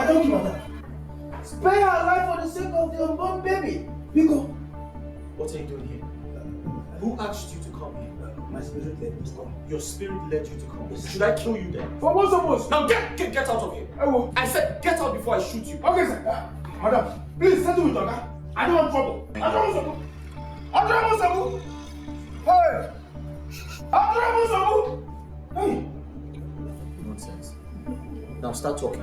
don't give her. Spare her life for the sake of the unborn baby. Biko. What are you doing here? Who asked you to come here? My spirit led me to come. Your spirit led you to come. Should I kill you then? For what suppose? Now get out of here. I said get out before I shoot you. Okay, sir. Madam, please settle with Oga. I don't want trouble. I don't want trouble. I don't want trouble. Hey! I don't want trouble. Hey! Nonsense. Now start talking.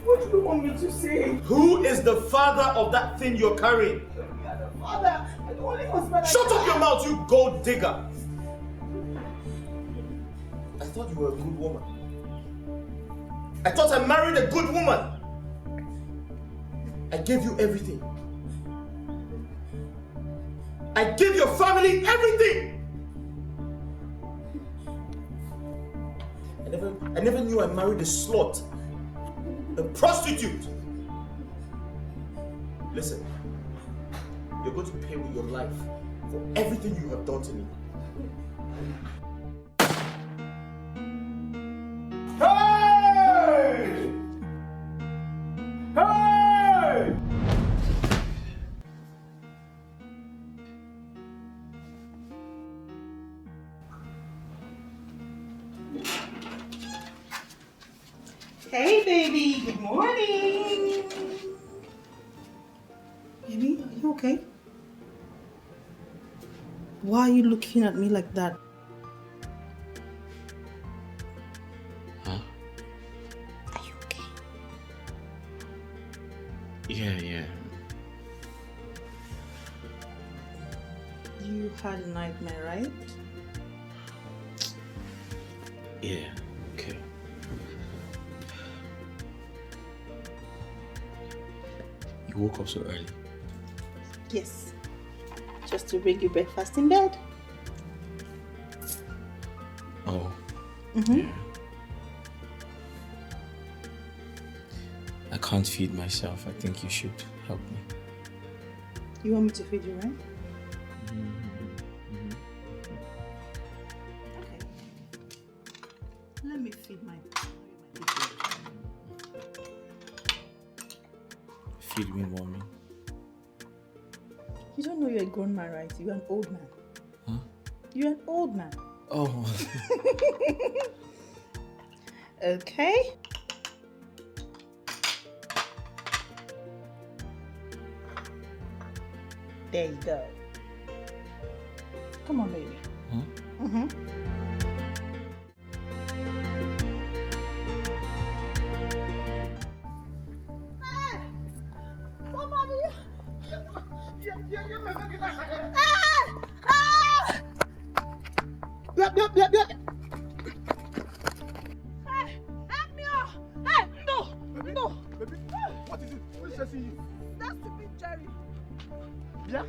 What do you want me to say? Who is the father of that thing you're carrying? Father, I don't want husband. Shut up your mouth, you gold digger! I thought you were a good woman. I thought I married a good woman. I gave you everything. I gave your family everything. I never knew I married a slut, a prostitute. Listen, you're going to pay with your life for everything you have done to me. Hey! Hey! Hey, baby. Good morning. Baby, are you okay? Why are you looking at me like that? Huh? Are you okay? Yeah. You had a nightmare, right? Yeah, okay. You woke up so early. Yes. Just to bring you breakfast in bed. Oh. Mm-hmm. Yeah. I can't feed myself. I think you should help me. You want me to feed you, right? Okay. Let me feed my Feed me, mommy. You don't know you're a grown man, right? You're an old man. Huh? You're an old man. Oh. Okay. There you go. Come on, baby. Huh? Mm-hmm. What is it? What is stressing you? That's stupid Jerry. Yeah?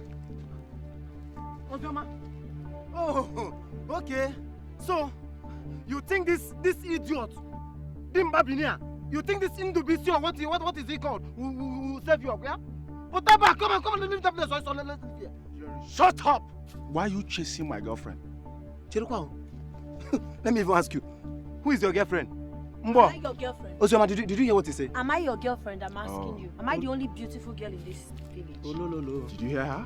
Ojoma? Oh, okay. So, you think this idiot, Dimbabinia, you think this Indubisi or what is he called? Will save you up, yeah? But come on, leave that place. So let's hear. Shut up! Why are you chasing my girlfriend? Chirukwao, let me even ask you, who is your girlfriend? Mbo. Am I your girlfriend? Osioma, did you hear what he said? Am I your girlfriend? I'm asking you. Am I the only beautiful girl in this village? Oh, no. Did you hear her?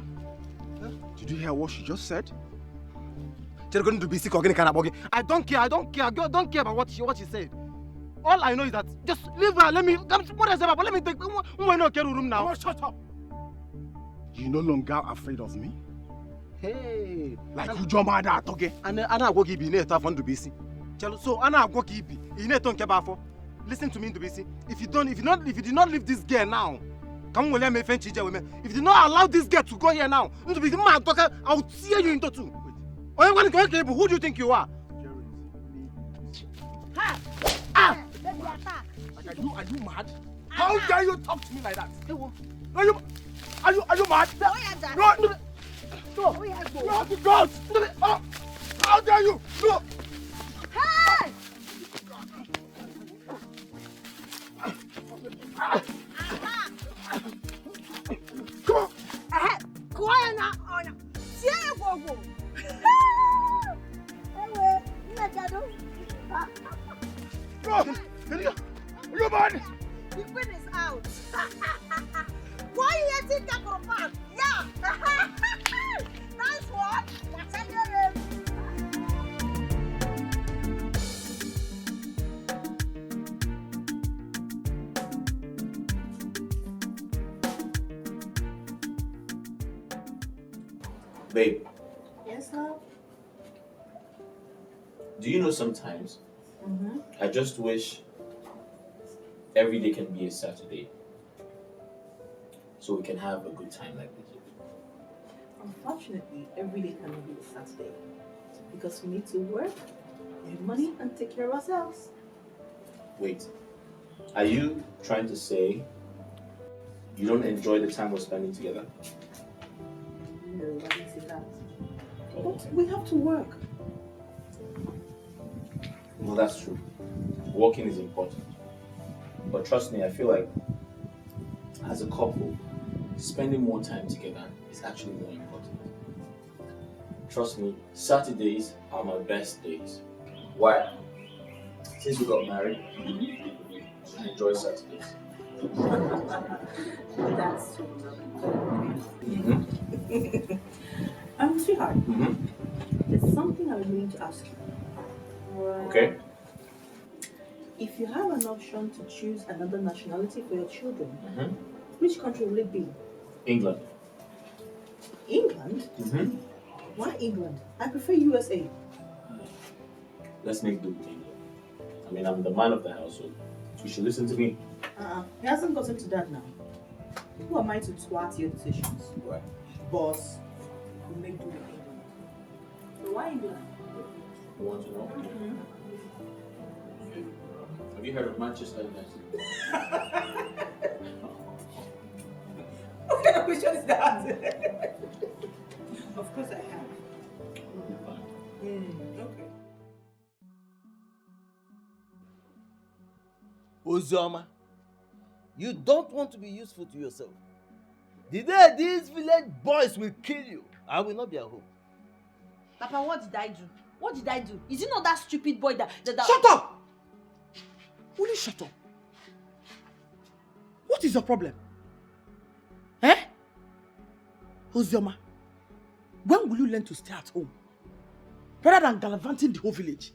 Huh? Did you hear what she just said? I don't care. I don't care about what she said. All I know is that just leave her. Let me take room now. Shut up. You no longer afraid of me? Hey, like you jump at that, okay? And I go give you a tough one to be seen. So Anna go give you need to care for. Listen to me, Ndubisi. If you do not leave this girl now, come with me, If you do not allow this girl to go here now, Ndubisi, I'll tear you into two. Wait. Who do you think you are? Ha! Ah! Baby, attack. Are you mad? How dare you talk to me like that? Are you mad? No! God! How dare you? No! Hey! Come on! Go on now. See you go. No! Are you mad? The queen is out. Why you think I for fun? Yeah. Nice one. What's your name? Babe, Yes, love. do you know sometimes I just wish every day can be a Saturday so we can have a good time like this. Unfortunately, every day cannot be a Saturday because we need to work, make money, and take care of ourselves. Wait, are you trying to say you don't enjoy the time we're spending together? No, I didn't say that. But we have to work. Well, that's true. Working is important. But trust me, I feel like as a couple, spending more time together is actually more important. Trust me, Saturdays are my best days. Why? Since we got married, I enjoy Saturdays. That's so lovely. Mm-hmm. Sweetheart, Mm-hmm. there's something I was going to ask you. Okay. If you have an option to choose another nationality for your children, Mm-hmm. which country will it be? England. England? Mm-hmm. Why England? I prefer USA. Let's make do with England. I mean, I'm the man of the household. You should listen to me. He hasn't gotten to that now. Who am I to thwart your decisions? Right. Boss, we'll make do with England. So why England? You want to know? Have you heard of Manchester United? What kind of question is that? Of course I have. Okay. Uzoma, you don't want to be useful to yourself. The day these village boys will kill you, I will not be at home. Papa, what did I do? What did I do? Is it not that stupid boy that... Shut up! Will you shut up? What is your problem? Eh? Ozioma, when will you learn to stay at home? Rather than gallivanting the whole village?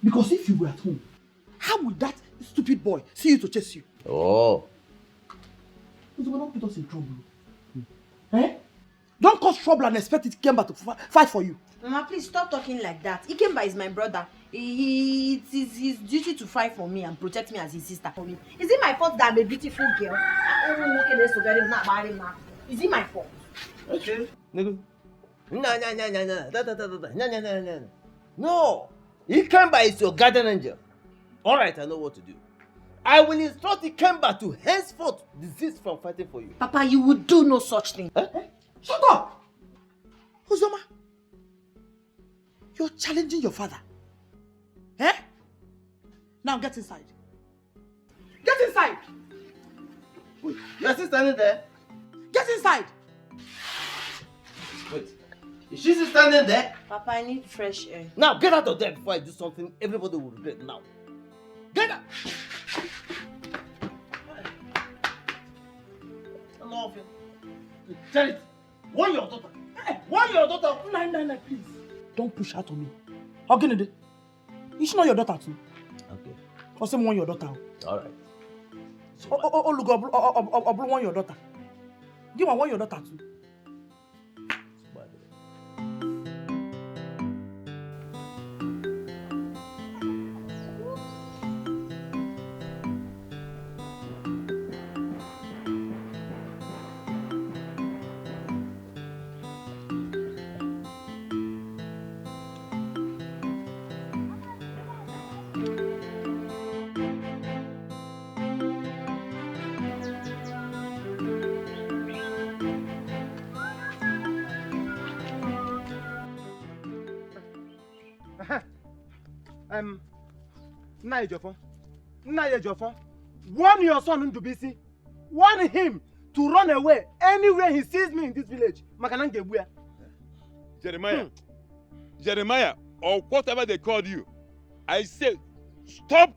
Because if you were at home, how would that stupid boy see you to chase you? Oh. Ozioma, don't put us in trouble. Eh? Don't cause trouble and expect Ikemba to fight for you. Mama, please stop talking like that. Ikemba is my brother. It is his duty to fight for me and protect me as his sister. Is it my fault that I'm a beautiful girl? Is it my fault? Okay. No. No. Ikemba is your guardian angel. Alright, I know what to do. I will instruct Ikemba to henceforth desist from fighting for you. Papa, you would do no such thing. Shut up! Uzoma, you're challenging your father. Eh? Now get inside. Get inside! Wait, you're still standing there? Get inside! Wait, is she still standing there? Papa, I need fresh air. Now get out of there before I do something everybody will regret now. Get out! I love you. Tell it. Warn your daughter. Warn your daughter. No, please. Don't push her to me. How can you do? Is she not your daughter too? Okay. Or someone your daughter? Alright. Oh, look, I want your daughter. Give me one your daughter too. Nna Ejiofor, warn your son Ndubisi. Warn him to run away anywhere he sees me in this village. Jeremiah, or whatever they called you, I say, stop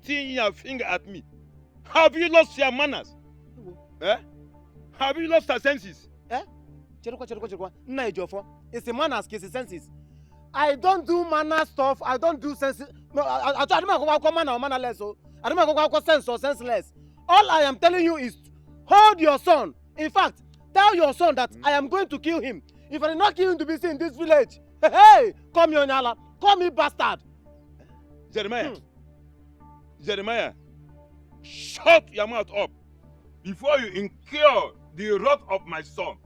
pointing your finger at me. Have you lost your manners? Eh? Have you lost your senses? Cherukwa. Nna Ejiofor. It's a manners, it's a senses. I don't do manner stuff. I don't do sense. No, I don't know manner or mannerless. So I don't know sense or senseless. All I am telling you is hold your son. In fact, tell your son that I am going to kill him. If I did not kill him to be seen in this village, hey, call me Onyala, call me bastard. Jeremiah. Jeremiah, shut your mouth up before you incur the wrath of my son.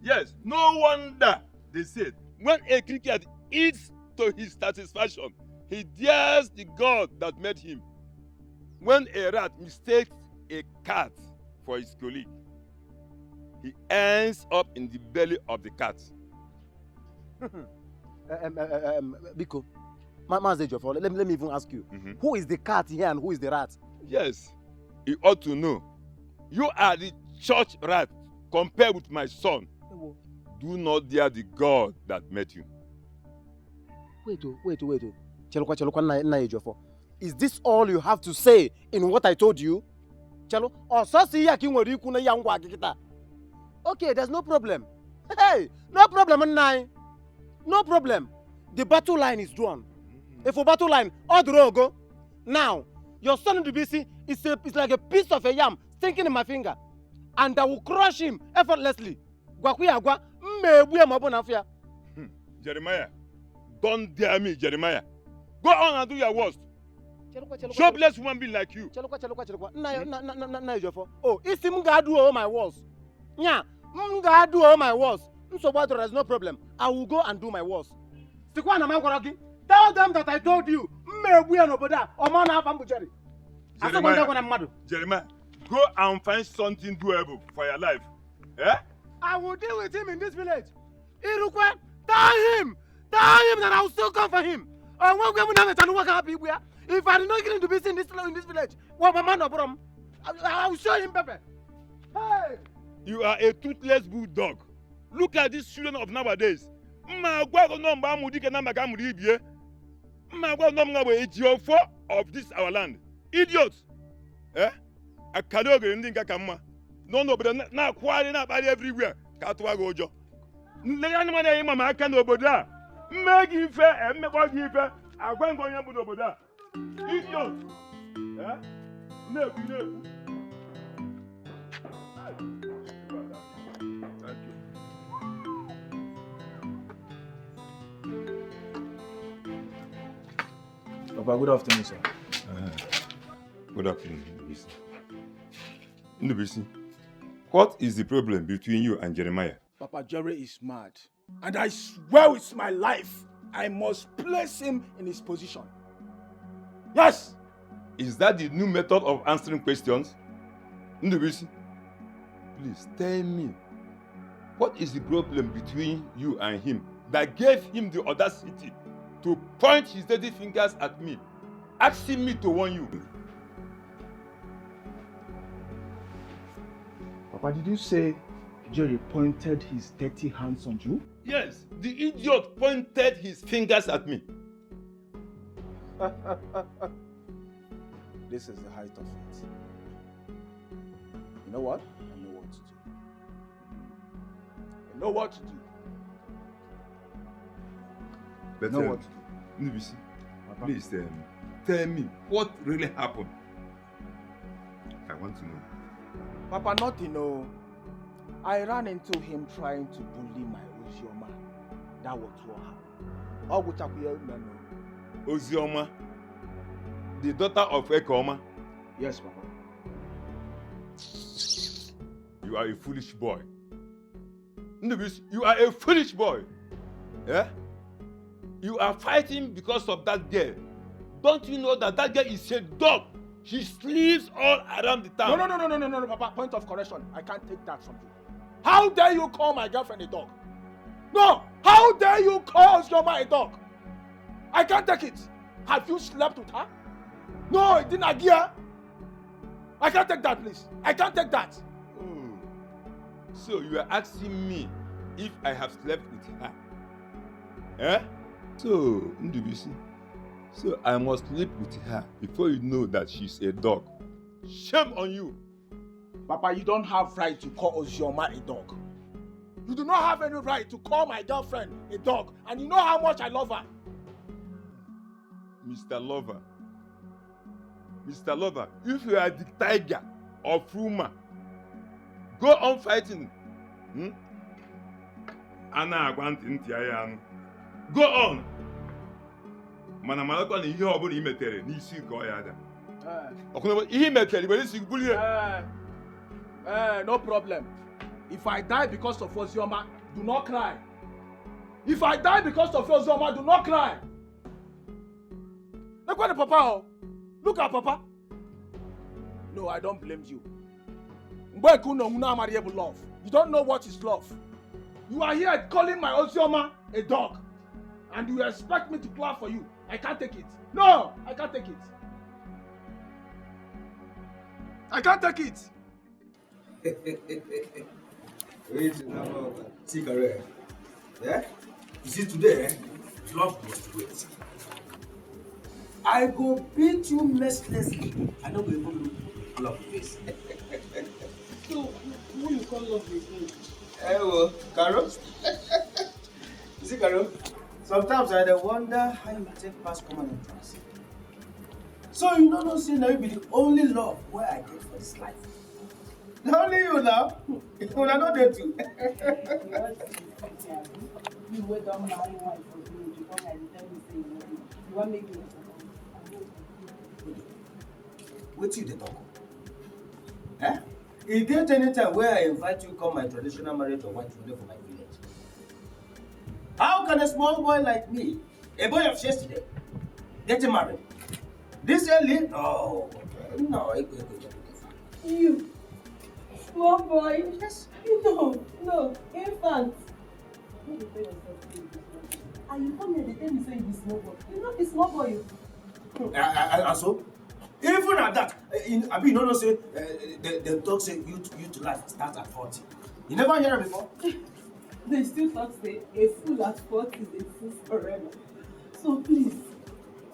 Yes, no wonder they said when a cricket eats to his satisfaction, he dares the God that made him. When a rat mistakes a cat for his colleague, he ends up in the belly of the cat. Biko, Master Ejiofor, let me even ask you. Who is the cat here and who is the rat? Yes, you ought to know. You are the church rat compared with my son. Do not dare the God that made you. Wait. Cherukwa Nna Ejiofor. Is this all you have to say in what I told you? Chelo, okay, there's no problem. Hey, no problem, Nna. No problem. The battle line is drawn. If a battle line, all the road go. Now, your son in the BC is like a piece of a yam sticking in my finger. And I will crush him effortlessly. Jeremiah, don't dare me, Jeremiah. Go on and do your worst. Jobless woman be like you. Nna Ejiofor. Oh, isi m ga do all my worst. Nya, m ga do all my worst. There's no problem. I will go and do my worst. Tell them that I told you. Jeremiah, go and find something doable for your life. Eh? I will deal with him in this village. Irukwe, tell him that I will still come for him. If I did not get him to be seen in this village, I will show him pepper. Hey! You are a toothless bulldog. Look at these children of nowadays. Of this our land. Idiots. Eh? I cannot get anything. No, but now quarreling about everywhere. Katwagojo. I can't oboda. Make him fair and make what he fair. I won't go to oboda. Idiots. Eh? No. Thank you. Papa, good afternoon, sir. Good afternoon, Ndubisi. Ndubisi, what is the problem between you and Jeremiah? Papa, Jerry is mad. And I swear with my life, I must place him in his position. Yes! Is that the new method of answering questions? Ndubisi, please tell me, what is the problem between you and him that gave him the audacity to point his dirty fingers at me, asking me to warn you? Papa, did you say Jerry pointed his dirty hands on you? Yes, the idiot pointed his fingers at me. This is the height of it. You know what? I know what to do. I know what to do. But know what to do. Ndubisi, please tell me what really happened. I want to know. Papa, nothing, no. I ran into him trying to bully my Ozioma. That was what happened. All which I will know. Ozioma, the daughter of Ekoma. Yes, Papa. You are a foolish boy. Ndubisi, you are a foolish boy. Yeah? You are fighting because of that girl. Don't you know that girl is a dog? She sleeps all around the town. No, Papa. Point of correction. I can't take that from you. How dare you call my girlfriend a dog? No! How dare you call Ozioma a dog? I can't take it. Have you slept with her? No, it didn't agree. I can't take that, please. I can't take that. Oh. So you are asking me if I have slept with her? Eh? So, Ndubisi, So I must sleep with her before you know that she's a dog. Shame on you. Papa, you don't have right to call Ozioma a dog. You do not have any right to call my girlfriend a dog, and you know how much I love her. Mr. Lover. Mr. Lover, if you are the tiger of Ruma, go on fighting. Go on. Mana malakwa na ihe ọbụla imetere n'isi ka ọ ya ada. Ọkụnụ ihe imetere ibe isi bulie. No problem. If I die because of Ozioma, do not cry. If I die because of Ozioma, do not cry. Look at the papa. Oh. Look at papa. No, I don't blame you. Love. You don't know what is love. You are here calling my Ozioma a dog. And you expect me to clap for you. I can't take it. No, I can't take it. I can't take it. Wait, see, Kare. Yeah? You see, today, love must wait. I go beat you mercilessly. I don't go even look love face. So, who you call love again? Well, Carol. You see, Carol, sometimes I wonder how you take past common entrance. So you don't know, say now you be the only love where I get for this life. Not only you now, you are not there too. You wait on my wife for me because I tell you say you want make me. What you dey talk? Eh? Is there any time where I invite you come my traditional marriage or white wedding for my village? How can a small boy like me, a boy of yesterday, get married? This early? No. You, small boy. Yes. No, infant. And you come here, they tell me say you be small boy. You not be small boy. And so? Even at that, I mean, you don't know, say, the talk say youth life starts at 40. You never hear it before? They still talk say a fool at 40 is a fool forever. So please,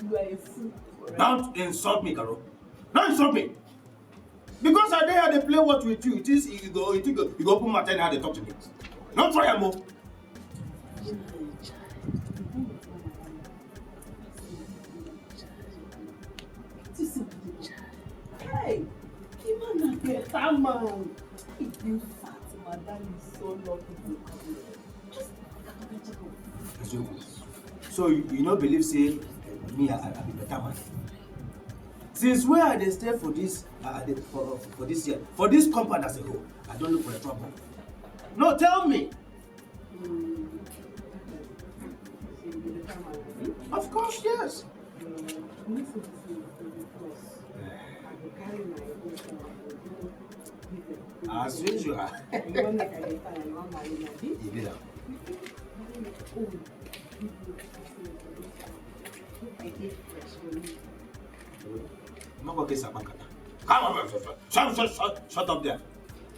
you are a fool forever. Don't insult me, Carol. Don't insult me. Because I dare they play what with you. It is you go open my tent how they talk to me. Don't try more. Hey, even a better man. If you fat, madam is so lucky to come here. Just So you don't believe say me I be better man. Since where I dey stay for this for this year, for this compound as a whole, I don't look for a trouble. No, tell me. Of course, yes. As usual. You want make I dey find you want marry me, abi? You did that. I dey fresh for you. I'm not going to say Sabakata. Come on, shut up there.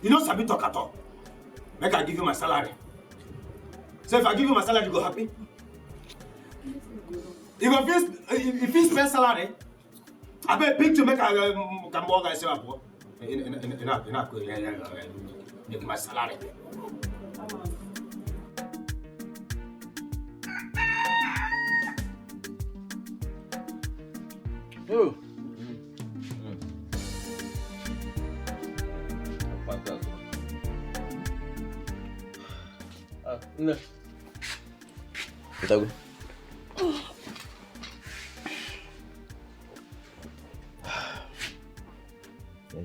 You don't sabi talk at all. Make I give you my salary. So if I give you my salary, you go happy? You go if you spend salary, I bet big to make a can more guys up. Make my salary. Oh. No. Kita go.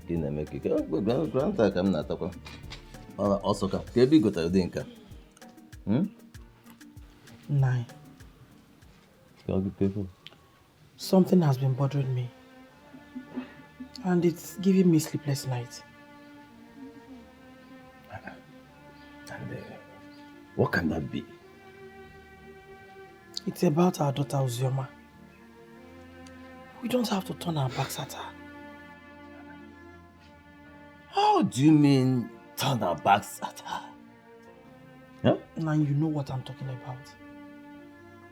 Kina make ka granta kam na tako. Also ka. Kebi go tayo din ka. Nine. People. Something has been bothering me. And it's giving me sleepless nights. And what can that be? It's about our daughter Ozioma. We don't have to turn our backs at her. How do you mean turn our backs at her? Huh? Now you know what I'm talking about.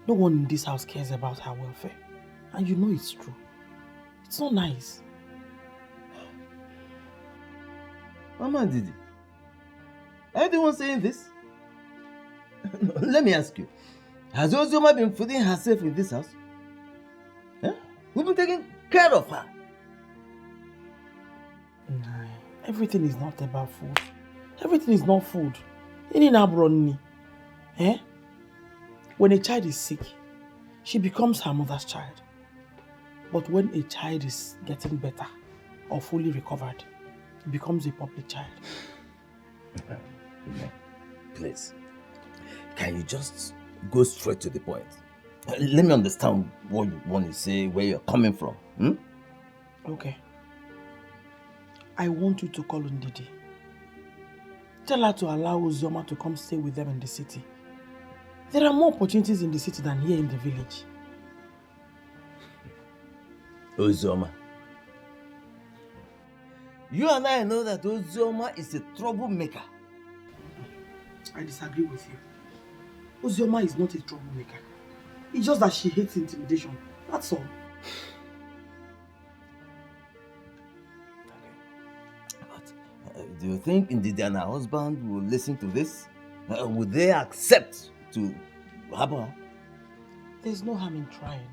No one in this house cares about her welfare. And you know it's true. It's not nice. Mama Didi, are you the one saying this? No, let me ask you. Has Ozioma been feeding herself in this house? Huh? We've been taking care of her. Nah, everything is not about food. Everything is not food. Eh? When a child is sick, she becomes her mother's child. But when a child is getting better or fully recovered, it becomes a public child. Please, can you just go straight to the point? Let me understand what you want to say, where you're coming from. Okay. I want you to call Ndidi. Tell her to allow Ozioma to come stay with them in the city. There are more opportunities in the city than here in the village. Ozioma. You and I know that Ozioma is a troublemaker. I disagree with you. Ozioma is not a troublemaker. It's just that she hates intimidation. That's all. But do you think Ndidi and her husband will listen to this? Would they accept to harbor her? There's no harm in trying.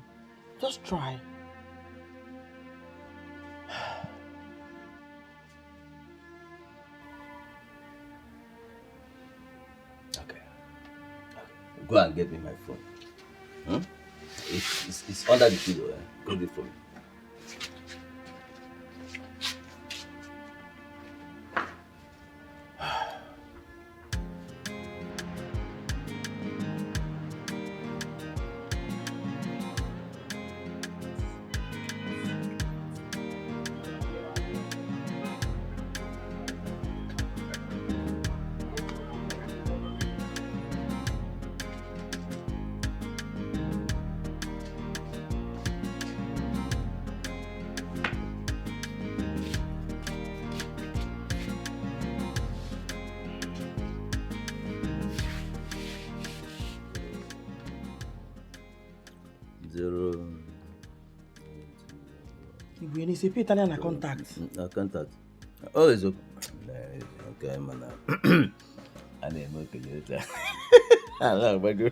Just try. Okay. Go and get me my phone. It's under the pillow. Get it for me. When you say Italian, a contact. A contact. Oh, it's okay. Okay, man. I need more later. I love my girl.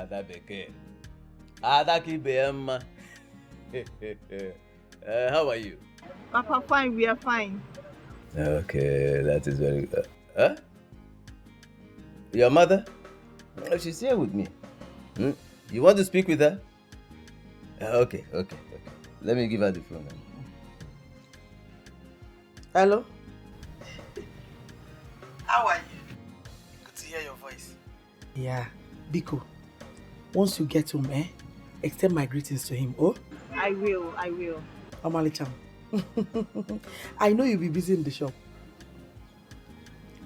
Ada bekee. Ada Kibema. How are you? Papa, fine. We are fine. Okay, that is very good. Huh? Your mother? She's here with me. You want to speak with her? Okay. Let me give her the phone. Hello? How are you? Good to hear your voice. Yeah, Biko. Once you get home, extend my greetings to him, oh? I will. Amalicham. I know you'll be busy in the shop.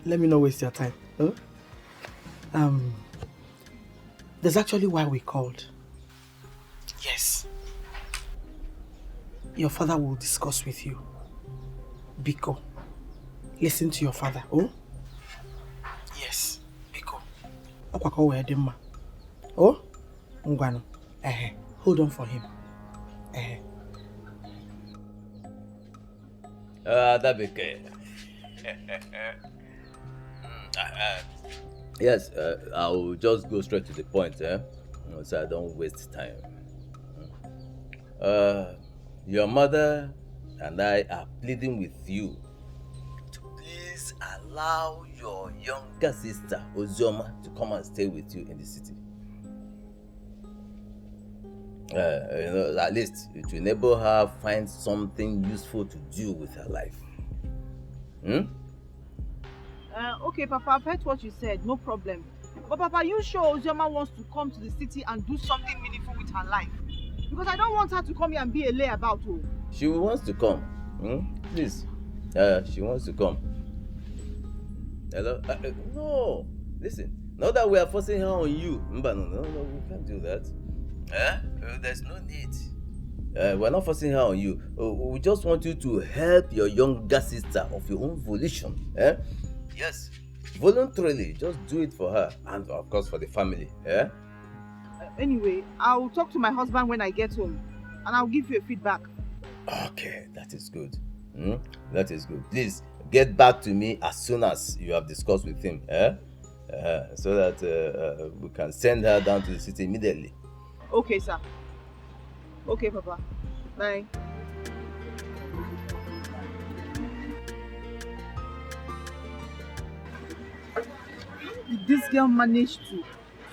Let me not waste your time, oh? There's actually why we called. Yes. Your father will discuss with you. Biko. Listen to your father, oh? Yes, Biko. Oh? Ngwano. Hold on for him. That be okay. Yes, I'll just go straight to the point, so I don't waste time. Your mother and I are pleading with you to please please allow your younger sister, Ozioma, to come and stay with you in the city. At least it will enable her find something useful to do with her life. Okay, Papa, I've heard what you said, no problem. But Papa, you sure Ozioma wants to come to the city and do something meaningful with her life? Because I don't want her to come here and be a layabout. She wants to come. Please. She wants to come. Hello? No. Listen. Now that we are forcing her on you. No, we can't do that. There's no need. We're not forcing her on you. We just want you to help your younger sister of your own volition. Yes. Voluntarily. Just do it for her. And of course for the family. Anyway, I'll talk to my husband when I get home. And I'll give you a feedback. Okay, that is good. That is good. Please get back to me as soon as you have discussed with him, so that we can send her down to the city immediately. Okay, sir. Okay, Papa. Bye. How did this girl manage to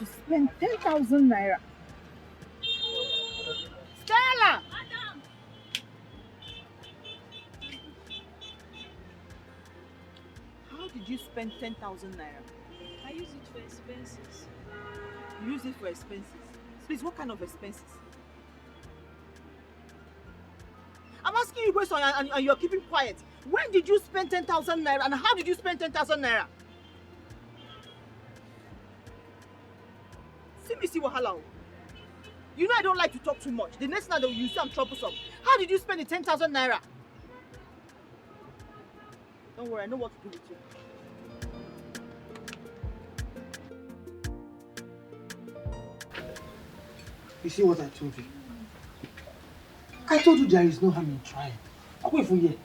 spend 10,000 naira? Stella! How did you spend 10,000 naira? I use it for expenses. You use it for expenses? Please, what kind of expenses? I'm asking you a question and you're keeping quiet. When did you spend 10,000 naira and how did you spend 10,000 naira? See wahala. You know I don't like to talk too much. The next time you say I'm troublesome. How did you spend the 10,000 naira? Don't worry, I know what to do with you. You see what I told you? I told you there is no harm in trying. I'll wait for you.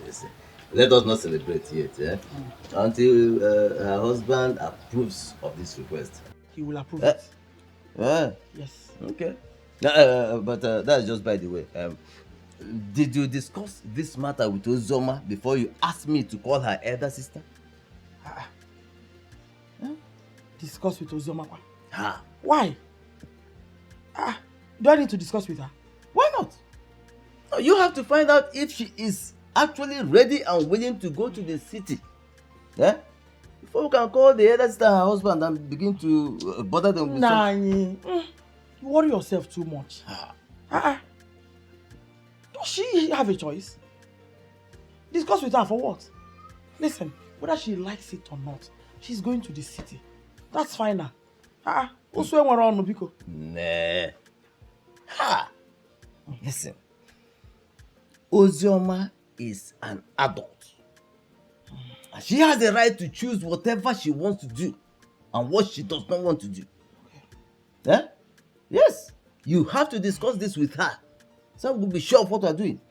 Listen, let us not celebrate yet, until her husband approves of this request. He will approve it. Yes. Okay. But that's just by the way. Did you discuss this matter with Ozioma before you asked me to call her elder sister? Discuss with Ozioma? Ha. Why? Do I need to discuss with her? Why not? You have to find out if she is actually ready and willing to go to the city. Before you can call the elder sister and her husband and begin to bother them with Nani, you worry yourself too much. Does she have a choice? Discuss with her for what? Listen, whether she likes it or not, she's going to the city. That's fine now. Also, Nah. Ha! Listen. Ozioma is an adult. And she has the right to choose whatever she wants to do and what she does not want to do. Yes. You have to discuss this with her. So we'll be sure of what we're doing.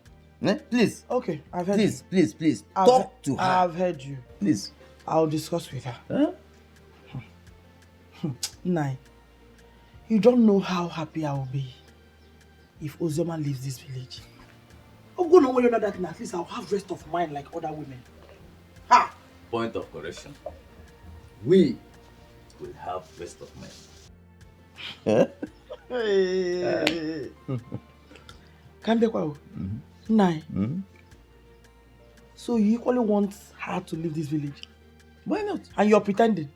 Please. Okay, I've heard you. Please. Talk to her. I've heard you. Please. I'll discuss with her. Nai, you don't know how happy I will be if Ozioma leaves this village. I'm going to worry about that, and at least I'll have rest of mind like other women. Point of correction. We will have rest of mind. Kambekwa, Nai. So you equally want her to leave this village? Why not? And you're pretending?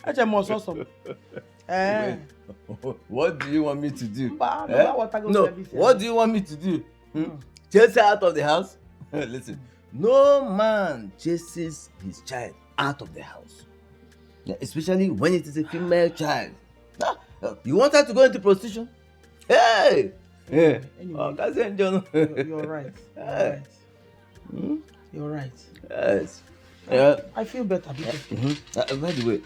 That's awesome. What do you want me to do? No, what do you want me to do? Chase her out of the house? Listen, no man chases his child out of the house. Especially when it is a female child. You want her to go into prostitution? Hey! Anyway, you're right. You're right. Yes. I feel better. By the way,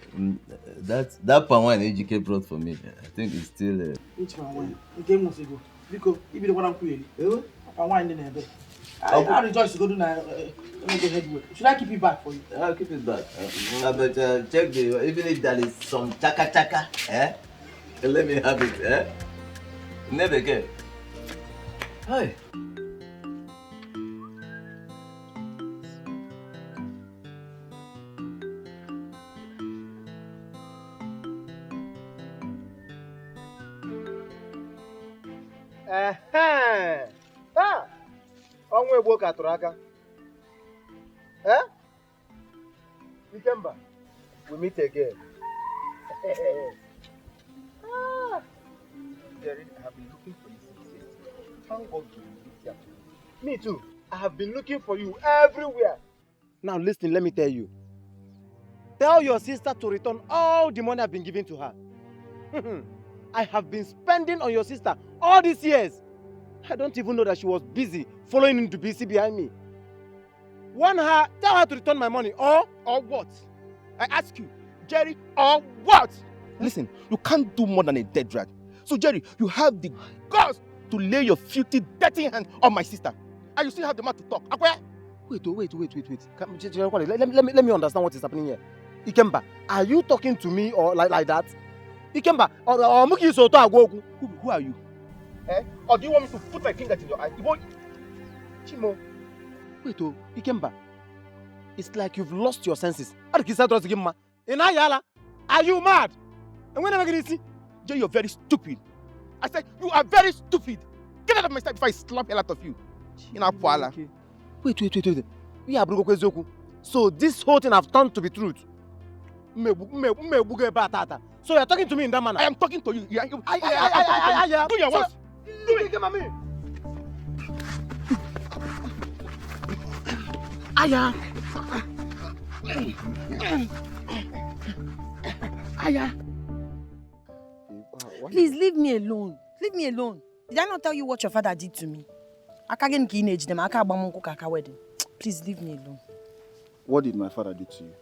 that palm wine AGK brought for me, I think it's still. Which palm wine? The game was ago. Because if you don't want to play, palm wine in there. I rejoice to go do now. Let me go ahead with. Should I keep it back for you? I'll keep it back. But check even if there is some chaka, let me have it, Never again. Hi. Ọnwa egbo ka tụrụ aka. Ikemba, we meet again. Jerry, I have been looking for you since yesterday. Thank God you meet here. Me too. I have been looking for you everywhere. Now listen, let me tell you. Tell your sister to return all the money I've been giving to her. I have been spending on your sister all these years. I don't even know that she was busy following into BC behind me. Tell her to return my money or what? I ask you, Jerry, or what? Listen, you can't do more than a dead rat. So Jerry, you have the guts to lay your filthy, dirty hand on my sister. And you still have the mouth to talk. Wait. Let me understand what is happening here. Ikemba, are you talking to me or like that? Ikemba, or Muki Soto Agogu? Who are you? Or do you want me to put my finger in your eye? Chimo. Wait, Ikemba. It's like you've lost your senses. Are you mad? And when am I going to see? Jay, you're very stupid. I said, you are very stupid. Get out of my sight before I slap hell out of you. Okay. Wait. So this whole thing have turned to be truth. So you're talking to me in that manner? I am talking to you. Do your worst. Do it, give me. Aya. Please leave me alone. Leave me alone. Did I not tell you what your father did to me? Please leave me alone. What did my father do to you?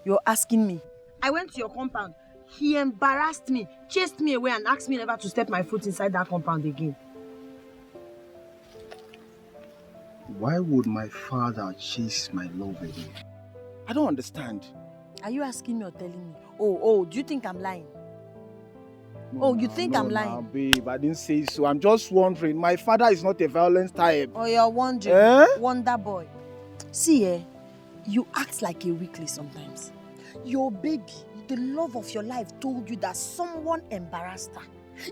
You're asking me. I went to your compound. He embarrassed me, chased me away and asked me never to step my foot inside that compound again. Why would my father chase my love away? I don't understand. Are you asking me or telling me? Oh, do you think I'm lying? You think I'm lying? Babe, I didn't say so. I'm just wondering. My father is not a violent type. Oh, you're wondering. Wonder boy. See, you act like a weakling sometimes. Your baby, the love of your life, told you that someone embarrassed her.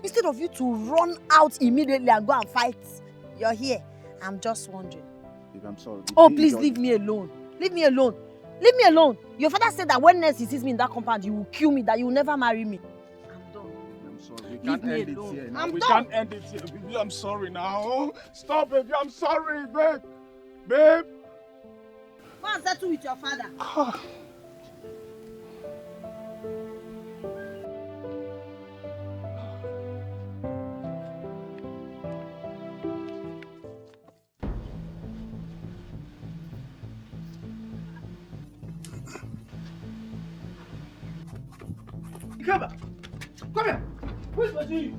Instead of you to run out immediately and go and fight, you're here. I'm just wondering. Babe, I'm sorry. Please leave me alone. Leave me alone. Leave me alone. Your father said that when next he sees me in that compound, you will kill me, that you will never marry me. I'm done. I'm sorry. We can't end it here. We can't end it here, baby. I'm sorry now. Stop, baby. I'm sorry, babe. Babe. Go and settle with your father. Come here. Where's my G?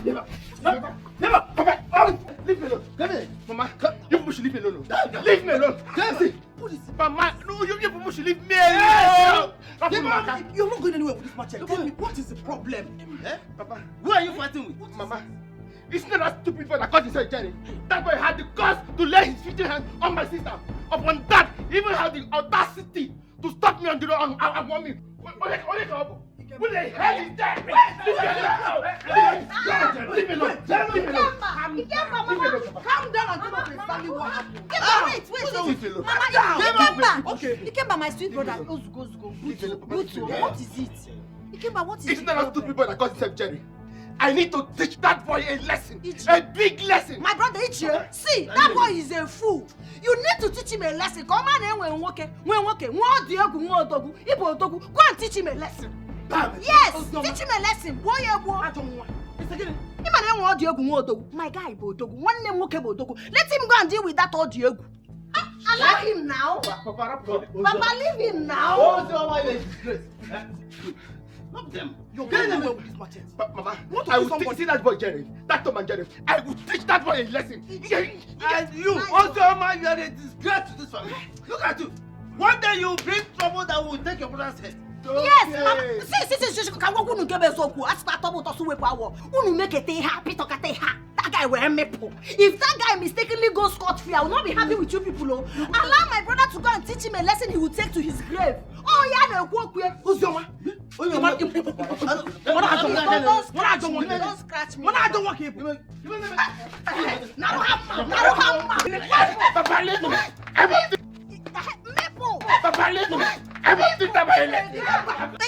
Never. Leave me alone. Come here. Mama, you people should leave me alone. Leave me alone. Mama, no, you people should leave me alone. You're not going anywhere with this match. Tell me, what is the problem? Papa, who are you fighting with? Mama, it's not that stupid boy that caught himself Jerry. That boy had the guts to lay his 50 hands on my sister. Upon that, he even had the audacity to stop me on the road and warn me. Who the hell is that? Leave me alone. Calm down and tell me what happened. Wait. Mama, Ikemba, my sweet brother. Go. What is it? Ikemba, what is it? It's not a stupid boy that calls himself Jerry. I need to teach that boy a lesson. A big lesson. My brother Ichie, see, that boy is a fool. You need to teach him a lesson. Come on, go and teach him a lesson. Yes, teach him a lesson. Boy, my guy, one name let him go and deal with that audio. Allow him now. Papa, leave him now. Not them. You're getting away with this machete. Mama, I will teach that boy Jerry, that Tom and Jerry. I will teach that boy a lesson. And you also, man, you are a disgrace to this family. Look at you. One day you bring trouble that will take your brother's head. Yes, Mama. See. Can go to get so cool. Ask that trouble to sue power. Unu make it happy to get that guy will me po. If that guy mistakenly goes scot free, I will not be happy with you people. Allow my brother to go and teach him a lesson he will take to his grave. ya na-ekwu okwu ya. Ozioma. Don't scratch me.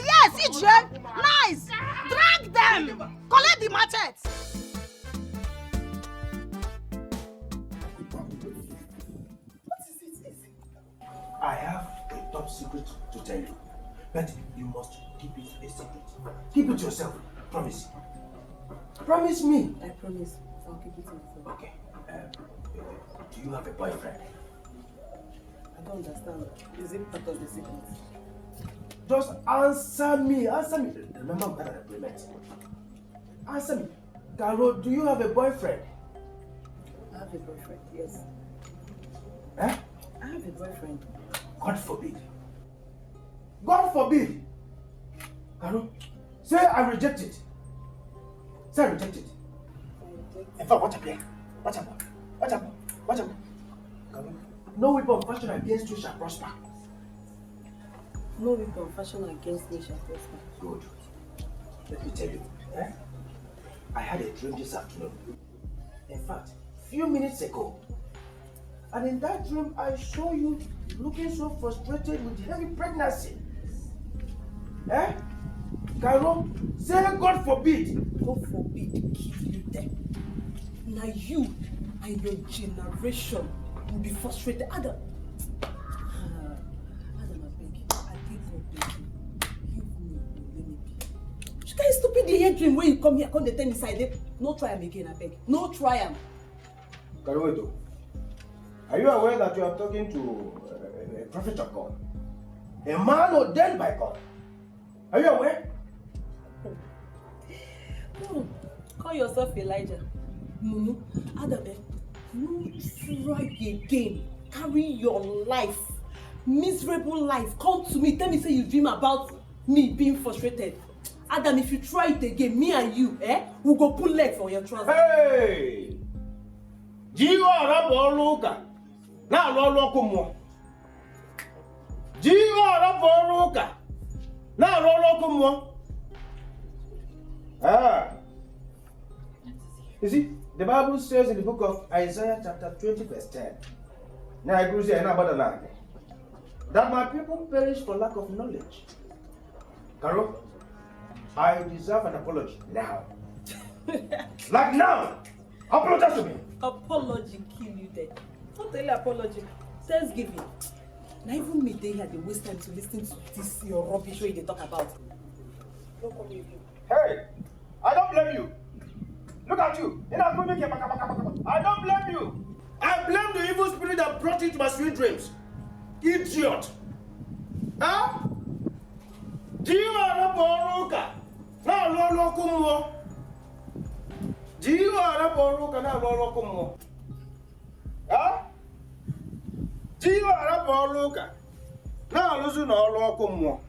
Yes, Ije. Nice. Drag them. Collect the machetes. I have a top secret to tell you, but you must keep it a secret. Keep it to yourself. Promise. Promise me. I promise. I'll keep it to myself. Okay. Do you have a boyfriend? I don't understand. Is it part of the secret? Just answer me. Answer me. Remember, I'm an agreement. Answer me. Carol, do you have a boyfriend? I have a boyfriend, yes. Eh? I have a boyfriend. God forbid. God forbid. Carol, say I reject it. Say I reject it. In fact, watch up here. Watch up. Watch up. Watch up. Carol, no weapon fashioned against you shall prosper. No weapon fashioned against me shall prosper. Good. Let me tell you. I had a dream this afternoon. In fact, few minutes ago. And in that dream, I saw you looking so frustrated with heavy pregnancy. Eh? Carol, say God forbid. God forbid keep you there. Now you and your generation will be frustrated. Adam, I beg. I think God beg you. Give me, let me be. You guys stupid the head dream when you come here, come the tell me side. No try am again, I beg. No try am. Carol, are you aware that you are talking to a prophet of God? A man ordained by God? Are you aware? Call yourself Elijah. Mumu, Adabe, no try again. Carry your life, miserable life. Come to me, tell me say you dream about me being frustrated. Adam, if you try it again, me and you, we'll go pull leg for your trousers. Hey! Jiwa arapo luka. Na lolo kumo. Jiwa arapo luka. Na lolo kumo. You see, the Bible says in the book of Isaiah chapter 20 verse 10. Now I go say about the that my people perish for lack of knowledge. Carol, I deserve an apology now. Like now. Apologize to me. Apology kill you there. Don't tell you apology. Thanksgiving. Now even me they had the waste time to listen to this your rubbish where they talk about. Don't come here. Hey, I don't blame you. Look at you. I don't blame you. I blame the evil spirit that brought you to my sweet dreams. Idiot. Huh? Jiwa raporuka. Na lolo kumo. Jiwa raporuka na lolo kumo. Huh? Jiwa raporuka. Na luzu na lolo kumo.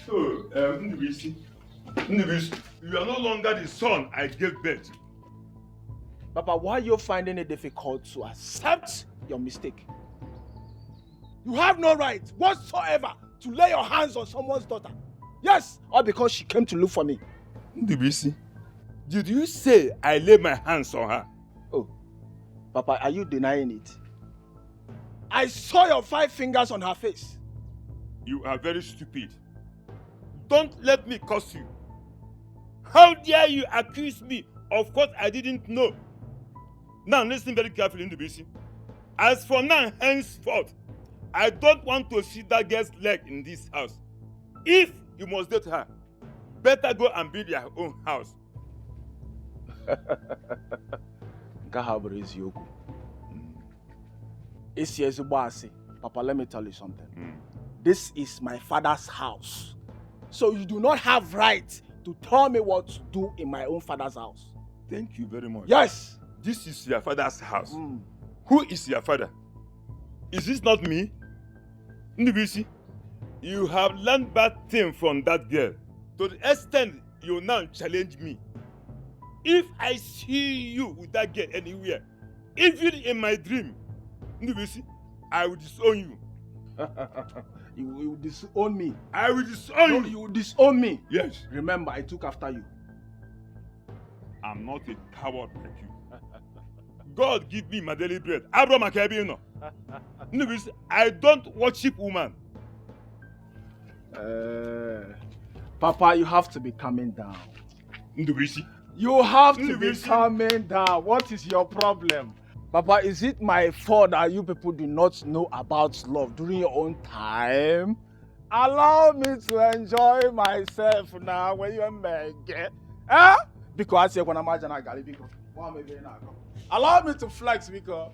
So, Ndubisi, you are no longer the son I gave birth to. Papa, why are you finding it difficult to accept your mistake? You have no right whatsoever to lay your hands on someone's daughter. Yes, all because she came to look for me. Ndubisi, did you say I lay my hands on her? Oh, Papa, are you denying it? I saw your 5 fingers on her face. You are very stupid. Don't let me curse you. How dare you accuse me of what I didn't know? Now listen very carefully, Ndubisi. As for now, henceforth, I don't want to see that girl's leg in this house. If you must date her, better go and build your own house. Papa, let me tell you something. This is my father's house. So you do not have right to tell me what to do in my own father's house. Thank you very much. Yes. This is your father's house. Who is your father? Is this not me? Ndubisi, you have learned bad thing from that girl. To the extent you now challenge me. If I see you with that girl anywhere, even in my dream, Ndubisi, I will disown you. You will disown me. I will disown No, you. you will disown me. Yes. Remember, I took after you. I'm not a coward like you. God give me my daily bread. Abraham Akebino. I don't worship woman. Papa, you have to be calming down. Ndubisi. You have to be Ndubisi. calming down. What is your problem? Papa, is it my fault that you people do not know about love during your own time? Allow me to enjoy myself now when you make it. Eh? Because you're gonna imagine I got it. Allow me to flex because.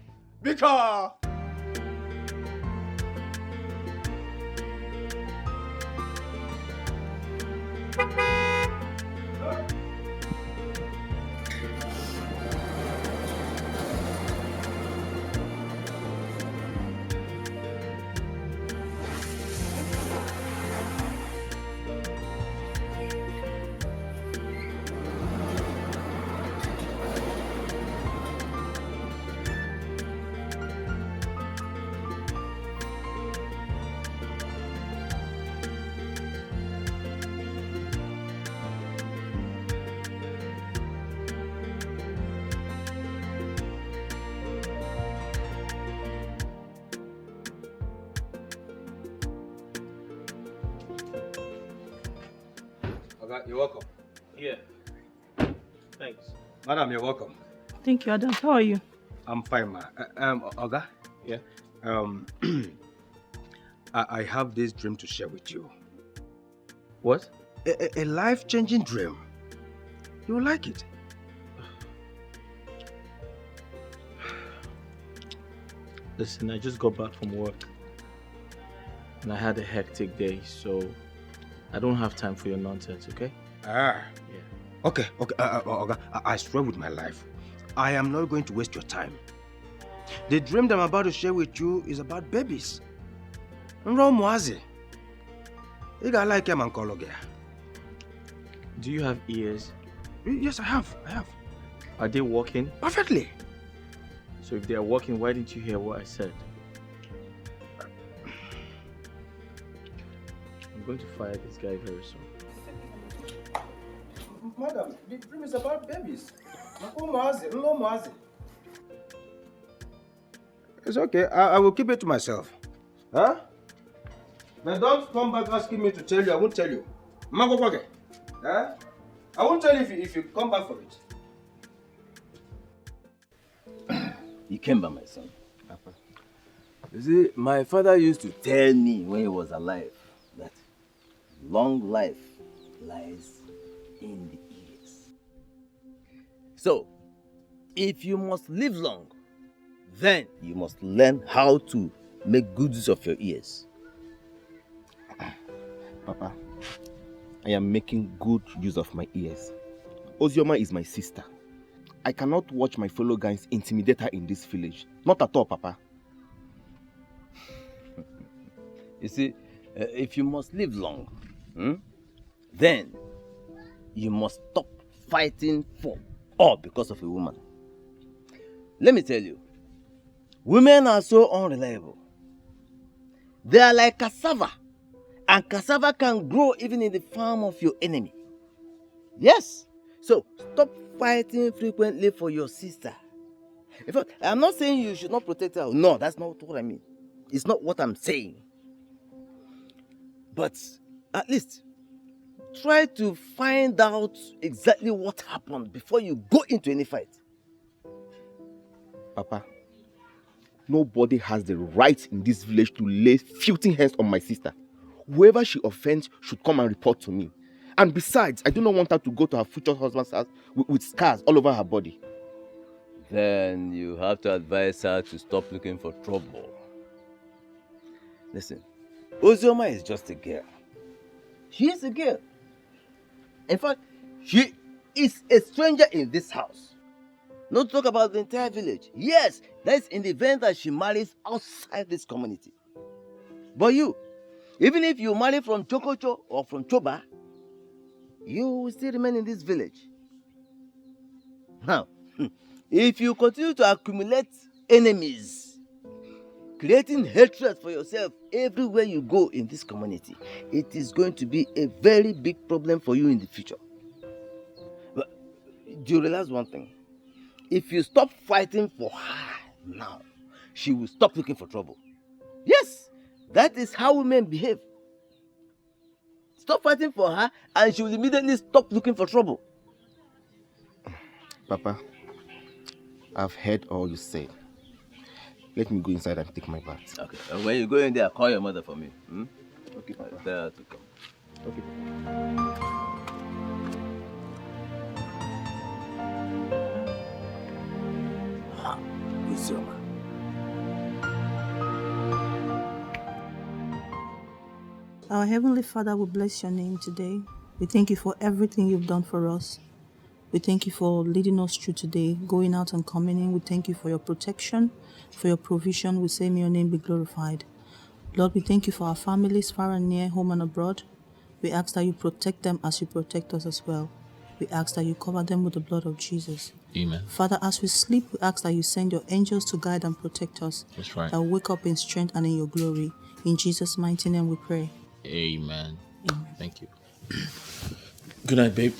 Okay, you're welcome. Yeah. Thanks. Madam, you're welcome. Thank you, Adam. How are you? I'm fine, ma. Oga? Yeah. I have this dream to share with you. What? A life-changing dream. You will like it. Listen, I just got back from work. And I had a hectic day, so I don't have time for your nonsense, okay? Ah. Yeah. Okay. Oga, I swear with my life, I am not going to waste your time. The dream that I'm about to share with you is about babies. Nromuazi. You got like him and Kologia. Do you have ears? Yes, I have. Are they walking? Perfectly. So if they are walking, why didn't you hear what I said? I'm going to fire this guy very soon. Madam, the dream is about babies. Nromuazi. It's okay. I will keep it to myself. Huh? But don't come back asking me to tell you. I won't tell you. Huh? I won't tell you if you come back for it. You came by my son. Papa. You see, my father used to tell me when he was alive that long life lies in the ears. So, if you must live long, then you must learn how to make good use of your ears. Papa, I am making good use of my ears. Ozioma is my sister. I cannot watch my fellow guys intimidate her in this village. Not at all, Papa. You see, if you must live long, then you must stop fighting for or because of a woman. Let me tell you, women are so unreliable. They are like cassava, and cassava can grow even in the farm of your enemy. Yes, so stop fighting frequently for your sister. In fact, I'm not saying you should not protect her. No, that's not what I mean. It's not what I'm saying. But at least try to find out exactly what happened before you go into any fight. Papa, nobody has the right in this village to lay filthy hands on my sister. Whoever she offends should come and report to me. And besides, I do not want her to go to her future husband's house with scars all over her body. Then you have to advise her to stop looking for trouble. Listen, Ozioma is just a girl. She is a girl. In fact, she is a stranger in this house. Not talk about the entire village. Yes, that is in the event that she marries outside this community. But you, even if you marry from Chokocho or from Choba, you will still remain in this village. Now, if you continue to accumulate enemies, creating hatred for yourself everywhere you go in this community, it is going to be a very big problem for you in the future. But do you realize one thing? If you stop fighting for her now, she will stop looking for trouble. Yes, that is how women behave. Stop fighting for her and she will immediately stop looking for trouble. Papa, I've heard all you said. Let me go inside and take my bath. Okay, and when you go in there, call your mother for me. Okay, tell her to come. Okay. Uzioma. Our Heavenly Father, we bless your name today. We thank you for everything you've done for us. We thank you for leading us through today, going out and coming in. We thank you for your protection, for your provision. We say, may your name be glorified. Lord, we thank you for our families, far and near, home and abroad. We ask that you protect them as you protect us as well. We ask that you cover them with the blood of Jesus. Amen. Father, as we sleep, we ask that you send your angels to guide and protect us. That's right. That we wake up in strength and in your glory. In Jesus' mighty name we pray. Amen. Thank you. Good night, babe.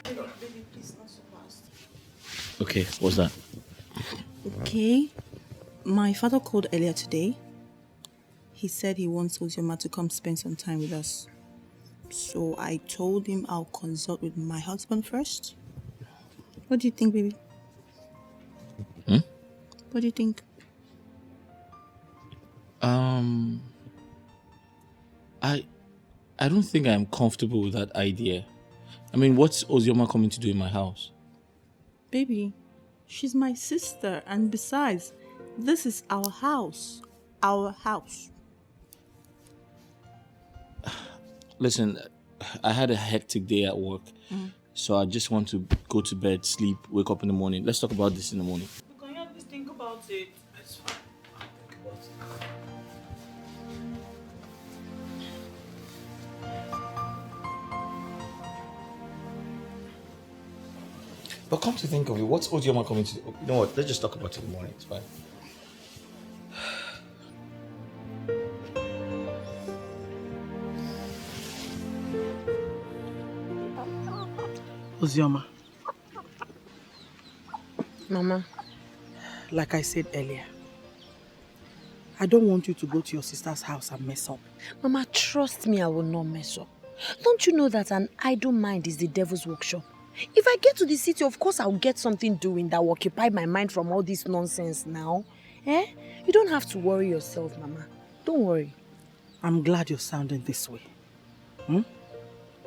Baby, please, not so fast. Okay, what's that? Okay. My father called earlier today. He said he wants Uzioma to come spend some time with us. So I told him I'll consult with my husband first. What do you think, baby? What do you think? I don't think I'm comfortable with that idea. I mean, what's Uzioma coming to do in my house? Baby, she's my sister, and besides, this is our house. Our house. Listen, I had a hectic day at work, so I just want to go to bed, sleep, wake up in the morning. Let's talk about this in the morning. Can you at least think about it? It's fine. But come to think of it, what's Uzioma coming to do? You know what? Let's just talk about it in the morning. It's fine. Uzioma, Mama, like I said earlier, I don't want you to go to your sister's house and mess up. Mama, trust me, I will not mess up. Don't you know that an idle mind is the devil's workshop? If I get to the city, of course I'll get something doing that will occupy my mind from all this nonsense now. Eh? You don't have to worry yourself, Mama. Don't worry. I'm glad you're sounding this way.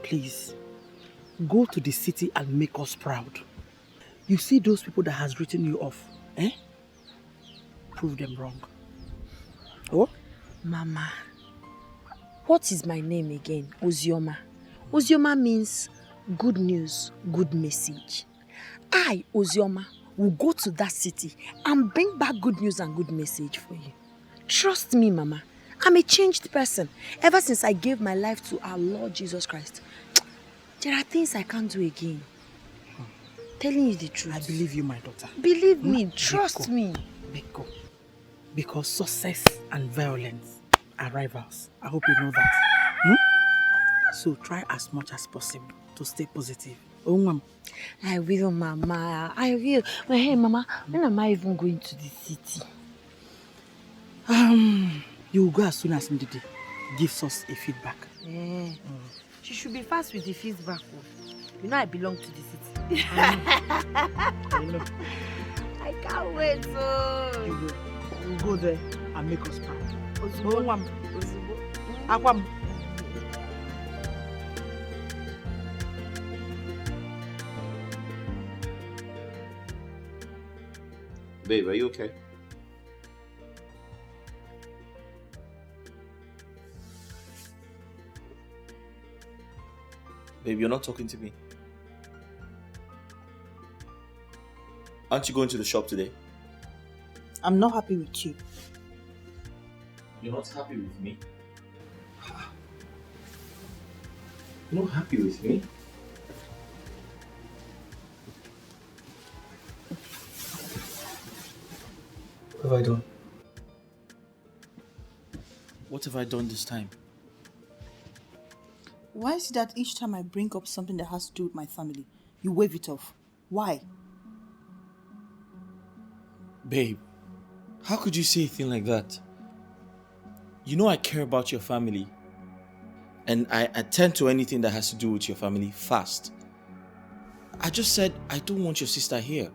Please, go to the city and make us proud. You see those people that has written you off, eh? Prove them wrong. Oh? Mama, what is my name again? Uzioma. Uzioma means good news, good message. I, Uzioma, will go to that city and bring back good news and good message for you. Trust me, Mama. I'm a changed person. Ever since I gave my life to our Lord Jesus Christ, there are things I can't do again. Telling you the truth. I believe you, my daughter. Believe me, trust me. Biko. Because success and violence are rivals. I hope you know that. So try as much as possible to stay positive. I will, Mama. I will. But hey, Mama, when am I even going to the city? You will go as soon as Ndidi gives us a feedback. She should be fast with the feedback. You know I belong to the city. I know. I can't wait. You will go there and make us proud. Akwam. Babe, are you okay? Babe, you're not talking to me. Aren't you going to the shop today? I'm not happy with you. You're not happy with me? You're not happy with me? What have I done? What have I done this time? Why is it that each time I bring up something that has to do with my family, you wave it off? Why? Babe, how could you say a thing like that? You know I care about your family. And I attend to anything that has to do with your family fast. I just said I don't want your sister here.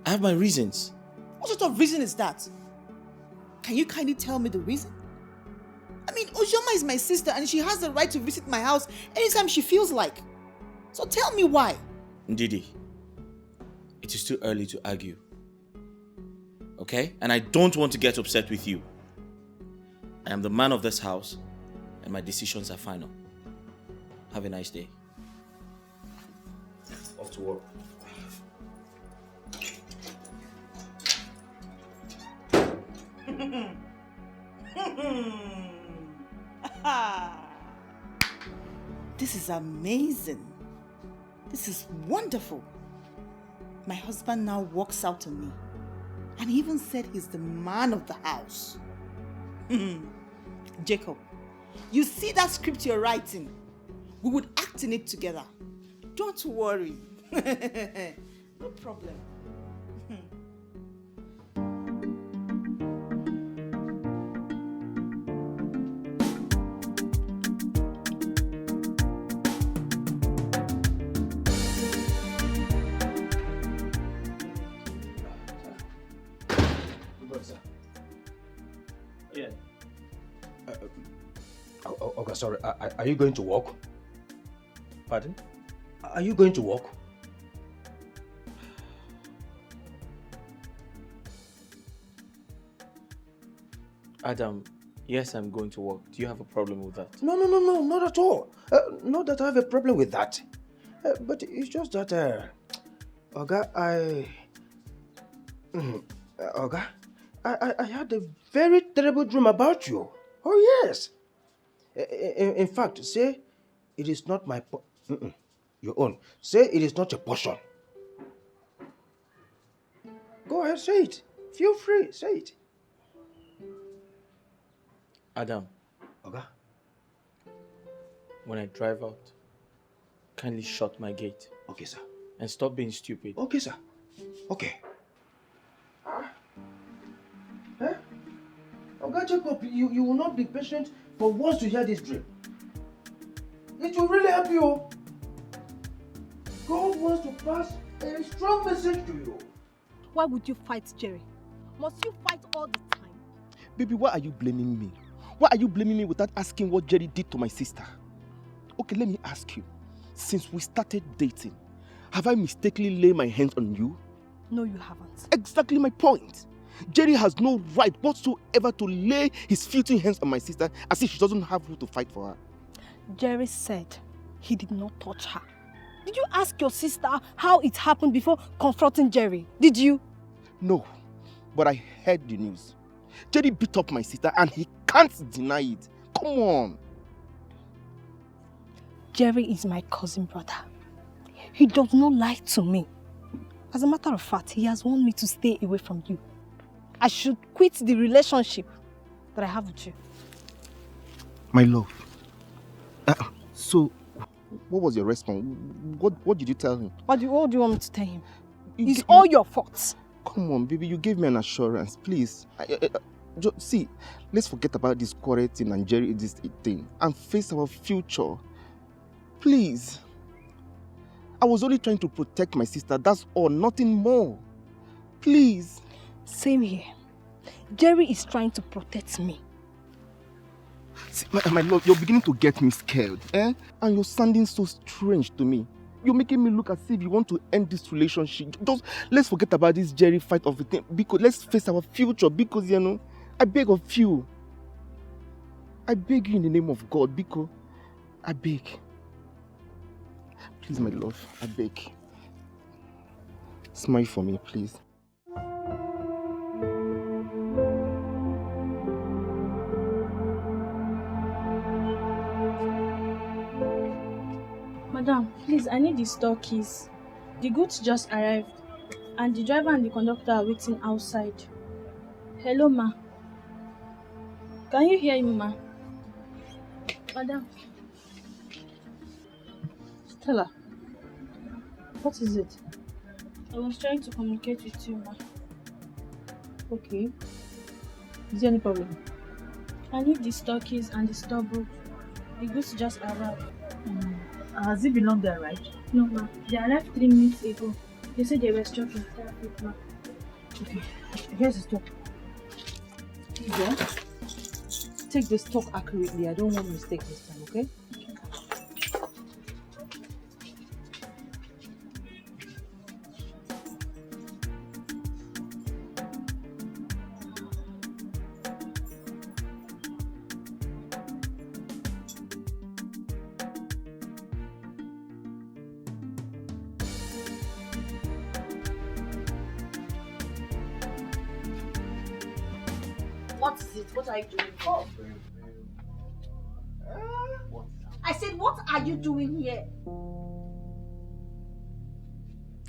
I have my reasons. What sort of reason is that? Can you kindly tell me the reason? I mean, Ozioma is my sister and she has the right to visit my house anytime she feels like. So tell me why. Ndidi, it is too early to argue. Okay? And I don't want to get upset with you. I am the man of this house and my decisions are final. Have a nice day. Off to work. This is amazing. This is wonderful. My husband now walks out on me. And he even said he's the man of the house. Jacob, you see that script you're writing? We would act in it together. Don't worry. No problem. Yeah. Okay, sorry. Are you going to work? Pardon? Are you going to work? Adam, yes, I'm going to work. Do you have a problem with that? No, not at all. Not that I have a problem with that. But it's just that, Oga, Oga, I had a very terrible dream about you. Oh, yes. In fact, say it is not my your own. Say it is not your portion. Go ahead, say it. Feel free, say it. Adam. Oga. When I drive out, kindly shut my gate. Okay, sir. And stop being stupid. Okay, sir. Okay. Oga Jacob, you will not be patient for once to hear this dream. It will really help you. God wants to pass a strong message to you. Why would you fight Jerry? Must you fight all the time? Baby, why are you blaming me? Why are you blaming me without asking what Jerry did to my sister? Okay, let me ask you. Since we started dating, have I mistakenly laid my hands on you? No, you haven't. Exactly my point. Jerry has no right whatsoever to lay his filthy hands on my sister as if she doesn't have who to fight for her. Jerry said he did not touch her. Did you ask your sister how it happened before confronting Jerry? Did you? No, but I heard the news. Jerry beat up my sister and he can't deny it. Come on. Jerry is my cousin brother. He does not lie to me. As a matter of fact, he has warned me to stay away from you. I should quit the relationship that I have with you. My love. So, what was your response? What did you tell him? What do you want me to tell him? It's all your fault. Come on, baby, you gave me an assurance, please. See, let's forget about this quarrel thing and Jerry this thing and face our future. Please. I was only trying to protect my sister, that's all, nothing more. Please. Same here. Jerry is trying to protect me. See, my love, you're beginning to get me scared, eh? And you're sounding so strange to me. You're making me look as if you want to end this relationship. Just let's forget about this Jerry fight of the thing, because let's face our future, because, you know, I beg of you. I beg you in the name of God, because I beg. Please, my love, I beg. Smile for me, please. Madam, please, I need the store keys. The goods just arrived, and the driver and the conductor are waiting outside. Hello, ma. Can you hear me, ma? Madam. Stella, what is it? I was trying to communicate with you, ma. Okay. Is there any problem? I need the store keys and the store book. The goods just arrived. Has it been long there, right? No, ma. They arrived 3 minutes ago. They said they were stuck in traffic, ma. Okay. Here's the stock. Yeah. Take the stock accurately. I don't want mistake this time, okay? What is it? What are you doing here? I said, what are you doing here?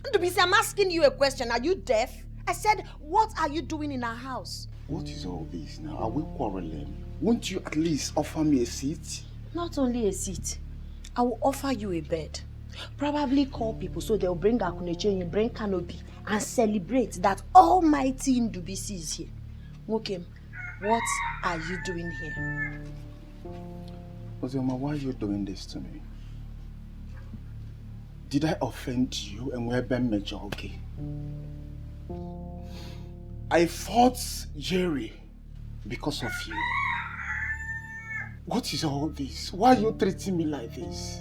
Ndubisi, I'm asking you a question. Are you deaf? I said, what are you doing in our house? What is all this now? Are we quarreling? Won't you at least offer me a seat? Not only a seat, I will offer you a bed. Probably call people so they'll bring Akuneche, bring canopy, and celebrate that almighty Ndubisi is here. Mokem, what are you doing here? Ozioma, why are you doing this to me? Did I offend you and we're Ben Major, okay? I fought Jerry because of you. What is all this? Why are you treating me like this?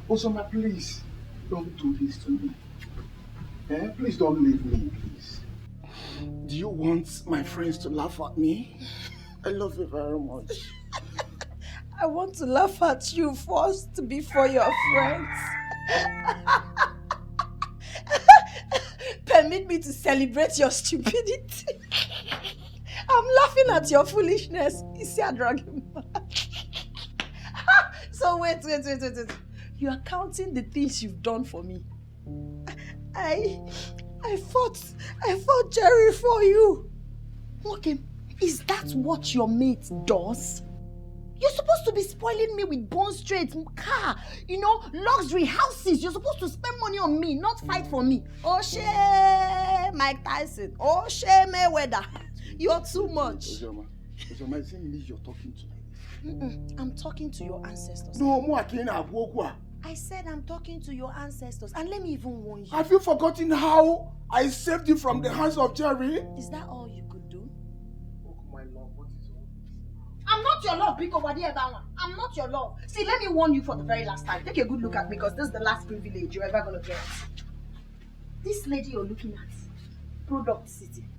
Ozioma, please, don't do this to me. Please don't leave me, please. Do you want my friends to laugh at me? I love you very much. I want to laugh at you first before your friends. Permit me to celebrate your stupidity. I'm laughing at your foolishness. You see, I drag him back. So wait. You are counting the things you've done for me. I fought Jerry for you. Okay, is that what your mate does? You're supposed to be spoiling me with Bond Street car, luxury houses. You're supposed to spend money on me, not fight for me. Oh, shame, Mike Tyson. Oh, shame, Mayweather. You're too much. Ozioma, is it me you're talking to? I'm talking to your ancestors. No, more. I said I'm talking to your ancestors. And let me even warn you. Have you forgotten how I saved you from the hands of Jerry? Is that all you could do? Oh, my love, what is all this? I'm not your love, big over there, that one. I'm not your love. See, let me warn you for the very last time. Take a good look at me because this is the last privilege you're ever going to get. This lady you're looking at, Product City.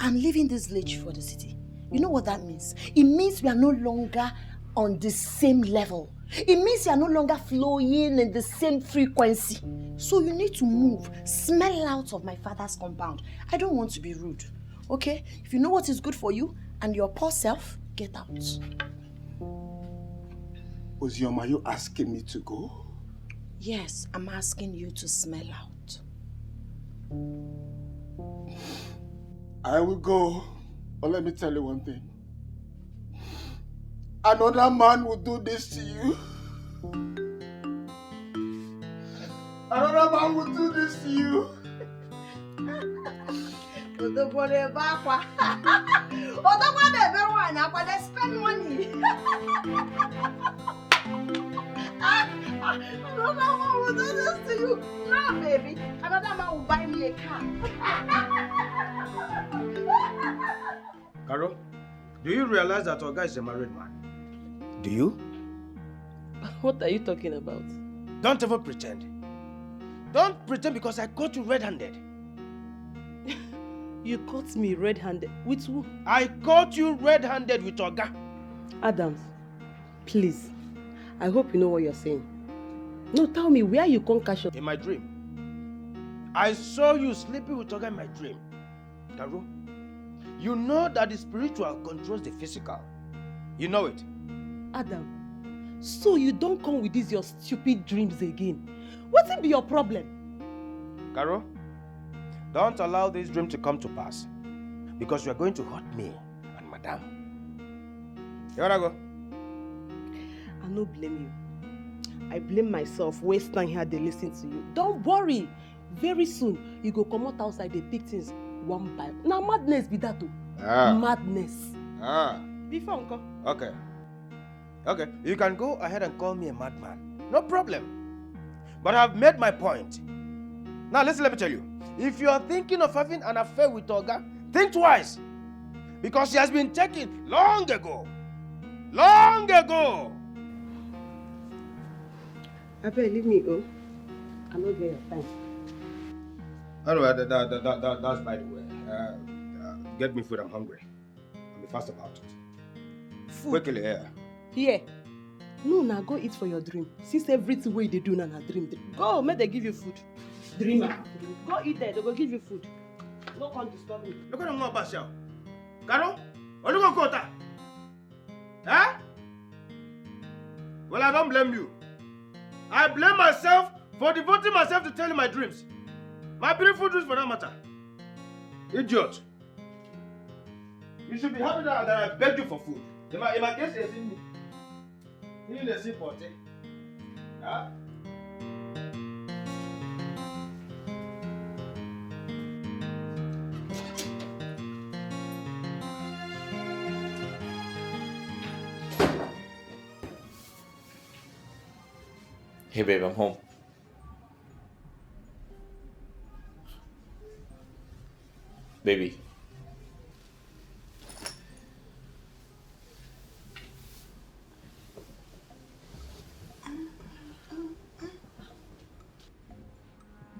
I'm leaving this village for the city. You know what that means? It means we are no longer on the same level. It means you are no longer flowing in the same frequency. So you need to move. Smell out of my father's compound. I don't want to be rude. Okay? If you know what is good for you and your poor self, get out. Ozioma, are you asking me to go? Yes, I'm asking you to smell out. I will go. But let me tell you one thing. Another man will do this to you. Another man will do this to you. They spend money. Another man will do this to you. No, baby. Another man will buy me a car. Carol, do you realize that our guy is a married man? Do you? What are you talking about? Don't ever pretend. Don't pretend because I caught you red-handed. You caught me red-handed? With who? I caught you red-handed with Oga. Adams, please. I hope you know what you're saying. No, tell me, where you come cash up? In my dream. I saw you sleeping with Oga in my dream. Carol, you know that the spiritual controls the physical. You know it. Adam, so you don't come with these your stupid dreams again. What's be your problem? Carol, don't allow this dream to come to pass. Because you are going to hurt me and Madame. You wanna go? I no blame you. I blame myself, waste time here they listen to you. Don't worry. Very soon, you go come out outside, they pick things one by one. Now madness be that too. Madness. Before uncle. Okay. Okay, you can go ahead and call me a madman. No problem. But I've made my point. Now listen, let me tell you. If you are thinking of having an affair with Oga, think twice. Because she has been taken long ago. Long ago. I better leave me go. I'm not there your time. Anyway, that's by the way. Get me food, I'm hungry. I'll be fast about it. Food? Quickly, yeah. Here. No, now go eat for your dream. Since everything way they do now na dream. Go, make they give you food. Dreamer. Go eat there, they go give you food. No come disturb me. Look at them more bash out. Caro? Or look at Kota. Huh? Well, I don't blame you. I blame myself for devoting myself to telling my dreams. My beautiful dreams for that matter. Idiot. You should be happy that I begged you for food. In my case, it's in me. You need a sip for tea. Huh? Hey babe, I'm home. Baby.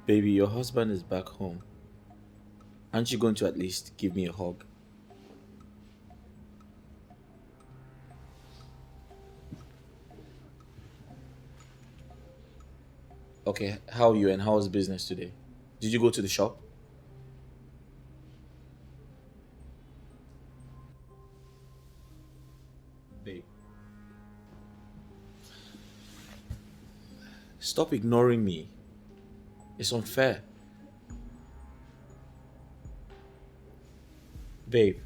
Baby, your husband is back home. Aren't you going to at least give me a hug? Okay, how are you and how was business today? Did you go to the shop? Babe. Stop ignoring me. It's unfair. Babe.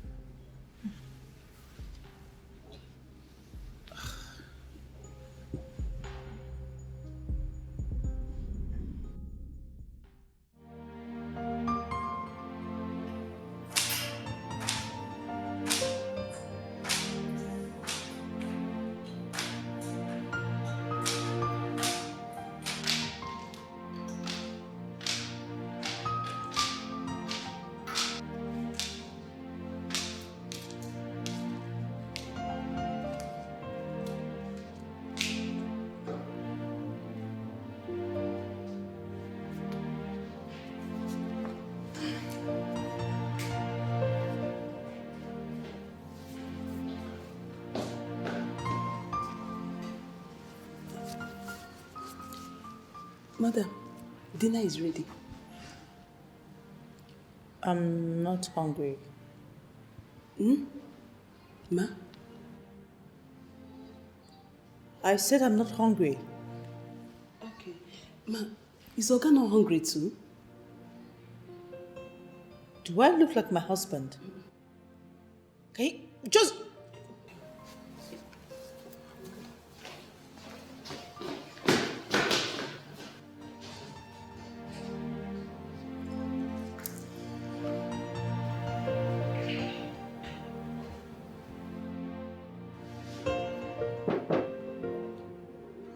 Madam, dinner is ready. I'm not hungry. Ma? I said I'm not hungry. Okay. Ma, is Oga not hungry too? Do I look like my husband? Okay, just...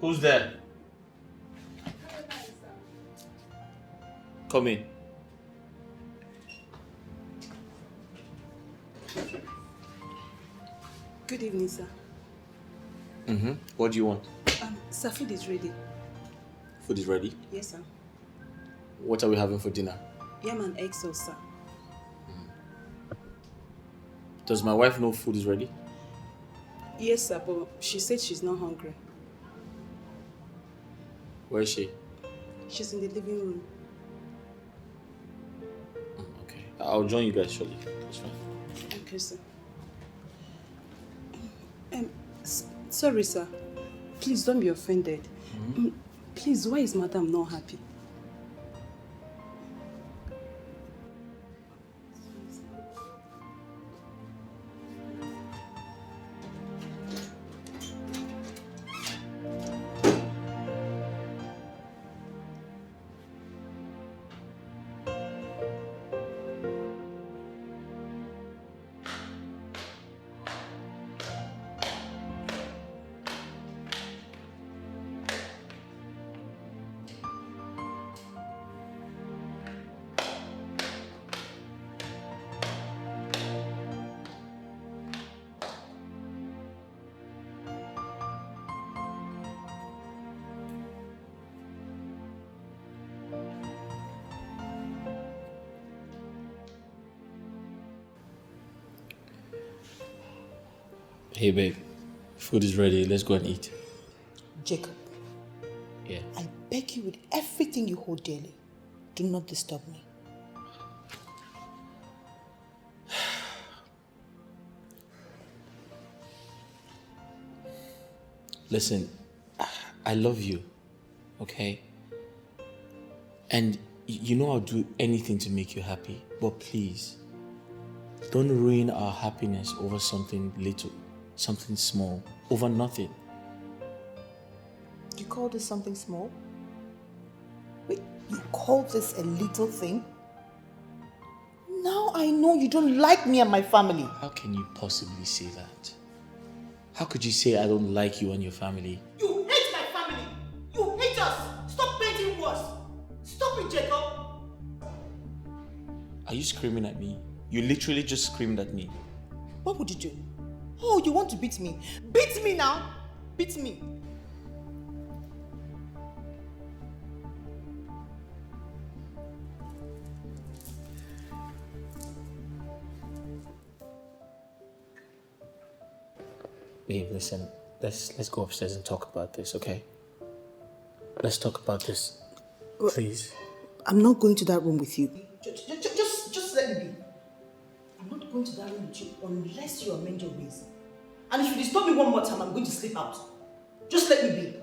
Who's there? Come in. Good evening, sir. What do you want? Sir, food is ready. Food is ready. Yes, sir. What are we having for dinner? Yam and egg sauce, sir. Does my wife know food is ready? Yes, sir, but she said she's not hungry. Where is she? She's in the living room. Okay. I'll join you guys shortly. That's fine. Okay, sir. Sorry, sir. Please don't be offended. Please, why is Madam not happy? Hey babe, food is ready. Let's go and eat. Jacob, Yeah. I beg you with everything you hold dearly, do not disturb me. Listen, I love you, okay? And you know I'll do anything to make you happy, but please, don't ruin our happiness over something little, something small, over nothing. You call this something small? Wait, you call this a little thing? Now I know you don't like me and my family. How can you possibly say that? How could you say I don't like you and your family? You hate my family! You hate us! Stop painting worse! Stop it, Jacob! Are you screaming at me? You literally just screamed at me. What would you do? Oh, you want to beat me? Beat me now! Beat me! Babe, listen, let's go upstairs and talk about this, okay? Let's talk about this, please. I'm not going to that room with you. Just let me be. I'm not going to that room with you unless you amend your ways. And if you disturb me one more time, I'm going to sleep out. Just let me be.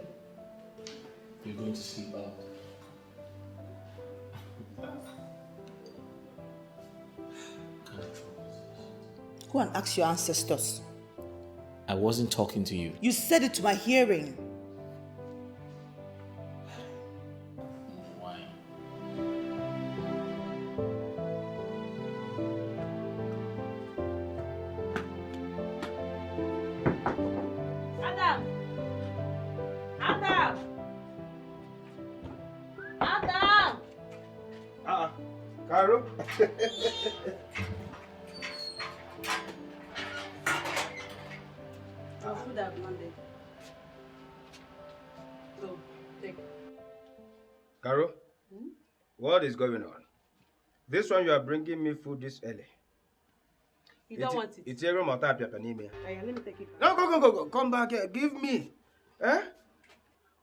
You're going to sleep out. Go and ask your ancestors. I wasn't talking to you. You said it to my hearing. Why? Adam! Adam! Adam! Caro? Our food have landed. So, take. Caro? What is going on? This one you are bringing me food this early. You don't want it? It's a room of anemia. Let me take it. No, go. Come back here. Give me. Eh?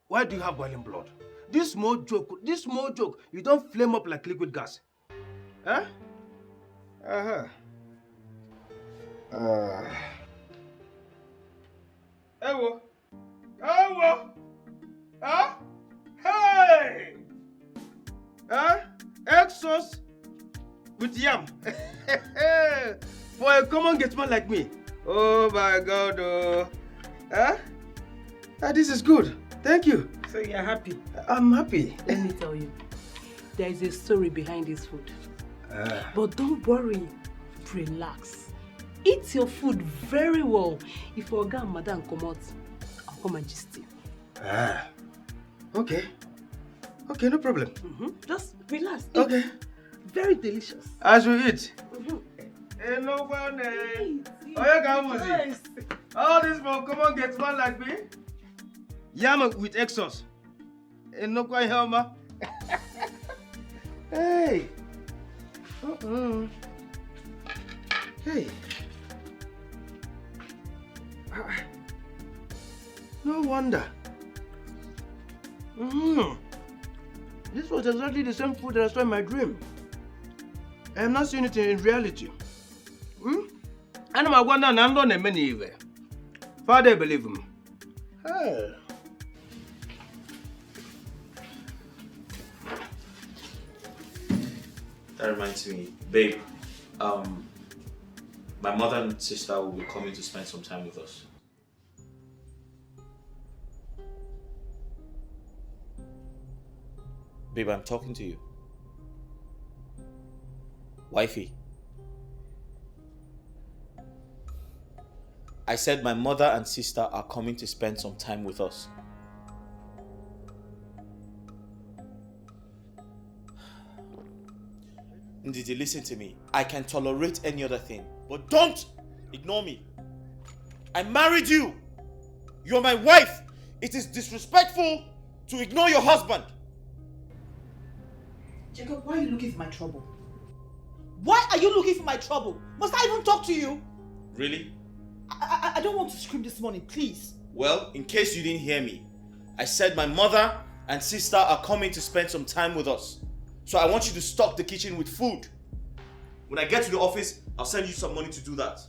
Why do you have boiling blood? This small joke, you don't flame up like liquid gas. Huh? Uh-huh. Ewo. Huh? Hey! Huh? Egg sauce with yam. For a common gateman like me. Oh my God, oh. Huh? This is good. Thank you. So you're happy? I'm happy. Let me tell you, there is a story behind this food. But don't worry, relax. Eat your food very well. If Oga and Madam come out, I'll come and just you. Okay. Okay, no problem. Just relax. Eat. Okay. Very delicious. As we eat. No one. All this for common gateman like me. Yam with egg sauce. No quite helma. Hey. Hey. No wonder. This was exactly the same food that I saw in my dream. I am not seeing it in reality. And I'm going down and on a many either. Father, believe him. Hey. That reminds me, babe, my mother and sister will be coming to spend some time with us. Babe, I'm talking to you. Wifey. I said my mother and sister are coming to spend some time with us. Ndidi, listen to me. I can tolerate any other thing, but don't ignore me. I married you. You're my wife. It is disrespectful to ignore your husband. Jacob, why are you looking for my trouble? Why are you looking for my trouble? Must I even talk to you? Really? I don't want to scream this morning, please. Well, in case you didn't hear me, I said my mother and sister are coming to spend some time with us. So I want you to stock the kitchen with food. When I get to the office, I'll send you some money to do that.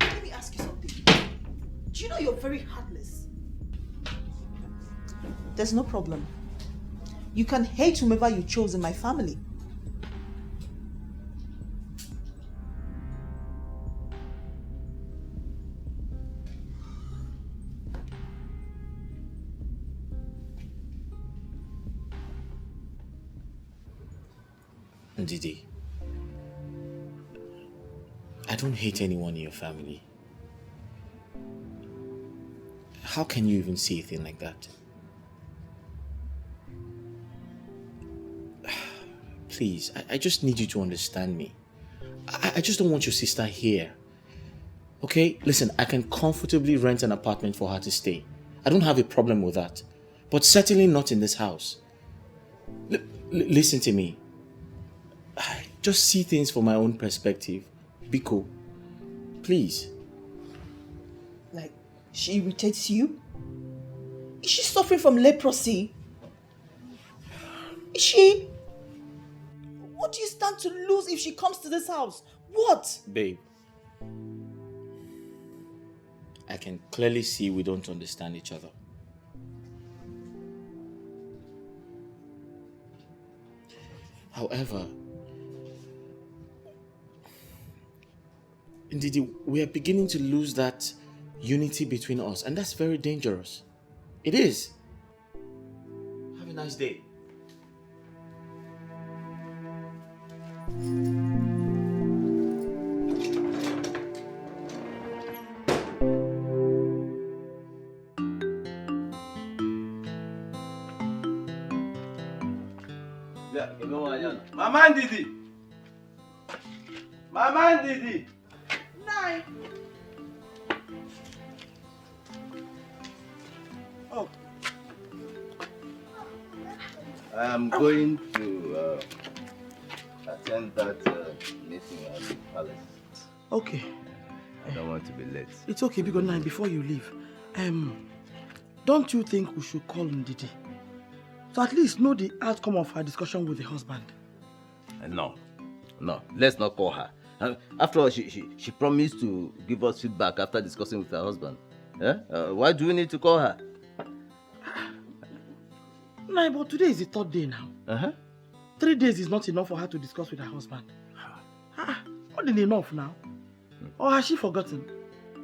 Let me ask you something. Do you know you're very heartless? There's no problem. You can hate whomever you chose in my family. Ndidi, I don't hate anyone in your family. How can you even see a thing like that? Please, I just need you to understand me. I just don't want your sister here. Okay? Listen, I can comfortably rent an apartment for her to stay. I don't have a problem with that. But certainly not in this house. Listen to me. I just see things from my own perspective. Biko, please. Like, she irritates you? Is she suffering from leprosy? Is she? What do you stand to lose if she comes to this house? What? Babe, I can clearly see we don't understand each other. However, indeed, we are beginning to lose that unity between us, and that's very dangerous. It is. Have a nice day. Mama Ndidi! Mama Ndidi! Nine. Oh. I'm going to attend that meeting at the palace. Okay. I don't want to be late. It's okay, Big Nine, before you leave. Don't you think we should call Ndidi? So at least know the outcome of her discussion with the husband. No, let's not call her. After all, she promised to give us feedback after discussing with her husband. Why do we need to call her? No, but today is the third day now. 3 days is not enough for her to discuss with her husband. Not enough now. Or has she forgotten?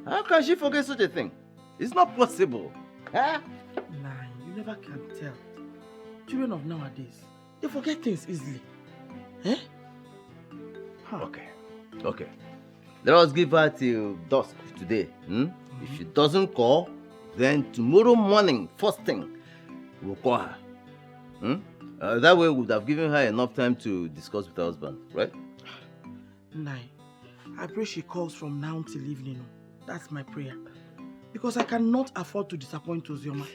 How can she forget such a thing? It's not possible. Nah, you never can tell. Children of nowadays, they forget things easily. Okay. Let us give her till dusk today. If she doesn't call, then tomorrow morning, first thing, we'll call her. That way we would have given her enough time to discuss with her husband, right? Nai, I pray she calls from now till evening. That's my prayer. Because I cannot afford to disappoint Ozioma.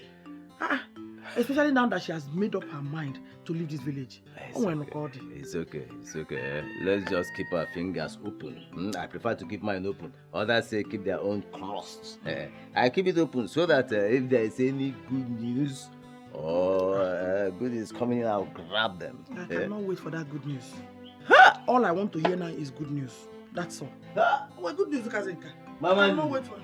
Especially now that she has made up her mind to leave this village. It's okay. Let's just keep our fingers open. I prefer to keep mine open. Others say keep their own crossed. I keep it open so that if there is any good news or good is coming in, I'll grab them. I cannot wait for that good news. All I want to hear now is good news. That's all. What good news, Kazenka? Mama, I cannot wait for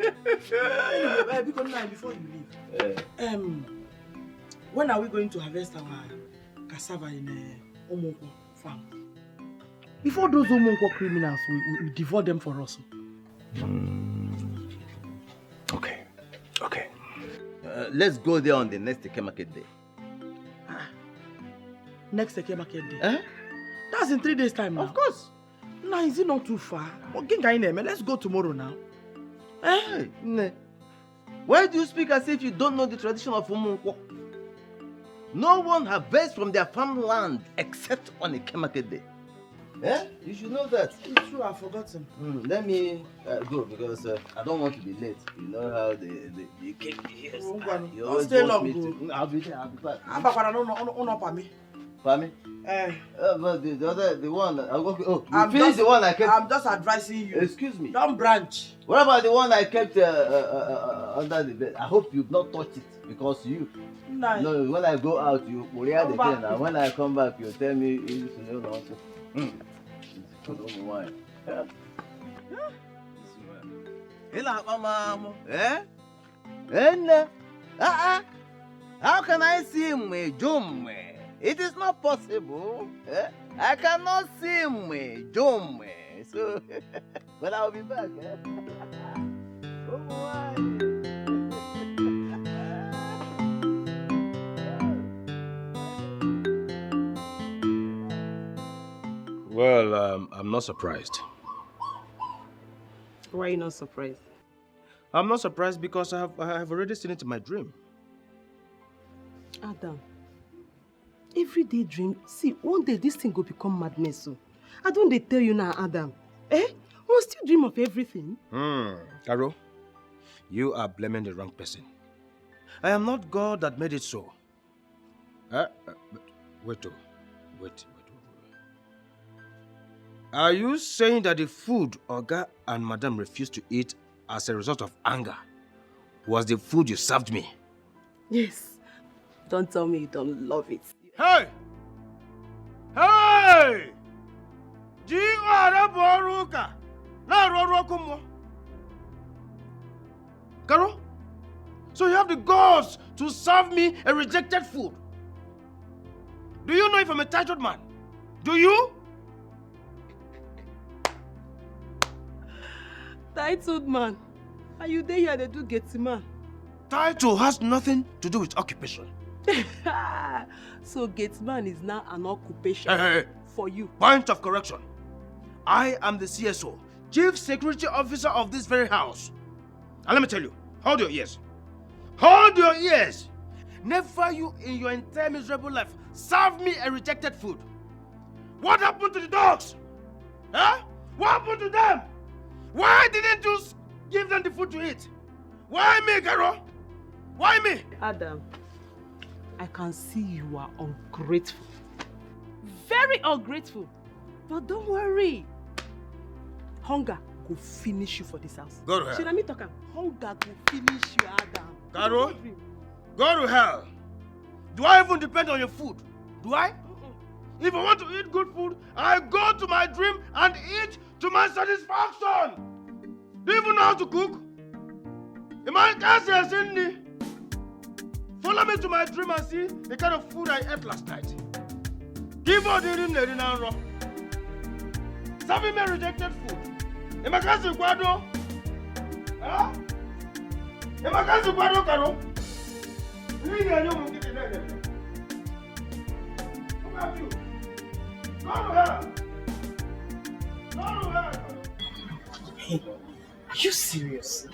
Anyway, before you leave, when are we going to harvest our cassava in Omonko farm? Before those Omonko criminals, we devour them for us. Okay. Let's go there on the next Eke Market day. Next Eke Market day? That's in 3 days' time now. Of course. Now, is it not too far? Let's go tomorrow now. Hey, why do you speak as if you don't know the tradition of Omonko? No one harvests from their farmland except on a Market day. You should know that. It's true, I've forgotten. Let me go because I don't want to be late. You know how the cake is. I'll stay long. I'll be there. I'll be back. Fami? But the one, I'm finish just, the one I kept. I'm just advising you. Excuse me. Don't branch. What about the one I kept under the bed? I hope you've not touched it because you. No, when I go out, you worry the thing, and when I come back, you tell me it's no nonsense. Wine. How can I see me, Jum? It is not possible. I cannot see me, Jum. So, but I'll be back. Well, I'm not surprised. Why are you not surprised? I'm not surprised because I have already seen it in my dream. Adam, everyday dream. See, one day this thing will become madness. So, I don't they tell you now, Adam? We still dream of everything. Carol, you are blaming the wrong person. I am not God that made it so. Wait. Are you saying that the food Oga and Madam refused to eat as a result of anger was the food you served me? Yes. Don't tell me you don't love it. Hey! Hey! Carol, so you have the guts to serve me a rejected food? Do you know if I'm a titled man? Do you? Titled man. Are you there here? They do get man. Title has nothing to do with occupation. So Gatesman is now an occupation for you. Point of correction. I am the CSO, Chief Security Officer of this very house. And let me tell you, hold your ears. Hold your ears! Never you in your entire miserable life serve me a rejected food. What happened to the dogs? Huh? What happened to them? Why didn't you give them the food to eat? Why me, Carol? Why me? Adam, I can see you are ungrateful. Very ungrateful. But don't worry. Hunger will finish you for this house. Go to hell. Should I talk? Hunger will finish you, Adam. Carol, go to hell. Do I even depend on your food? Do I? If I want to eat good food, I go to my dream and eat to my satisfaction. Do you even know how to cook? Follow me to my dream and see the kind of food I ate last night. Give out the ring, serving me rejected food. Imakasi Guado? Huh? Imakasi Guado, Carol? Look at you. Go to hell. Go to hell. Hey, are you serious?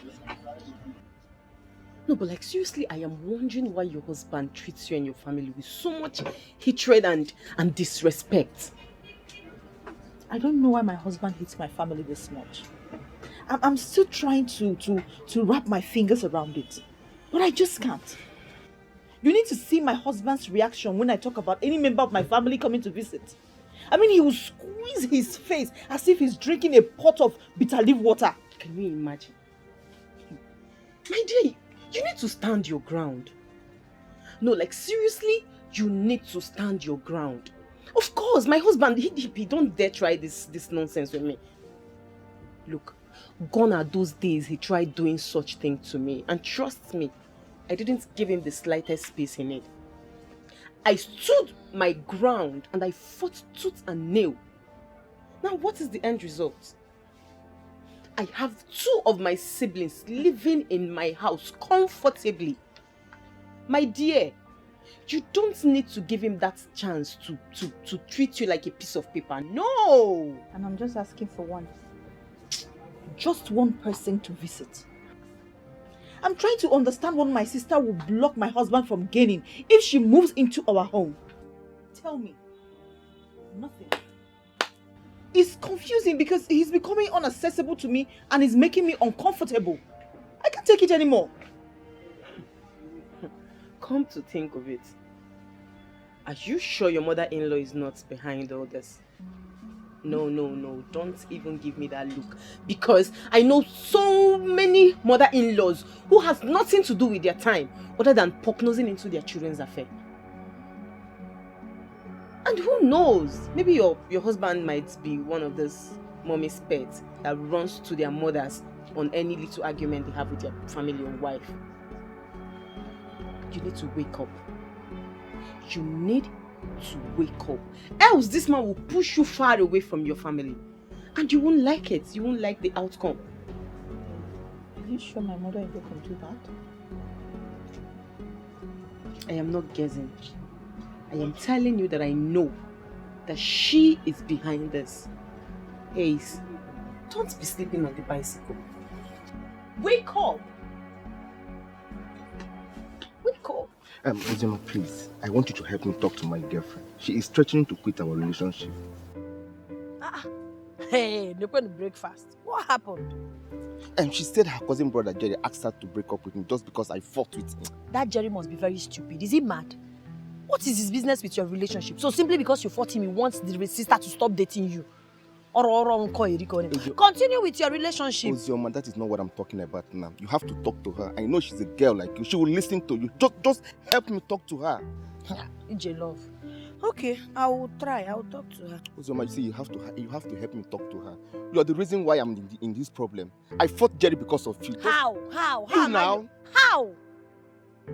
No, but like seriously, I am wondering why your husband treats you and your family with so much hatred and disrespect. I don't know why my husband hates my family this much. I'm still trying to wrap my fingers around it. But I just can't. You need to see my husband's reaction when I talk about any member of my family coming to visit. I mean, he will squeeze his face as if he's drinking a pot of bitter leaf water. Can you imagine? My dear, you need to stand your ground. No, like seriously, you need to stand your ground. Of course, my husband, he don't dare try this nonsense with me. Look, gone are those days he tried doing such thing to me. And trust me, I didn't give him the slightest space in it. I stood my ground and I fought tooth and nail. Now, what is the end result? I have 2 of my siblings living in my house comfortably. My dear, you don't need to give him that chance to treat you like a piece of paper. No! And I'm just asking for one. Just one person to visit. I'm trying to understand what my sister will block my husband from gaining if she moves into our home. Tell me. Nothing. It's confusing because he's becoming inaccessible to me and is making me uncomfortable. I can't take it anymore. Come to think of it, Are you sure your mother-in-law is not behind all this? No, don't even give me that look. Because I know so many mother-in-laws who has nothing to do with their time other than poke-nosing into their children's affair. And who knows? Maybe your husband might be one of those mommy's pets that runs to their mothers on any little argument they have with their family or wife. You need to wake up. You need to wake up. Else this man will push you far away from your family. And you won't like it. You won't like the outcome. Are you sure my mother-in-law can do that? I am not guessing. I am telling you that I know that she is behind this. Ace, don't be sleeping on the bicycle. Wake up! Wake up! Ozema, please, I want you to help me talk to my girlfriend. She is threatening to quit our relationship. Hey, they're going to break fast. What happened? She said her cousin brother Jerry asked her to break up with me just because I fought with him. That Jerry must be very stupid. Is he mad? What is his business with your relationship? So simply because you fought him, he wants the sister to stop dating you. Continue with your relationship. Ozioma, that is not what I'm talking about now. You have to talk to her. I know she's a girl like you. She will listen to you. Just help me talk to her. EJ love. Okay, I will try. I will talk to her. Ozioma, you see, you have to help me talk to her. You are the reason why I'm in this problem. I fought Jerry because of you. How? How am I?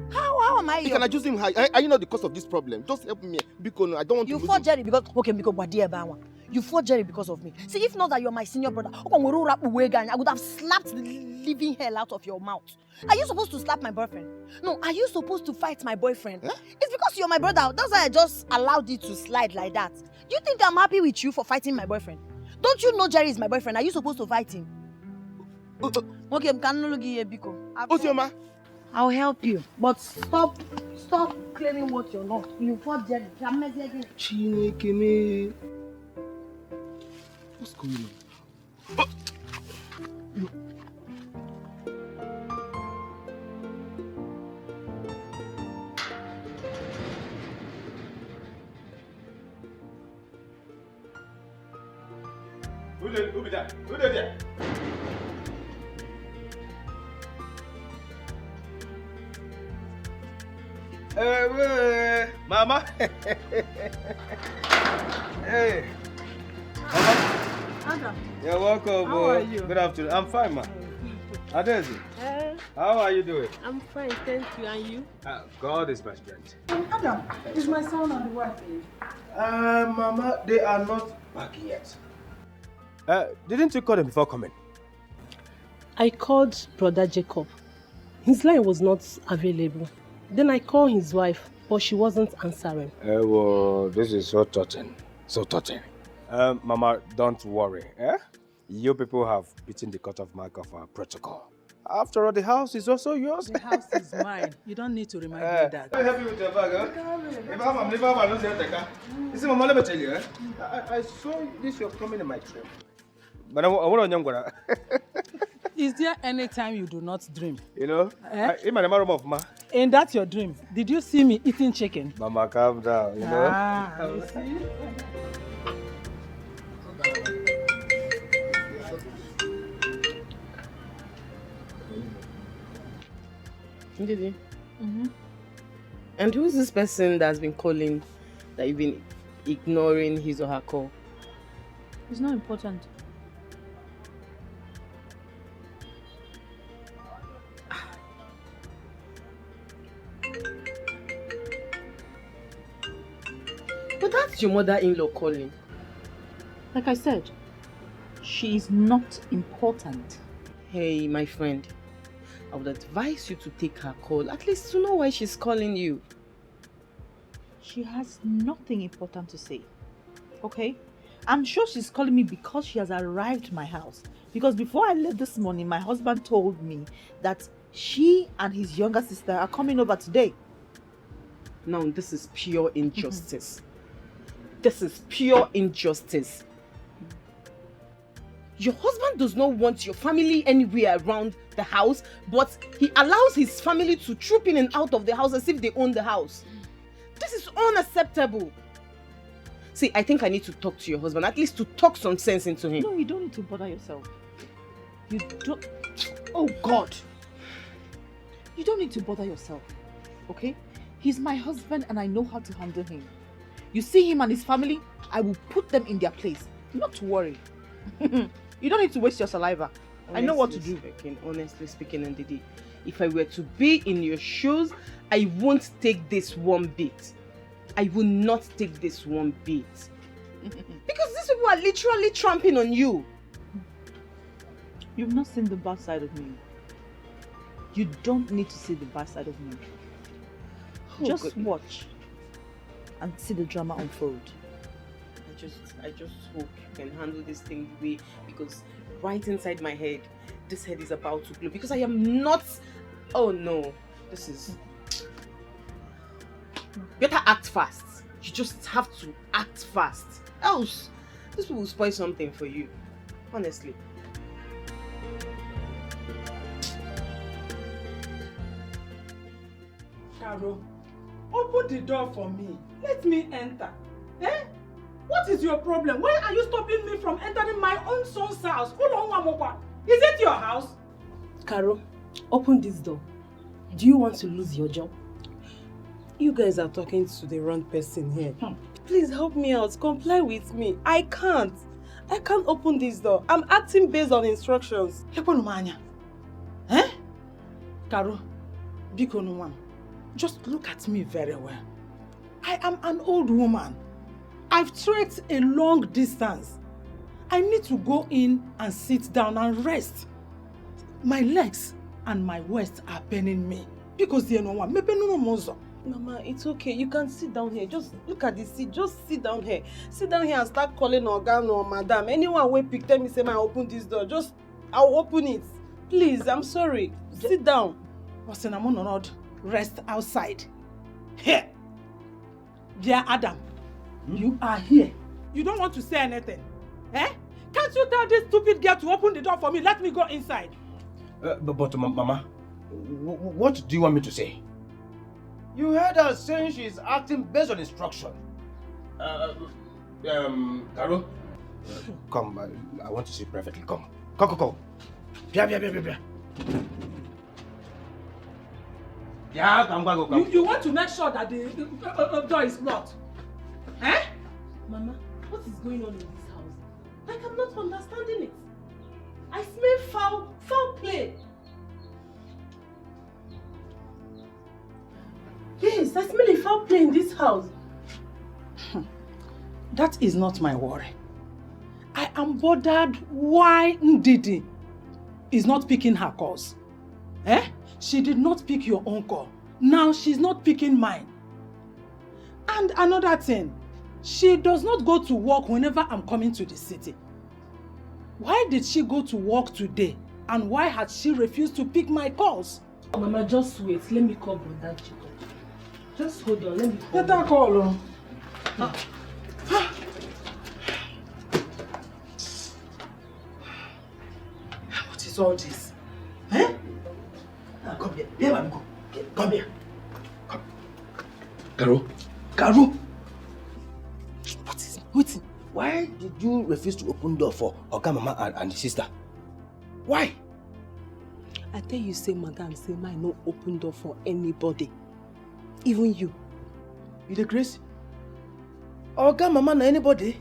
How am I? You can accuse him. Are you not the cause of this problem? Just help me. Because I don't want to lose fought Jerry because you fought Jerry because of me. See, if not that you're my senior brother, I would have slapped the living hell out of your mouth. Are you supposed to slap my boyfriend? No, are you supposed to fight my boyfriend? Huh? It's because you're my brother. That's why I just allowed you to slide like that. Do you think I'm happy with you for fighting my boyfriend? Don't you know Jerry is my boyfriend? Are you supposed to fight him? Okay, Ozioma, I'll help you. But stop claiming what you're not. You fought Jerry. Chineke. What's going on? Who be that? Who did that? Mama. Hey. Mama. Adam. You're welcome. How are you? Good afternoon. I'm fine, ma. Adezi. How are you doing? I'm fine, thank you. And you? God is my strength. Adam, is my son and the wife here? Mama, they are not back yet. Didn't you call them before coming? I called Brother Jacob. His line was not available. Then I called his wife, but she wasn't answering. Well, this is so touching. So touching. Mama, don't worry. You people have beaten the cut-off mark of our protocol. After all, the house is also yours. The house is mine. You don't need to remind me that. Let me help you with your bag, You see, Mama, let me tell you, I saw this, you're coming in my trip. But I want to Is there any time you do not dream? You know, in my room of ma. And that's your dream. Did you see me eating chicken? Mama, calm down, you know. You see? Didi. And who is this person that's been calling, that you've been ignoring his or her call? It's not important. But that's your mother-in-law calling. Like I said, she is not important. Hey, my friend. I would advise you to take her call, at least to know why she's calling you. She has nothing important to say, okay? I'm sure she's calling me because she has arrived at my house. Because before I left this morning, my husband told me that she and his younger sister are coming over today. Now, this is pure injustice. This is pure injustice. Your husband does not want your family anywhere around the house, but he allows his family to troop in and out of the house as if they own the house. This is unacceptable. See, I think I need to talk to your husband, at least to talk some sense into him. No, you don't need to bother yourself. You don't... Oh, God. You don't need to bother yourself, okay? He's my husband and I know how to handle him. You see him and his family, I will put them in their place. Not to worry. You don't need to waste your saliva. I know what to do. Honestly speaking, Ndidi, if I were to be in your shoes, I won't take this one bit. I will not take this one bit. Because these people are literally tramping on you. You've not seen the bad side of me. You don't need to see the bad side of me. Oh, just goodness. watch and see the drama unfold. I just hope you can handle this thing the way, because right inside my head, this head is about to blow because I am not... Oh no, this is... Better act fast. You just have to act fast. Else, this will spoil something for you. Honestly. Carol, open the door for me. Let me enter. Eh? What is your problem? Why are you stopping me from entering my own son's house? Is it your house? Carol, open this door. Do you want to lose your job? You guys are talking to the wrong person here. Please help me out. Comply with me. I can't open this door. I'm acting based on instructions. Eh? Carol, biko no one. Just look at me very well. I am an old woman. I've trekked a long distance. I need to go in and sit down and rest. My legs and my waist are paining me. Because they no one. Mama, it's okay. You can sit down here. Just look at the seat. Just sit down here. Sit down here and start calling Oga or Madam. Anyone will pick them and say, "I open this door." I'll open it. Please, I'm sorry. Sit down. Rest outside. Here. Dear Adam, you are here. You don't want to say anything. Eh? Can't you tell this stupid girl to open the door for me? Let me go inside. But Mama, what do you want me to say? You heard her saying she's acting based on instruction. Carol? Come, I want to see perfectly. Come. Come. Bia. Yeah, come. You want to make sure that the door is locked? Eh? Mama, what is going on in this house? Like, I'm not understanding it. I smell foul play. Yes, I smell a foul play in this house. That is not my worry. I am bothered why Ndidi is not picking her calls. Eh? She did not pick your own call. Now she's not picking mine. And another thing, she does not go to work whenever I'm coming to the city. Why did she go to work today? And why had she refused to pick my calls? Mama, just wait. Let me call Brother Chico. Just hold on. Let me call. Let her call him. What is all this? Eh? Now come here. Here, Mami, go. Come here. Come. Carol? What is it? Why did you refuse to open door for Oga Mama and the sister? Why? I tell you, say, Madam, say, my no open door for anybody. Even you. You the grace? Oga Mama na anybody?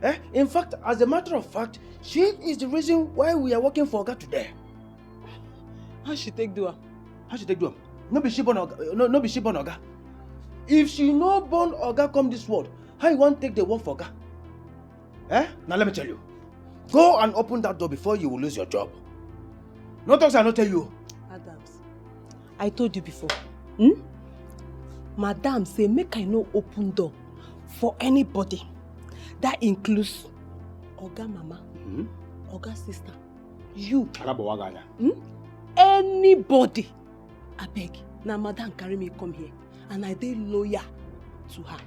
Eh? In fact, as a matter of fact, she is the reason why we are working for Oga today. How she take do her? How she take do her? No be she born Oga. No be she born Oga. If she no born Oga come this world, how you want take the work for Oga? Eh? Now let me tell you. Go and open that door before you will lose your job. No talks I not tell you. Adams, I told you before. Madam say make I no open door for anybody. That includes Oga Mama, Oga sister, you. Anybody. I beg. Now Madam carry me come here and I dey loyal to her.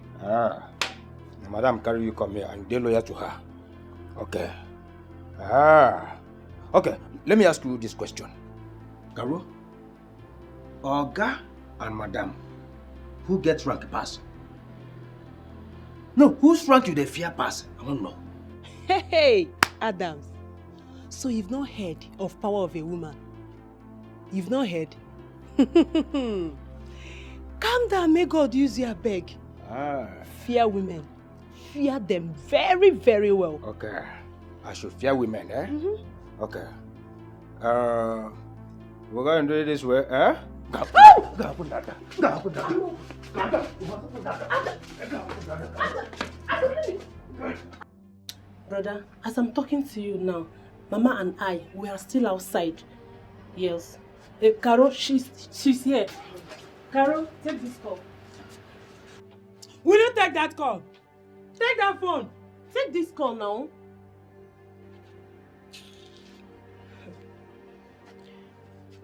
Madam carry you come here and they loyal to her. Okay. Okay, let me ask you this question. Carol, Oga and Madam, who gets rank pass? No, whose rank you the fear pass? I don't know. Hey, Adams. So you've not heard of power of a woman? You've not heard? Calm down, may God use you, I beg. Fear women. Fear them very, very well. Okay. I should fear women, eh? Okay. We're going to do it this way, eh? Brother, as I'm talking to you now, Mama and I, we are still outside. Yes. Carol, she's here. Carol, take this call. Will you take that call? Take that phone. Take this call now.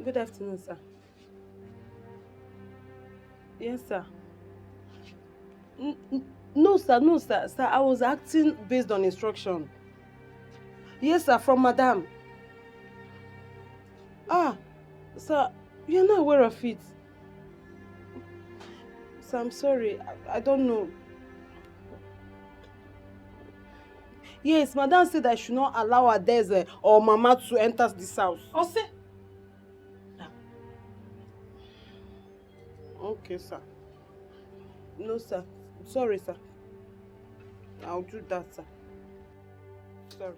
Good afternoon, sir. Yes, sir. No, sir. Sir, I was acting based on instruction. Yes, sir, from Madam. Sir, you're not aware of it. Sir, I'm sorry. I don't know. Yes, Madam said I should not allow Adeze or Mama to enter this house. Oh, see? Okay, sir. No, sir. Sorry, sir. I'll do that, sir. Sorry.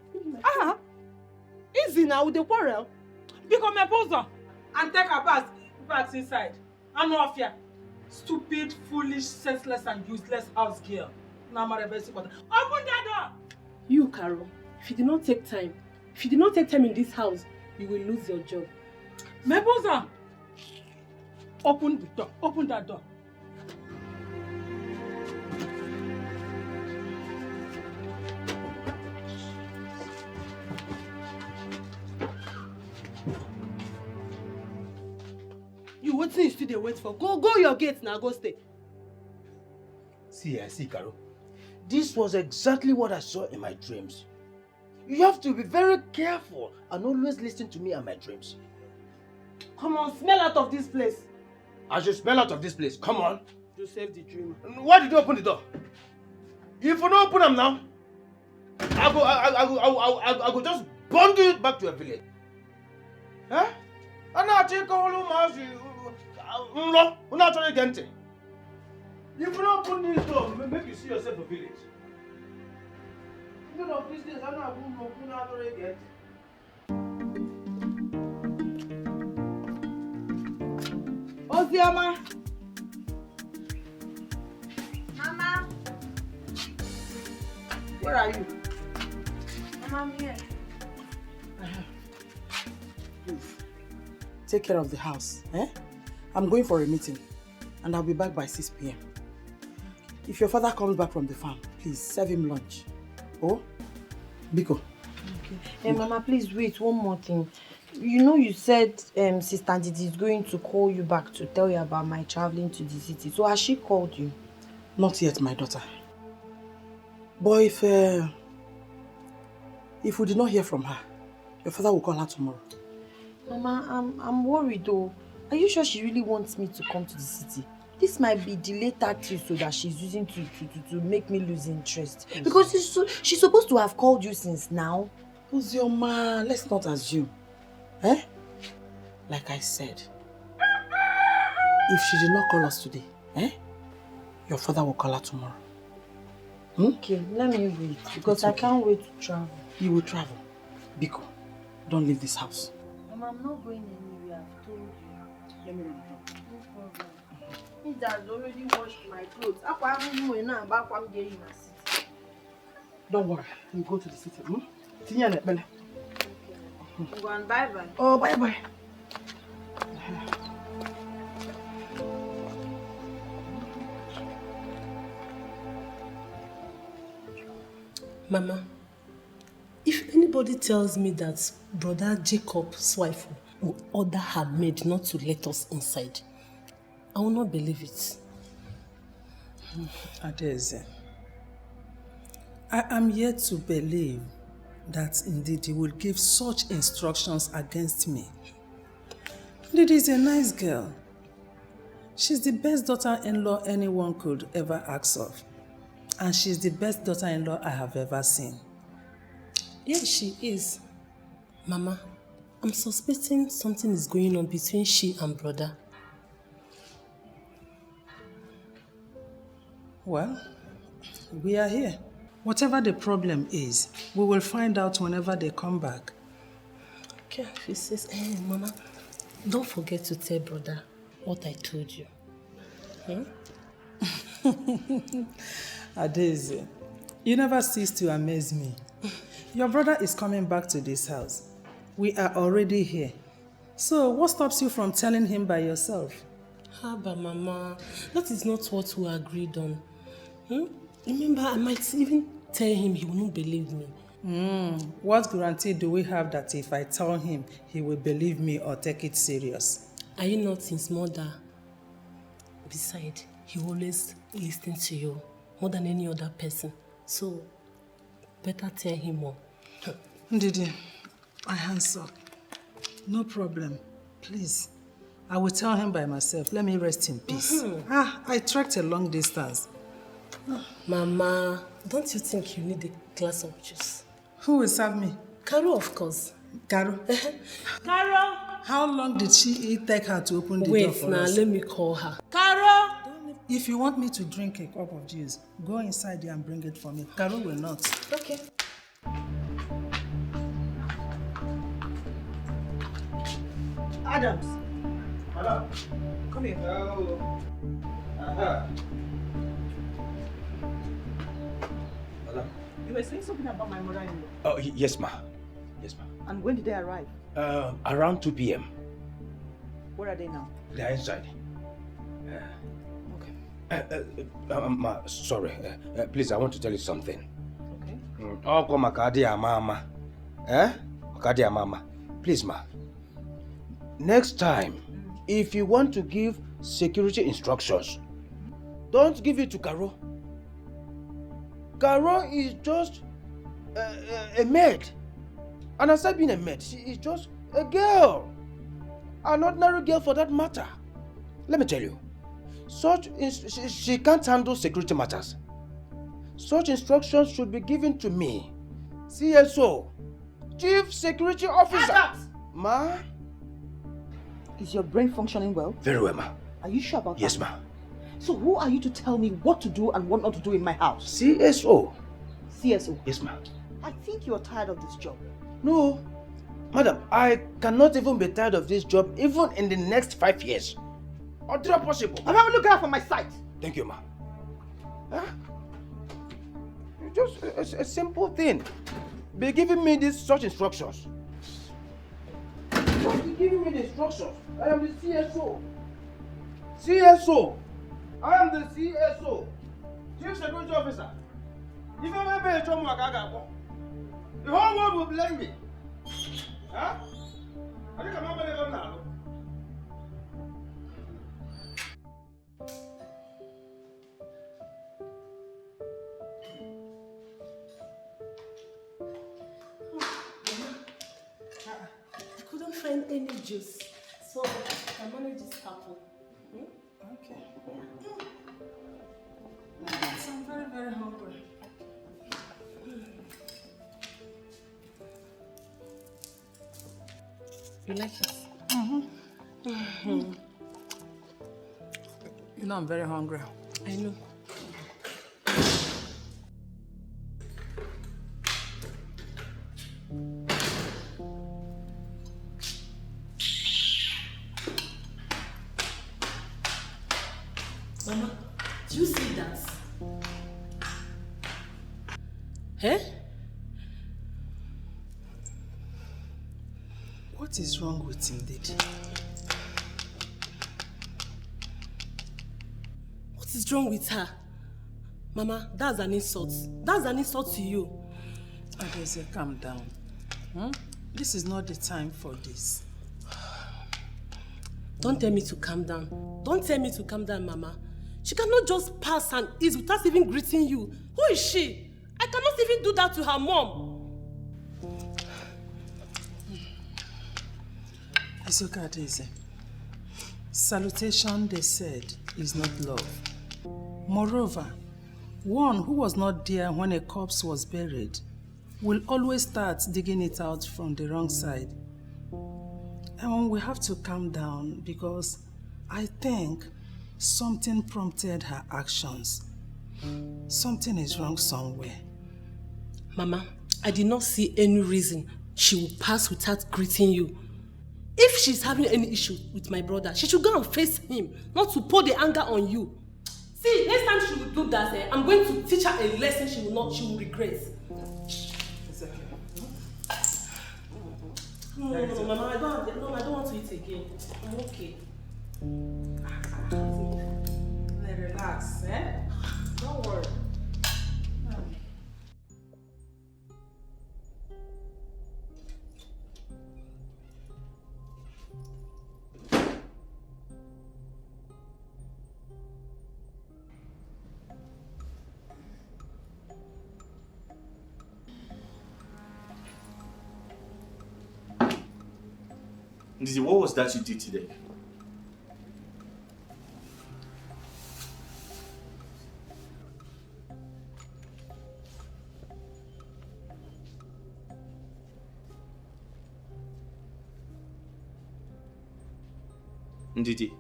Easy now with the quarrel. Become a poser and take her bags inside. I'm not here. Stupid, foolish, senseless, and useless house girl. Now I'm open that door. You, Carol, if you did not take time in this house, you will lose your job. Meposa, open the door. Open that door. You waiting, you still dey wait for? Go your gate now, go stay. See, Carol. This was exactly what I saw in my dreams. You have to be very careful and always listen to me and my dreams. Come on, smell out of this place. I should smell out of this place. Come on. You save the dream. Why did you open the door? If you don't open them now, I go just bundle it back to your village. Huh? I'm not taking all my no, I'm not trying to get it. If you don't open this door, make you see yourself a village. You know, these days I'm not going to open it. Ozioma. Mama. Where are you? Mama, I'm here. Please, take care of the house, eh? I'm going for a meeting and I'll be back by 6 p.m. If your father comes back from the farm, please serve him lunch. Oh, Biko. Okay. Hey, Mama, please wait, one more thing. You know you said Sister Ndidi is going to call you back to tell you about my traveling to the city. So has she called you? Not yet, my daughter. But if we did not hear from her, your father will call her tomorrow. Mama, I'm worried though. Are you sure she really wants me to come to the city? This might be delayed tactics so that she's using to make me lose interest. Because she's supposed to have called you since now. Ozioma, let's not assume. Eh? Like I said, if she did not call us today, your father will call her tomorrow. Okay, let me wait. Because I can't wait to travel. You will travel. Biko, don't leave this house. Mama, I'm not going anywhere. I've told you. Let me run home. No problem. He has already washed my clothes. I'm getting in the city. Don't worry. You go to the city. Okay. Go and bye-bye. Oh, bye-bye. Mama, if anybody tells me that Brother Jacob's wife will order her maid not to let us inside, I will not believe it. Adeze, I am yet to believe that indeed he will give such instructions against me. Ndidi is a nice girl. She's the best daughter-in-law anyone could ever ask of. And she's the best daughter-in-law I have ever seen. Yes, she is. Mama, I'm suspecting something is going on between she and brother. Well, we are here. Whatever the problem is, we will find out whenever they come back. Okay, she says, hey, Mama, don't forget to tell brother what I told you. Adaeze, you never cease to amaze me. Your brother is coming back to this house. We are already here. So what stops you from telling him by yourself? But Mama, that is not what we agreed on. Remember, I might even tell him he will not believe me. What guarantee do we have that if I tell him, he will believe me or take it serious? Are you not his mother? Besides, he always listens to you more than any other person. So, better tell him more. Ndidi, my hands up. No problem. Please. I will tell him by myself. Let me rest in peace. I trekked a long distance. Mama, don't you think you need a glass of juice? Who will serve me? Caro, of course. Caro? Caro! How long did she take her to open the door for us? Wait, now let me call her. Caro! If you want me to drink a cup of juice, go inside there and bring it for me. Caro will not. Okay. Adams. Madam. Come here. Madam. You were saying something about my mother-in-law. Oh, yes, ma. Yes, ma. And when did they arrive? Around 2 p.m. Where are they now? They are inside. Ma, sorry. Please, I want to tell you something. Okay. Oko makadi mama. Makadi mama. Please, ma. Next time, if you want to give security instructions, don't give it to Caro. Caro is just a maid. And aside being a maid, she is just a girl. An ordinary girl for that matter. Let me tell you, she can't handle security matters. Such instructions should be given to me, CSO, Chief Security Officer. Adams! Ma? Is your brain functioning well? Very well, ma. Are you sure about that? Yes, ma. So who are you to tell me what to do and what not to do in my house? CSO. CSO? Yes, ma. I think you're tired of this job. No. Madam, I cannot even be tired of this job even in the next 5 years. Until possible. I'm having a look out for my sight. Thank you, ma. Just a simple thing. Be giving me these such instructions. Just be giving me the instructions. I am the CSO. CSO. I am the CSO. Chief Security Officer. If I pay a job, the whole world will blame me. Huh? I think I'm not believing now. I couldn't find any juice, so I managed this apple. Okay. I'm very, very hungry. You like it? You know I'm very hungry. I know. Mama, do you see that? Eh? What is wrong with Ndidi? What is wrong with her? Mama, that's an insult. That's an insult to you. Adaeze, calm down. This is not the time for this. Don't tell me to calm down. Don't tell me to calm down, Mama. She cannot just pass and eat without even greeting you. Who is she? I cannot even do that to her mom. It's okay, Adaeze. Salutation, they said, is not love. Moreover, one who was not there when a corpse was buried will always start digging it out from the wrong side. And we have to calm down because I think something prompted her actions. Something is wrong somewhere. Mama, I did not see any reason she would pass without greeting you. If she's having any issue with my brother, she should go and face him, not to pour the anger on you. See, next time she will do that, I'm going to teach her a lesson she will regret. It's okay. No, Mama, I don't want to eat again. I'm okay. Relax, eh? Don't worry. Ndidi, what was that you did today? Ndidi,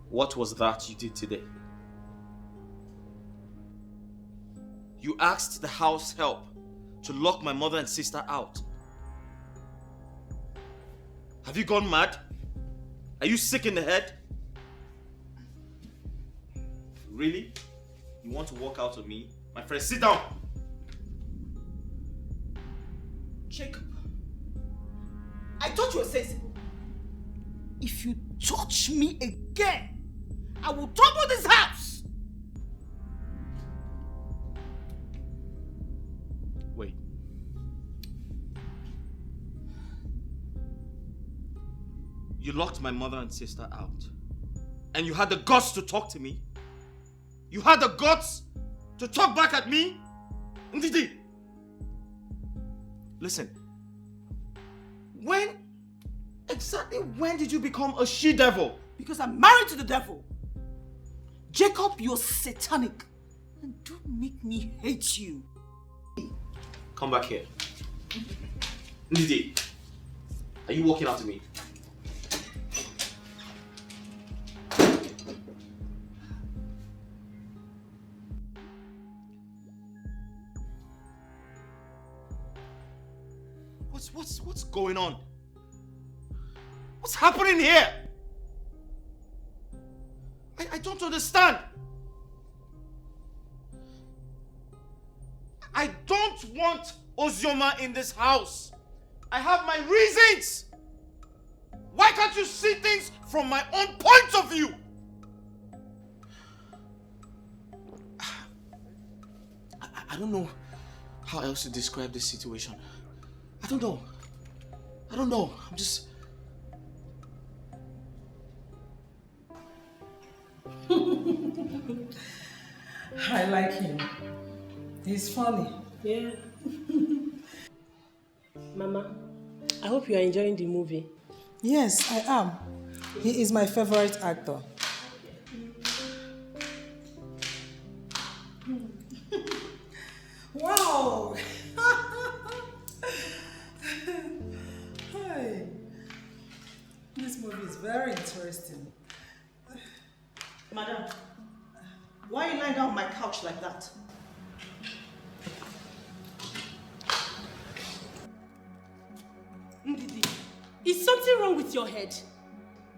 what was that you did today? You asked the house help to lock my mother and sister out. Have you gone mad? Are you sick in the head? Really? You want to walk out on me? My friend, sit down! Jacob, I thought you were sensible. If you touch me again, I will topple this house! Wait. You locked my mother and sister out. And you had the guts to talk to me? You had the guts to talk back at me? Ndidi! Listen. Exactly when did you become a she-devil? Because I'm married to the devil. Jacob, you're satanic. And don't make me hate you. Come back here. Ndidi, are you walking after me? What's going on? What's happening here? I don't understand. I don't want Ozioma in this house. I have my reasons. Why can't you see things from my own point of view? I don't know how else to describe this situation. I don't know. I'm just... I like him. He's funny. Yeah. Mama, I hope you are enjoying the movie. Yes, I am. He is my favorite actor. Wow! Hey. This movie is very interesting. Madam, why are you lying down on my couch like that? Ndidi, is something wrong with your head?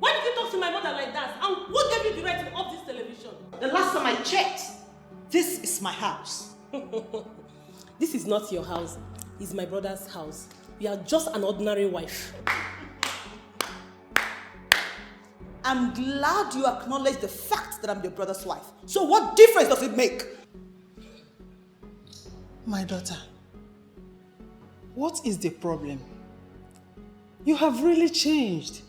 Why did you talk to my mother like that? And what gave you the right to off this television? The last time I checked, this is my house. This is not your house. It's my brother's house. You are just an ordinary wife. I'm glad you acknowledge the fact that I'm your brother's wife. So what difference does it make? My daughter, what is the problem? You have really changed.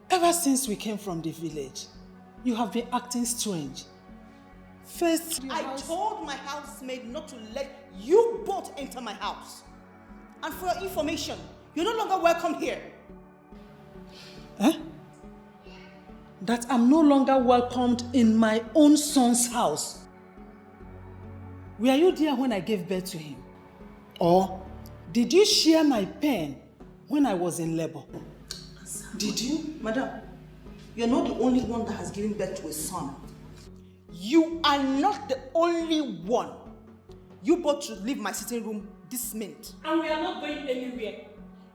Ever since we came from the village, you have been acting strange. First, I told my housemaid not to let you both enter my house. And for your information, you're no longer welcome here. That I'm no longer welcomed in my own son's house. Were you there when I gave birth to him? Or did you share my pain when I was in labor? Did you? Madam, you're not the only one that has given birth to a son. You are not the only one. You both should leave my sitting room this minute. And we are not going anywhere.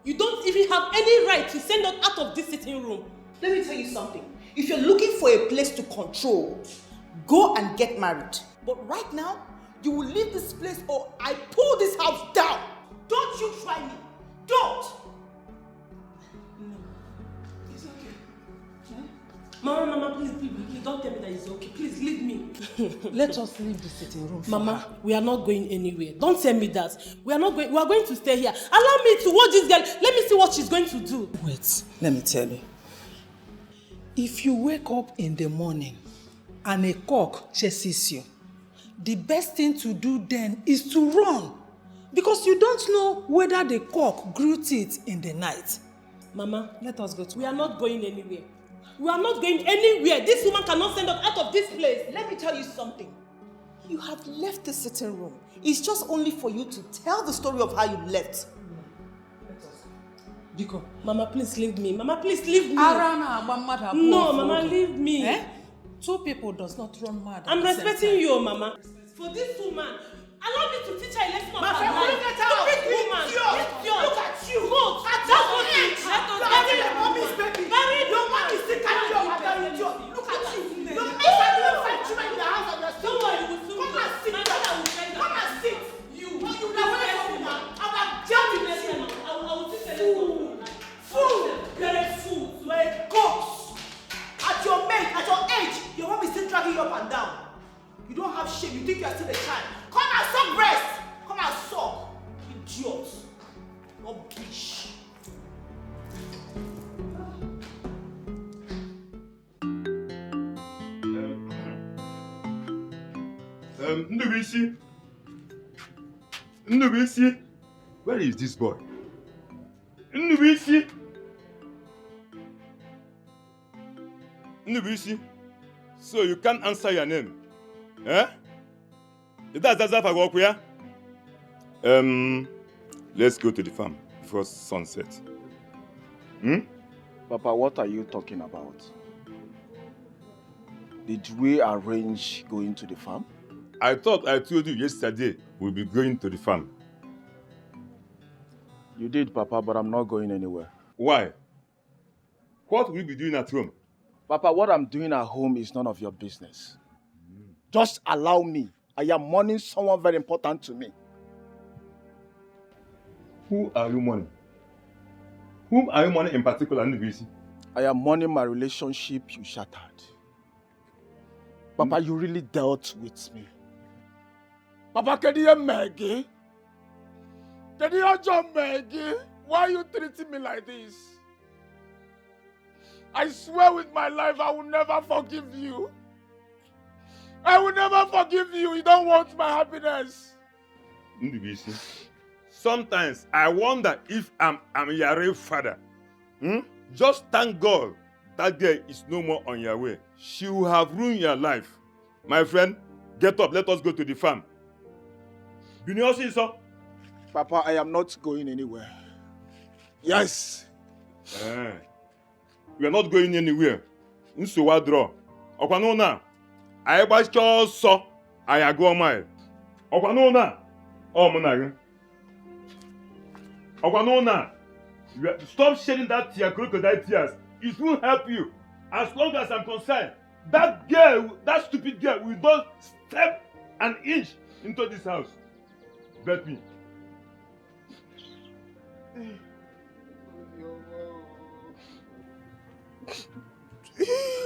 You don't even have any right to send us out of this sitting room. Let me tell you something. If you're looking for a place to control, go and get married. But right now, you will leave this place or I pull this house down. Don't you try me. Don't. No. It's okay. Mama, please, don't tell me that it's okay. Please leave me. Let us leave the sitting room. Mama, we are not going anywhere. Don't tell me that. We are going to stay here. Allow me to watch this girl. Let me see what she's going to do. Wait, let me tell you. If you wake up in the morning and a cock chases you, the best thing to do then is to run. Because you don't know whether the cock grew teeth in the night. Mama, let us go to. We are not going anywhere. We are not going anywhere. This woman cannot send us out of this place. Let me tell you something. You have left the sitting room. It's just only for you to tell the story of how you left. Biko. Mama, please leave me. Mama, please leave me. No, No, Mama, leave me. Eh? Two people does not run mad. I'm respecting you, Mama. For this woman, allow me to teach her a lesson of her life. Stupid woman. Look at you. Go. At Just your go to age. carry your mommy's baby. Carry Your mom is still carrying your mother. Look at you. Your mother will find children in the house of your Don't worry, you will soon Come and sit. My mother will send her. Come and sit. You. When you are away from me, I will jump in the sea. I will teach her a lesson. Fool. You're a fool. You're a ghost. At your age, your mom is still dragging you up and down. You don't have shame. You think you are still a child. Come and suck breast. Come and suck. Idiot. Rubbish. Ndubisi, where is this boy? Ndubisi, so you can't answer your name, eh? Is that Zaza? Let's go to the farm before sunset. Papa, what are you talking about? Did we arrange going to the farm? I thought I told you yesterday we'll be going to the farm. You did, Papa, but I'm not going anywhere. Why? What will you be doing at home? Papa, what I'm doing at home is none of your business. Just allow me. I am mourning someone very important to me. Who are you mourning? Whom are you mourning in particular, Ndubisi? I am mourning my relationship you shattered. Papa, you really dealt with me. Papa, can you Maggie? Can you John Maggie? Why are you treating me like this? I swear with my life I will never forgive you. I will never forgive you. You don't want my happiness. Ndubisi, sometimes I wonder if I'm your real father. Just thank God that girl is no more on your way. She will have ruined your life. My friend, get up. Let us go to the farm. Papa, I am not going anywhere. Yes. We are not going anywhere. Nsowa draw. Okwano na. I gba so I go mile. Okwano na. Oh monaga. Okwano na. Stop shedding that tear, crocodile tears. It will help you. As long as I'm concerned, that girl, that stupid girl, will not step an inch into this house. Bet me.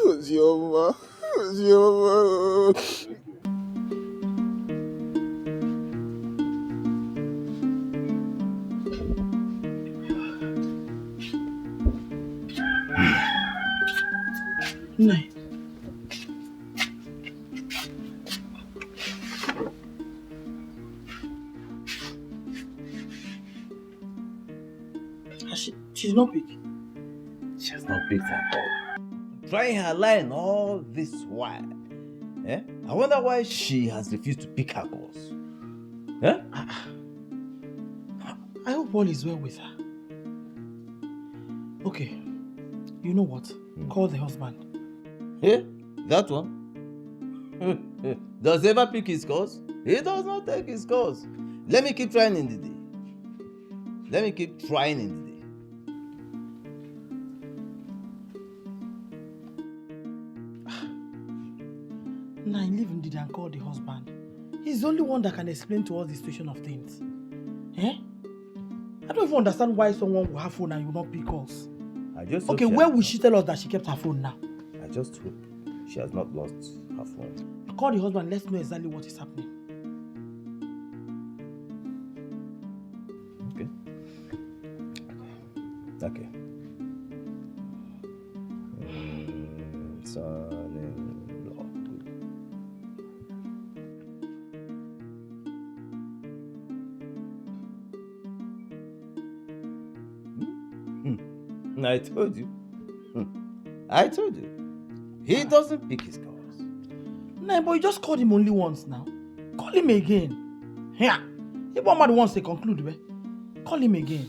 Ozioma. Nai. She's not big. She has not picked her call. Trying her line all this while. Eh? I wonder why she has refused to pick her calls. Eh? I hope all is well with her. Okay, you know what? Call the husband. Eh? That one? Does he ever pick his calls? He does not take his calls. Let me keep trying in the day. Let me keep trying in the day. Now, leave him and call the husband. He's the only one that can explain to us the situation of things. Eh? I don't even understand why someone will have phone and you will not pick calls. Okay, where will she tell us that she kept her phone now? I just hope she has not lost her phone. Call the husband, let's know exactly what is happening. Okay. Son-in-law. I told you. I told you. He doesn't pick his calls. Nah, but you just called him only once now. Call him again. Yeah. If one man wants to conclude, call him again.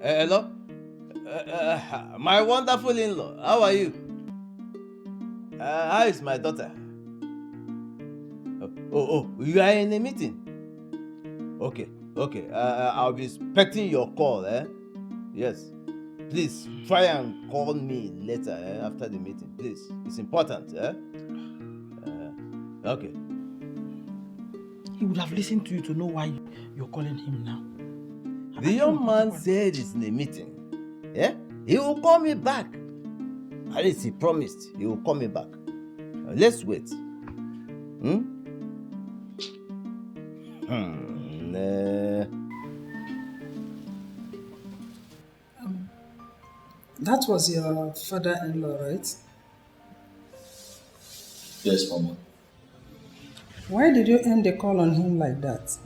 Hello? My wonderful in-law, how are you? How is my daughter? You are in a meeting? Okay. I'll be expecting your call, eh? Yes. Please, try and call me later, after the meeting, please. It's important, eh? Okay. He would have listened to you to know why you're calling him now. The young man said he's in a meeting. Yeah? He will call me back. At least he promised he will call me back. Let's wait. That was your father-in-law, right? Yes, Mama. Why did you end the call on him like that?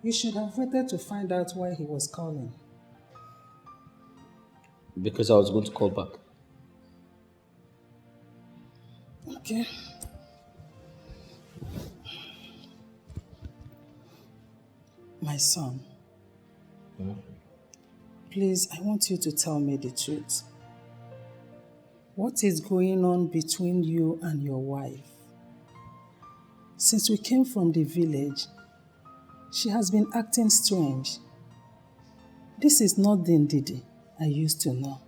You should have waited to find out why he was calling. Because I was going to call back. Okay. My son, please, I want you to tell me the truth. What is going on between you and your wife? Since we came from the village, she has been acting strange. This is not the Ndidi I used to know.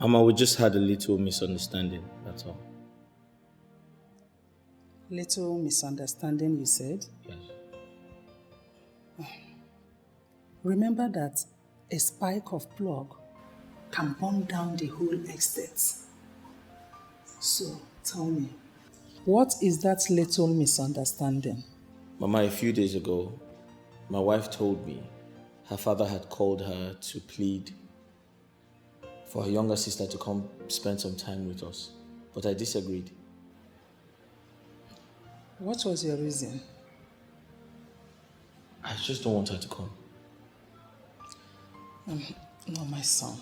Mama, we just had a little misunderstanding, that's all. Little misunderstanding, you said? Yes. Remember that a spike of plug can burn down the whole estate. So, tell me, what is that little misunderstanding? Mama, a few days ago, my wife told me her father had called her to plead for her younger sister to come spend some time with us, but I disagreed. What was your reason? I just don't want her to come. No, my son.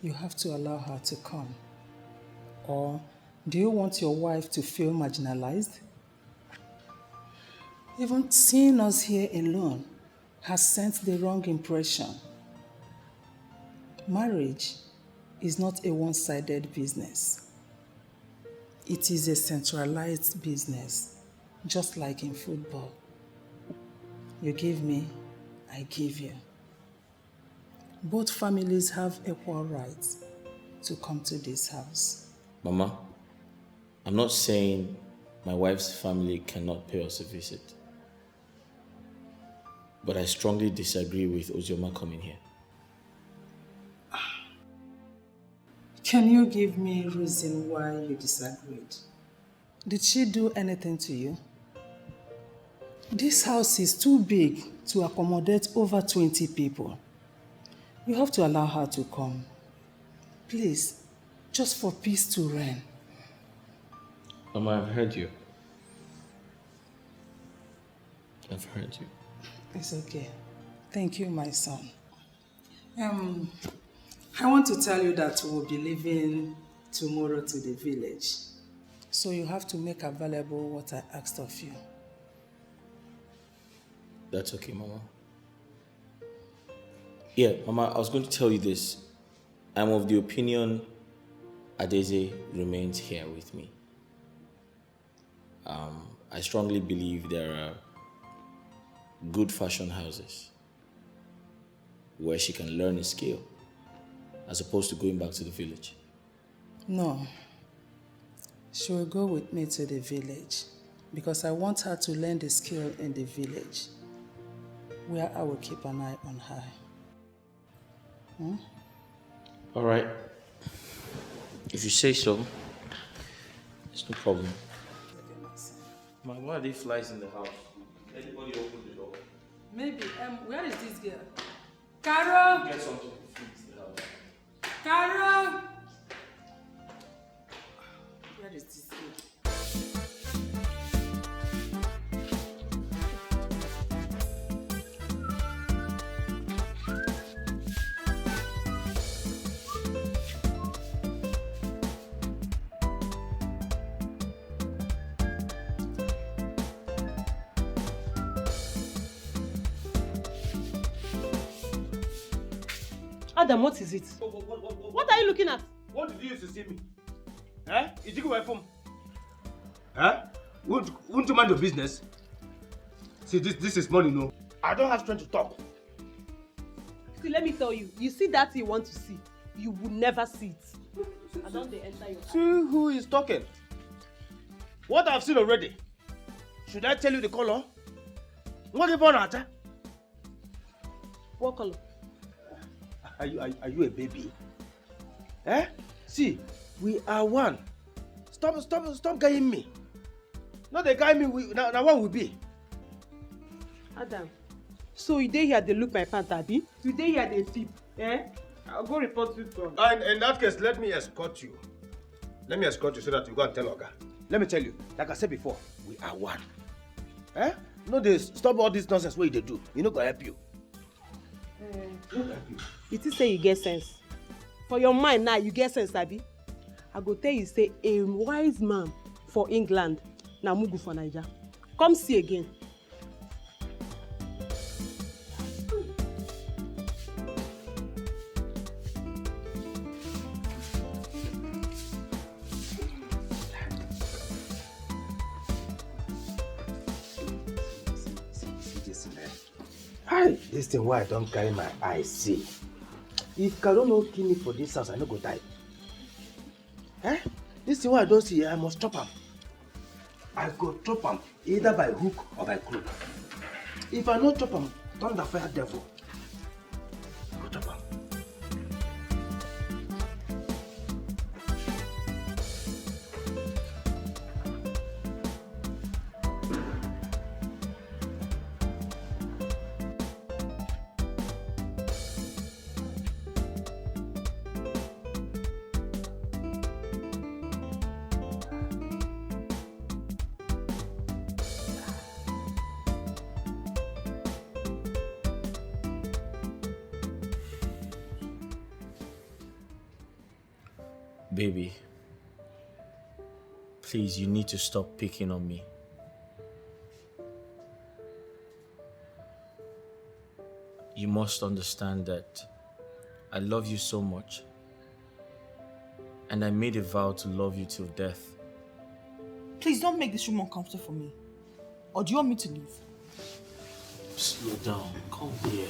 You have to allow her to come. Or do you want your wife to feel marginalized? Even seeing us here alone has sent the wrong impression. Marriage is not a one-sided business. It is a centralized business, just like in football. You give me, I give you. Both families have equal rights to come to this house. Mama, I'm not saying my wife's family cannot pay us a visit, but I strongly disagree with Ozioma coming here. Can you give me a reason why you disagreed? Did she do anything to you? This house is too big to accommodate over 20 people. You have to allow her to come. Please, just for peace to reign. Mama, I've heard you. I've heard you. It's okay. Thank you, my son. I want to tell you that we'll be leaving tomorrow to the village. So you have to make available what I asked of you. That's okay, Mama. Yeah, Mama, I was going to tell you this. I'm of the opinion Adeze remains here with me. I strongly believe there are good fashion houses where she can learn a skill as opposed to going back to the village. No. She will go with me to the village because I want her to learn the skill in the village where I will keep an eye on her. All right. If you say so, it's no problem. Ma, why are there flies in the house? Anybody open the door? Maybe. Where is this girl? Carol! Get something to fix the house. Carol! Where is this girl? Adam, what is it? What are you looking at? What did you use to see me? Eh? Did you go away from? Huh? Won't you mind your business? See, this is money, no? I don't have strength to talk. See, let me tell you. You see that you want to see. You will never see it. I don't they enter your See who is talking? What I've seen already. Should I tell you the color? What about that? What color? Are you a baby? Eh? See, we are one. Stop guiding me. Not the guy me. Now what will be? Adam, so you dey here they look my pant, abi? You dey here they tip, eh? I'll go report you to. And in that case, let me escort you. Let me escort you so that you go and tell Oga. Let me tell you, like I said before, we are one. Eh? No, they stop all this nonsense what they do. You know, go help you. It is say you get sense. For your mind now, you get sense, abi? I go tell you say a wise man for England, na mugu for Naija. Come see again. This thing why I don't carry my eyes see. If Carol no kill me for this house, I no go die. Eh? This thing why I don't see, I must chop him. I go chop him either by hook or by crook. If I no chop him, thunder fire devil. I go chop him. Baby, please, you need to stop picking on me. You must understand that I love you so much, and I made a vow to love you till death. Please don't make this room uncomfortable for me. Or do you want me to leave? Slow down. Come here.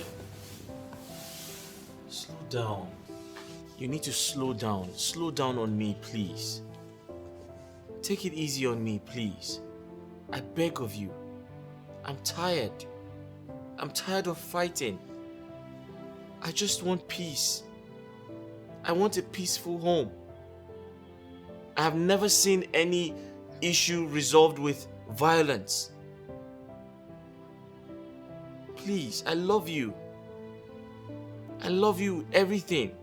Slow down. You need to slow down. Slow down on me, please. Take it easy on me, please. I beg of you. I'm tired. I'm tired of fighting. I just want peace. I want a peaceful home. I have never seen any issue resolved with violence. Please, I love you. I love you, everything.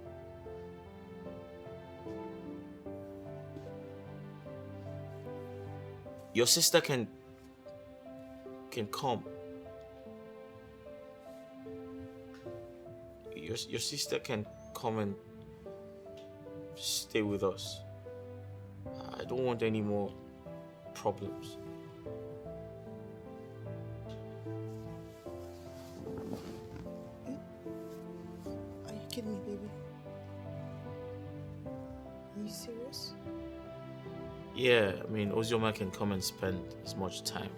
Your sister can come. Your sister can come and stay with us. I don't want any more problems. Are you kidding me, baby? Are you serious? Yeah, I mean, Ozioma can come and spend as much time.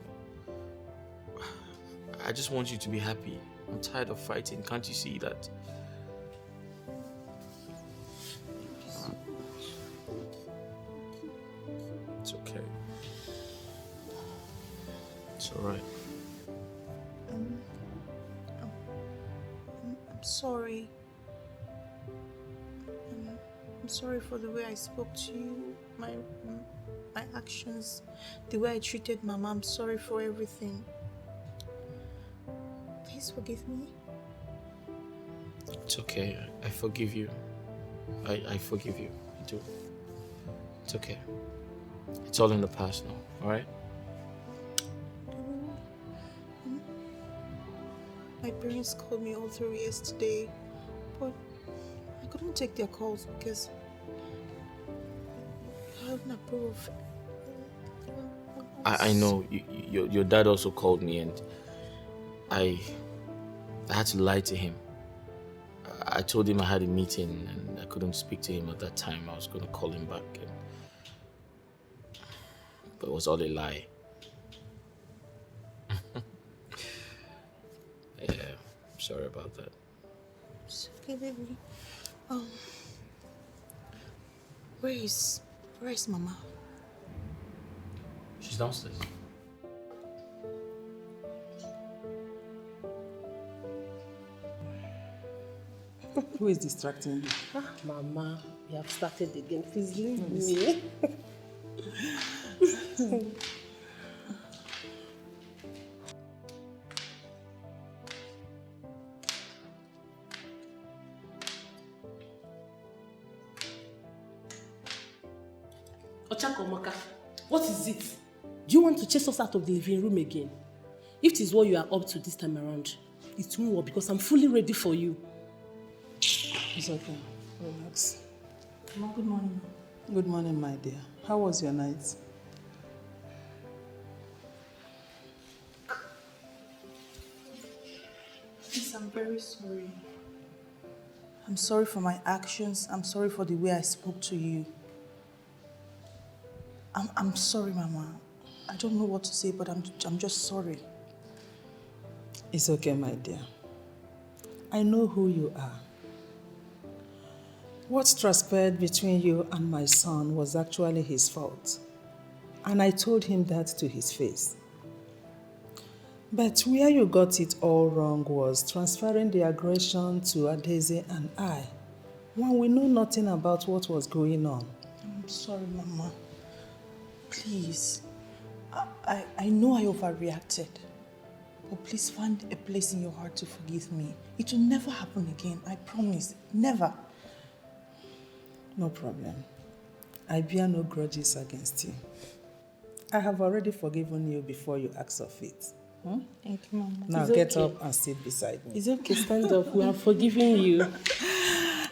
I just want you to be happy. I'm tired of fighting. Can't you see that? It's okay. It's alright. I'm sorry. I'm sorry for the way I spoke to you, my actions, the way I treated Mama. I'm sorry for everything. Please forgive me. It's okay. I forgive you. I forgive you. I do. It's okay. It's all in the past now, alright? My parents called me all through yesterday, but I couldn't take their calls because I haven't approved. I know. Your dad also called me and I had to lie to him. I told him I had a meeting and I couldn't speak to him at that time. I was going to call him back. But it was all a lie. Yeah, sorry about that. It's okay, baby. Where is Mama? She's downstairs. Who is distracting you? Mama, you have started again. Please leave me. Ochakomaka, what is it? Do you want to chase us out of the living room again? If it is what you are up to this time around, it won't work because I'm fully ready for you. It's okay. Relax. Mama, good morning. Good morning, my dear. How was your night? Please, I'm very sorry. I'm sorry for my actions. I'm sorry for the way I spoke to you. I'm sorry, Mama. I don't know what to say, but I'm just sorry. It's okay, my dear. I know who you are. What transpired between you and my son was actually his fault. And I told him that to his face. But where you got it all wrong was transferring the aggression to Adeze and I, when we know nothing about what was going on. I'm sorry, Mama. Please. I know I overreacted. But please find a place in your heart to forgive me. It will never happen again. I promise. Never. No problem. I bear no grudges against you. I have already forgiven you before you ask of it. Thank you, Mama. Now It's get okay. up and sit beside me. It's okay, stand up. We are forgiving you.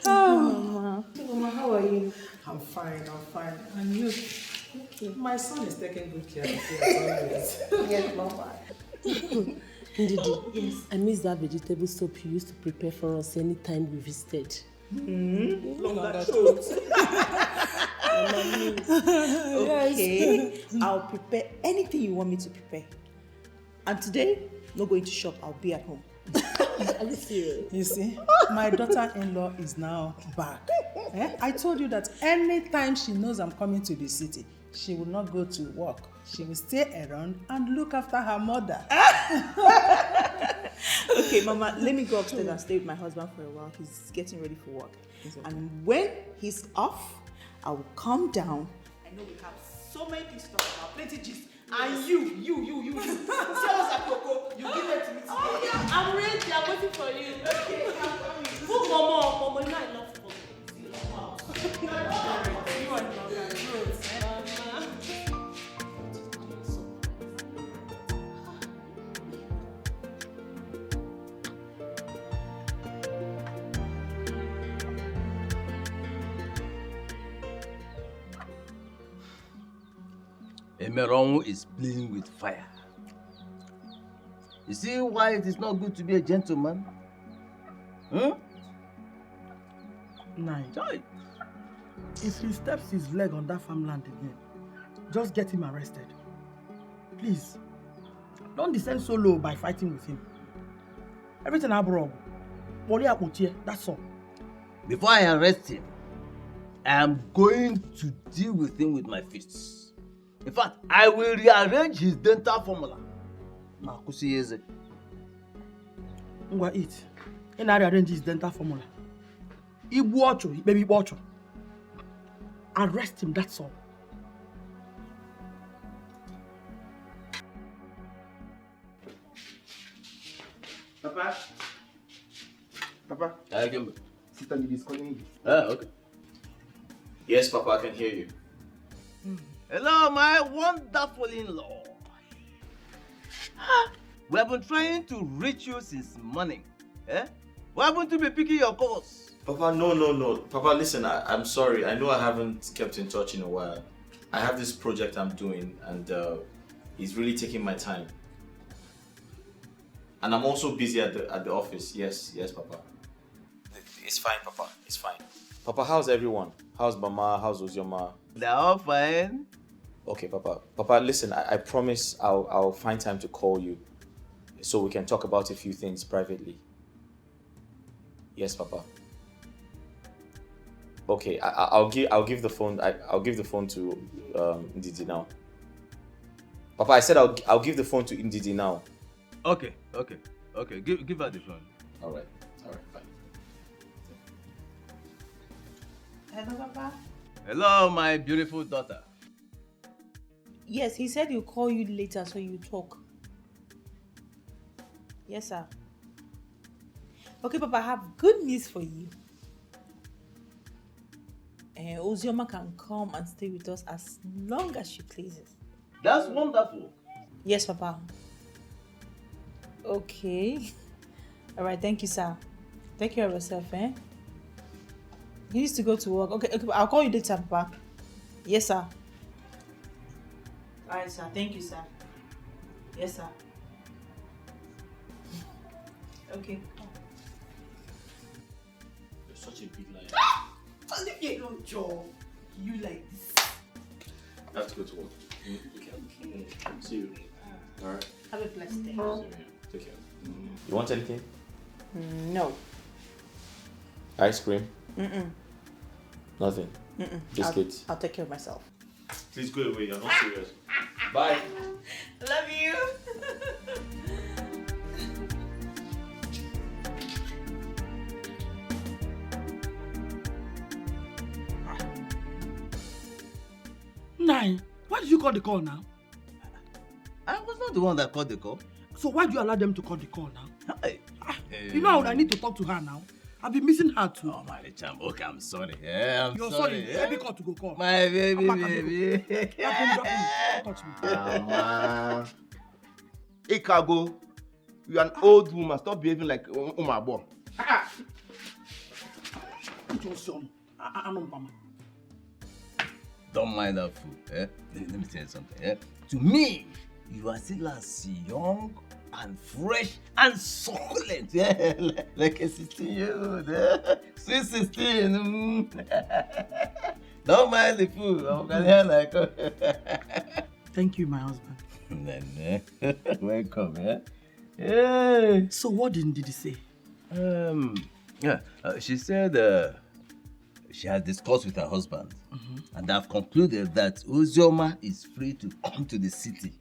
Oh, Mama, how are you? I'm fine. And you? Okay. My son is taking good care of you as always. Yes, Mama. Ndidi, yes. I miss that vegetable soup you used to prepare for us anytime we visited. Okay. I'll prepare anything you want me to prepare. And today, not going to shop. I'll be at home. Are you serious? You see, my daughter-in-law is now back. I told you that anytime she knows I'm coming to the city, she will not go to work. She will stay around and look after her mother. Okay, Mama, let me go upstairs and stay with my husband for a while. He's getting ready for work. Okay. And when he's off, I will come down. I know we have so many things to talk about, plenty gist, And you. Tell us, Coco, you give them to me today. Oh, yeah, I'm ready. I'm waiting for you. Okay, I'm coming. Who, Mama, you know I love football. You are Emeronwu is playing with fire. You see why it is not good to be a gentleman? Nine. If he steps his leg on that farmland again, just get him arrested. Please, don't descend so low by fighting with him. Everything I brought, that's all. Before I arrest him, I am going to deal with him with my fists. In fact, I will rearrange his dental formula. Ngwa eat. And I rearrange his dental formula. Igbu ọchụ, ikpebi ikpe ọchụ. Arrest him, that's all. Papa. Sister Lily is calling you. Okay. Yes, Papa, I can hear you. Hello, my wonderful in-law. We have been trying to reach you since morning. Why haven't you been picking your calls? Papa, no. Papa, listen, I'm sorry. I know I haven't kept in touch in a while. I have this project I'm doing and it's really taking my time. And I'm also busy at the office. Yes, Papa. It's fine, Papa. It's fine. Papa, how's everyone? How's Mama? How's Ozioma? They're all fine. Okay, Papa. Papa, listen, I promise I'll find time to call you so we can talk about a few things privately. Yes, Papa. Okay, I'll give the phone. I'll give the phone to Ndidi now. Papa, I said I'll give the phone to Ndidi now. Okay. Give her the phone. All right, fine. Hello, Papa. Hello, my beautiful daughter. Yes, he said he'll call you later so you talk. Yes, sir. Okay, Papa, I have good news for you. Ozioma can come and stay with us as long as she pleases. That's wonderful. Yes, Papa. Okay. All right, thank you, sir. Take care of yourself, He needs to go to work. Okay, I'll call you later, Papa. Yes, sir. All right, sir. Thank you, sir. Yes, sir. Okay. You're such a big liar. Leave me alone, Joe. You like this. I have to go to work. Okay. See you. All right. Have a blessed day. Take care. You want anything? No. Ice cream? Mm-mm. Nothing? Mm-mm. Biscuits? I'll take care of myself. Please go away. You're not serious. Bye. Love you. Nine, why did you call the call now? I was not the one that called the call. So why do you allow them to call the call now? Hey. You know I need to talk to her now. I've been missing her too. Oh my champ, okay, I'm sorry. I'm You're sorry. Every call to go call. My baby, Papa, baby. Drop him. Don't touch me. Ikago, you're an old woman. Stop behaving like Umabo. Put your son. Don't mind that fool. Let me tell you something. To me, you are still as young and fresh and succulent. Like a 16-year-old. Sweet 16. Don't mind the fool. Thank you, my husband. Welcome. Yeah. So what did Ndidi say? She said she has discussed with her husband and have concluded that Ozioma is free to come to the city.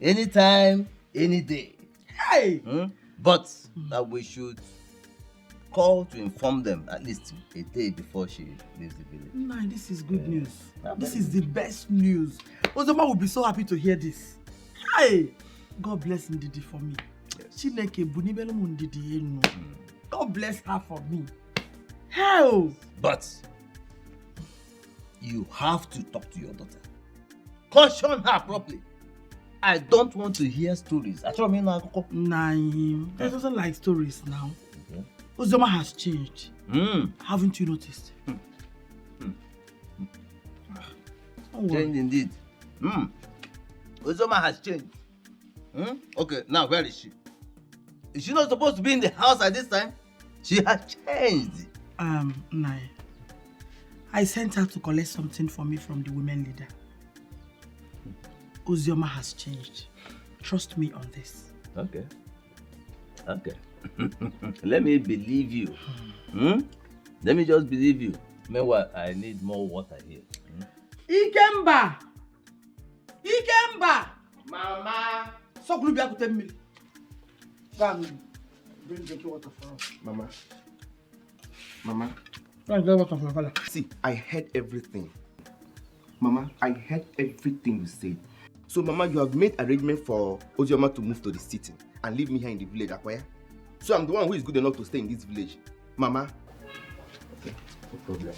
Anytime, any day. Hey! But that we should call to inform them at least a day before she leaves the village. Nah, this is good news. This is the best news. Ozoma will be so happy to hear this. Hey! God bless Ndidi for me. Chineke bunibelu mu Ndidi enu. God bless her for me. Hell! But you have to talk to your daughter. Caution her properly. I don't want to hear stories. Nah, he doesn't like stories now. Okay. Ozoma has changed. Haven't you noticed? Changed indeed. Ozoma has changed. Okay, now where is she? Is she not supposed to be in the house at this time? She has changed. Nai. I sent her to collect something for me from the women leader. Ozioma has changed. Trust me on this. Okay. Okay. Let me believe you. Let me just believe you. Meanwhile, I need more water here. Ikemba! Ikemba! Mama! So good to tell me. Bring drinking water for us. Mama. Mama. See, I heard everything. Mama, I heard everything you said. So, Mama, you have made arrangement for Ozioma to move to the city and leave me here in the village, Akwaya. So, I'm the one who is good enough to stay in this village. Mama. Okay, no problem.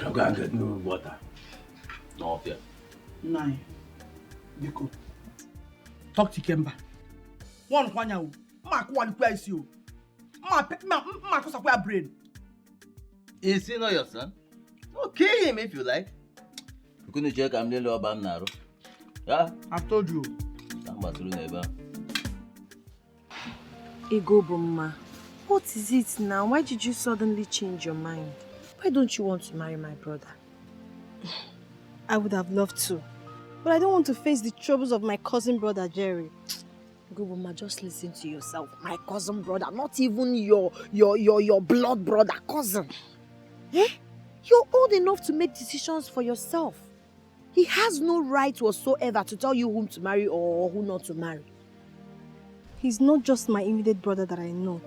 I'm going to get no water. No fear. Nine. Biko. Talk to Kemba. One Kwanya. Mark one place you. Mark was brain. Is he not your son? Oh, kill him if you like. You couldn't check I'm the law about Naro. Yeah? I've told you. Egoboma, what is it now? Why did you suddenly change your mind? Why don't you want to marry my brother? I would have loved to, but I don't want to face the troubles of my cousin brother Jerry. Egoboma, just listen to yourself. My cousin brother, not even your blood brother, cousin. Eh? You're old enough to make decisions for yourself. He has no right whatsoever to tell you whom to marry or who not to marry. He's not just my immediate brother that I know,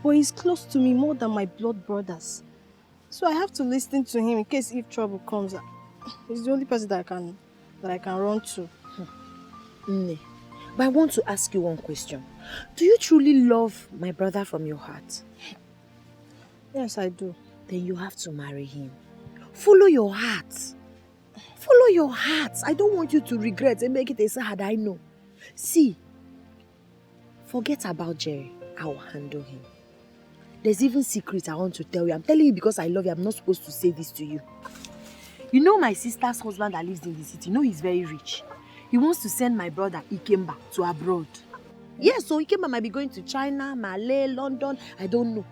but he's close to me more than my blood brothers. So I have to listen to him in case if trouble comes. He's the only person that I can run to. Nne, but I want to ask you one question. Do you truly love my brother from your heart? Yes, I do. Then you have to marry him. Follow your heart. Follow your heart. I don't want you to regret and make it a sad, I know. See, forget about Jerry. I will handle him. There's even secrets I want to tell you. I'm telling you because I love you. I'm not supposed to say this to you. You know my sister's husband that lives in the city. You know he's very rich. He wants to send my brother Ikemba to abroad. Yes, so Ikemba might be going to China, Malay, London. I don't know.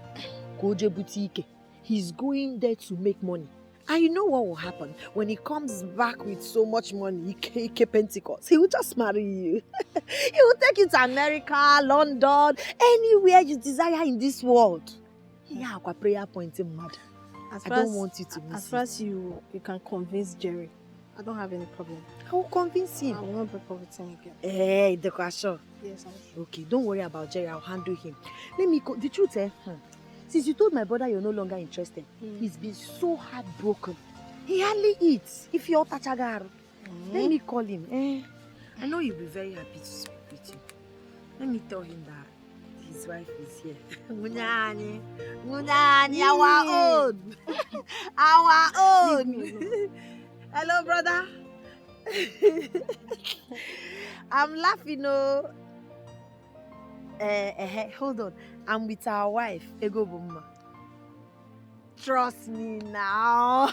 Koje Butike. He's going there to make money. And you know what will happen? When he comes back with so much money, Ike Pentecost, he will just marry you. He will take you to America, London, anywhere you desire in this world. Yeah, our prayer point in mad. I don't want you to miss it. As far as you can convince Jerry, I don't have any problem. I will convince him. I will not break up with him again. Hey, the question. Yes, I'm sure. Okay, don't worry about Jerry. I'll handle him. Let me go. The truth, since you told my brother you're no longer interested, he's been so heartbroken. He hardly eats. If you're Tachagar, let me call him. I know he'll be very happy to speak with you. Let me tell him that his wife is here. Munani, our own. Our own. Hello, brother. I'm laughing, no. Hold on. I'm with our wife, Egoboma. Trust me now.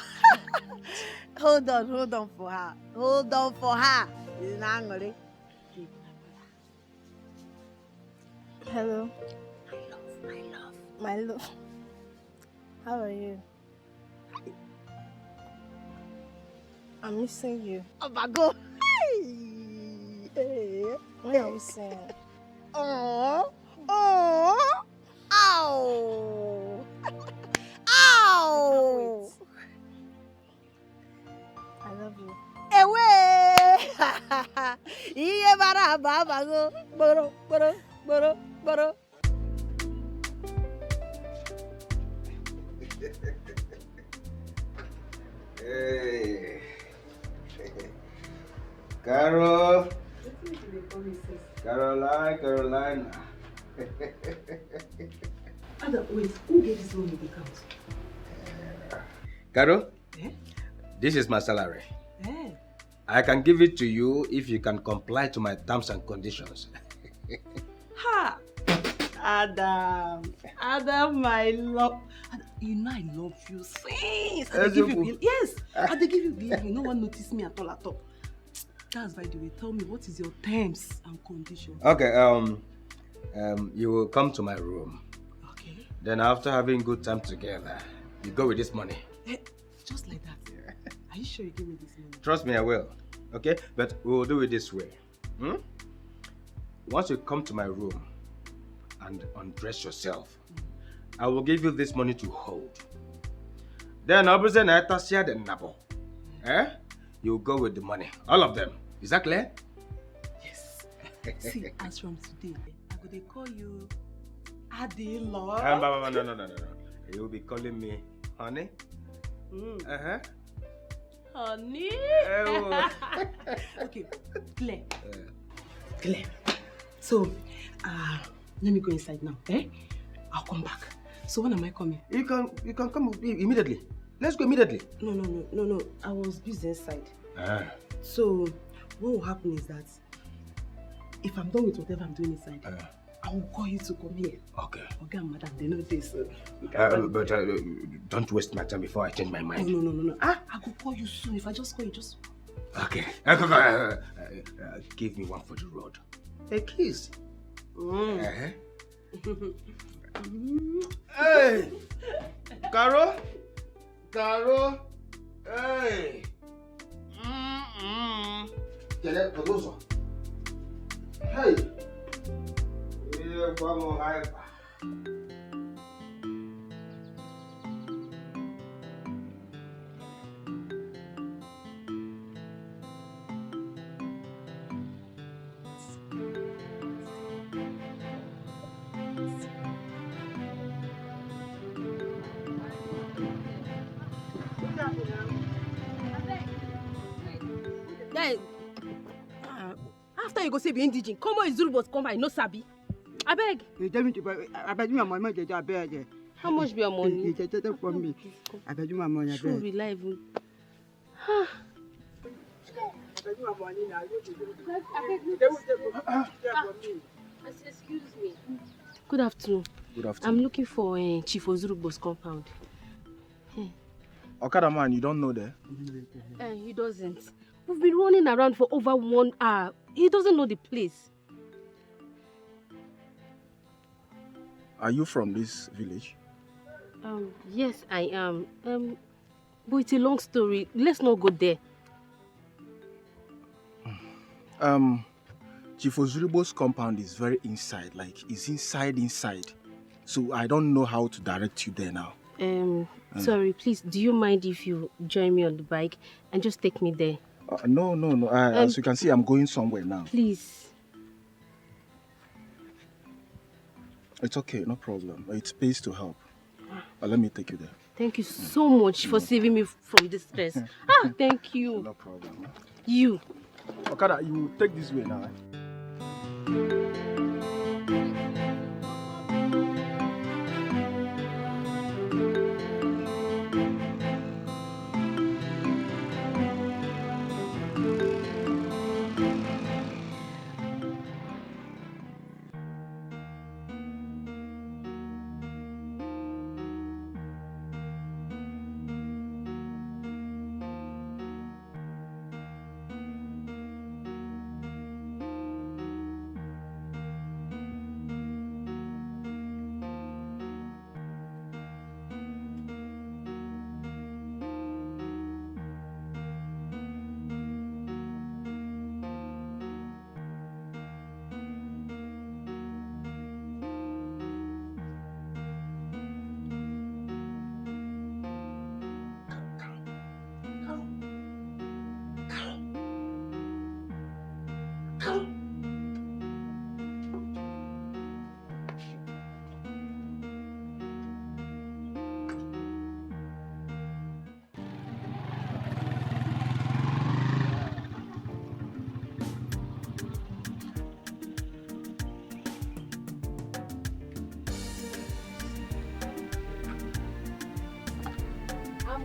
Hold on for her. Hold on for her. Hello. My love. How are you? I'm missing you. Oh my God. What are we saying? Oh. Oh. Ow. Ow. I love you. Away. Iye bara baba go. Boro. Hey. Carol. Carolina. Ada, wait, who gave this money the account? Carol, Eh? this is my salary. Eh? I can give it to you if you can comply to my terms and conditions. Ha! Adam, my love. Adam, you know I love you since. I give you bill. Yes, I give you bill. You no one notice me at all. That's by the way. Tell me, what is your terms and conditions? Okay, you will come to my room. Okay. Then after having good time together, you go with this money. Eh, just like that. Are you sure you give me this money? Trust me, I will. Okay, but we will do it this way. Once you come to my room and undress yourself, I will give you this money to hold. Then I'll present Atasia the Nabo. You go with the money, all of them. Is that clear? Yes. See, as from today, I'm going to call you Adilo. No. You will be calling me honey. Honey. Okay, Claire. Claire. So, let me go inside now. I'll come back. So when am I coming? You can come immediately. Let's go immediately. No. I was busy inside. So what will happen is that if I'm done with whatever I'm doing inside, I will call you to come here. Okay. Okay, madam, they know this. But don't waste my time before I change my mind. No. I will call you soon. If I just call you, just... Okay. Give me one for the road. A kiss. Hey! Caro? Hey! Hey! Vamos a Then, after you go say be indigent, come on, Zuru but come by, no sabi. I beg. How much be your money? True, reliable. Excuse me. Good afternoon. Good afternoon. I'm looking for Chief Ozurubo's compound. Okada man, you don't know there? He doesn't. We've been running around for over 1 hour. He doesn't know the place. Are you from this village? Yes, I am. But it's a long story. Let's not go there. Chief Ozurubo's compound is very inside, like it's inside. So I don't know how to direct you there now. Sorry, please, do you mind if you join me on the bike and just take me there? No. As you can see, I'm going somewhere now. Please. It's okay, no problem. It pays to help. Let me take you there. Thank you so much for saving me from this stress. Thank you. No problem. You. Okada, you take this way now.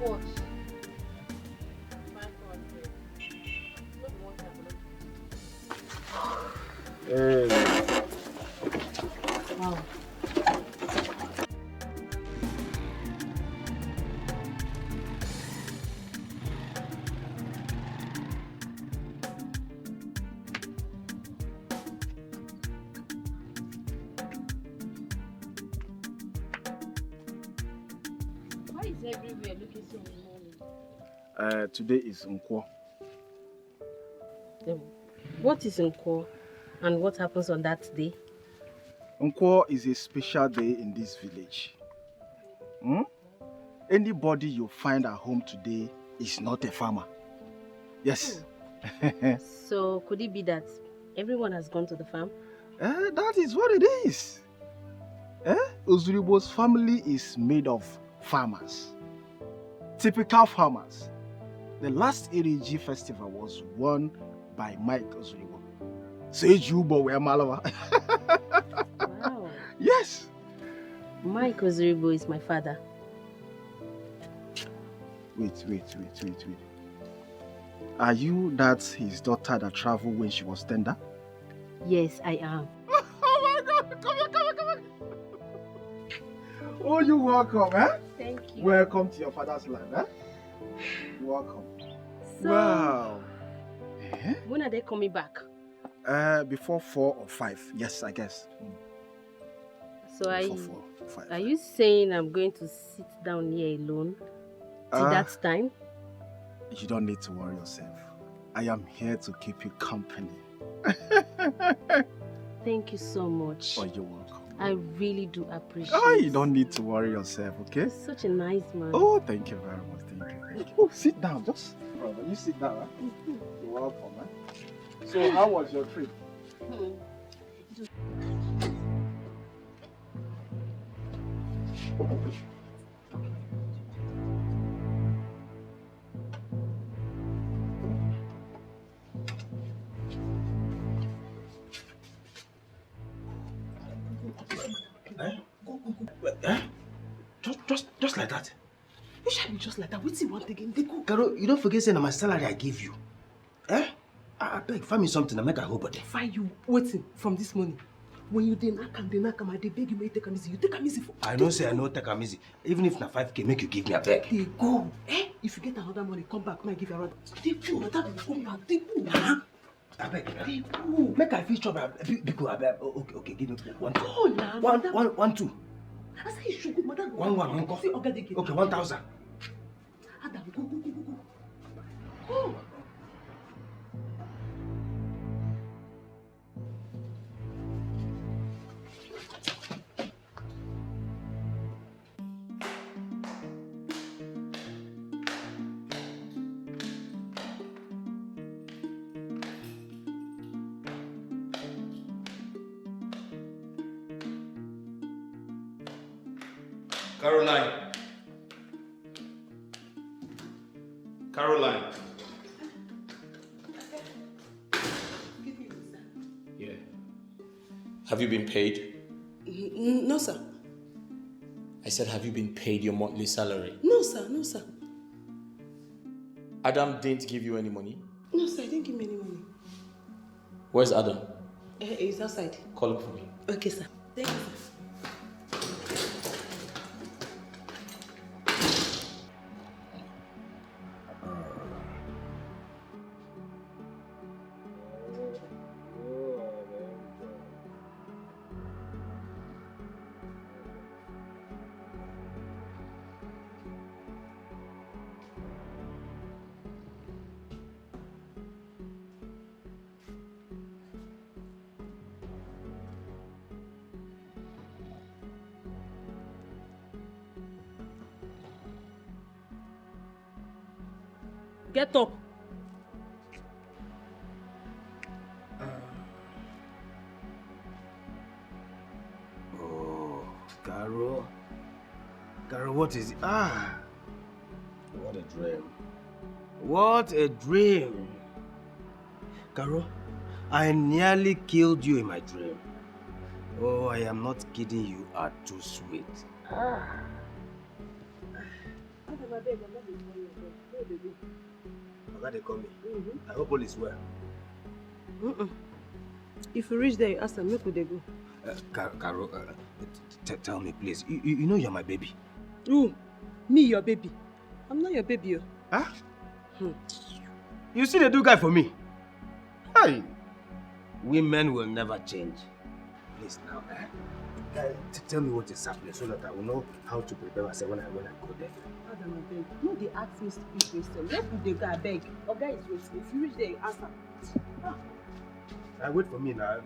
much? 500. Wow. Why is everywhere looking so morning? Today is Nkwo. What is Nkwo and what happens on that day? Nkwo is a special day in this village. Anybody you find at home today is not a farmer. Yes. So could it be that everyone has gone to the farm? That is what it is. Ozuribo's family is made of farmers. Typical farmers. The last ADG festival was won by Mike Ozuribo. Sejubo were Malawa. Wow. Yes. Mike Ozuribo is my father. Wait. Are you that his daughter that traveled when she was tender? Yes, I am. Oh my God! Come here! Oh, you're welcome, eh? Thank you. Welcome to your father's land, eh? You're welcome. So, Wow. when are they coming back? Before 4 or 5. Yes, I guess. So Before 4 or 5. are you saying I'm going to sit down here alone till that time? You don't need to worry yourself. I am here to keep you company. Thank you so much. Oh, you're welcome. I really do appreciate Oh, you don't need to worry yourself, okay? You're such a nice man. Oh, thank you very much. Thank you. Oh, sit down. Just, brother, you sit down. Huh? You're welcome, man. So, how was your trip? Just like that. You shall be just like that. Wait, one again. They go. Carol, you don't forget saying my salary I give you. I beg, find me something to make a hope of it. Find you waiting from this morning. When you dey knock am, I dey beg you make you take am easy. You take am easy for. I know say I know take am easy. Even if na 5K, make you give me a beg. They go. If you get another money, come back. May I give you another. They go. Madam, come back. They go. I beg. They go. Make I feel trouble. Because I beg. Okay, give me one. Go now. One, two. I say you should go, madam. One. Okay, 1,000. Adam, go. Go. Caroline. Yeah. Have you been paid? No, sir. I said, have you been paid your monthly salary? No, sir. Adam didn't give you any money? No, sir. I didn't give me any money. Where's Adam? He's outside. Call him for me. Okay, sir. Thank you, sir. Get up. Oh, Carol, what is it? What a dream. What a dream. Carol, I nearly killed you in my dream. Oh, I am not kidding you, are too sweet. Adam, I beg, I'm not going to call you. Where they go? Oga, they call me. I hope all is well. If you reach there, you ask them, where could they go? Carol, tell me, please. You know you're my baby. Who? Me, your baby? I'm not your baby. Huh? You see the do guy for me? Hey, women will never change. Please now, tell me what is happening so that I will know how to prepare myself when I go there. Adam, I beg. No, they ask me stupid questions. Where could they go? I beg. Oga is waiting. If you reach there, you ask them. Wait for me now.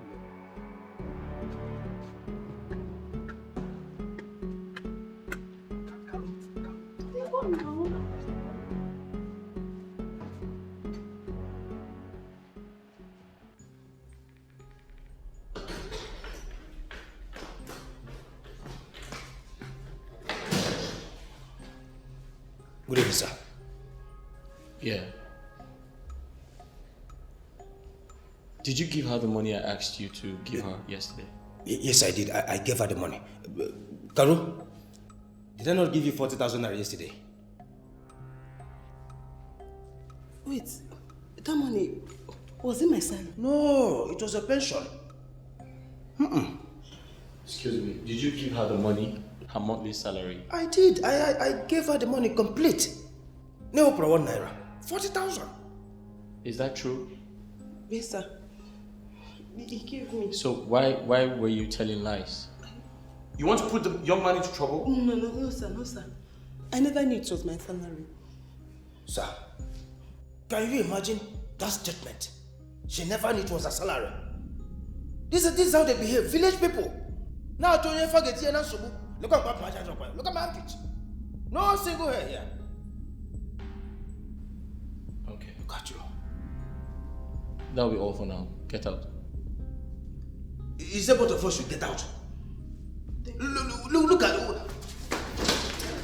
Good evening, sir. Yeah. Did you give her the money I asked you to give her yesterday? Yes, I did. I gave her the money. Carol, did I not give you 40,000 naira yesterday? Wait, that money, was it my salary? No, it was a pension. Excuse me, did you give her the money, her monthly salary? I did. I gave her the money complete. No problem, 1 naira. 40,000. Is that true? Yes, sir. He gave me. So why were you telling lies? You want to put the young man into trouble? No, sir. I never knew it was my salary. Sir, can you imagine that statement? She never knew it was a salary. This is how they behave, village people. Now, don't you forget here, look at my armpit. No single hair here. Okay. Look at you. That'll be all for now. Get out. Is there both of us should get out? Look at it.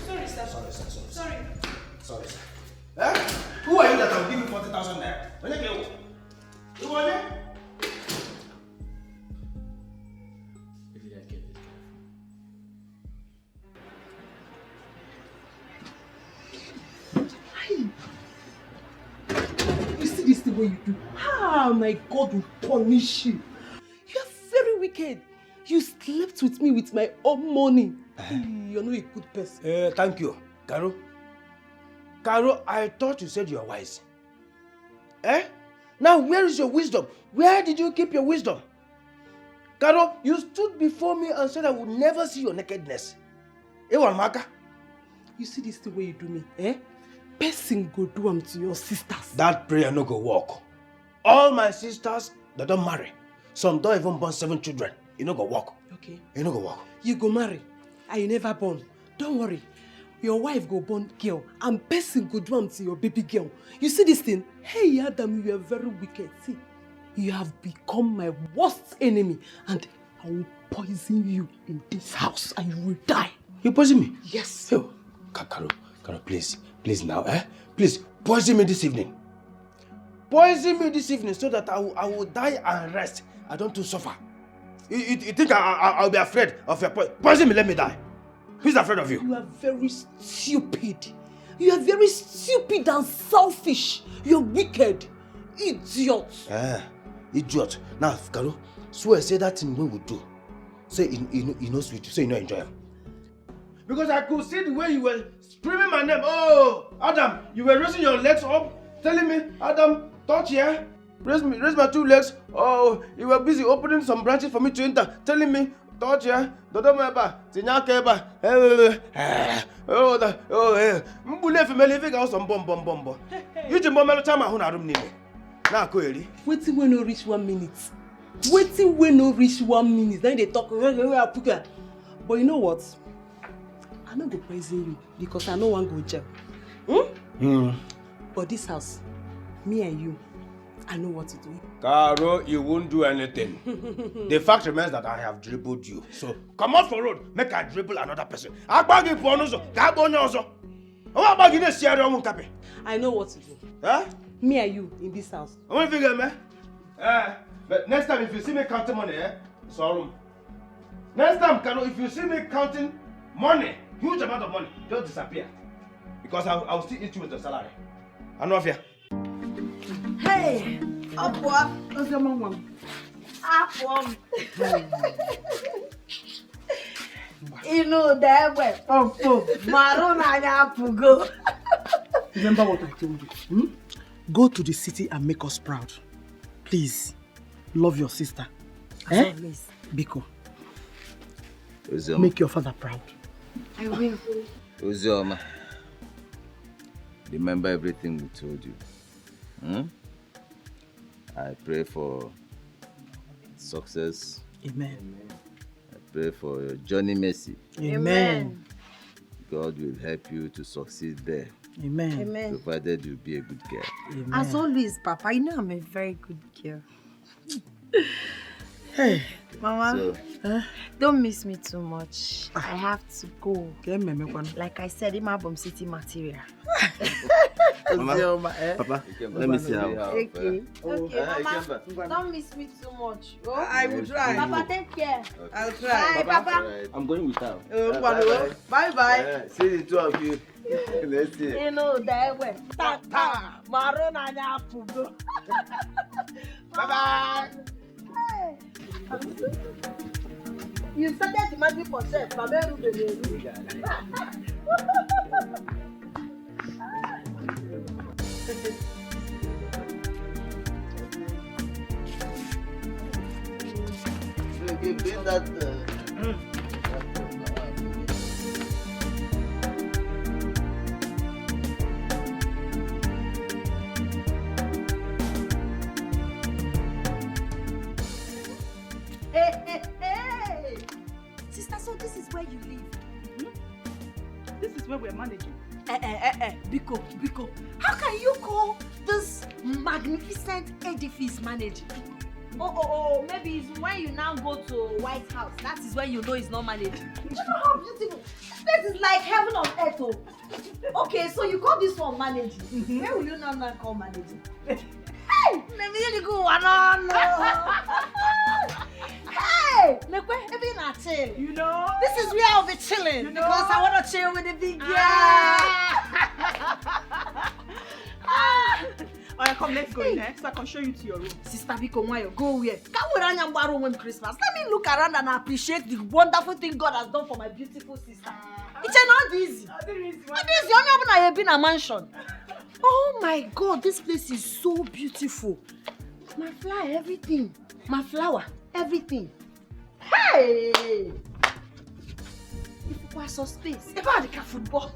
Sorry, sir. Sorry, sir. Who are you that I'll give you 40,000 naira? When you get you want it? Where did I get this Hey! You see this the way you do? Ah, my God will punish you. You're very wicked. You slept with me with my own money. You're not a good person. Thank you, Carol. Carol, I thought you said you are wise. Now, where is your wisdom? Where did you keep your wisdom? Carol, you stood before me and said I would never see your nakedness. You see this the way you do me, Person go do them to your sisters. That prayer no go work. All my sisters, they don't marry. Some don't even born 7 children. You no go work. Okay. You no go work. You go marry, and you never born. Don't worry. Your wife go born girl, and person go do them to your baby girl. You see this thing? Hey, Adam, you are very wicked. See, you have become my worst enemy, and I will poison you in this house, and you will die. You poison me? Yes. Oh, Carol, please now, Please, poison me this evening. Poison me this evening so that I will die and rest. I don't to suffer. You think I'll be afraid of your poison? Poison me, let me die. Who's afraid of you? You are very stupid. You are very stupid and selfish. You're wicked. Idiot. Idiot. Now, Carol, swear, say that thing we will do. Say you know sweet, say you know enjoy him. Because I could see the way you were screaming my name. Oh, Adam, you were raising your legs up, telling me, Adam, touch here. Raise my 2 legs. Oh, you were busy opening some branches for me to enter, telling me, touch here. Mbule female if you some bomb. You just bomb time I room name. Now query. Waiting when no reach 1 minute. Waiting when no reach 1 minute. Then they talk. But you know what? I'm not going to poison you because I know one go jail. But this house, me and you, I know what to do. Carol, you won't do anything. The fact remains that I have dribbled you. So come out for road, make I dribble another person. I know what to do. Me and you in this house. But next time if you see me counting money, it's all room. Next time, Carol, if you see me counting money, huge amount of money, don't disappear. Because I'll still eat you with the salary. I know of you. Hey, up what? What's your mom? Up You know that way. Oh, Maroon and go. Remember what I told you. Go to the city and make us proud. Please, love your sister. As always. Biko, Uzoma. make your father proud. I will. Uzoma, remember everything we told you. I pray for success. Amen. I pray for your journey mercy. Amen. God will help you to succeed there. Amen. Amen. Provided you be a good girl. Amen. As always, Papa, you know I'm a very good girl. Hey. Mama, don't miss me too much. I have to go. Like I said, in my Bomb City material. Mama, Papa, let me see how. Okay. Okay, Mama, don't miss me too much. Oh? I will try. Papa, take care. I'll try. Bye, Papa. I'm going with her. Bye-bye. See the two of you. Let's see. You know that way. Ta-ta. Maroon and apple. Bye-bye. Hey. You started the magic for self. You bring that. Hey. Sister, so this is where you live? This is where we're managing. Biko. How can you call this magnificent edifice managing? Oh, maybe it's when you now go to White House. That is when you know it's not managing. You know how beautiful. This is like heaven on earth. Oh. Okay, so you call this one managing. Where will you now call managing? Hey! Let me go on. Hey! You know? This is where I'll be chilling. You know? Because I want to chill with the big girl. Alright, come, let's go in there so I can show you to your room. Sister Biko, why you go where? Come with Anyangba room when Christmas. Let me look around and appreciate the wonderful thing God has done for my beautiful sister. It's not easy. Not easy. Only open I have been a mansion. Oh my God, this place is so beautiful. My flower, everything. My flower, everything. Hey! If you pass some space, if I had football.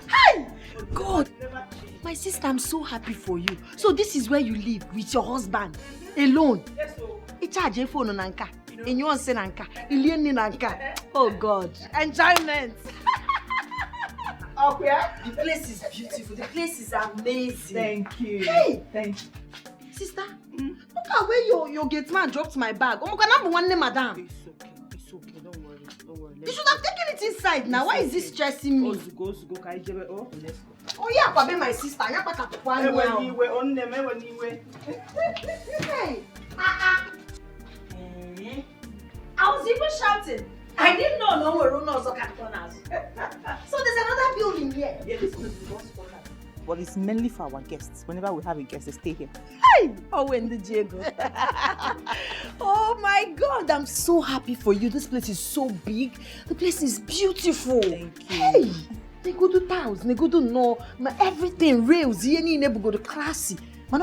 Hey! God! My sister, I'm so happy for you. So this is where you live with your husband, alone. Yes, so. Charge your phone on Anka. And you want to say Anka. Anka. Oh God. Enjoyment. Okay. The place is beautiful. The place is amazing. Thank you. Hey! Thank you. Sister, look at where your gate man dropped my bag. Oh, can I be one name, madam? It's okay. Don't worry. You should have taken it inside now. Why is this stressing me? Let's go. Let's go. Oh yeah, Kwabe, my sister. Hey. I was even shouting. I didn't know no one knows corners. So there's another building here. Yeah, this is the boss corner. Well, it's mainly for our guests. Whenever we have a guest, they stay here. Hey! Oh, when the Diego. Oh my God, I'm so happy for you. This place is so big. The place is beautiful. Thank you. Hey! They go to towels, they go to no, everything rails. Yeni never go to classy. What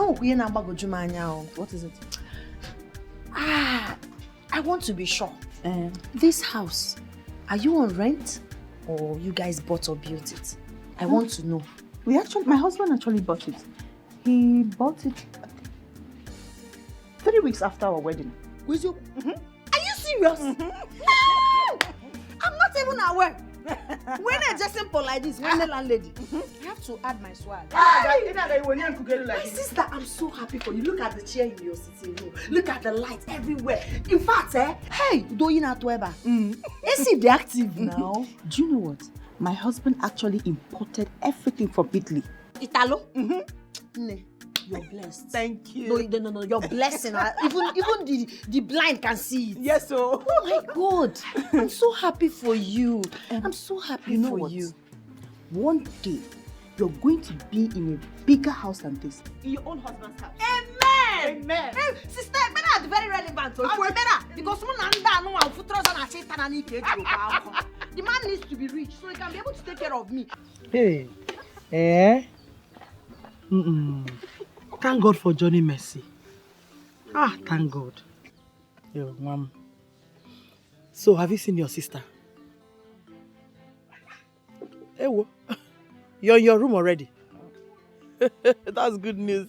is it? I want to be sure. This house, are you on rent or you guys bought or built it? I want to know. My husband actually bought it. He bought it 3 weeks after our wedding. With you? Are you serious? I'm not even aware. When I just simple like this, when the landlady, I have to add my swag. My sister, I'm so happy for you. Look at the chair in your sitting room. Look at the lights everywhere. In fact, hey, doing at Weber. Is he active now? Do you know what? My husband actually imported everything from Italy. Italo? You're blessed. Thank you. No. You're blessing. Even the blind can see it. Yes, so. Oh my God. I'm so happy for you. I'm so happy for you. one day you're going to be in a bigger house than this. In your own husband's house. Amen! Amen! Hey, sister, Emena is very relevant. Emena, because the man needs to be rich so he can be able to take care of me. Hey, Thank God for Johnny Mercy. Thank God. Yo, Mom. So, have you seen your sister? Hey, you're in your room already. That's good news.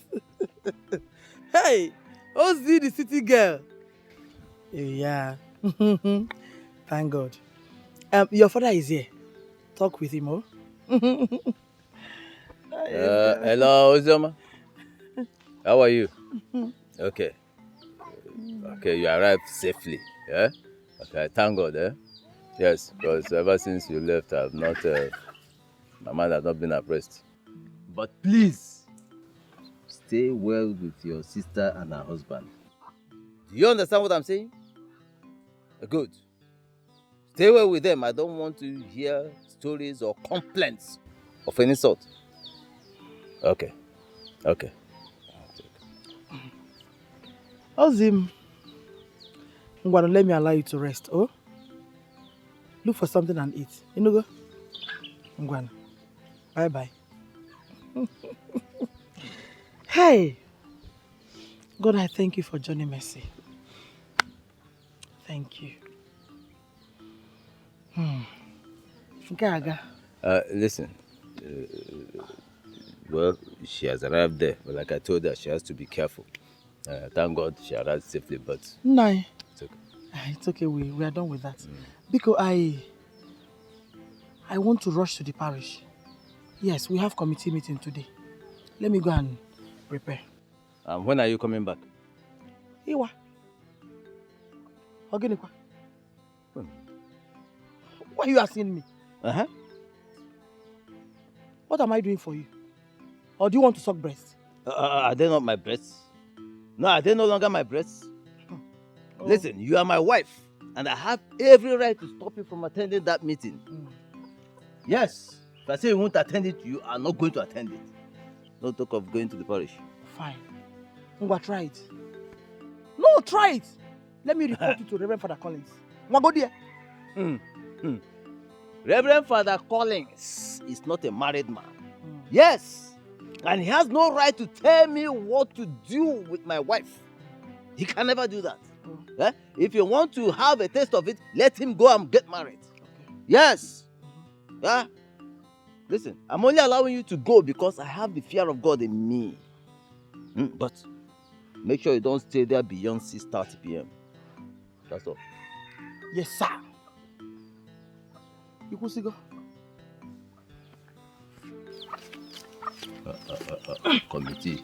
Hey, Ozzy, the city girl. Yeah. Thank God. Your father is here. Talk with him, oh? Hello, Ozoma. How are you? Okay. Okay, you arrived safely, yeah? Okay, thank God, eh? Yes, because ever since you left, my mind has not been at rest. But please, stay well with your sister and her husband. Do you understand what I'm saying? Good. Stay well with them. I don't want to hear stories or complaints of any sort. Okay. Okay. Ozim, Ngwano, let me allow you to rest, oh? Look for something and eat. You know go? Ngwano. Bye-bye. Hey! God, I thank you for Johnny Mercy. Thank you. Gaga. Listen. Well, she has arrived there, but like I told her, she has to be careful. Thank God she arrived safely, but... No. It's okay. It's okay, we are done with that. Because I want to rush to the parish. Yes, we have committee meeting today. Let me go and prepare. When are you coming back? Iwa. Ogenikwa. Why are you asking me? What am I doing for you? Or do you want to suck breast? Are they not my breasts? No, are they no longer my breasts? Oh. Listen, you are my wife, and I have every right to stop you from attending that meeting. Yes, if I say you won't attend it, you are not going to attend it. No talk of going to the parish. Fine. Ngwa, try it. No, try it. Let me report you to Reverend Father Collins. Ngwa, go there. Reverend Father Collins is not a married man. Yes, and he has no right to tell me what to do with my wife. He can never do that. If you want to have a taste of it, let him go and get married. Okay. Yes. Listen, I'm only allowing you to go because I have the fear of God in me. But make sure you don't stay there beyond 6:30 p.m. That's all. Yes, sir. You go see go. Committee.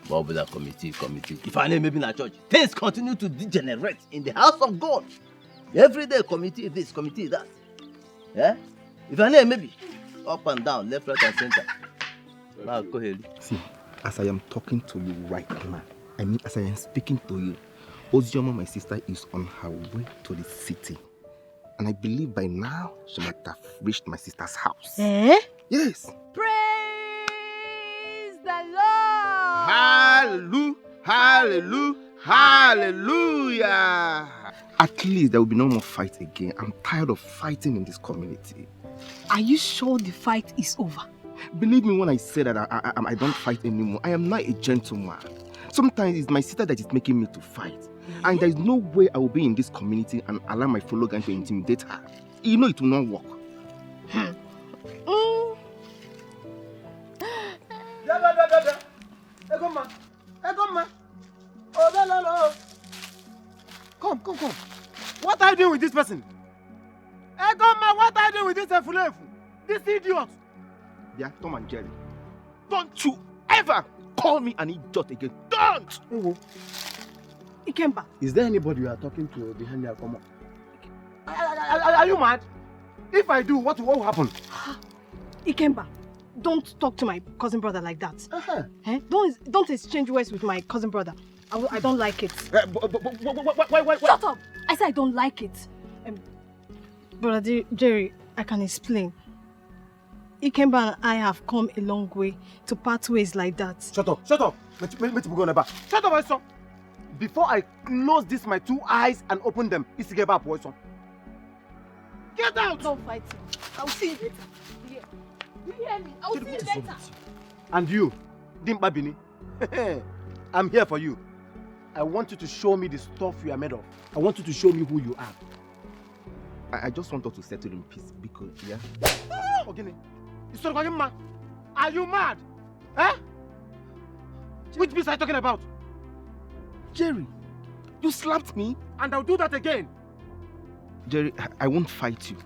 What will that committee? If I name maybe in a church, things continue to degenerate in the house of God. Every day, committee this, committee that. Yeah? If I name maybe up and down, left, right, and center. Now go ahead. See, as I am talking to you right now, I mean, as I am speaking to you, Ozioma, my sister, is on her way to the city. And I believe by now, she might have reached my sister's house. Yes. Praise the Lord! Hallelujah! Hallelujah! Hallelujah! At least there will be no more fight again. I'm tired of fighting in this community. Are you sure the fight is over? Believe me when I say that I don't fight anymore. I am not a gentleman. Sometimes it's my sister that is making me to fight. And there is no way I will be in this community and allow my fellow gang to intimidate her. You know it will not work. Come. What are you doing with this person? Egoma, what are you doing with this Efulefu? This idiot? Yeah, Tom and Jerry. Don't you ever call me an idiot again. Don't! Ikemba. Is there anybody you are talking to behind your come on? Are you mad? If I do, what will happen? Ikemba, don't talk to my cousin brother like that. Don't exchange words with my cousin brother. I don't like it. Why? Shut up! I said I don't like it. Brother Jerry, I can explain. Ikemba and I have come a long way to part ways like that. Shut up, shut up. Shut up, my son. Before I close this my 2 eyes and open them, it's get back, boy, son. Get out! Don't fight me. I'll see you later. Yeah. You hear me? I'll see you later. And you, Dimpa Bini, I'm here for you. I want you to show me the stuff you are made of. I want you to show me who you are. I just want us to settle in peace because, yeah? Ogini, are you mad? Eh? Which peace are you talking about? Jerry, you slapped me. And I'll do that again. Jerry, I won't fight you.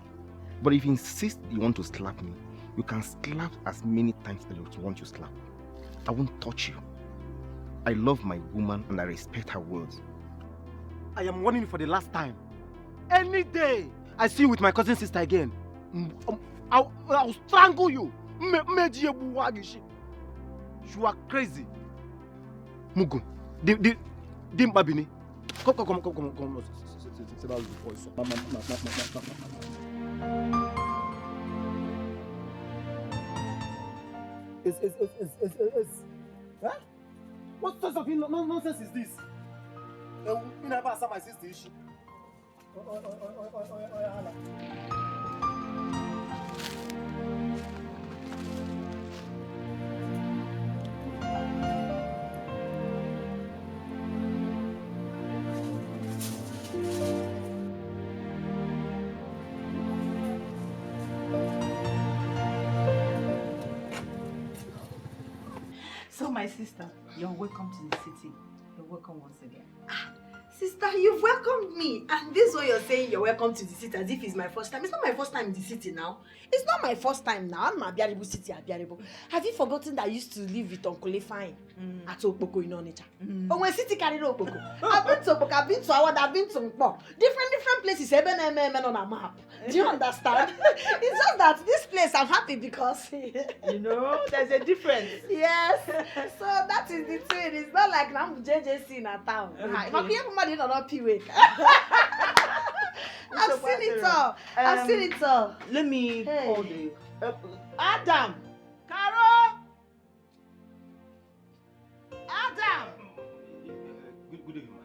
But if you insist you want to slap me, you can slap as many times as you want to slap. I won't touch you. I love my woman and I respect her words. I am warning you for the last time. Any day I see you with my cousin sister again, I'll strangle you. You are crazy. Mugu, Dimpa Bini. Come. Sit down with the voice. Huh? What sort of nonsense is this? You never answer my sister issue. So, my sister, you're welcome to the city. You're welcome once again. Sister, you've welcomed me. And this way you're saying you're welcome to the city as if it's my first time. It's not my first time in the city now. It's not my first time now. I'm Abiaribu City, Abiaribu. Have you forgotten that I used to live with Uncle Fine at Okpoko in Onitsha? But when city carried Okpoko, I've been to Okpoko, I've been to Awad, I've been to Nkpo. Different places, even on a map. Do you understand? It's just that this place I'm happy because you know, there's a difference. Yes. So that is the thing. It's not like I'm JJC in a town. Okay. I've seen it all. I've seen it all. Let me call the Adam. Caro. Adam. Good evening, ma.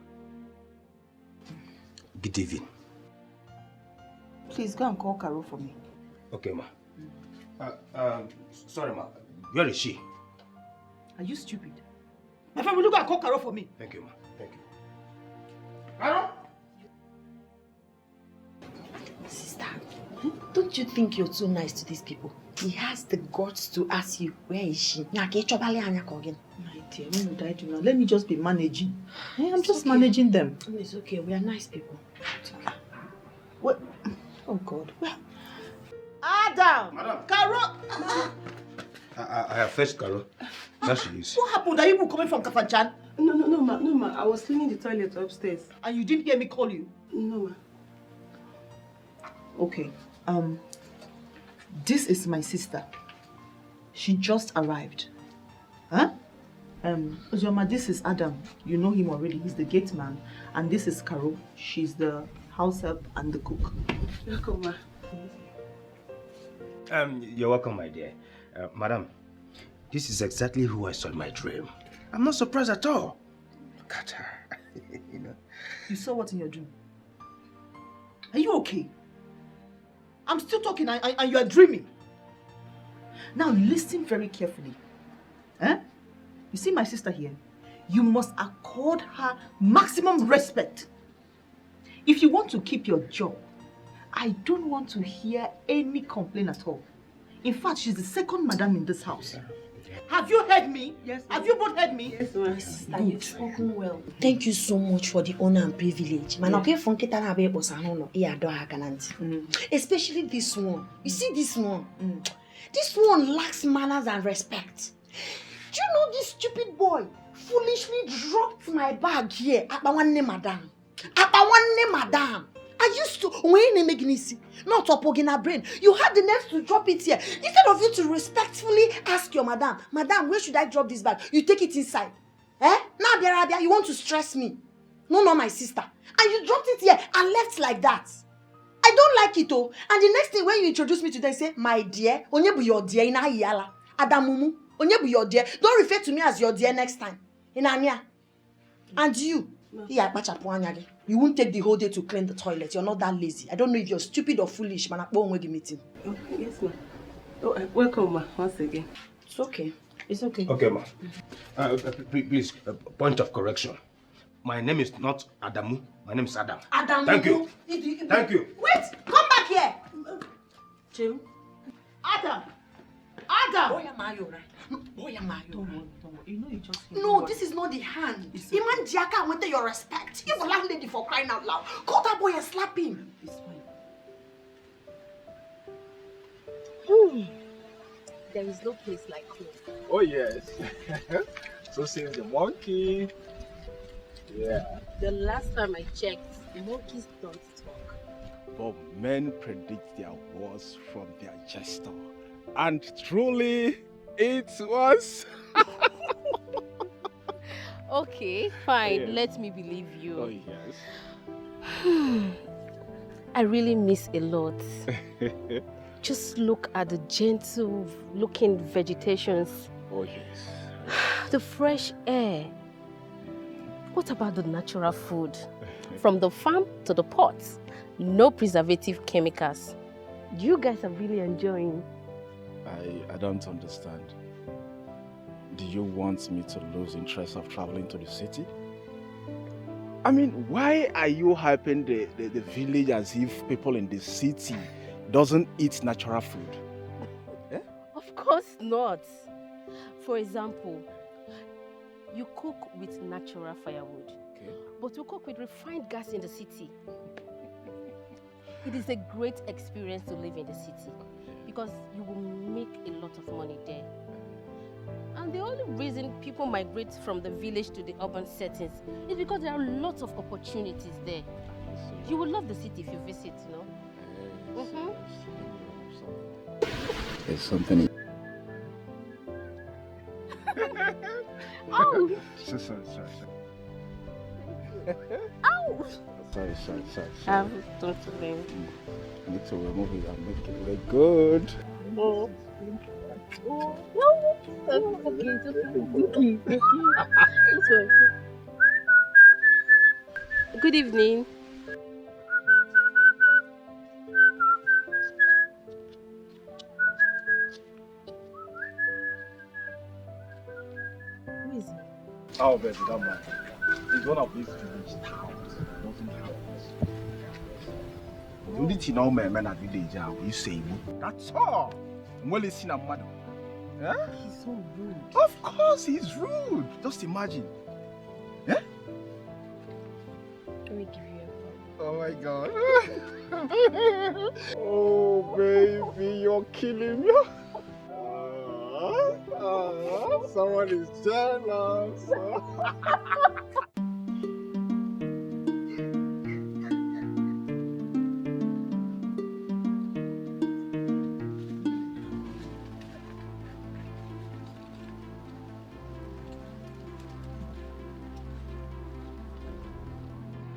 Good evening. Please go and call Caro for me. Okay, ma. Sorry, ma. Where is she? Are you stupid? My friend, will you go and call Caro for me? Thank you, ma. Thank you. Caro? Sister, don't you think you're too nice to these people? He has the guts to ask you, where is she? My dear, what would I do now? Let me just be managing. I'm just managing them. It's okay, we are nice people. What? Oh God. Well, Adam! Madam. Caro! I have fetched Caro. There she is. What happened? Are you coming from Kafanchan? No, ma. I was cleaning the toilet upstairs. And you didn't hear me call you? No, ma. Okay. This is my sister. She just arrived. Huh? Ozoma, this is Adam. You know him already. He's the gate man. And this is Caro. She's the house help and the cook. Welcome, ma. You're welcome, my dear. Madam, this is exactly who I saw in my dream. I'm not surprised at all. Look at her. You know. You saw what in your dream? Are you okay? I'm still talking and you are dreaming. Now listen very carefully. You see my sister here? You must accord her maximum respect. If you want to keep your job, I don't want to hear any complaint at all. In fact, she's the second madam in this house. Have you heard me? Yes. Have you both heard me? Yes, ma'am. Sister, you've spoken well. Thank you so much for the honor and privilege. Especially this one. You see this one? This one lacks manners and respect. Do you know this stupid boy foolishly dropped my bag here at my one name, madam? I used to not opogina brain. You had the nerve to drop it here. Instead of you to respectfully ask your madam, where should I drop this bag? You take it inside. Now, Biarabia, you want to stress me. No, my sister. And you dropped it here and left like that. I I don't like it, oh. And the next thing when you introduce me to them, say, my dear, onye your dear in Ayala. Adamumu, onye your dear. Don't refer to me as your dear next time. In Anya. And you, you won't take the whole day to clean the toilet. You're not that lazy. I don't know if you're stupid or foolish, man. Meeting. Yes, ma. Oh, welcome, ma. Once again. It's okay. It's okay. Okay, ma. Please, point of correction. My name is not Adamu. My name is Adam. Adam. Thank you. Thank you. Wait, come back here. Chill. Adam. Adam. Boy, am I? Don't worry. You know you just. No, this is not the hand. Iman Diaka wanted your respect. You're a landlady for crying out loud. Call that boy and slap him. It's fine. There is no place like home. Oh yes. So says the monkey. Yeah. The last time I checked, monkeys don't talk. But men predict their words from their gesture. And truly, it was. Okay, fine. Yes. Let me believe you. Oh yes. I really miss a lot. Just look at the gentle looking vegetations. Oh yes. The fresh air. What about the natural food? From the farm to the pot. No preservative chemicals. You guys are really enjoying. I don't understand. Do you want me to lose interest of traveling to the city? I mean, why are you hyping the village as if people in the city doesn't eat natural food? Of course not. For example, you cook with natural firewood, but you cook with refined gas in the city. It is a great experience to live in the city because you will make a lot of money there. And the only reason people migrate from the village to the urban settings is because there are lots of opportunities there. You will love the city if you visit, you know. There's something. Oh! Sorry. Ow! Sorry. Don't blame. I need to remove it and make it look good. No. It's okay. Good evening. Who is he? Oh, baby, don't mind. It's one of these village towns. Doesn't have this. The only thing all men at village are you say, that's all. I'm well listening, madam. Yeah? He's so rude. Of course, he's rude. Just imagine. Yeah? Let me give you a Oh my god. Oh, baby, you're killing me. Someone is jealous.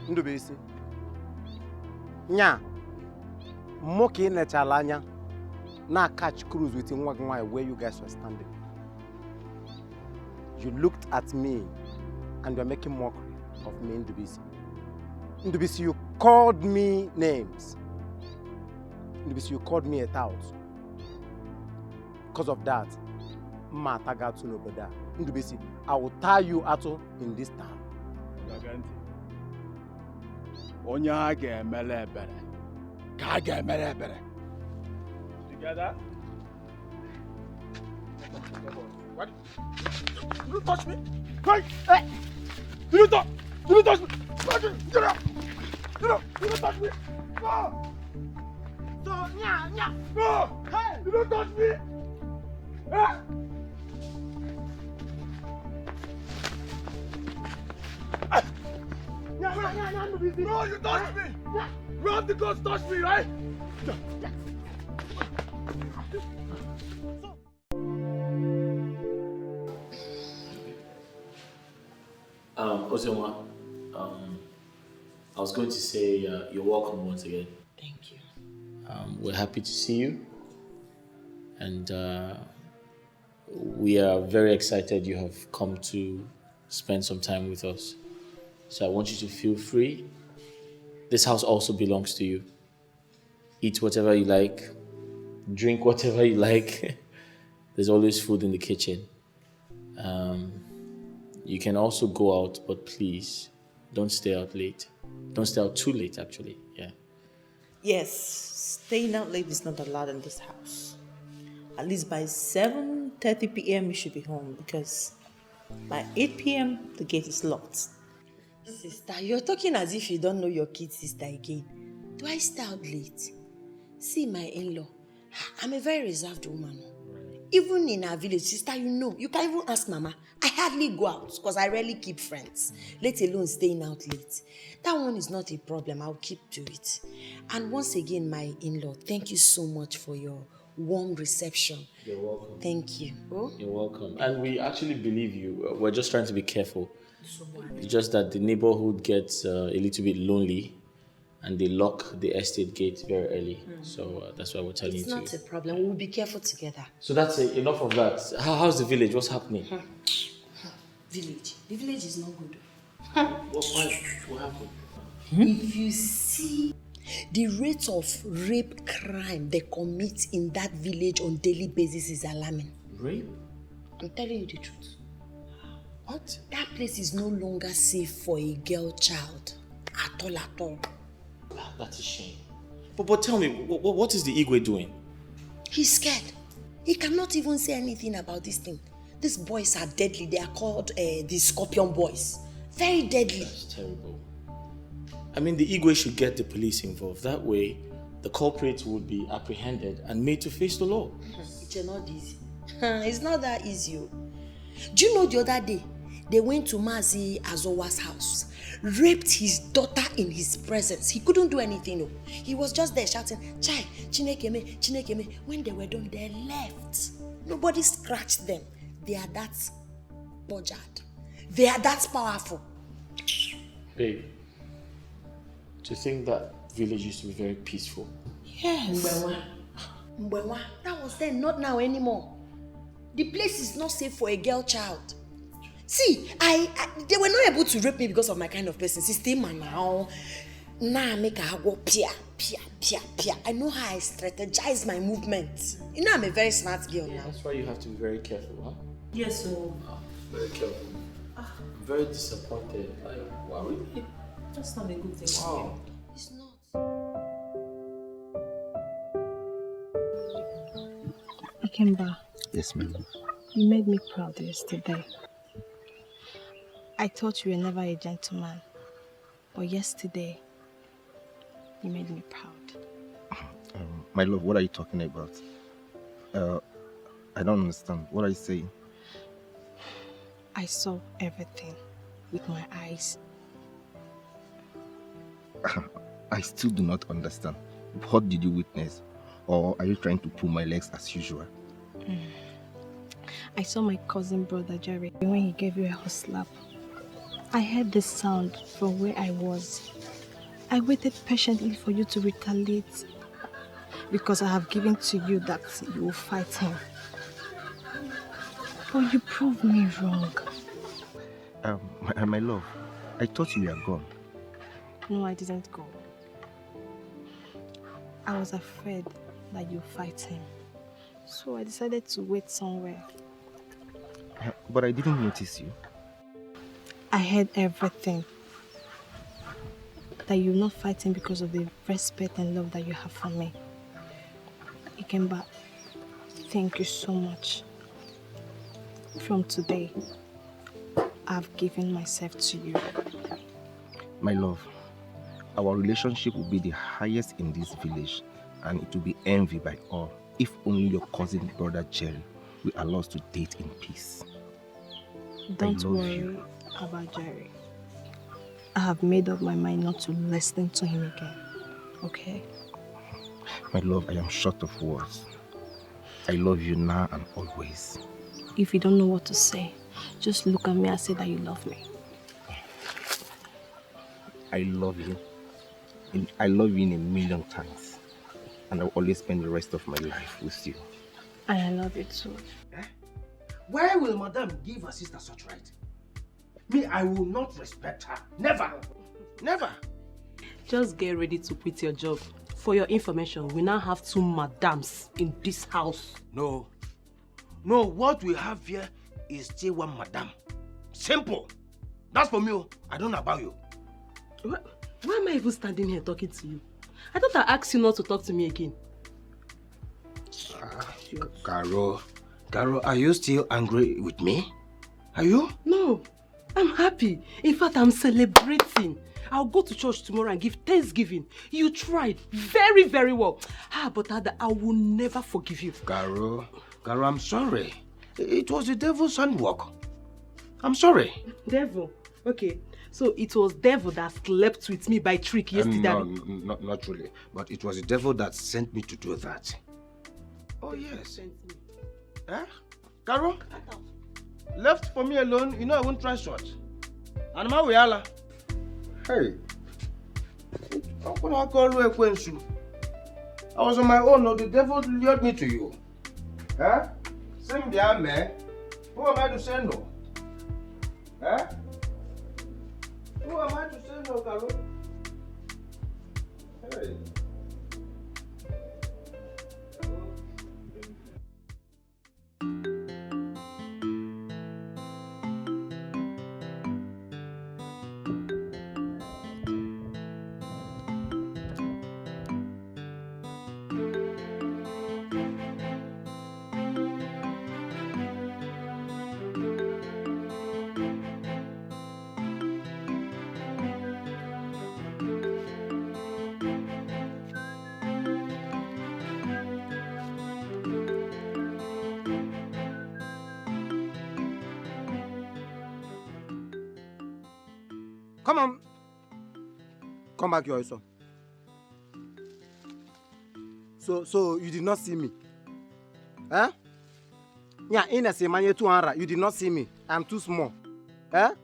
Ndubisi. Nya. Moki nechala anya. Na catch cruise with Nwagmai where you guys were standing. You looked at me and you're making mockery of me, Ndubisi. Ndubisi, you called me names. Ndubisi, you called me a tout. Because of that, Matagatu Noboda. Ndubisi, I will tie you out in this town. Onye a ga-emele ebere ka a ga-emele ebere. Together? What? You touch me? Hey! You touch me? Get up! Get up! You don't touch me! No! So, nya. No! Hey! You don't touch me! Hey! No, you touched me! You have the guts touch me, right? Ozioma, I was going to say you're welcome once again. Thank you. We're happy to see you. And we are very excited you have come to spend some time with us. So I want you to feel free. This house also belongs to you. Eat whatever you like. Drink whatever you like. There's always food in the kitchen. You can also go out, but please don't stay out late. Don't stay out too late, actually. Yeah. Yes, staying out late is not allowed in this house. At least by 7:30 p.m. you should be home, because by 8 p.m. the gate is locked. Sister, you're talking as if you don't know your kid sister again. Do I stay out late? See my in-law. I'm a very reserved woman. Even in our village, sister, you know, you can even ask Mama. I hardly go out because I rarely keep friends, let alone staying out late. That one is not a problem. I'll keep to it. And once again, my in-law, thank you so much for your warm reception. You're welcome. Thank you. Oh? You're welcome. And we actually believe you. We're just trying to be careful. It's just that the neighborhood gets a little bit lonely and they lock the estate gate very early. So that's why we're telling It's you not to. a problem. We'll be careful together. So that's it. Enough of that. How's the village? What's happening? Village. The village is not good. What happened? If you see the rate of rape crime they commit in that village on daily basis is alarming. Rape? I'm telling you the truth. What? That place is no longer safe for a girl child. At all. That's a shame. But tell me, what is the Igwe doing? He's scared. He cannot even say anything about this thing. These boys are deadly. They are called the Scorpion Boys. Very deadly. That's terrible. I mean, the Igwe should get the police involved. That way, the culprits would be apprehended and made to face the law. It's not easy. It's not that easy. Do you know the other day, they went to Mazi Azowa's house, raped his daughter in his presence. He couldn't do anything. No. He was just there shouting, Chai, Chinekeme, Chinekeme. When they were done, they left. Nobody scratched them. They are that budgered. They are that powerful. Babe, to think that village used to be very peaceful. Yes. Mbewa. That was then, not now anymore. The place is not safe for a girl child. See, they were not able to rape me because of my kind of person. Sister now. Now I make her go pia. I know how I strategize my movements. You know I'm a very smart girl now. That's why you have to be very careful, huh? Yes, so. Very careful. I'm very disappointed. Wow, really? That's not a good thing. Wow. It's not. Ikemba, Yes, ma'am. you made me proud yesterday. I thought you were never a gentleman, but yesterday, you made me proud. My love, what are you talking about? I don't understand. What are you saying? I saw everything with my eyes. I still do not understand. What did you witness? Or are you trying to pull my legs as usual? I saw my cousin brother Jerry when he gave you a hot slap. I heard the sound from where I was. I waited patiently for you to retaliate because I have given to you that you will fight him. But you proved me wrong. My love, I thought you were gone. No, I didn't go. I was afraid that you fight him. So I decided to wait somewhere. But I didn't notice you. I heard everything. That you're not fighting because of the respect and love that you have for me. Ikemba, thank you so much. From today, I've given myself to you. My love, our relationship will be the highest in this village, and it will be envied by all if only your cousin brother Jerry will allow us to date in peace. Don't worry about Jerry. I have made up my mind not to listen to him again. Okay? My love, I am short of words. I love you now and always. If you don't know what to say, just look at me and say that you love me. I love you. I love you in a million times. and I will always spend the rest of my life with you. And I love you too. Why will Madame give her sister such right? Me, I will not respect her. Never. Never. Just get ready to quit your job. For your information, we now have 2 madams in this house. No. No, what we have here is still one madam. Simple. That's for me. I don't know about you. Why am I even standing here talking to you? I thought I asked you not to talk to me again. Carol, are you still angry with me? Are you? No, I'm happy. In fact, I'm celebrating. I'll go to church tomorrow and give thanksgiving. You tried very, very well. But Ada, I will never forgive you. Carol, I'm sorry. It was the devil's handwork. I'm sorry. Devil? Okay. So it was devil that slept with me by trick yesterday. No, not really. But it was the devil that sent me to do that. Oh, yes. Eh? Carol? Left for me alone, you know I won't try short. And my Wiala. Hey. How can I call you a Quensu? I was on my own, or the devil lured me to you. Huh? Same there, man. Who am I to say no? Huh? Who am I to say no, Carol? Hey. Come on. Come back here also. So you did not see me? Huh? Yeah, in a semana 200, you did not see me. I'm too small. Huh?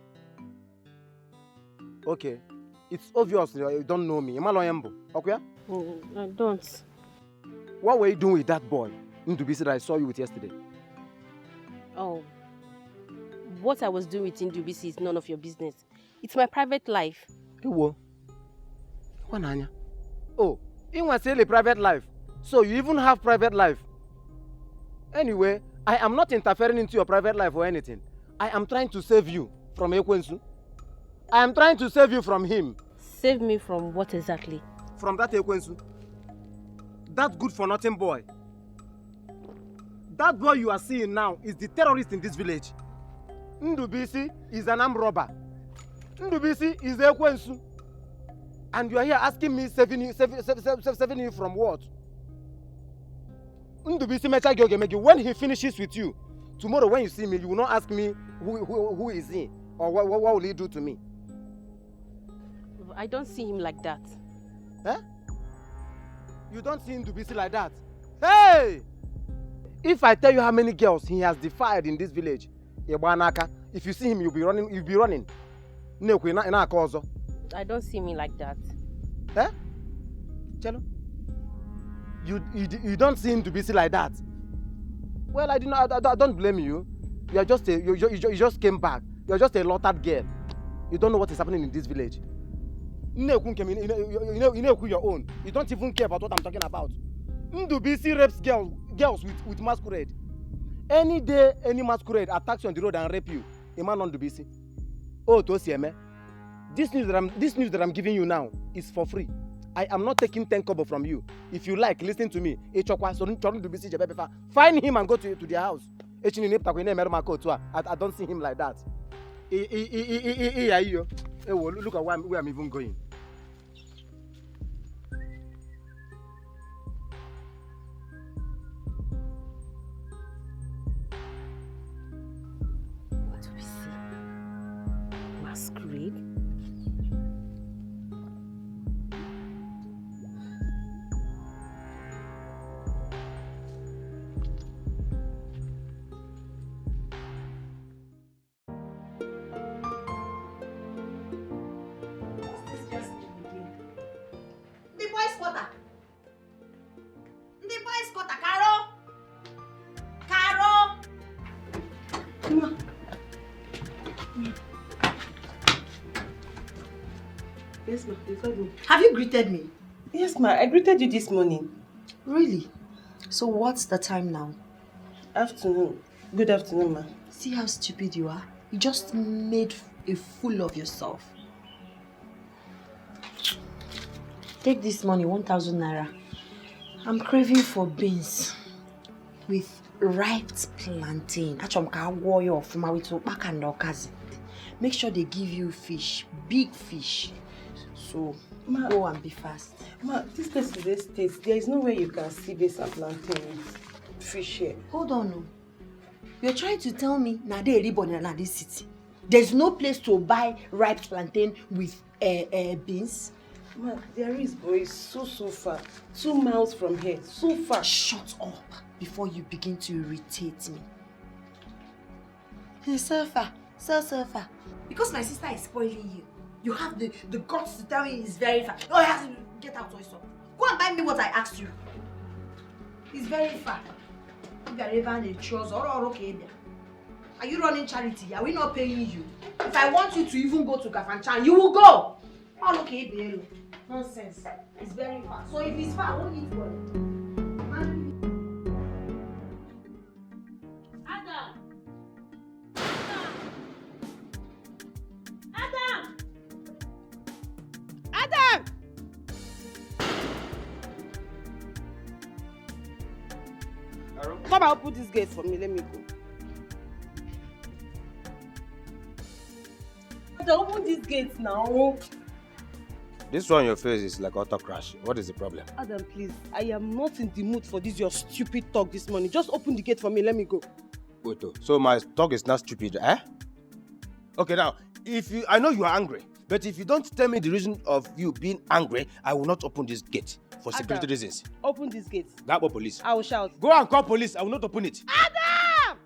Okay. It's obvious you don't know me. Okay? I don't. What were you doing with that boy, Ndubisi, that I saw you with yesterday? Oh. What I was doing with Ndubisi is none of your business. It's my private life. Oh, you want to say a private life? So you even have private life? Anyway, I am not interfering into your private life or anything. I am trying to save you from Ekwensu. I am trying to save you from him. Save me from what exactly? From that Ekwensu. That good-for-nothing boy. That boy you are seeing now is the terrorist in this village. Ndubisi is an armed robber. Ndubisi is Ekwensu. And you are here asking me saving you from what? Ndubisi Mechagyogemegi, when he finishes with you, tomorrow when you see me, you will not ask me who is he or what will he do to me. I don't see him like that. Eh? You don't see Ndubisi like that? Hey! If I tell you how many girls he has defied in this village, if you see him, you'll be running. I don't see me like that. Eh? Chelo? You don't seem to be like that. Well, I don't blame you. You are just you just came back. You are just a lothered girl. You don't know what is happening in this village. You know your own. You don't even care about what I'm talking about. Ndubisi rapes girls with masquerade. Any day any masquerade attacks you on the road and rape you, a man on Ndubisi. Oh, Tosieme. This news that I'm giving you now is for free. I am not taking 10 kobo from you. If you like, listen to me. Find him and go to their house. I don't see him like that. Look at where I'm even going. What do we see? Masquerade? Yes, ma. You called me. Have you greeted me? Yes, ma. I greeted you this morning. Really? So what's the time now? Afternoon. Good afternoon, ma. See how stupid you are? You just made a fool of yourself. Take this money, 1,000 naira. I'm craving for beans with ripe plantain. Make sure they give you fish, big fish. So go and be fast. Ma, this place is estate. There is no way you can see beans and plantain with fish here. Hold on, no. You're trying to tell me now they ribbon in this city. There's no place to buy ripe plantain with beans. Ma, there is, but it's so far. 2 miles from here. So far. Shut up before you begin to irritate me. So far. Because my sister is spoiling you. You have the guts to tell me it's very far. Oh, you have to get out of stop. Go and buy me what I asked you. It's very far. If you are even a chores or okay. Are you running charity? Are we not paying you? If I want you to even go to Kafanchan, you will go. Oh, okay, nonsense. It's very far. So if it's far, I won't need worry. Adam! Come and open this gate for me. Let me go. Adam, open this gate now. This one on your face is like auto crash. What is the problem? Adam, please. I am not in the mood for this your stupid talk this morning. Just open the gate for me. Let me go. Wait, so my talk is not stupid, eh? Okay, now, I know you are angry, but if you don't tell me the reason of you being angry, I will not open this gate for security Adam, reasons. Open this gate. Go police. I will shout. Go and call police. I will not open it. Adam!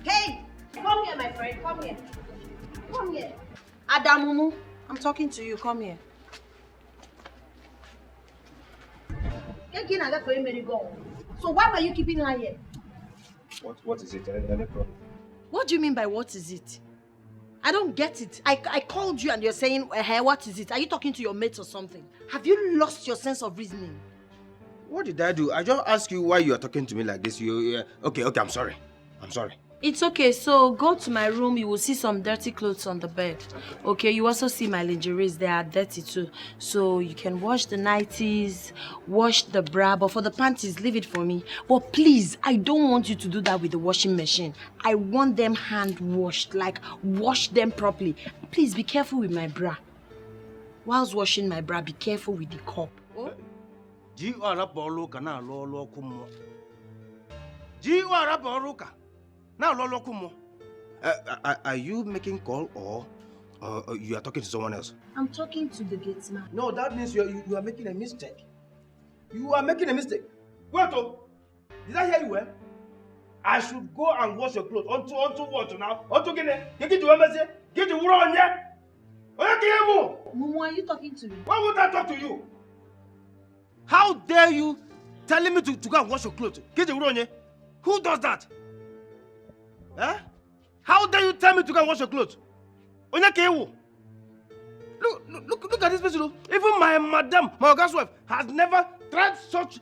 Hey! Come here, my friend. Come here. Come here. Adamumu, I'm talking to you. Come here. So why were you keeping her here? What is it? Any problem? What do you mean by what is it? I don't get it. I called you and you're saying, hey, what is it? Are you talking to your mates or something? Have you lost your sense of reasoning? What did I do? I just asked you why you are talking to me like this. Okay, I'm sorry. It's okay, so go to my room, you will see some dirty clothes on the bed. Okay, you also see my lingeries, they are dirty too. So you can wash the nighties, wash the bra, but for the panties, leave it for me. But please, I don't want you to do that with the washing machine. I want them hand washed, like wash them properly. Please be careful with my bra. Whilst washing my bra, be careful with the cup. Oh? Now, are you making call or you are talking to someone else? I'm talking to the gatesman. No, that means you are making a mistake. You are making a mistake. Wait, did I hear you well? I should go and wash your clothes. Onto what now? Onto get to embassy? Get to run here? Mumu, are you talking to me? Why would I talk to you? How dare you telling me to go and wash your clothes? Get to run here? Who does that? Huh? How dare you tell me to go and wash your clothes? Look at this person. Even my madam, my Oga's wife, has never tried such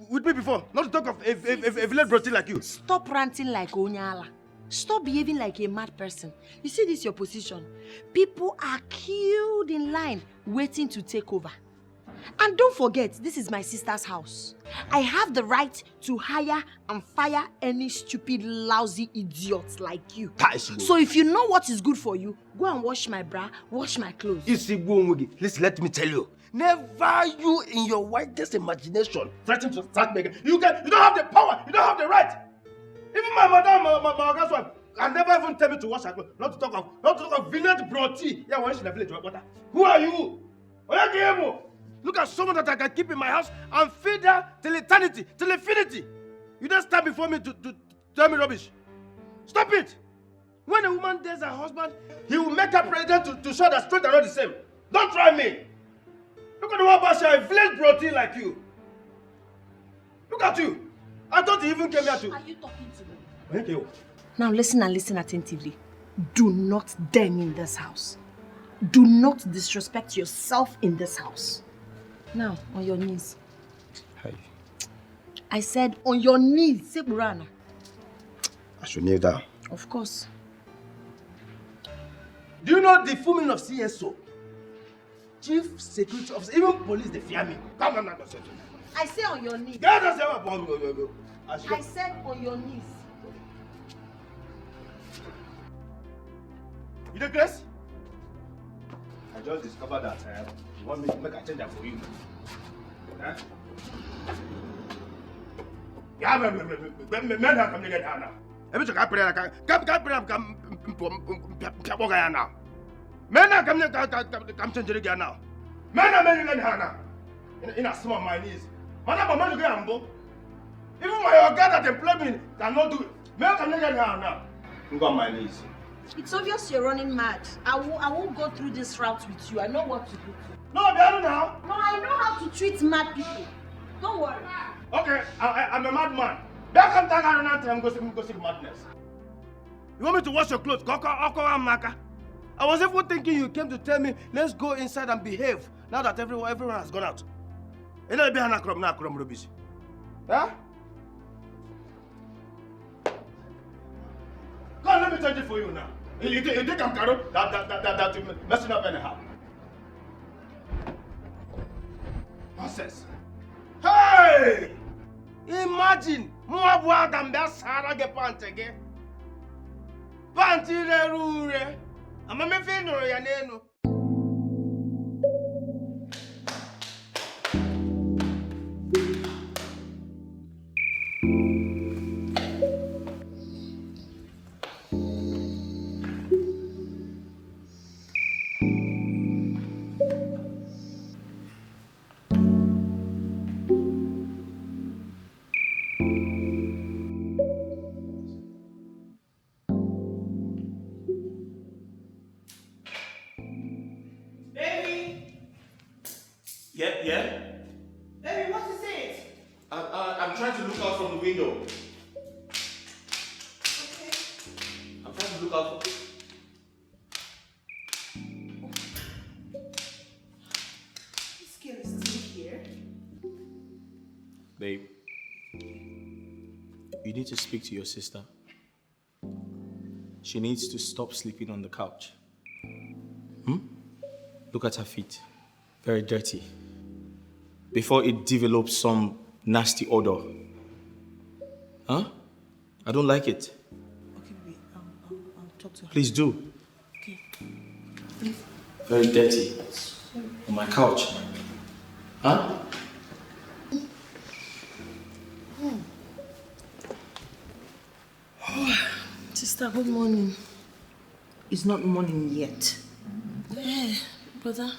with me before. Not to talk of a village brother like you. Stop ranting like Onyala. Stop behaving like a mad person. You see this your position. People are queued in line waiting to take over. And don't forget, this is my sister's house. I have the right to hire and fire any stupid, lousy idiot like you. So if you know what is good for you, go and wash my bra, wash my clothes. Listen, let me tell you. Never you in your wildest imagination threaten to start making. You don't have the power, you don't have the right. Even my madam, my Oga's wife, can never even tell me to wash her clothes. Not to talk of village broti. Yeah, when she's in the village, water. Who are you? Look at someone that I can keep in my house and feed her till eternity, till infinity. You don't stand before me to tell me rubbish. Stop it! When a woman dates her husband, he will make her pregnant to show that straight are not the same. Don't try me. Look at the one Basha, a village protein like you. Look at you. I thought you even came here to... Are you talking to me? Thank you. Now listen and listen attentively. Do not dare me in this house. Do not disrespect yourself in this house. Now, on your knees. Hey. I said on your knees, say Burana. I should kneel down. Of course. Do you know the full meaning of CSO? Chief Security Officer, even police, they fear me. Come on, I say on your knees. I said on your knees. You know, Grace? I just discovered that you want me to make a change that for you. Huh? Yeah, men have come to get her now. Every time I pray, I come now. Men are coming to come change it again now. Men are making it now. In a small my knees. Madam, I'm going to even my organ that employed me cannot do it. Men are coming to get her now. I'm on my knees. It's obvious you're running mad. I won't go through this route with you. I know what to do. No, Biano now. No, I know how to treat mad people. Don't worry. Okay, I'm a madman. Back and tag around and go see madness. You want me to wash your clothes? I was even thinking you came to tell me, let's go inside and behave now that everyone has gone out. You know, be na krom rubbish. Huh? Come, let me change it for you now. You think I'm Karo? That you're messing up anyhow. Nonsense. Hey! Imagine, Moabu Agamba Sara get pant again. Panty the rure. I'm a mefino yaneno. Yeah? Baby, what is it? I'm trying to look out from the window. Okay. I'm trying to look out for... This girl is still here. Babe, you need to speak to your sister. She needs to stop sleeping on the couch. Look at her feet. Very dirty. Before it develops some nasty odor. Huh? I don't like it. Okay, baby, I'll talk to her. Please do. Okay. Very dirty. On my couch. Huh? Sister, good morning. It's not morning yet. Yeah, brother.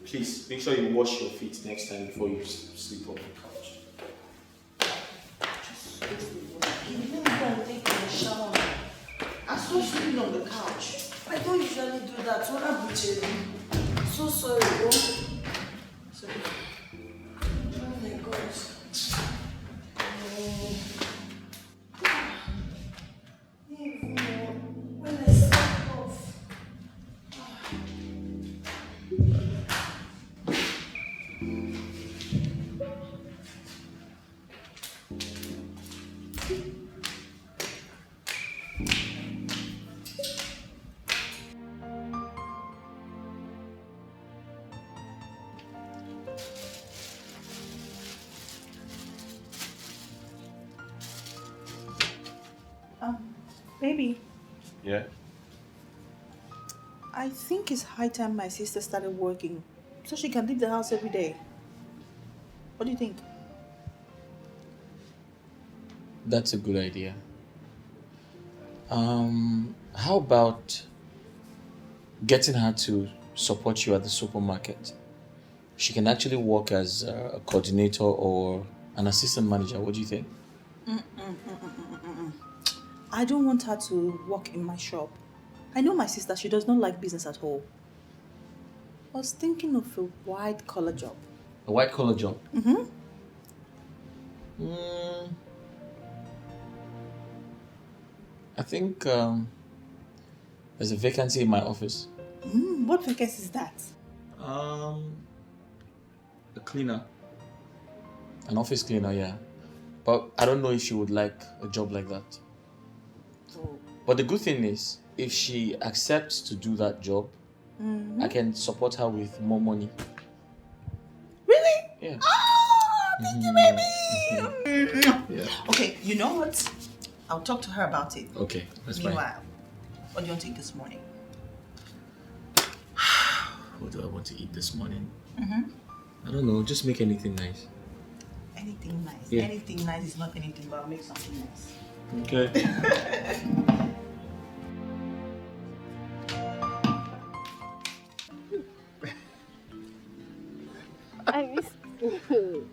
Please, make sure you wash your feet next time before you sleep on the couch. You didn't go and take a shower. I'm still sleeping on the couch. I don't usually do that. What I'm so sorry, bro. Sorry. Oh my gosh. When I step off. Baby, Yeah? I think it's high time my sister started working so she can leave the house every day. What do you think? That's a good idea. How about getting her to support you at the supermarket? She can actually work as a coordinator or an assistant manager. What do you think? I don't want her to work in my shop. I know my sister, she does not like business at all. I was thinking of a white-collar job. A white-collar job? Mm-hmm. I think there's a vacancy in my office. What vacancy is that? A cleaner. An office cleaner, yeah. But I don't know if she would like a job like that. Oh. But the good thing is, if she accepts to do that job, I can support her with more money. Really? Yeah. Oh, thank you, baby. Yeah. Okay, you know what? I'll talk to her about it. Okay, that's fine. Meanwhile, what do you want to eat this morning? What do I want to eat this morning? Mm-hmm. I don't know, just make anything nice. Anything nice. Yeah. Anything nice is not anything, but I'll make something nice. Okay. I miss you.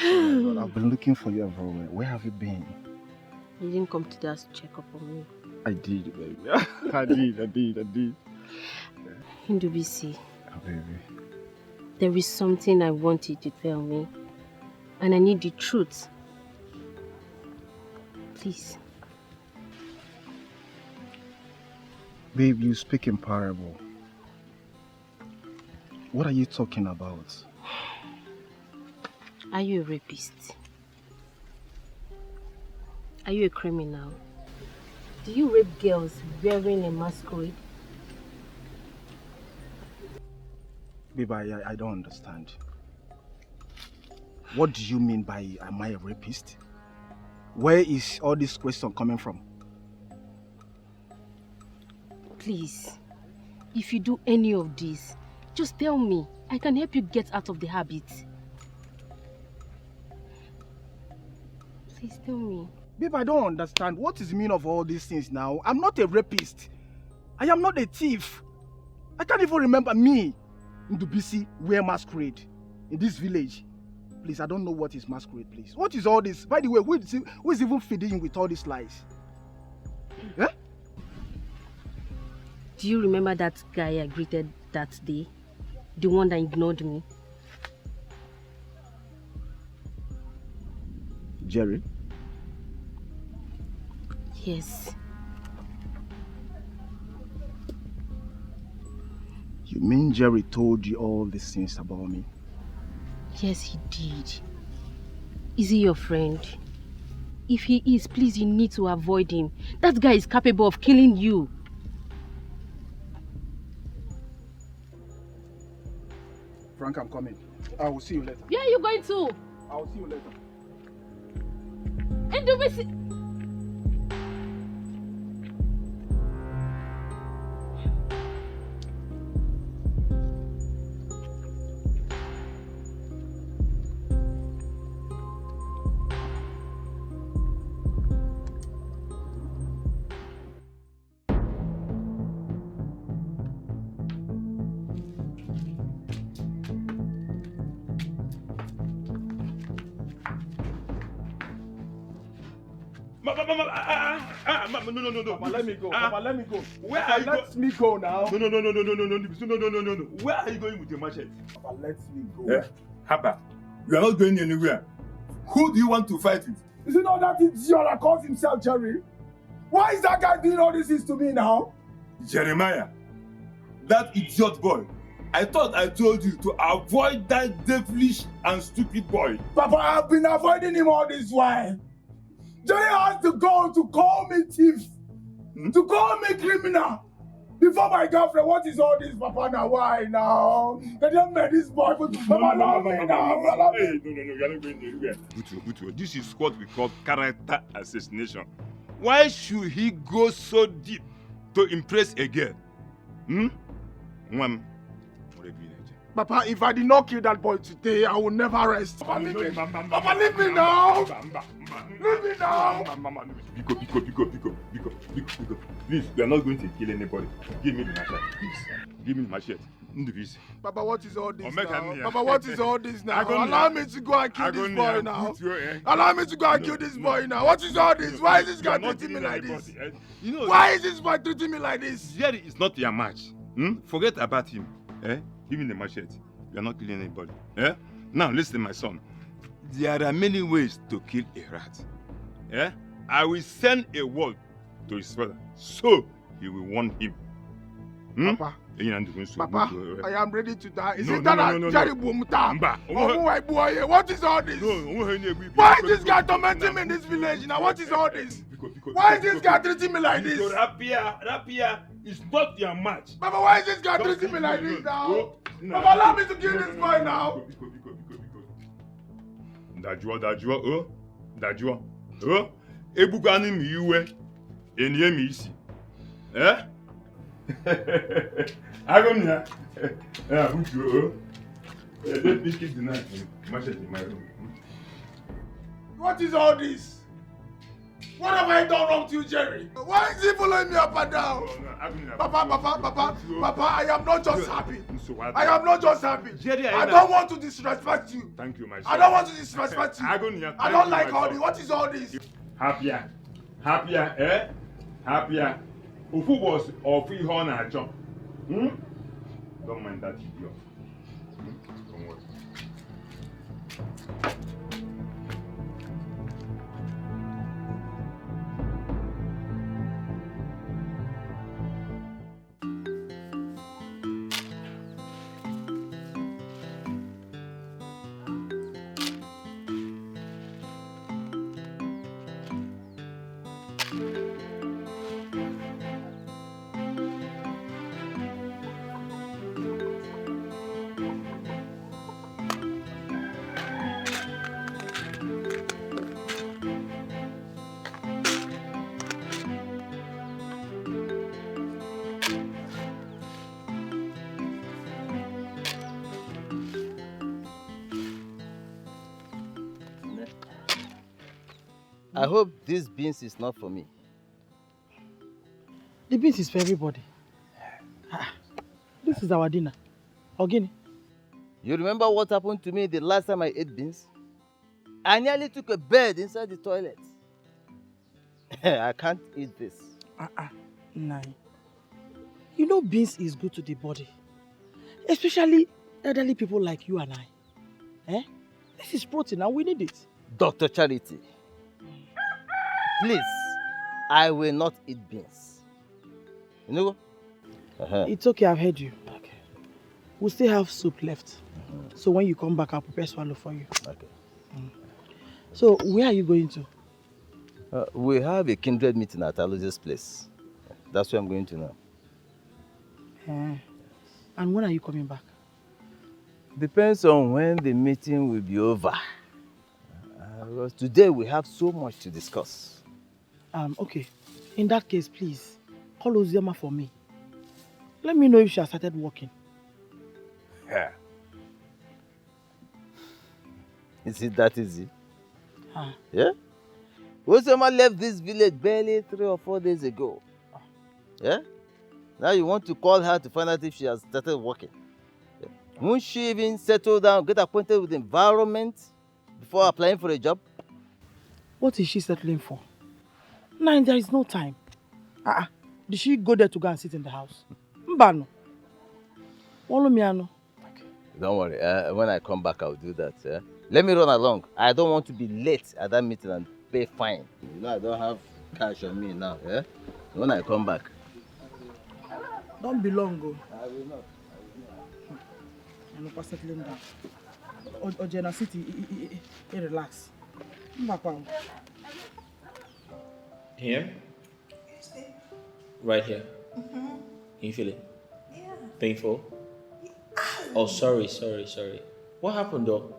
God, I've been looking for you everywhere. Where have you been? You didn't come to just check up on me. I did, baby. I did. Ndubisi, Oh, baby. there is something I want you to tell me. And I need the truth. Please. Babe, you speak in parable. What are you talking about? Are you a rapist? Are you a criminal? Do you rape girls wearing a masquerade? Babe, I don't understand. What do you mean by am I a rapist? Where is all this question coming from? Please, if you do any of this, just tell me. I can help you get out of the habit. Please tell me. Babe, I don't understand. What is the meaning of all these things now? I'm not a rapist. I am not a thief. I can't even remember me in Ndubisi wear masquerade in this village. Please, I don't know what is masquerade, please. What is all this? By the way, who is even feeding you with all these lies? Eh? Do you remember that guy I greeted that day? The one that ignored me? Jerry? Yes. You mean Jerry told you all these things about me? Yes, he did. Is he your friend? If he is, please, you need to avoid him. That guy is capable of killing you. Frank, I'm coming. I will see you later. Where are you going to? I will see you later. Ndubisi. No. Papa, let me go. Papa, let me go. Where Papa, are you let me go now. No. Where are you going with your machete? Papa, let me go. Haba, you are not going anywhere. Who do you want to fight with? Is it not that idiot that calls himself Jerry? Why is that guy doing all these things to me now? Jeremiah, that idiot boy. I thought I told you to avoid that devilish and stupid boy. Papa, I've been avoiding him all this while. Jerry has to go to call me thief, to call me criminal. Before my girlfriend, what is all this, Papa? Now, why now? They don't make this boy, but Papa, love me now. Hey, no, you're not going anywhere. Butu, this is what we call character assassination. Why should he go so deep to impress a girl? Papa, if I did not kill that boy today, I will never rest. Papa, leave me. Papa, leave me now. Leave me now. Biko. Please, we are not going to kill anybody. Give me the machete, please. Give me the machete. Papa, what is all this now? Papa, Papa, what is all this now? Allow me to go and kill this boy now. Allow me to go and kill this boy now. What is all this? Why is this guy treating me like this? Why is this boy treating me like this? Jerry is not your match. Forget about him. Give me the machete. You are not killing anybody. Now listen, my son. There are many ways to kill a rat. I will send a word to his father, so he will warn him. Papa, I am ready to die. Is it that Jerry Bumta? What is all this? Why is this guy tormenting me in this village now? What is all this? Why is this guy treating me like this? Rapia is not your match. Papa, why is this guy treating me like this now? Papa, allow me to kill this boy now. Dajua. Ebugani mi iwe. Enye mi isi. Agomnia. Let me keep the knife. Machete in my room. What is all this? What have I done wrong to you, Jerry? Why is he following me up and down? Papa, I am not just happy. I am not just happy. Jerry, I don't want to disrespect you. Thank you, my son. I don't want to disrespect you. I don't like all this. What is all this? Happier. Ufu was of ihe ọ na-achọ. Don't mind that idiot. Don't worry. I hope this beans is not for me. The beans is for everybody. This is our dinner. Ogini. You remember what happened to me the last time I ate beans? I nearly took a bed inside the toilet. I can't eat this. Nah. You know beans is good to the body. Especially elderly people like you and I. This is protein and we need it. Dr. Charity, please, I will not eat beans. You know? It's okay, I've heard you. Okay. We still have soup left. So when you come back, I'll prepare swallow for you. Okay. So where are you going to? We have a kindred meeting at Aloysius' place. That's where I'm going to now. And when are you coming back? Depends on when the meeting will be over. Because today we have so much to discuss. Okay. In that case, please, call Ozioma for me. Let me know if she has started working. Yeah. Is it that easy? Yeah? Ozioma left this village barely 3 or 4 days ago. Yeah? Now you want to call her to find out if she has started working. Yeah. Won't she even settle down, get acquainted with the environment before applying for a job? What is she settling for? Nine, there is no time. Did she go there to go and sit in the house? Mbano. Olumiano. Don't worry. When I come back, I'll do that. Yeah? Let me run along. I don't want to be late at that meeting and pay fine. You know, I don't have cash on me now. Yeah? When I come back. Don't be long, go. I will not. I'm not settling down. Ojena City, relax. Here? Right here. Can you feel it? Yeah. Painful? Oh, sorry. What happened though?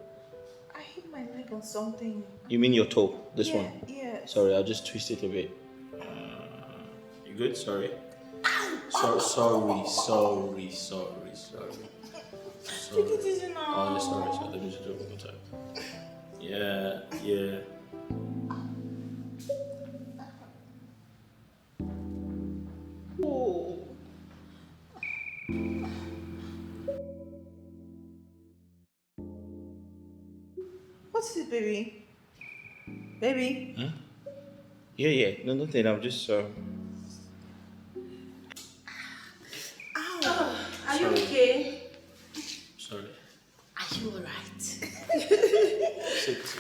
I hit my leg on something. You mean your toe? This one? Yeah. Sorry, I'll just twist it a bit. You good? Sorry. Sorry. Take it easy now. Oh, yes, sorry. Let me just do it one more time. Yeah. Oh. What's it, baby? Baby? Huh? Yeah. No, nothing. I'm just Ow. Are you okay? sorry. Are you alright? Sit.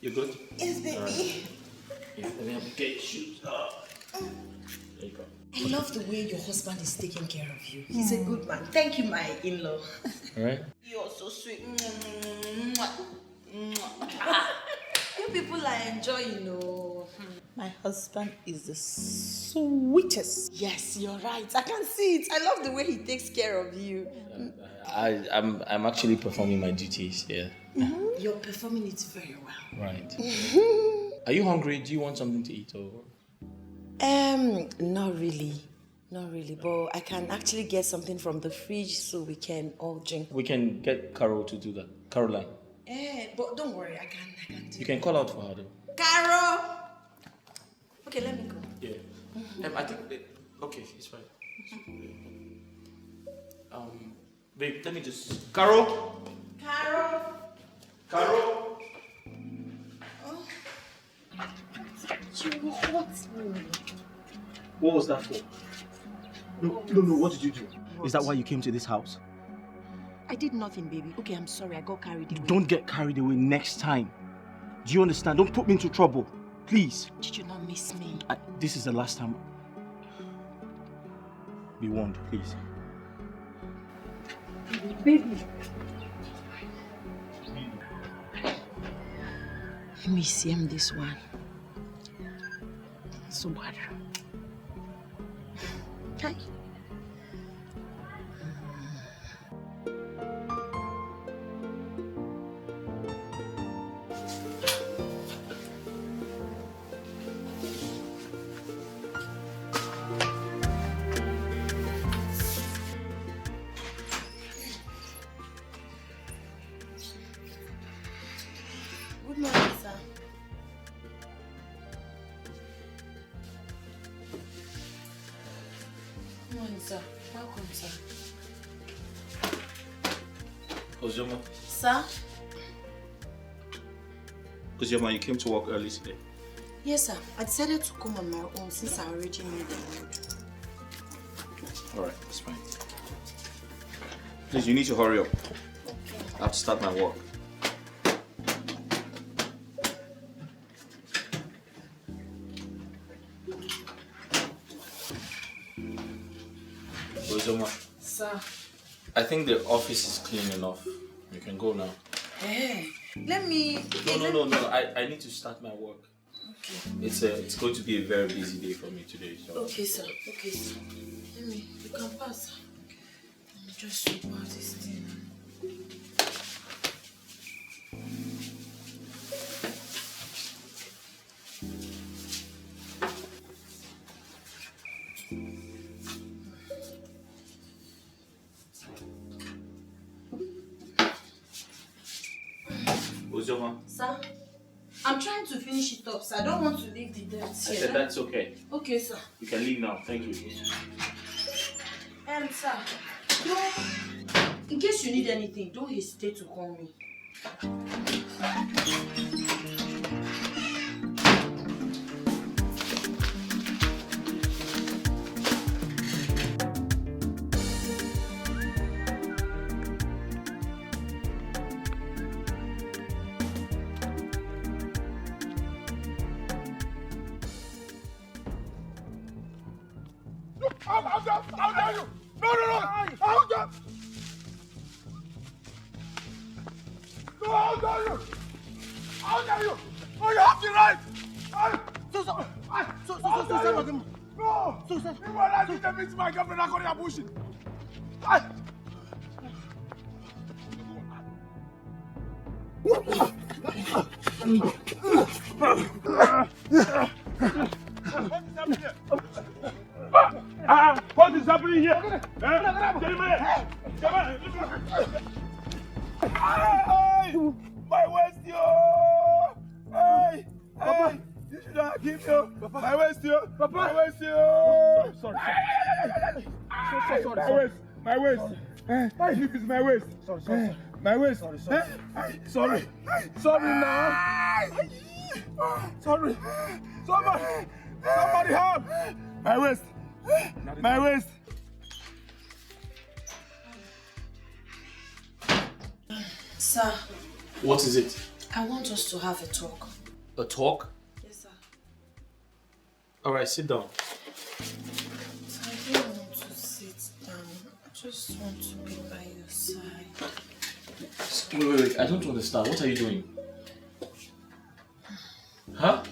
You good? Yes, baby. Alright. Yeah, let me have get your shoes. There you go. I love the way your husband is taking care of you. He's a good man. Thank you, my in-law. Alright. You're so sweet. You people are enjoying, My husband is the sweetest. Yes, you're right. I can see it. I love the way he takes care of you. I'm actually performing my duties, yeah. You're performing it very well. Right. Are you hungry? Do you want something to eat or? Not really. But I can actually get something from the fridge so we can all drink. We can get Carol to do that. Caroline. But don't worry, I can do You can call out for her though. Carol! Okay, let me go. Yeah. I think okay, it's fine. Babe, let me just Carol! What was that for? No, what did you do? Is that why you came to this house? I did nothing, baby. Okay, I'm sorry. I got carried away. Don't get carried away next time. Do you understand? Don't put me into trouble. Please. Did you not miss me? This is the last time. Be warned, please. Baby. Let me see him this one. So bad. Hi. Good morning, sir. Good morning, sir. Welcome, sir. Ozoma. Sir? Ozoma, you came to work early today. Yes, sir. I decided to come on my own since I already knew them. Alright, it's fine. Please, you need to hurry up. I have to start my work. Ozoma, Sir. I think the office is clean enough. You can go now. Hey, let me... No. I need to start my work. Okay. It's going to be a very busy day for me today. So. Okay, sir. Let me... You can pass. Let me just sweep out this thing. Ozoma, Sir, I'm trying to finish it up, sir. I don't want to leave the dirt here. I said that's okay. Okay, sir. You can leave now. Thank you. Sir, in case you need anything, don't hesitate to call me. How dare you? No! How dare No, how dare you? How dare you? Oh, you have the right! No! You were not to meet my girlfriend according to bullshit. What is happening here? What is happening here? Give you. My waist, you. Papa. My waist, you. Sorry. My waist. My waist. This is my waist. Sorry. My waist. Sorry now. Sorry. Somebody help. My waist. My waist. Sir, What is it? I want us to have a talk. A talk? Yes, sir. Alright, sit down. I don't want to sit down. I just want to be by your side. Wait. I don't understand. What are you doing? Huh?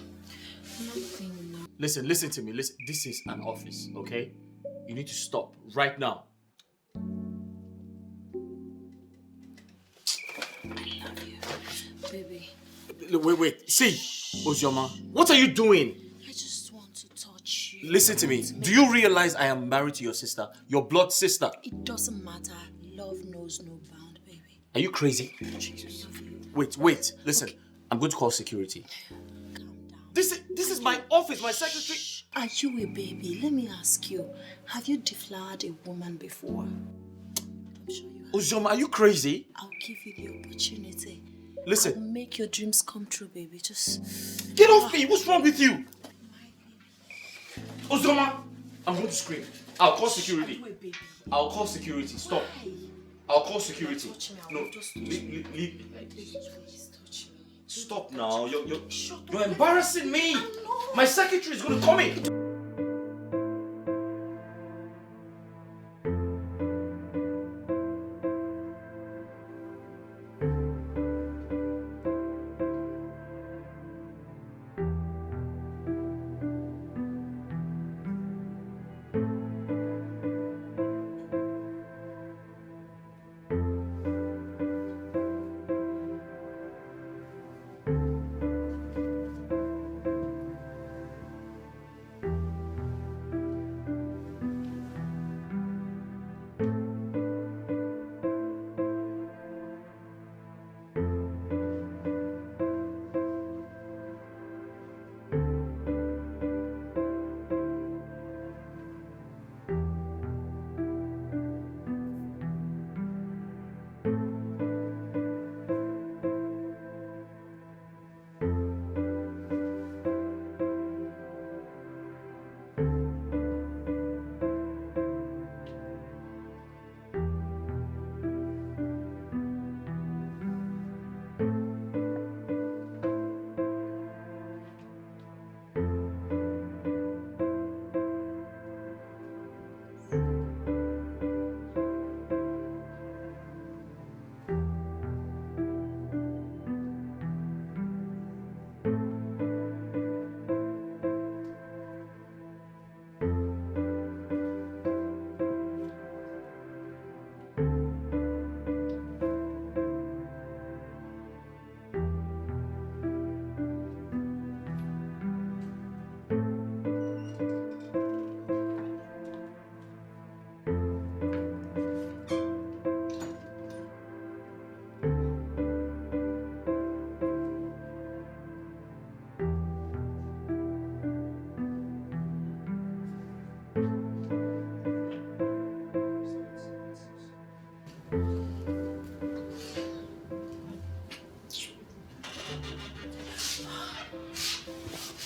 Nothing. Listen to me. Listen. This is an office, okay? You need to stop right now. Baby, Wait. See, Ozioma, what are you doing? I just want to touch you. Listen to me. Do you realize I am married to your sister? Your blood sister. It doesn't matter. Love knows no bound, baby. Are you crazy? Jesus. Wait. Listen, I'm going to call security. This is my office, my secretary. Are you a baby? Let me ask you. Have you deflowered a woman before? Ozioma, are you crazy? I'll give you the opportunity. Listen. I'll make your dreams come true, baby. Just Get off me! What's wrong with you? Ozioma, I'm going to scream. I'll call security. I'll call security. Stop. I'll call security. No, leave. Stop now. You're embarrassing me. My secretary is going to come in.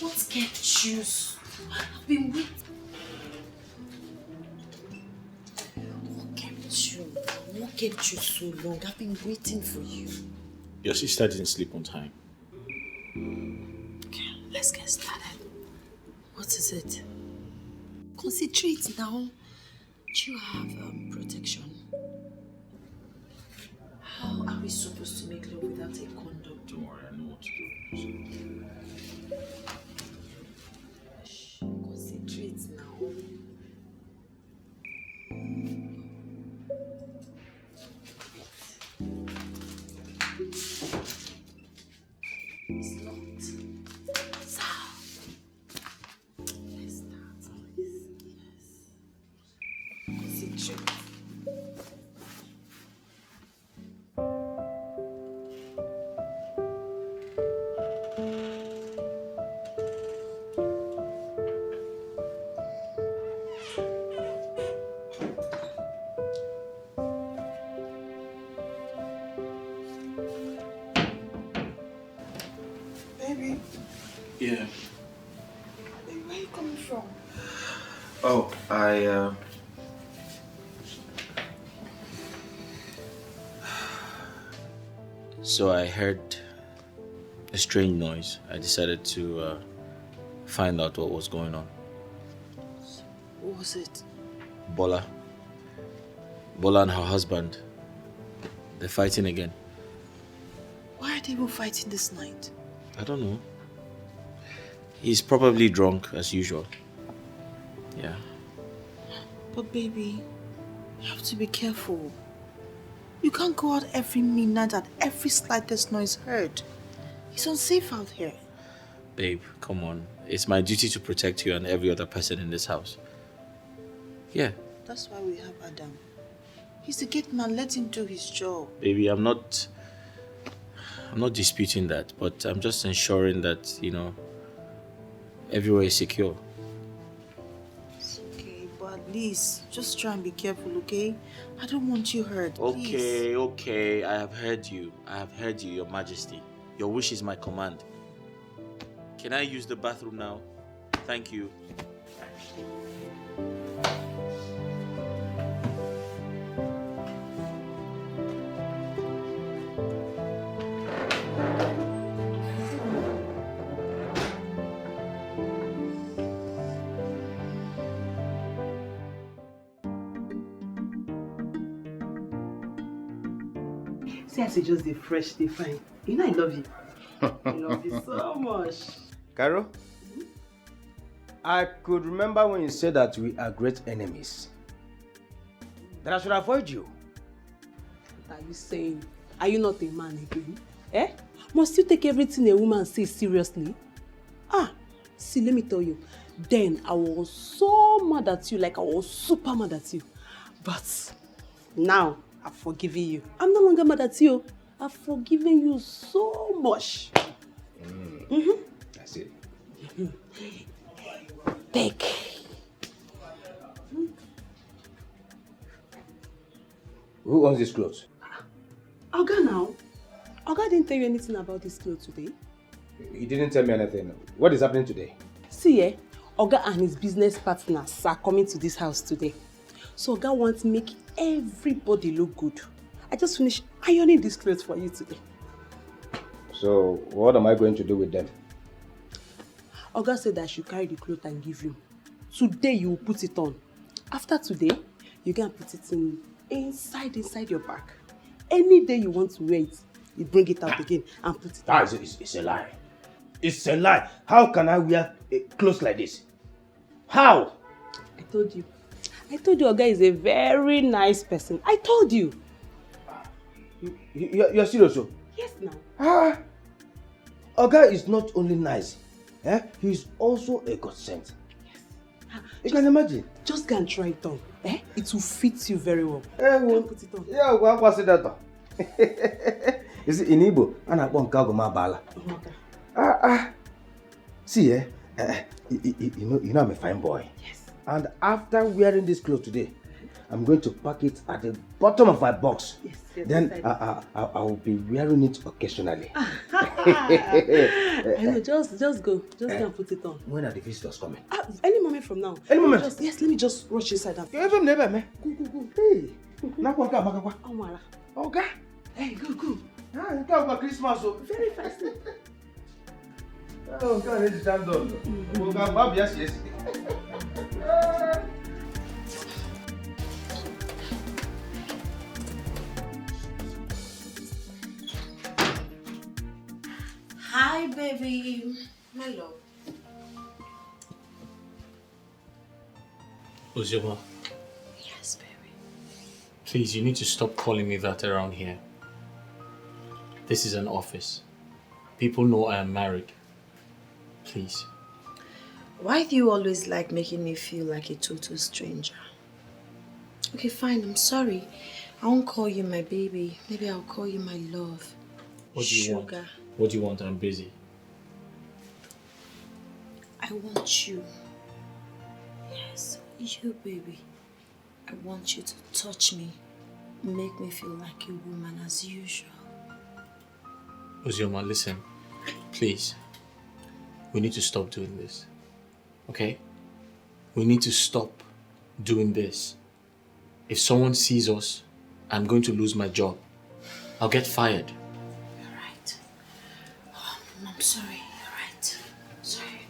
what kept you? I've been waiting. What kept you so long? I've been waiting for you. Your sister didn't sleep on time. Okay, let's get started. What is it? Concentrate now. Do you have protection? How are we supposed to make love without a condom? Don't worry, I know what to do. Concentrate now. It's locked. So, let's start. Yes. Concentrate. Baby, Yeah. where are you coming from? Oh, So I heard a strange noise. I decided to find out what was going on. What was it? Bola and her husband, they're fighting again. Why are they even fighting this night? I don't know. He's probably drunk as usual. Yeah. But baby, you have to be careful. You can't go out every midnight at every slightest noise heard. It's unsafe out here. Babe, come on. It's my duty to protect you and every other person in this house. Yeah. That's why we have Adam. He's the gate man. Let him do his job. Baby, I'm not disputing that, but I'm just ensuring that, everywhere is secure. It's okay, but at least just try and be careful, okay? I don't want you hurt, please. Okay. I have heard you, Your Majesty. Your wish is my command. Can I use the bathroom now? Thank you. See, I say just the fresh, they fine. You know I love you. I love you so much. Carol, I could remember when you said that we are great enemies. That I should avoid you. What are you saying? Are you not a man again? Eh? Must you take everything a woman says seriously? See, let me tell you. Then I was so mad at you, like I was super mad at you. But now I've forgiven you. I'm no longer mad at you. I've forgiven you so much. That's it. Take. Who owns these clothes? Oga now. Oga didn't tell you anything about this clothes today. He didn't tell me anything. What is happening today? See, Oga and his business partners are coming to this house today. So Oga wants to make everybody look good. I just finished ironing these clothes for you today. So, what am I going to do with them? Oga said that I should carry the clothes and give you. Today you will put it on. After today, you can put it inside your bag. Any day you want to wear it, you bring it out again and put it on. It's a lie. It's a lie. How can I wear clothes like this? How? I told you Oga is a very nice person. I told you. You're serious, so? Yes, now. Oga is not only nice, he's also a godsend. Yes. You can imagine. Just go and try it on. It will fit you very well. Put it on. Yeah, what's that? Is it in Igbo? And I want Kagoma Bala. See, you know I'm a fine boy. Yes. And after wearing this clothes today, I'm going to pack it at the bottom of my box. Yes. Then I will be wearing it occasionally. I know, just go. Just go and put it on. When are the visitors coming? Any moment from now. Any moment? Let me just rush inside. You ever never, man? Go. Hey. Okay. Hey, go. You can't go Christmas. Very fast. Oh, God, it's done. Yes. Hi, baby. My love. Uzoma, Yes, baby. please, you need to stop calling me that around here. This is an office. People know I am married. Please. Why do you always like making me feel like a total stranger? Okay, fine. I'm sorry. I won't call you my baby. Maybe I'll call you my love. What do you want? Sugar. What do you want? I'm busy. I want you. Yes, you, baby. I want you to touch me. Make me feel like a woman as usual. Uzoma, listen. Please. we need to stop doing this. Okay? We need to stop doing this. If someone sees us, I'm going to lose my job. I'll get fired. You're right. I'm sorry. You're right. Sorry.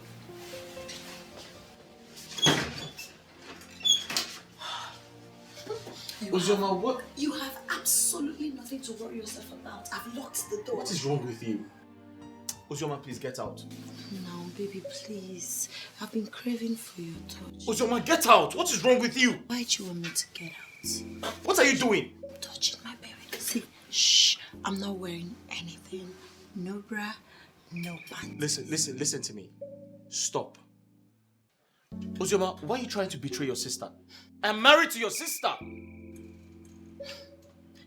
Uzoma, what? You have absolutely nothing to worry yourself about. I've locked the door. What is wrong with you? Uzoma, please get out. No, baby, please. I've been craving for your touch. Uzoma, get out! What is wrong with you? Why do you want me to get out? What are you doing? Touching my baby. See, shh. I'm not wearing anything. No bra, no pants. Listen to me. Stop. Uzoma, why are you trying to betray your sister? I'm married to your sister!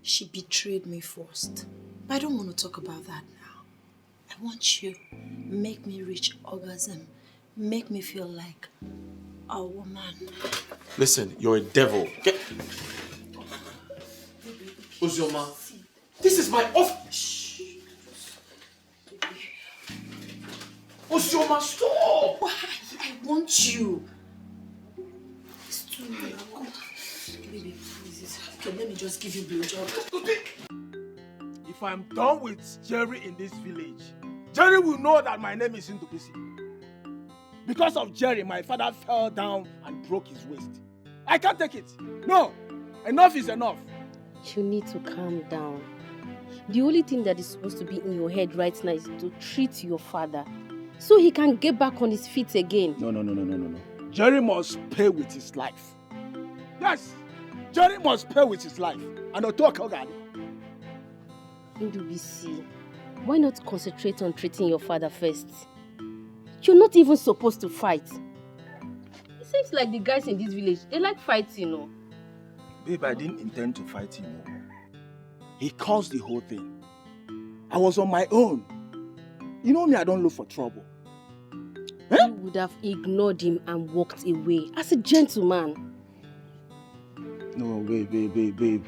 She betrayed me first. But I don't want to talk about that now. I want you. Make me reach orgasm. Make me feel like a woman. Listen, you're a devil. Uzoma, this is my office. Uzoma, stop! Why? I want you. It's too late. Baby, please. Okay, let me just give you blowjob. If I'm done with Jerry in this village, Jerry will know that my name is Ndubisi. Because of Jerry, my father fell down and broke his waist. I can't take it. No, enough is enough. You need to calm down. The only thing that is supposed to be in your head right now is to treat your father so he can get back on his feet again. No. Jerry must pay with his life. Yes, Jerry must pay with his life. And I'll talk about it. Ndubisi, why not concentrate on treating your father first? You're not even supposed to fight. It seems like the guys in this village, they like fighting, you know. Babe, I didn't intend to fight him. He caused the whole thing. I was on my own. You know me, I don't look for trouble. You would have ignored him and walked away as a gentleman. No, babe.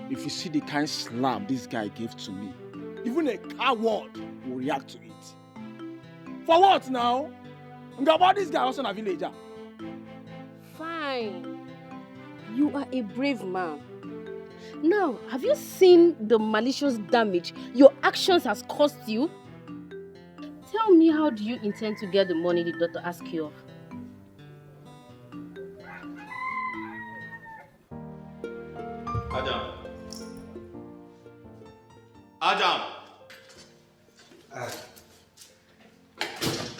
If you see the kind slap this guy gave to me, even a coward will react to it. For what now? About this guy also a villager. Fine. You are a brave man. Now, have you seen the malicious damage your actions has caused you? Tell me, how do you intend to get the money the doctor asked you of? Adam!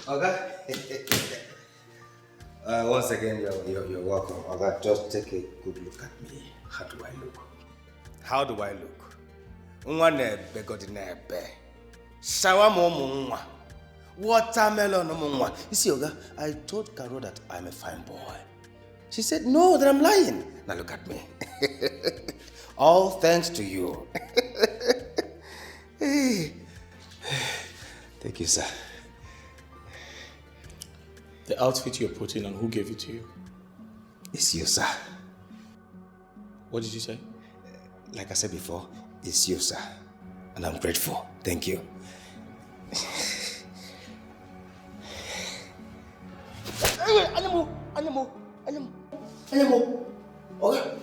Okay. Once again, you're welcome. Okay, just take a good look at me. How do I look? How do I look? Nwanebe godinebe. Shawarma. Watermelon. You see, Oga, I told Carol that I'm a fine boy. She said, no, that I'm lying. Now look at me. All thanks to you. Thank you, sir. The outfit you're putting on, who gave it to you? It's you, sir. What did you say? Like I said before, it's you, sir. And I'm grateful. Thank you. Animal. Okay.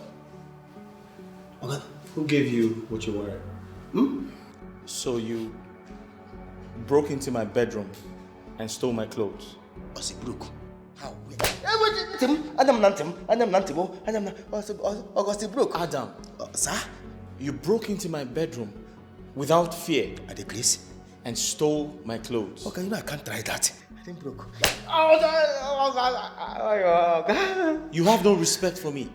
Who gave you what you're wearing? So you broke into my bedroom and stole my clothes? Broke. How? Adam, sir? You broke into my bedroom without fear. At the place? And stole my clothes. Okay, you know I can't try that. I didn't broke. You have no respect for me.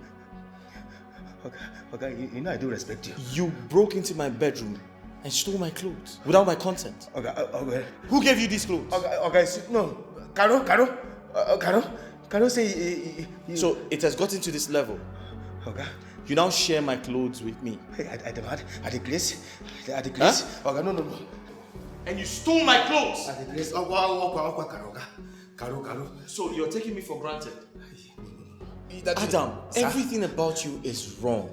Okay, you know I do respect you. You broke into my bedroom and stole my clothes without my consent. Okay. Who gave you these clothes? Okay, no. Caro say... So it has gotten to this level. Okay. You now share my clothes with me. Hey, at the place? Huh? Okay, no. And you stole my clothes! At the place? Caro. So you're taking me for granted? Adam, everything about you is wrong.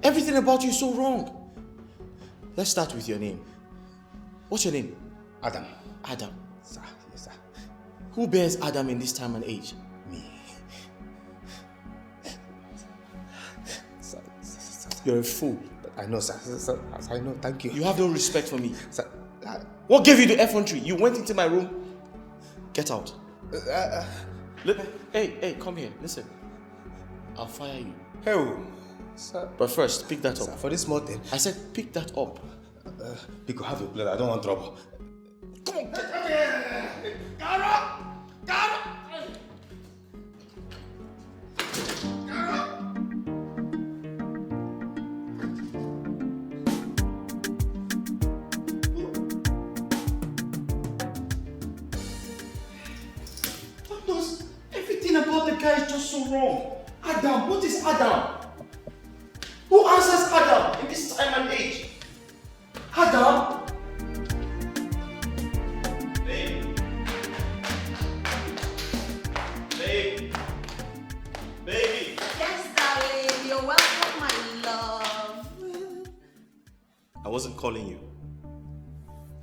Everything about you is so wrong. Let's start with your name. What's your name? Adam. Sir, yes, sir. Who bears Adam in this time and age? Me. Sir, you're a fool. I know, sir. Sir, I know. Thank you. You have no respect for me. Sir, what gave you the effrontery? You went into my room. Get out. Hey, come here. Listen. I'll fire you. Hey, sir. But first, pick that up. Sir, for this small thing. I said pick that up. You could have your blood. I don't want trouble. Come on, get Everything about the guy is just so wrong. Adam, what is Adam? Who answers Adam in this time and age? Adam? Babe. Baby. Yes, darling. You're welcome, my love. I wasn't calling you.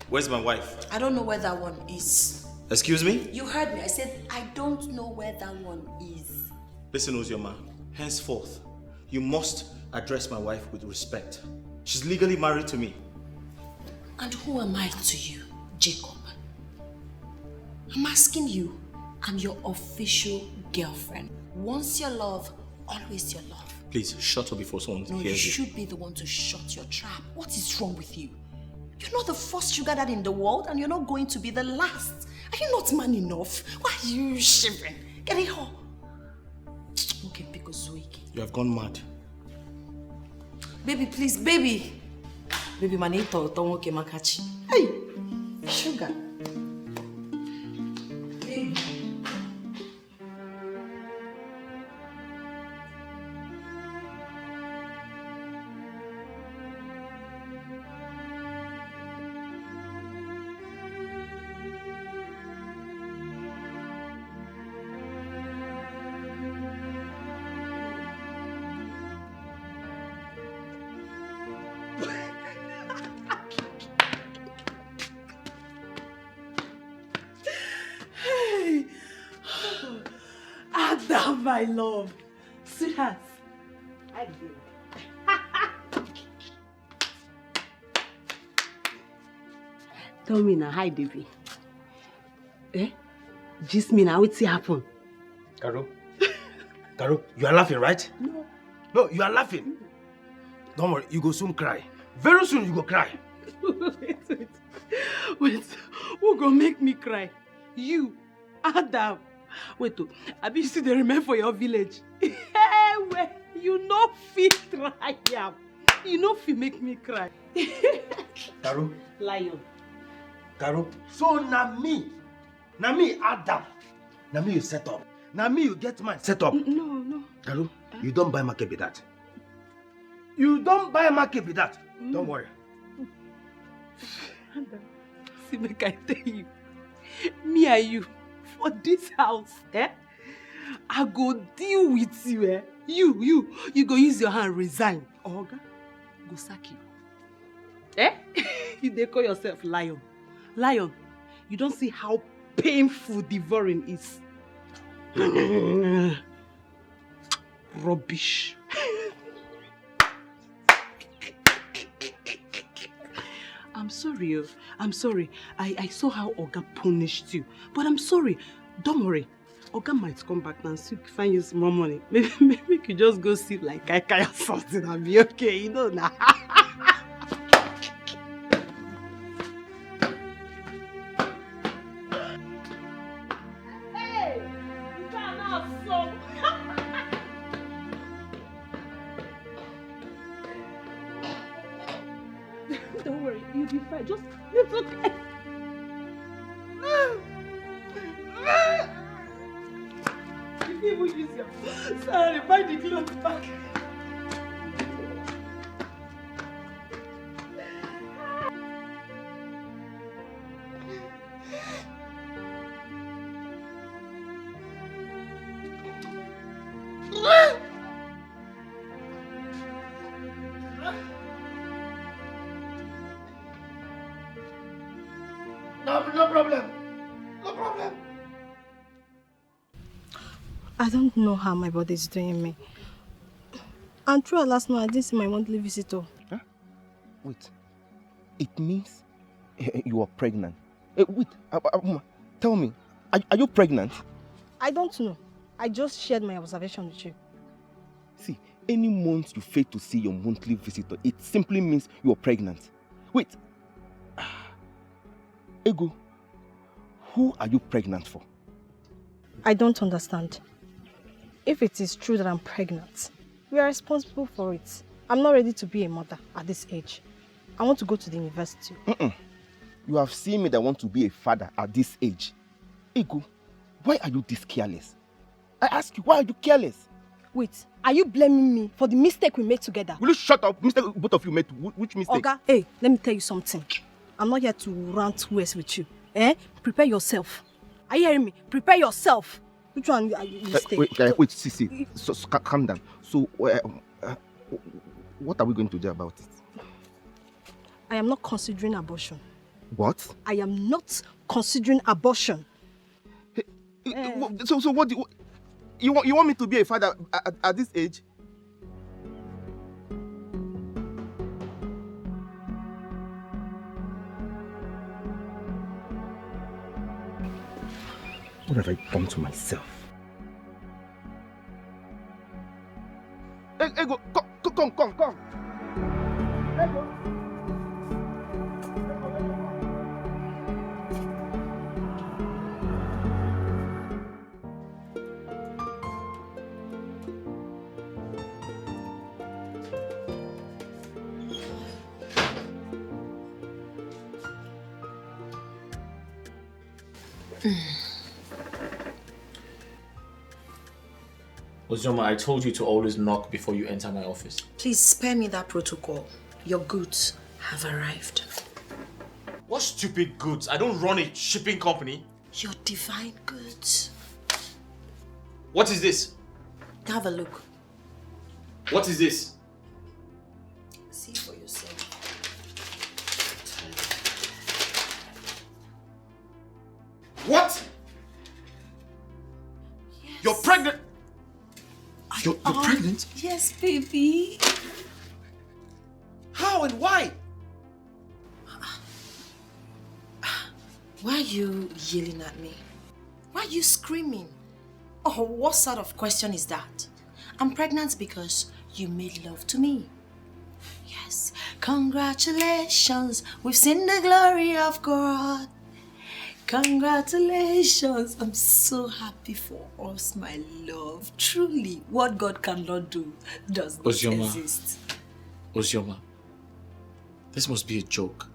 Where's my wife? I don't know where that one is. Excuse me? You heard me. I said, I don't know where that one is. Listen, Ozioma. Henceforth, you must address my wife with respect. She's legally married to me. And who am I to you, Jacob? I'm asking you. I'm your official girlfriend. Once your love, always your love. Please, shut up before someone No, you hears you. should be the one to shut your trap. What is wrong with you? You're not the first sugar daddy in the world, and you're not going to be the last. Are you not man enough? Why are you shivering? Get it home. Okay, because You have gone mad. baby, please, baby. Baby, manito, tomo ke makachi. Hey, sugar. Baby. Hey! Adam, my love. Sweetheart. I did. Tell me now, hi, baby. Eh? Just me now, what's happen? Caro? Caro, you are laughing, right? No. No, you are laughing. Don't worry, you go soon cry. Very soon you go cry. Wait, who go make me cry? You, Adam. Wait, I be still dey remain for your village. Hey, wait, you no fit try am. You no fit make me cry. Caro? Lion. Caro? So na me, Adam. Na me you set up. Na me you get mine set up. No. Caro, you don't buy market with that. You don't buy market with that. Don't worry. Adam, see, make I tell you, me and you for this house, I go deal with you, You go use your hand resign. Oga, go sack you. You dey call yourself lion. Lion, you don't see how painful devouring is. Rubbish. I'm sorry, I'm sorry. I saw how Oga punished you. But I'm sorry. Don't worry. Oga might come back and still find you some more money. Maybe you just go see like Kai or something and be okay, you know now. Hey, you can't have some. Don't worry, you'll be fine. Just, it's okay. You can even use your... Sorry, buy the clothes back. No problem. problem? I don't know how my body is doing me. And throughout last night, I didn't see my monthly visitor. Huh? Wait. It means you are pregnant. Wait. Tell me, are you pregnant? I don't know. I just shared my observation with you. See, any month you fail to see your monthly visitor, it simply means you are pregnant. Wait. Ego, who are you pregnant for? I don't understand. If it is true that I'm pregnant, we are responsible for it. I'm not ready to be a mother at this age. I want to go to the university. You have seen me that want to be a father at this age. Ego, why are you this careless? I ask you, why are you careless? Wait, are you blaming me for the mistake we made together? Will you shut up? Mistake both of you made. Which mistake? Oga, hey, let me tell you something. I'm not here to rant words with you. Prepare yourself. Are you hearing me? Prepare yourself. Which one are you mistake? Wait, see. So, calm down. So, what are we going to do about it? I am not considering abortion. What? I am not considering abortion. So what do you want me to be a father at this age? What have I done to myself? Hey, go, come. Ego. Ozoma, I told you to always knock before you enter my office. Please spare me that protocol. Your goods have arrived. What stupid goods? I don't run a shipping company. Your divine goods. What is this? Have a look. What is this? See for yourself. What? Yes. You're pregnant? You're pregnant? Yes, baby. How and why? Why are you yelling at me? Why are you screaming? Oh, what sort of question is that? I'm pregnant because you made love to me. Yes. Congratulations. We've seen the glory of God. Congratulations. I'm so happy for us, my love. Truly, what God cannot do does not exist. Ozioma, this must be a joke.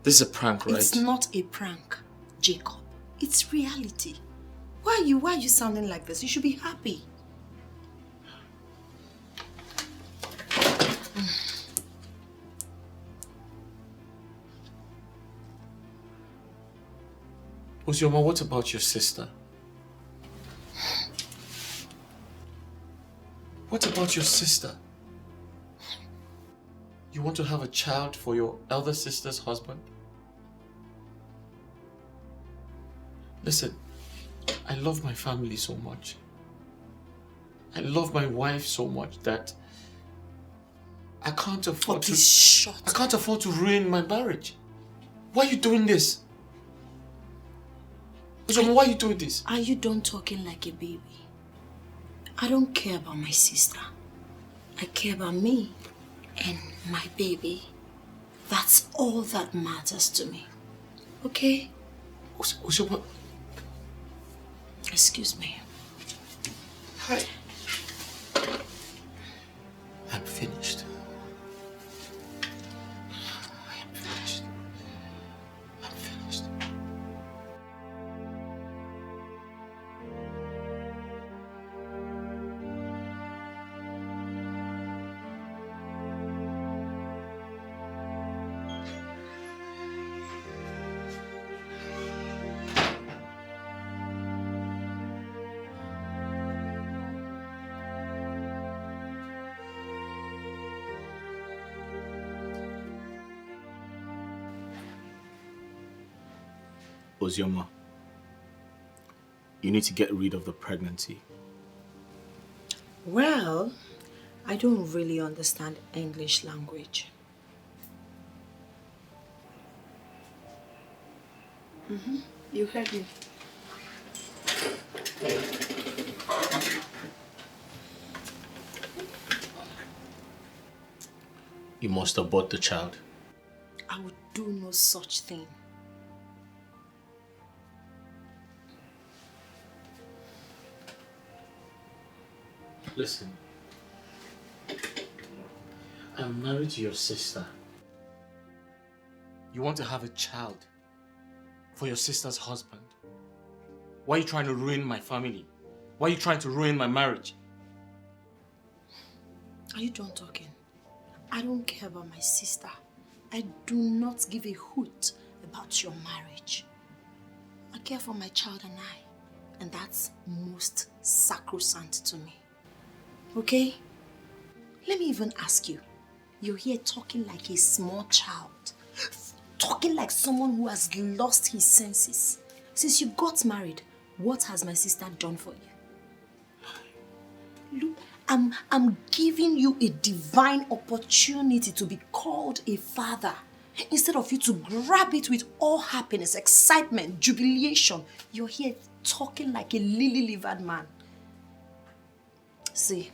This is a prank, right? It's not a prank, Jacob. It's reality. Why are you sounding like this? You should be happy. Ozioma, what about your sister? What about your sister? You want to have a child for your elder sister's husband? Listen, I love my family so much. I love my wife so much that I can't afford I can't afford to ruin my marriage. Why are you doing this? Ozioma, why are you doing this? Are you done talking like a baby? I don't care about my sister. I care about me and my baby. That's all that matters to me. Okay? Ozioma. Excuse me. Hi. I'm finished. I'm finished. I'm finished. Ozioma, you need to get rid of the pregnancy. Well, I don't really understand English language. You heard me. You must abort the child. I would do no such thing. Listen, I'm married to your sister. You want to have a child for your sister's husband. Why are you trying to ruin my family? Why are you trying to ruin my marriage? Are you done talking? I don't care about my sister. I do not give a hoot about your marriage. I care for my child and I, and that's most sacrosanct to me. Okay? Let me even ask you. You're here talking like a small child. Talking like someone who has lost his senses. Since you got married, what has my sister done for you? Look, I'm giving you a divine opportunity to be called a father. Instead of you to grab it with all happiness, excitement, jubilation, you're here talking like a lily-livered man. See,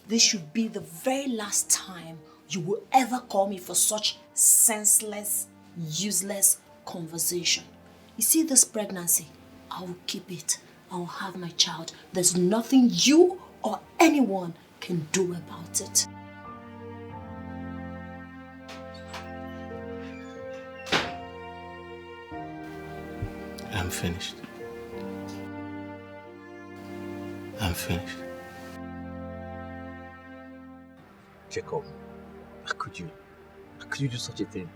this should be the very last time you will ever call me for such senseless, useless conversation. You see this pregnancy? I will keep it. I will have my child. There's nothing you or anyone can do about it. I'm finished. I'm finished. Jacob, how could you do such a thing?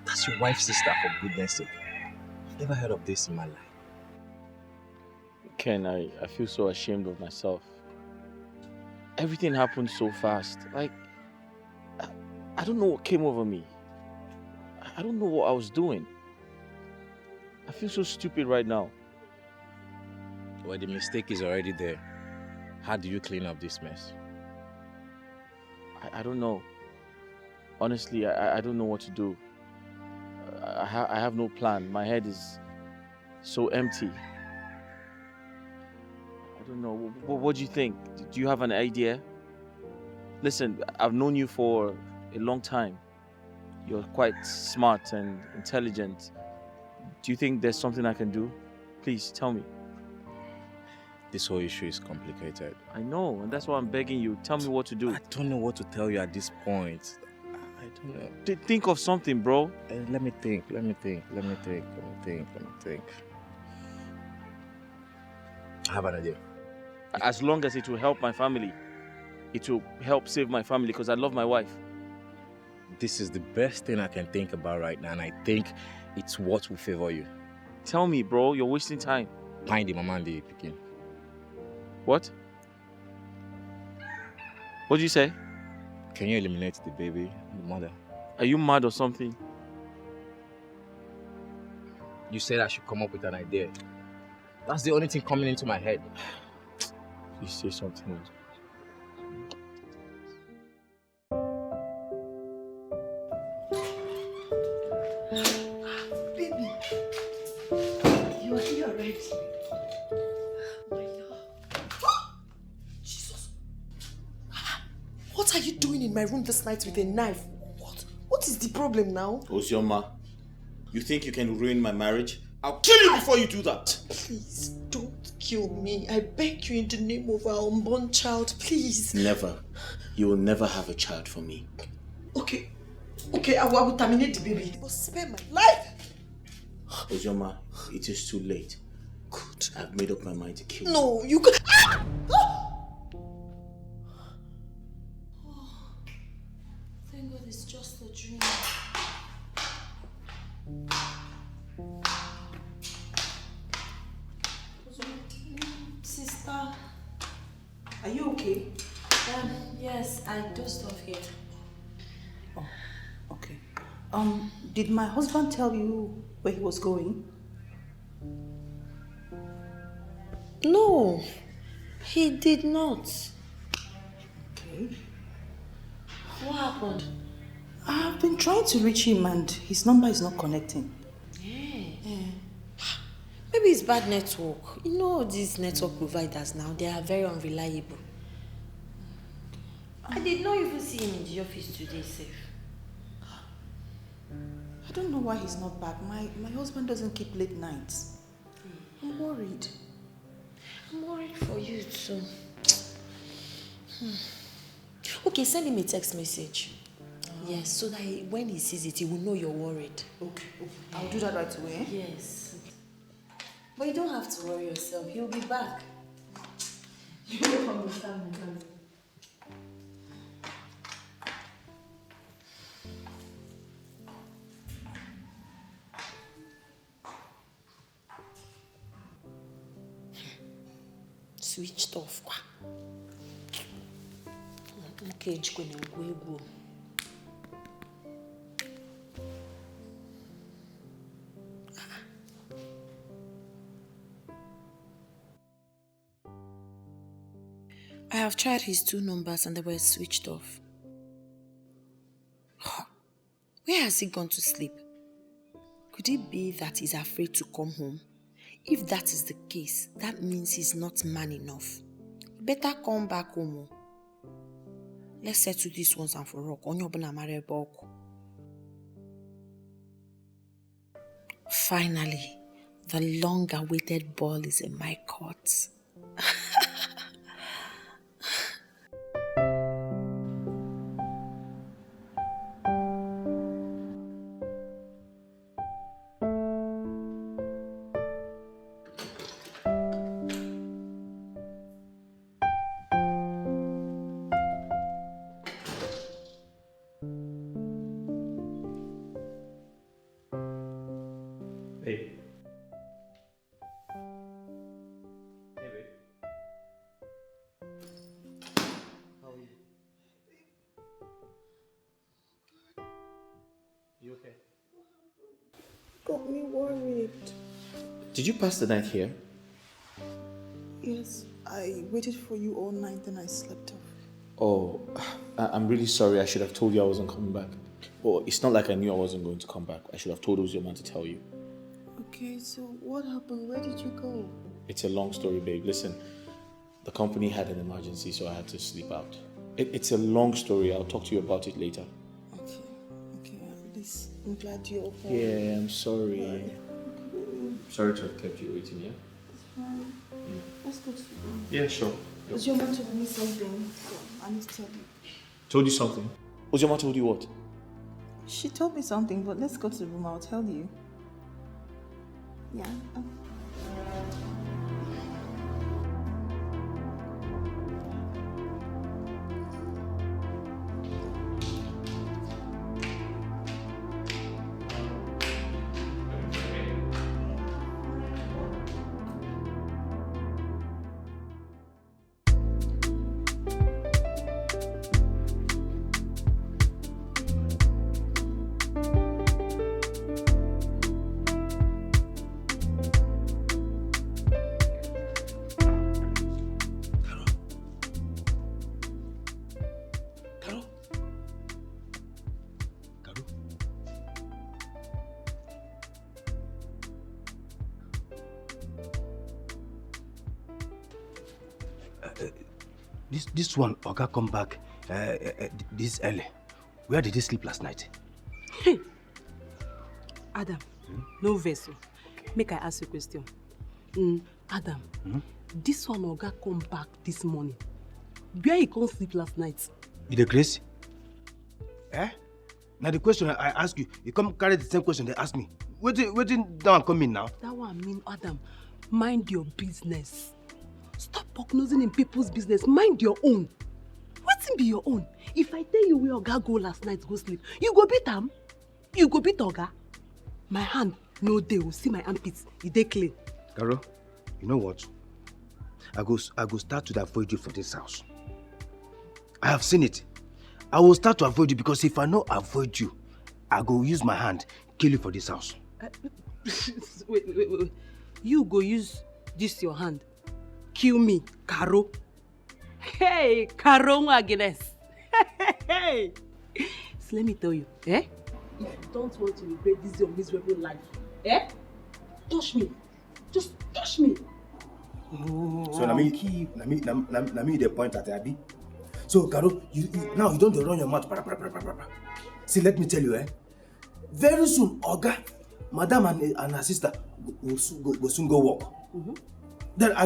That's your wife's sister, for goodness sake. I've never heard of this in my life. Ken, I feel so ashamed of myself. Everything happened so fast. Like, I don't know what came over me. I don't know what I was doing. I feel so stupid right now. Well, the mistake is already there. How do you clean up this mess? I don't know. Honestly, I don't know what to do. I have no plan. My head is so empty. I don't know. What do you think? Do you have an idea? Listen, I've known you for a long time. You're quite smart and intelligent. Do you think there's something I can do? Please, tell me. This whole issue is complicated. I know, and that's why I'm begging you. Tell me what to do. I don't know what to tell you at this point. I don't know. Think of something, bro. Let me think. I have an idea. As long as it will help my family. It will help save my family because I love my wife. This is the best thing I can think about right now, and I think it's what will favor you. Tell me, bro. You're wasting time. Find the mama and the pikin. What? What did you say? Can you eliminate the baby, the mother? Are you mad or something? You said I should come up with an idea. That's the only thing coming into my head. You say something else. Baby, you are here already. Jesus. What are you doing in my room this night with a knife? What is the problem now? Ozioma, you think you can ruin my marriage? I'll kill you before you do that. Please, don't kill me. I beg you in the name of our unborn child, please. Never. You will never have a child for me. Okay, I will terminate the baby. You must spare my life. Ozioma, it is too late. Good. I've made up my mind to kill you. No, you could. Thank God it's just a dream. Sister, are you okay? Yes, I dozed off here. Oh, okay. Did my husband tell you where he was going? No, he did not. Okay. What happened? I've been trying to reach him and his number is not connecting. Maybe it's bad network. You know these network providers now, they are very unreliable. I did not even see him in the office today, safe. I don't know why he's not back. My husband doesn't keep late nights. I'm worried. I'm worried for you too. Okay, send him a text message. Yes, so that when he sees it, he will know you're worried. Okay. I'll do that right away. Yes. But you don't have to worry yourself. He'll be back. You will understand me. Switched off. Okay, go. I have tried his 2 numbers and they were switched off. Where has he gone to sleep? Could it be that he's afraid to come home? If that is the case, that means he's not man enough. He better come back home. Let's settle this once and for all. Finally, the long-awaited ball is in my court. You okay? Got me worried. Did you pass the night here? Yes, I waited for you all night, then I slept off. Oh, I'm really sorry. I should have told you I wasn't coming back. Well, it's not like I knew I wasn't going to come back. I should have told Uzoma to tell you. Okay, so what happened? Where did you go? It's a long story, babe. Listen, the company had an emergency, so I had to sleep out. It's a long story. I'll talk to you about it later. Okay, at least I'm glad you're okay. Yeah, I'm sorry. Sorry to have kept you waiting, yeah? It's fine. Let's go to the room. Yeah, sure. Uzoma told me something, so I need to tell you. Told you something? Uzoma told you what? She told me something, but let's go to the room. I'll tell you. Yeah. This one, Oga, come back this early. Where did he sleep last night? Hey, Adam, no vessel. Make I ask you a question. Adam, this one Oga come back this morning. Where he come sleep last night? You the grace? Eh? Now the question I ask you, you come carry the same question they ask me. Waiting down come in now. That one mean, Adam, mind your business. Stop prognosing in people's business. Mind your own. What's be your own? If I tell you where Oga go last night go sleep, you go beat him? You go beat Oga? My hand, no day will see my armpits. It dey clean. Carol, you know what? I go start to avoid you for this house. I have seen it. I will start to avoid you because if I not avoid you, I go use my hand, kill you for this house. Wait. You go use this your hand kill me, Caro. Hey, Caro Agnes. Hey. So let me tell you, eh? If you don't want to regret this your miserable life, eh? Touch me. Just touch me. So na me the point at Abi. So Caro, you now you don't run your mouth. See, let me tell you, very soon, Oga, Madam and her sister will soon go work. Then I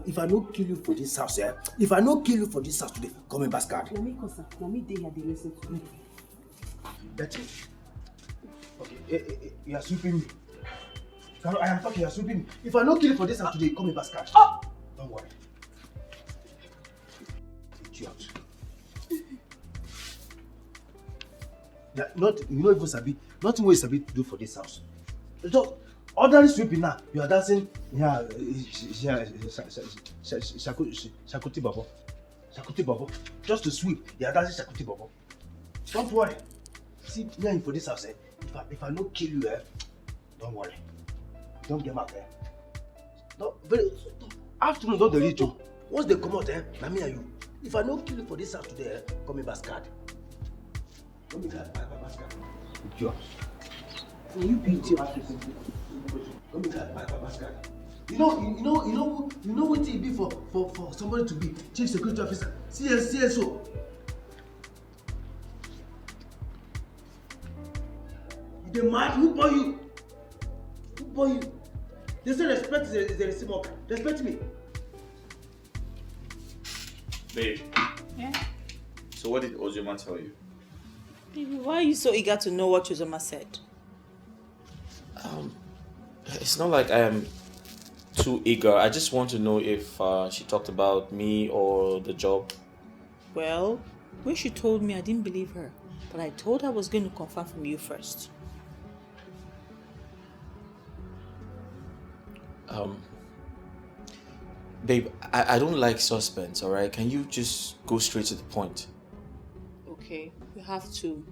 if I don't kill you for this house, if I don't kill you for this house today, come in bastard. Let me they here they listen to me. That's it. Okay, you are sweeping me. Caro, I am talking, you are sweeping me. If I don't kill you for this house today, come in bastard. Don't worry. Idiot. Yeah, you even Sabi. Nothing we Sabi to do for this house. Just ordinary sweeping now. You are dancing. Yeah, Shakuti Babo. Shakuti Babo. Just to sweep. You are dancing Shakuti Babo. Don't worry. See, me for this house. If I don't kill you, don't worry. Don't get mad. Afternoon don't reach you. Once they come out, na me and you. If I don't kill you for this house today, come in bastard. Come in bastard. Idiot. You beat your African. Come in bastard. You know what it be for somebody to be chief security officer, CSO. You the mad? Who born you? Who born you? They say respect is a reciprocal. Respect me. Babe. Yeah? So what did Ozoma tell you? Baby, why are you so eager to know what Chizoma said? It's not like I am too eager. I just want to know if she talked about me or the job. Well, when she told me, I didn't believe her. But I told her I was going to confirm from you first. Babe, I don't like suspense, alright? Can you just go straight to the point? Okay, you have to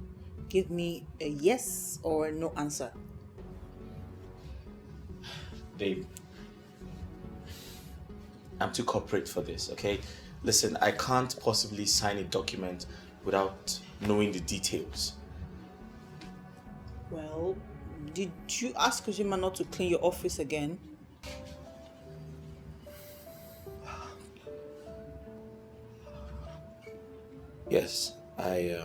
give me a yes or a no answer. Babe, I'm too corporate for this, okay? Listen, I can't possibly sign a document without knowing the details. Well, did you ask Ojima not to clean your office again? Yes, I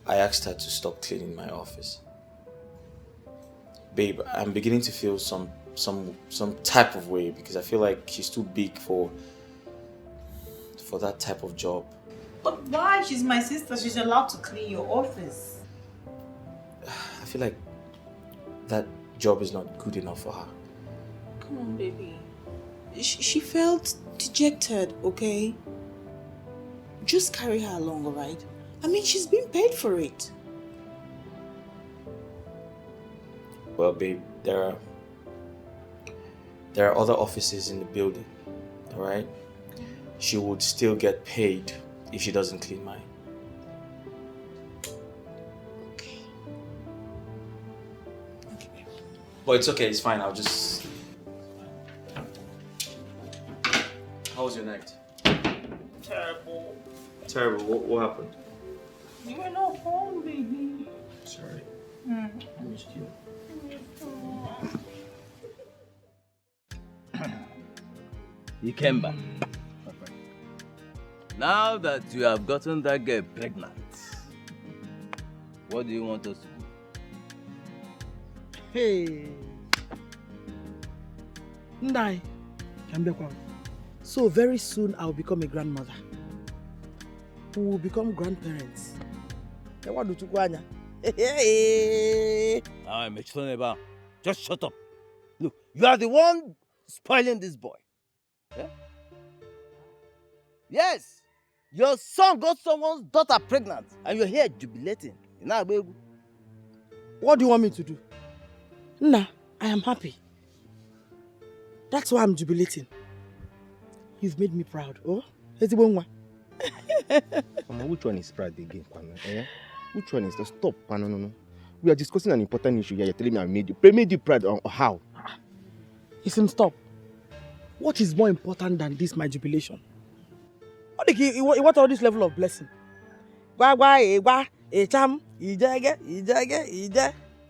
asked her to stop cleaning my office. Babe, I'm beginning to feel some type of way because I feel like she's too big for that type of job. But why? She's my sister. She's allowed to clean your office. I feel like that job is not good enough for her. Come on, baby. She felt dejected, okay? Just carry her along, alright? I mean, she's been paid for it. Well, babe, there are other offices in the building, alright? She would still get paid if she doesn't clean mine. Okay. But it's okay, it's fine, I'll just... How was your night? Terrible. Terrible, what happened? You were not home, baby. Sorry. Mm. I missed you. Ikemba. Now that you have gotten that girl pregnant, what do you want us to do? Hey. Ndai. So very soon I'll become a grandmother. We will become grandparents. What do you want? Just shut up. Look, you are the one spoiling this boy. Yeah? Yes, your son got someone's daughter pregnant and you're here jubilating. What do you want me to do? Nah, I am happy. That's why I'm jubilating. You've made me proud. Oh, Mama, which one is pride again, Pano? Eh? Which one is the stop, Pano? No. We are discussing an important issue here. You're telling me I made you proud on how? Listen, stop. What is more important than this, my jubilation? What do you want all this level of blessing?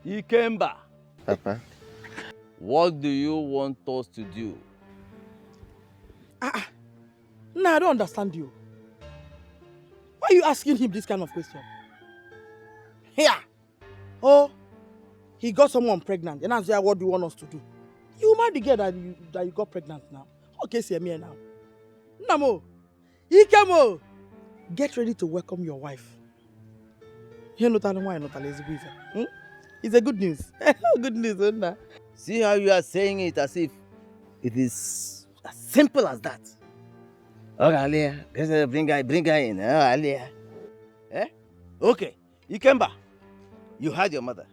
Ikemba. Papa. What do you want us to do? Nah, I don't understand you. Why are you asking him this kind of question? Here. Oh, he got someone pregnant. And that's what do you want us to do? You married the girl that you got pregnant now. Okay, see me now. Namo. Ikemo. Get ready to welcome your wife. You're not telling why you're not a lazy weaver. It's a good news. Good news, isn't it? See how you are saying it as if it is as simple as that. Okay, Alia, bring her in. Alia. Eh? Okay, Ikemba, you had your mother.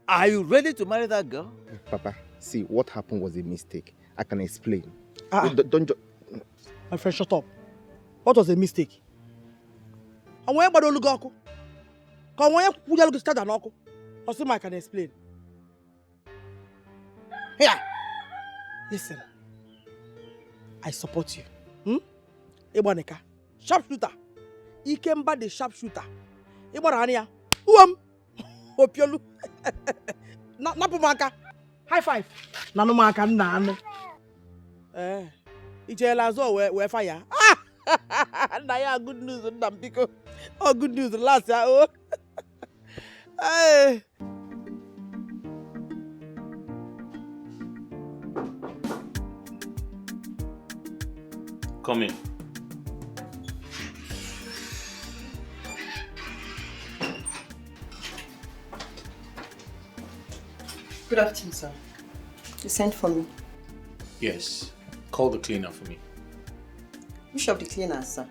Are you ready to marry that girl? Papa, see, what happened was a mistake. I can explain. Don't my friend, shut up. What was a mistake? And when you look at I can explain. Here. Listen. I support you. Ebaneka. Sharpshooter. Ikemba the sharpshooter. Ebanania. Opiolu. Napumaka. High five. Nanumaka nano. Ijelazo we fire. Naya good news Ndambiko. Oh, good news last year. Oh. Hey. Come in. Good afternoon, sir. You sent for me. Yes. Call the cleaner for me. Which of the cleaners, sir?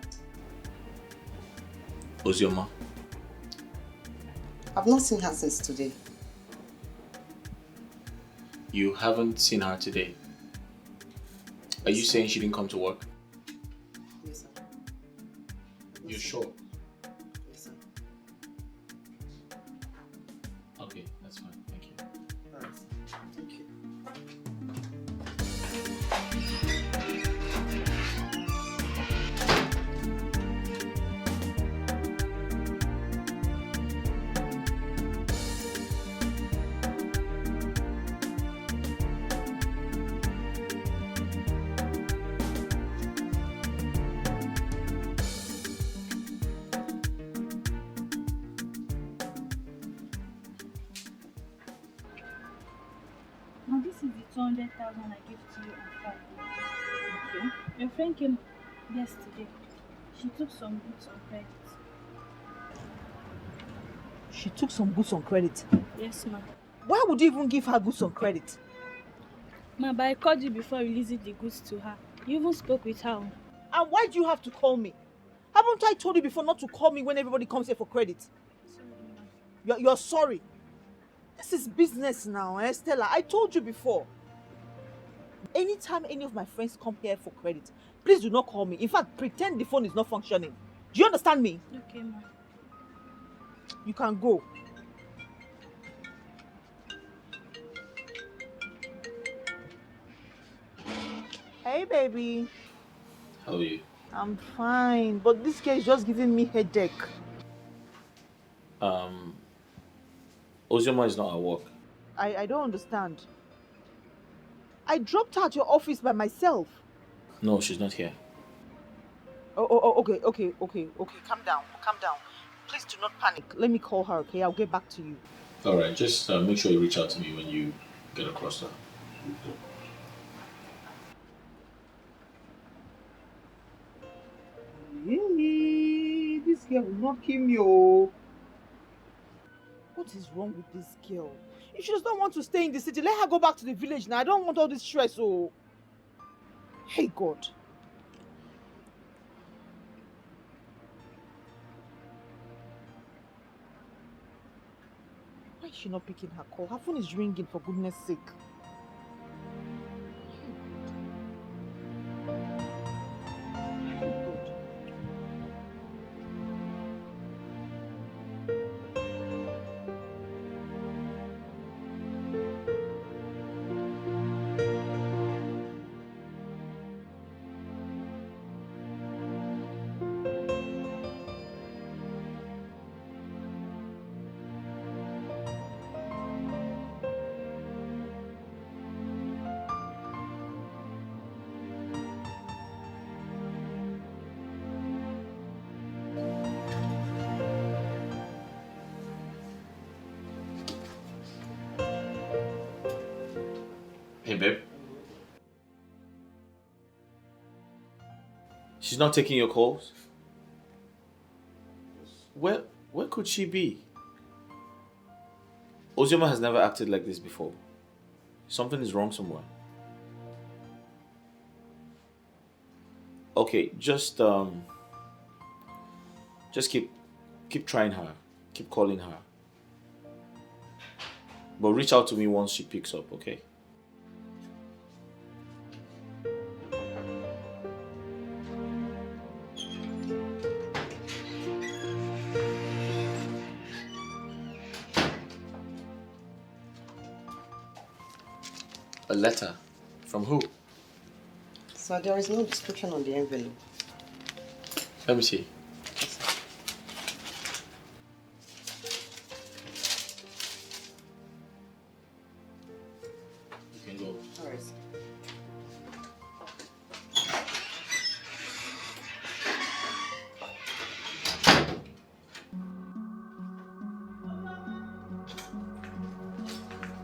Ozioma. I've not seen her since today. You haven't seen her today? Are you saying she didn't come to work? Yes, sir. You're sure? Yes, sir. Okay, that's fine. Thank you. All right, sir. Thank you. Now this is the 200,000 I gave to you on Friday. Okay. Your friend came yesterday. She took some goods on credit. She took some goods on credit. Yes, ma'am. Why would you even give her goods on credit? Ma, but I called you before releasing the goods to her. You even spoke with her. And why do you have to call me? Haven't I told you before not to call me when everybody comes here for credit? You're sorry. This is business now, Stella. I told you before. Anytime any of my friends come here for credit, please do not call me. In fact, pretend the phone is not functioning. Do you understand me? Okay, ma. You can go. Hey, baby. How are you? I'm fine, but this case is just giving me headache. Ozioma is not at work. I don't understand. I dropped her at your office by myself. No, she's not here. Okay. Calm down. Please do not panic. Let me call her, okay? I'll get back to you. Alright, just make sure you reach out to me when you get across to her. Hey, this girl will not kill me, oh. What is wrong with this girl? If she does not want to stay in the city, let her go back to the village now. I don't want all this stress, oh. Hey, God. Why is she not picking her call? Her phone is ringing, for goodness sake. Hey, babe. She's not taking your calls? Where could she be? Ozioma has never acted like this before. Something is wrong somewhere. Okay, just keep trying her. Keep calling her. But reach out to me once she picks up, okay? A letter? From who? So there is no description on the envelope. Let me see. You can go. All right.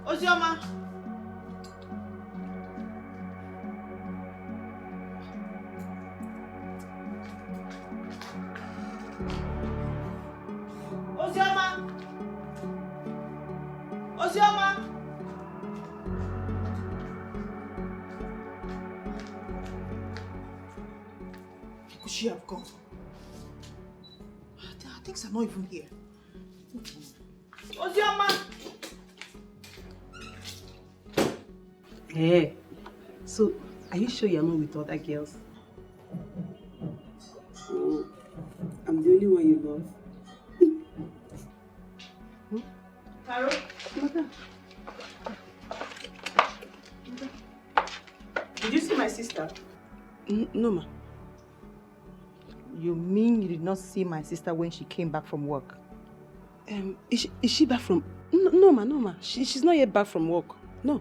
Ozioma. Ozioma. Ozioma. Could she have gone? Things are not even here. Ozioma. Hey, so are you sure you're not with other girls? Oh, I'm the only one you love. Carol? Mother. Did you see my sister? No, ma. You mean you did not see my sister when she came back from work? Is she back from... No, ma. She's not yet back from work. No.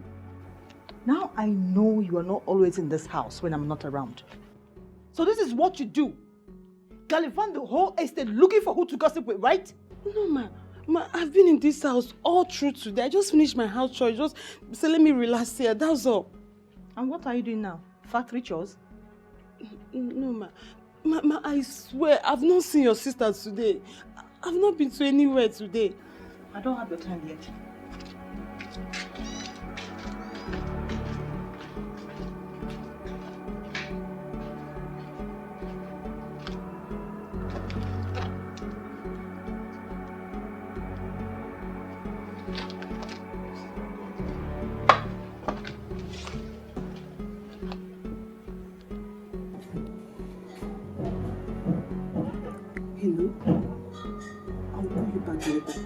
Now I know you are not always in this house when I'm not around. So this is what you do. Gallivant the whole estate looking for who to gossip with, right? No, ma, I've been in this house all through today. I just finished my house chores. Just say, let me relax here. That's all. And what are you doing now? Factory chores? No, ma, I swear, I've not seen your sister today. I've not been to anywhere today. I don't have the time yet. Hello? I'll call you back later.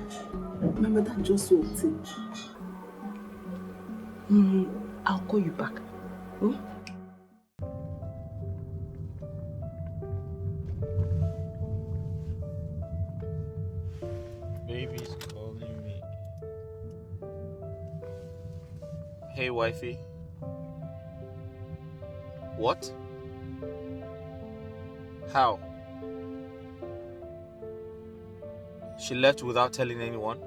My mother just walked in. I'll call you back. Hmm? Baby's calling me. Hey, wifey. What? How? She left without telling anyone?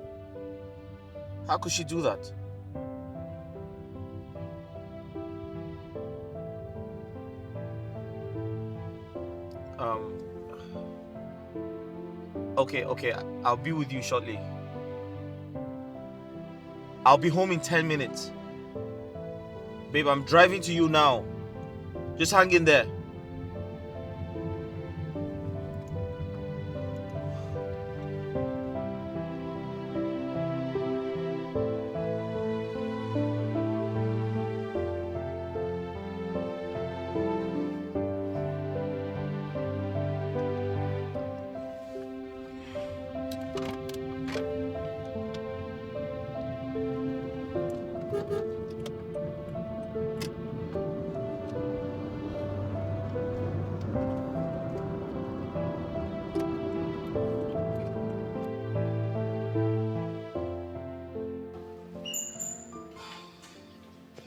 How could she do that? Okay, I'll be with you shortly. I'll be home in 10 minutes. Babe, I'm driving to you now. Just hang in there.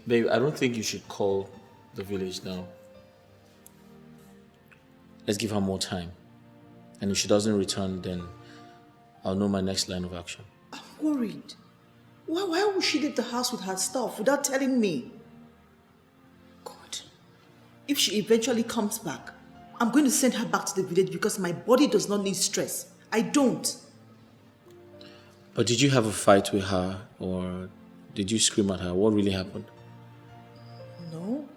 Babe, I don't think you should call the village now. Let's give her more time. And if she doesn't return, then I'll know my next line of action. I'm worried. Why would she leave the house with her stuff without telling me? if she eventually comes back, I'm going to send her back to the village because my body does not need stress. I don't. But did you have a fight with her or did you scream at her? What really happened? No.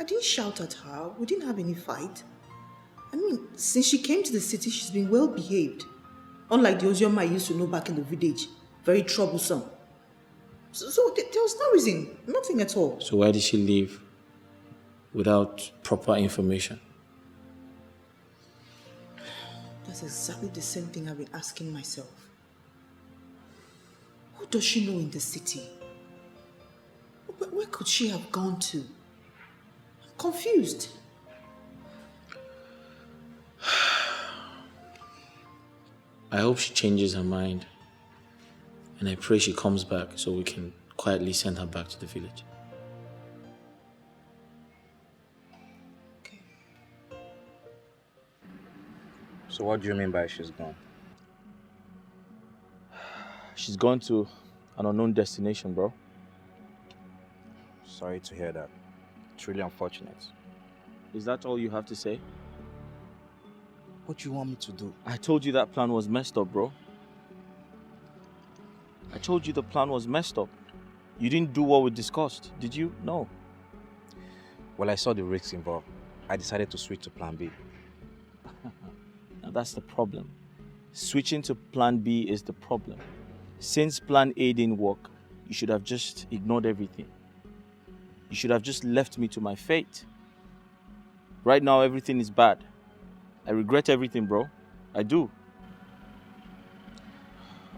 I didn't shout at her. We didn't have any fight. I mean, since she came to the city, she's been well behaved. Unlike the Ozioma I used to know back in the village. Very troublesome. So there was no reason. Nothing at all. So why did she leave without proper information? That's exactly the same thing I've been asking myself. Who does she know in the city? Where could she have gone to? I'm confused. I hope she changes her mind. And I pray she comes back so we can quietly send her back to the village. So what do you mean by she's gone? She's gone to an unknown destination, bro. Sorry to hear that. It's really unfortunate. Is that all you have to say? What do you want me to do? I told you that plan was messed up, bro. I told you the plan was messed up. You didn't do what we discussed, did you? No. Well, I saw the risks involved. I decided to switch to plan B. Now that's the problem. Switching to plan B is the problem. Since plan A didn't work, you should have just ignored everything. You should have just left me to my fate. Right now, everything is bad. I regret everything, bro. I do.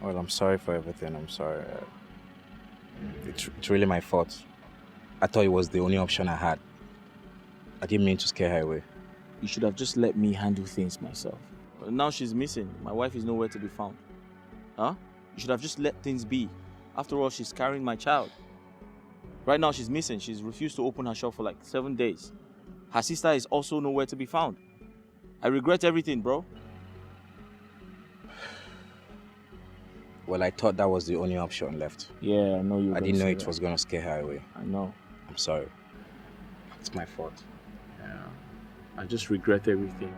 Well, I'm sorry for everything. I'm sorry. It's really my fault. I thought it was the only option I had. I didn't mean to scare her away. You should have just let me handle things myself. But now she's missing. My wife is nowhere to be found. Huh? You should have just let things be. After all, she's carrying my child. Right now, she's missing. She's refused to open her shop for like 7 days. Her sister is also nowhere to be found. I regret everything, bro. Well, I thought that was the only option left. Yeah, I know you. I didn't know it was going to scare her away. I know. I'm sorry. It's my fault. Yeah. I just regret everything.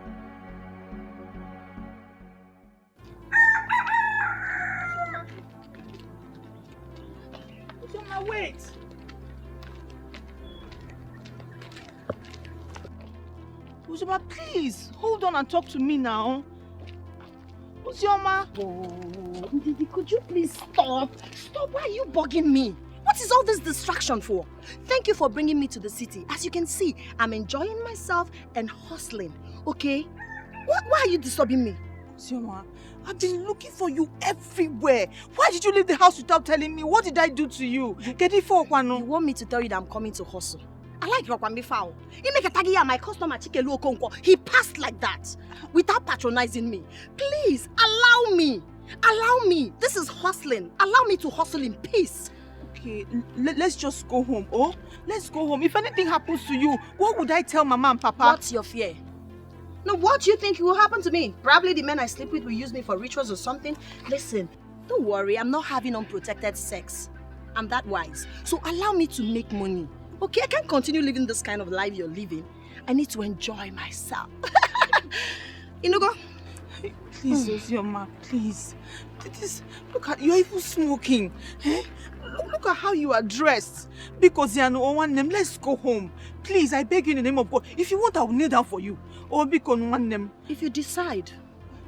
Uzioma, wait! Uzioma, please, hold on and talk to me now. Uzioma! Oh, Ndidi, could you please stop? Stop, why are you bugging me? What is all this distraction for? Thank you for bringing me to the city. As you can see, I'm enjoying myself and hustling, okay? Why are you disturbing me? Uzioma, I've been looking for you everywhere. Why did you leave the house without telling me? What did I do to you? You want me to tell you that I'm coming to hustle? I like Rokwambi Fowl. He make a taggy my customer Chikelu Okonkwo. He passed like that without patronizing me. Please, allow me. Allow me. This is hustling. Allow me to hustle in peace. Okay, let's just go home, oh? Let's go home. If anything happens to you, what would I tell Mama and Papa? What's your fear? No, what do you think will happen to me? Probably the men I sleep with will use me for rituals or something. Listen, don't worry. I'm not having unprotected sex. I'm that wise. So allow me to make money. Okay, I can't continue living this kind of life you're living. I need to enjoy myself. Inugo? Please, Uzioma, please. Look at, you're even smoking. Eh? Look at how you are dressed. Because you are no one name. Let's go home. Please, I beg you in the name of God. If you want, I will kneel down for you. Or because one name. If you decide,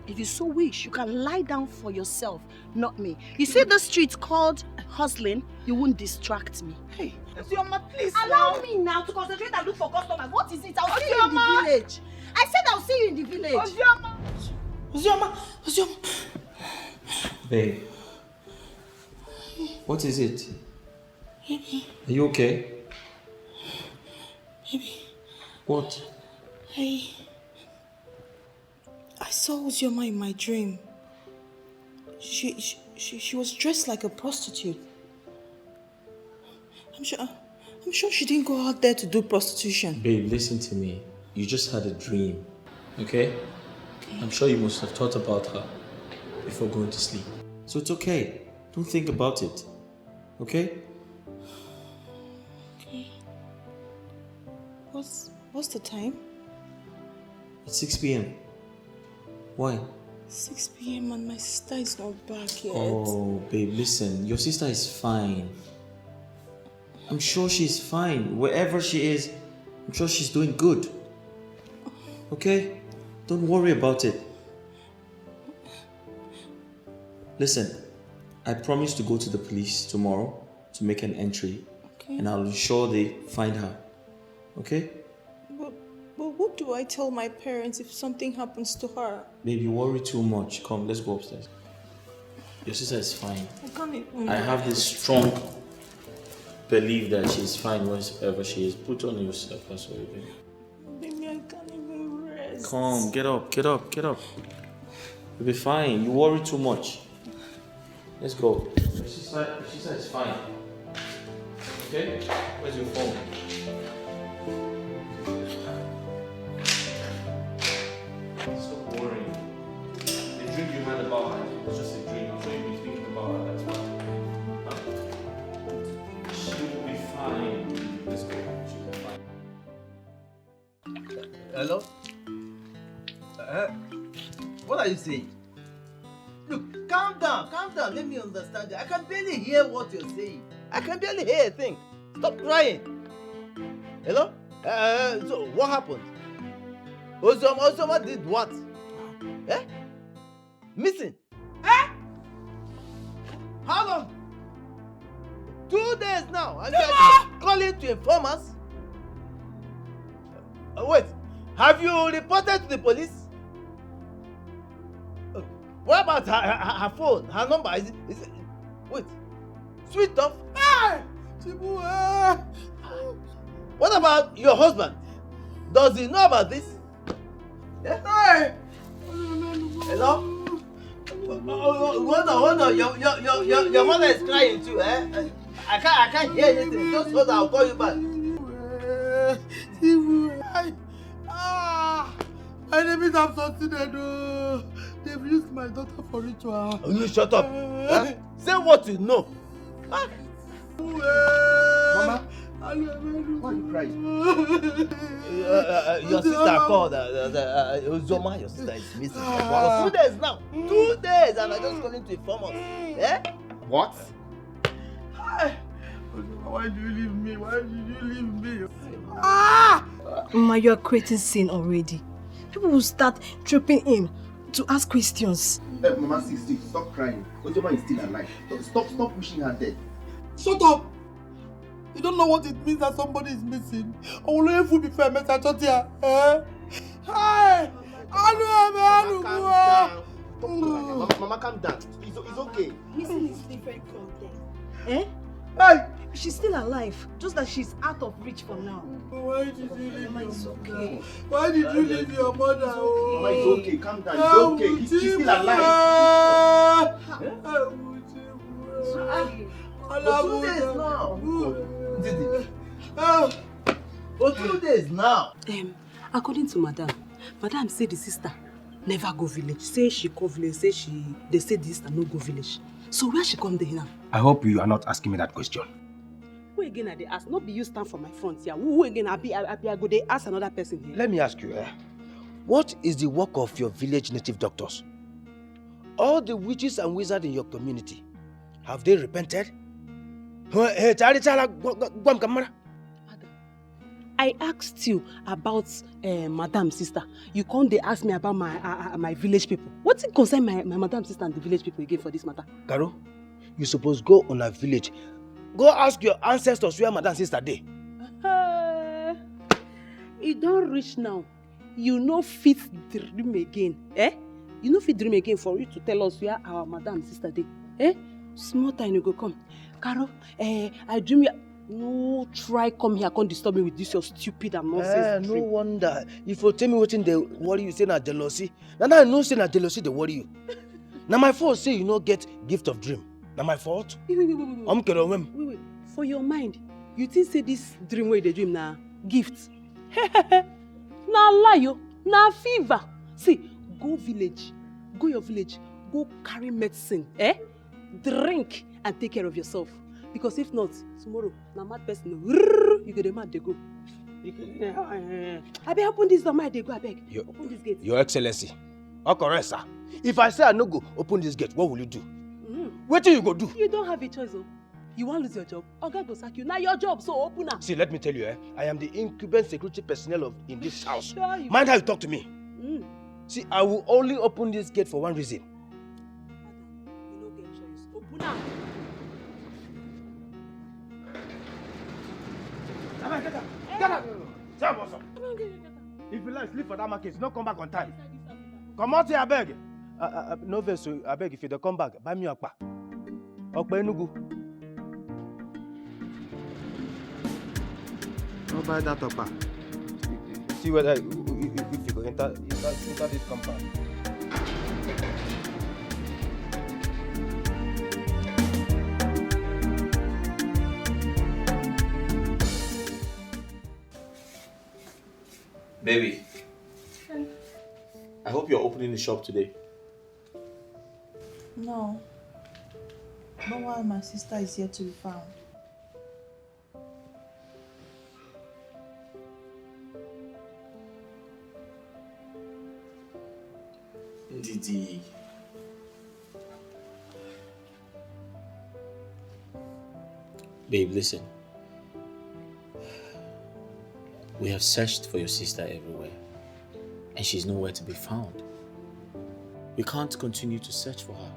if you so wish, you can lie down for yourself, not me. You see the street called hustling, you won't distract me. Hey, Uzioma, please. Allow me now to concentrate and look for customers. What is it? I'll see you in the village. I said I'll see you in the village. Uzioma! Uzioma! Uzioma! Babe, what is it? Baby. Are you okay? Baby. What? I saw Uzioma in my dream. She was dressed like a prostitute. I'm sure she didn't go out there to do prostitution. Babe, listen to me. You just had a dream, okay? I'm sure you must have thought about her before going to sleep. So it's okay. Don't think about it, okay? Okay. But What's the time? It's 6 p.m. Why? 6 p.m. and my sister is not back yet. Oh, babe, listen. Your sister is fine. I'm sure she's fine. Wherever she is, I'm sure she's doing good. Okay? Don't worry about it. Listen, I promise to go to the police tomorrow to make an entry. Okay. And I'll ensure they find her. Okay? But what do I tell my parents if something happens to her? Babe, you worry too much. Come, let's go upstairs. Your sister is fine. I can't even. I have this strong belief that she's fine wherever she is. Put on yourself as well, babe. Baby, I can't even rest. Come, get up. You'll be fine. You worry too much. Let's go. Your sister is fine. Okay? Where's your phone? Stop worrying. The dream you had about her was just a dream. I'm sure you'll be thinking about her. That's why. Huh? She will be fine. Let's go. She will be fine. Hello? What are you saying? Look, calm down. Let me understand you. I can barely hear what you're saying. I can barely hear a thing. Stop crying. Hello? So what happened? Osoma did what? Eh? Missing? Eh? How long? 2 days now. And you're calling to inform us? Wait, have you reported to the police? What about her phone? Her number? Is it wait, switched off? Hey! What about your husband? Does he know about this? Yeah? Hey! Hello? Hold on. Your mother is crying too, eh? I can't hear anything. Just hold on, I'll call you back. My enemies have succeeded. They've used my daughter for ritual. You shut up. Huh? Say what you know. Huh? Mama, why are you crying? Your sister called. Uzoma, your sister is missing. For 2 days now. 2 days, and I just calling to inform us. Eh? What? Why did you leave me? Ma, you are creating sin already. People will start tripping in to ask questions. Hey, Mama, see, stop crying. Ojoma is still alive. Stop wishing her dead. Shut up! You don't know what it means that somebody is missing. Oh, if we be fair, Mr. Chotia. Hey! Mama, calm down. It's okay. Missing is different from death. Eh? Hey! She's still alive, just that she's out of reach for now. Why did you leave Mama, it's okay. Why did you leave your mother? Mama, it's okay. Calm down. It's okay. She's still alive. For 2 days now. For 2 days now. According to Madam say the sister never go village. Say she go village. They say the sister no go village. So where she come there now? I hope you are not asking me that question. Who again are they ask? Not be you stand for my front here. Who again I go they ask another person here? Let me ask you, what is the work of your village native doctors? All the witches and wizards in your community, have they repented? I asked you about Madam's sister. You come they ask me about my village people. What's it concern my Madam's sister and the village people again for this matter? Caro, you suppose go on a village. Go ask your ancestors where Madam's sister dey. It don't reach now. You no fit dream again. Eh? You no fit dream again for you to tell us where our Madam's sister dey. Eh? Small time you go come. Caro, I dream you. No, try come here, come disturb me with this your stupid and nonsense No wonder. If you tell me what they worry you, say na jealousy. Now I know say na jealousy they worry you. Now my fault say you no get gift of dream. Now my fault? Wait. For your mind, you think say this dream where they dream na gift? Na lie yo, na fever. See, go your village, go carry medicine, drink and take care of yourself. Because if not, tomorrow, na mad person, you get a mad they go. I beg, open this door, my dey go, I beg. Open this gate. Your Excellency. Oh, correct, sir. If I say I no go open this gate, what will you do? What do you go do? You don't have a choice, oh. You want to lose your job? Oga go sack you. Now your job, so open up. See, let me tell you, I am the incumbent security personnel in this house. Sure you Mind how you talk to me. See, I will only open this gate for one reason. You no get choice. Open up. Get out! Say what's up. If you like, sleep for that market. Don't come back on time. Come out here, I beg. No vessel, I beg. If you don't come back, buy me okpa. Okpa enugu. Don't buy that okpa. See whether if you go enter this compound. Baby, I hope you're opening the shop today. No. Not while my sister is yet to be found. Didi. Babe, listen. We have searched for your sister everywhere, and she's nowhere to be found. We can't continue to search for her.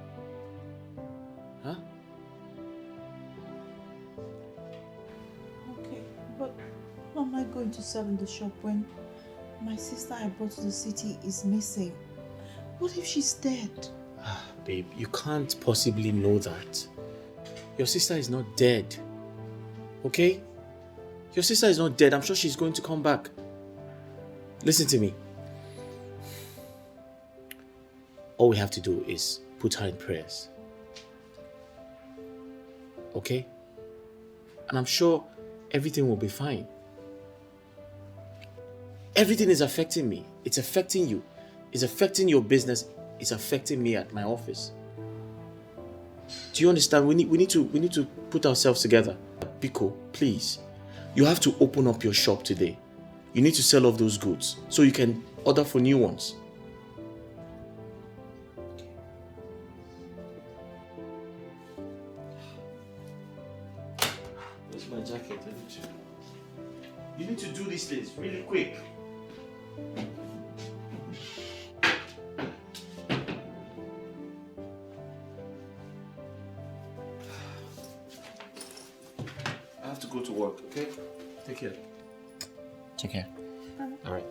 Huh? Okay, but how am I going to sell in the shop when my sister I brought to the city is missing? What if she's dead? Babe, you can't possibly know that. Your sister is not dead. Okay? Your sister is not dead. I'm sure she's going to come back. Listen to me. All we have to do is put her in prayers. Okay? And I'm sure everything will be fine. Everything is affecting me. It's affecting you. It's affecting your business. It's affecting me at my office. Do you understand? We need to put ourselves together. Biko, please. You have to open up your shop today. You need to sell off those goods so you can order for new ones. Where's my jacket? You need to do these things really quick. I have to go to work, okay? Take care. Take care. All right.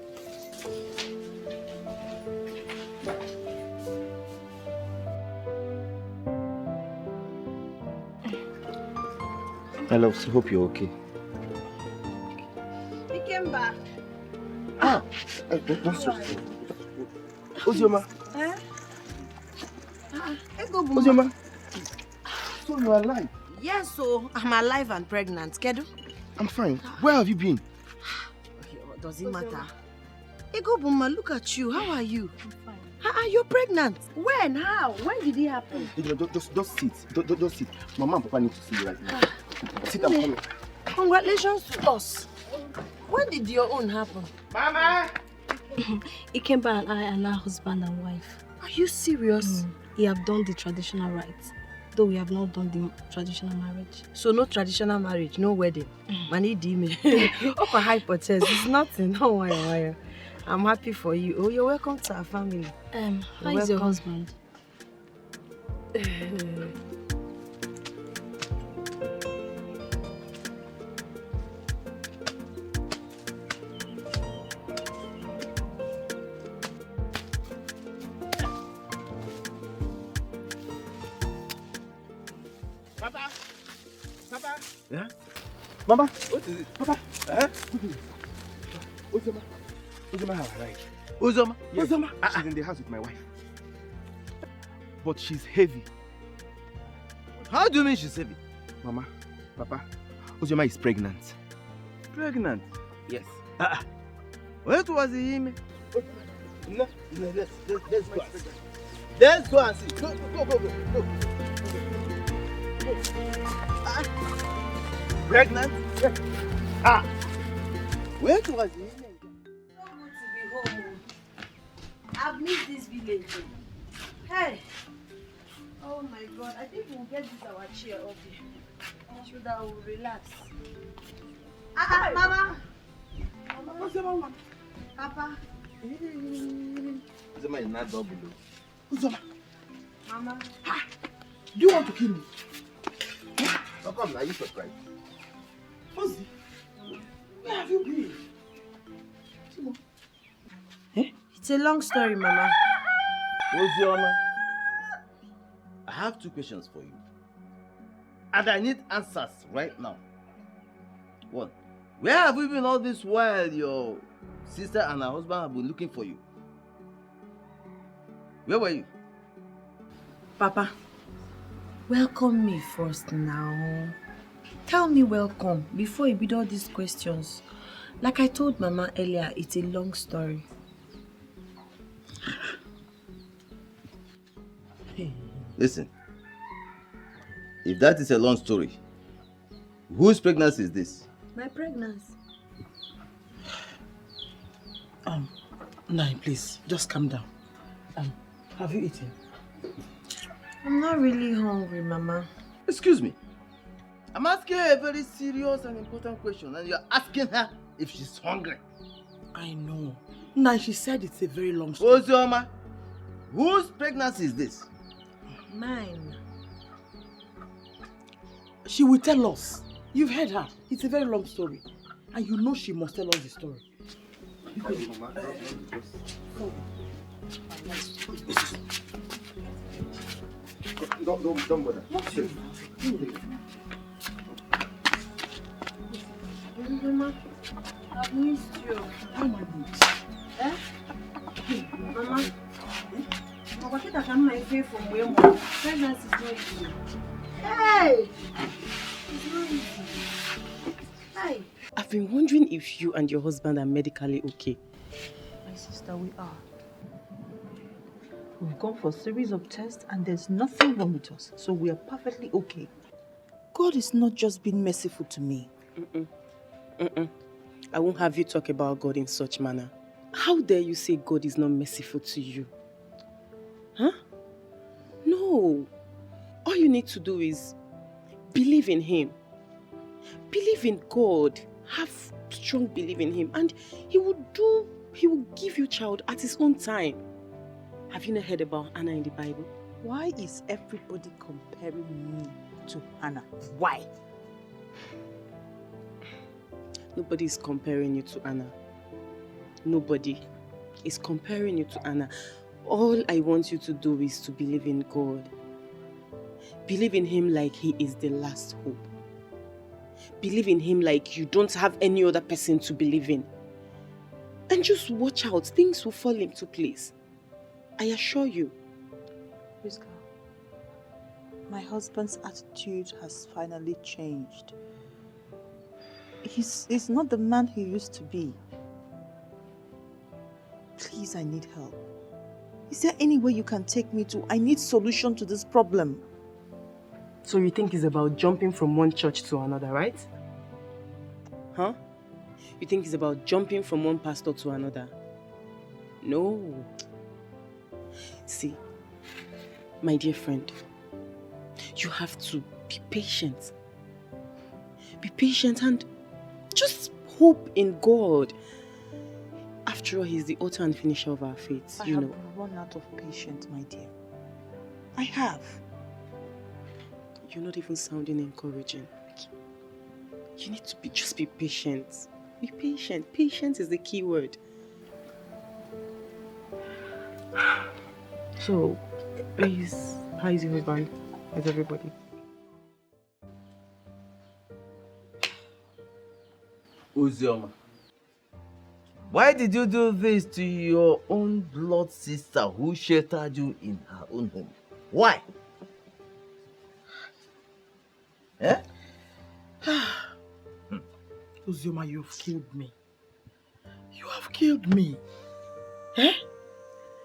I love you. Hope you're okay. He came back. Don't Ozioma. Eh? Ozioma. So you are alive? Yes, so I'm alive and pregnant. Kedu? I'm fine. Where have you been? Okay, what does it matter? Ego Buma, look at you. How are you? I'm fine. You're pregnant. When? How? When did it happen? Just sit. Just sit. Mama and Papa need to see you right now. Sit and come. Congratulations to us. When did your own happen? Mama! Ikemba and I are now husband and wife. Are you serious? We have done the traditional rites, though we have not done the traditional marriage. So no traditional marriage, no wedding. Mani dime. Opa hypothesis. It's nothing. Don't worry. I'm happy for you. Oh, you're welcome to our family. How is your husband? Papa? Yeah? Mama? What is it? Papa? Uzoma. Uzoma has arrived. Uzoma? Yes. Uzoma? She's in the house with my wife. But she's heavy. How do you mean she's heavy? Mama, Papa, Uzoma is pregnant. Pregnant? Yes. What was the email? No, let's go. Let's go and see. Go. Pregnant? Where was he? So good to be home. I've missed this village. Hey. Oh my God. I think we'll get this our chair up here. So that we'll relax. Mama. Mama. Papa. Uzoma is not double. Uzoma. Mama. Do you want to kill me? How come now you surprised? Ozzy, where have you been? It's a long story, Mama. Uzoma, I have 2 questions for you. And I need answers right now. 1. Where have you been all this while your sister and her husband have been looking for you? Where were you? Papa, welcome me first now. Tell me welcome before you build all these questions. Like I told Mama earlier, it's a long story. Listen, if that is a long story, whose pregnancy is this? My pregnancy. Nai, please, just calm down. Have you eaten? I'm not really hungry, Mama. Excuse me. I'm asking her a very serious and important question, and you're asking her if she's hungry. I know. Nai, she said it's a very long story. Uzoma, whose pregnancy is this? Mine. She will tell us. You've heard her. It's a very long story. And you know she must tell us the story. Don't bother. Mama, I've missed you. Eh? Mama, I think I can my face from where more. Pregnancy is not easy. Hey! It's not easy. Hey! I've been wondering if you and your husband are medically okay. My sister, we are. We've gone for a series of tests and there's nothing wrong with us. So we are perfectly okay. God is not just being merciful to me. I won't have you talk about God in such manner. How dare you say God is not merciful to you? Huh? No. All you need to do is believe in Him. Believe in God. Have strong belief in Him. And He will give you child at His own time. Have you not heard about Anna in the Bible? Why is everybody comparing me to Hannah? Why? Nobody is comparing you to Anna. Nobody is comparing you to Anna. All I want you to do is to believe in God. Believe in Him like He is the last hope. Believe in Him like you don't have any other person to believe in. And just watch out. Things will fall into place. I assure you. Priska, my husband's attitude has finally changed. He's not the man he used to be. Please, I need help. Is there any way you can take me to? I need solution to this problem. So you think it's about jumping from one church to another, right? Huh? You think it's about jumping from one pastor to another? No. See, my dear friend, you have to be patient. Be patient and just hope in God. After all, He's the author and finisher of our faith, I have run out of patience, my dear. I have. You're not even sounding encouraging. You need to just be patient. Be patient. Patience is the key word. So, how is your husband? How's everybody? Uzoma, why did you do this to your own blood sister who sheltered you in her own home? Why? Eh? Uzoma, you've killed me. You have killed me. Eh?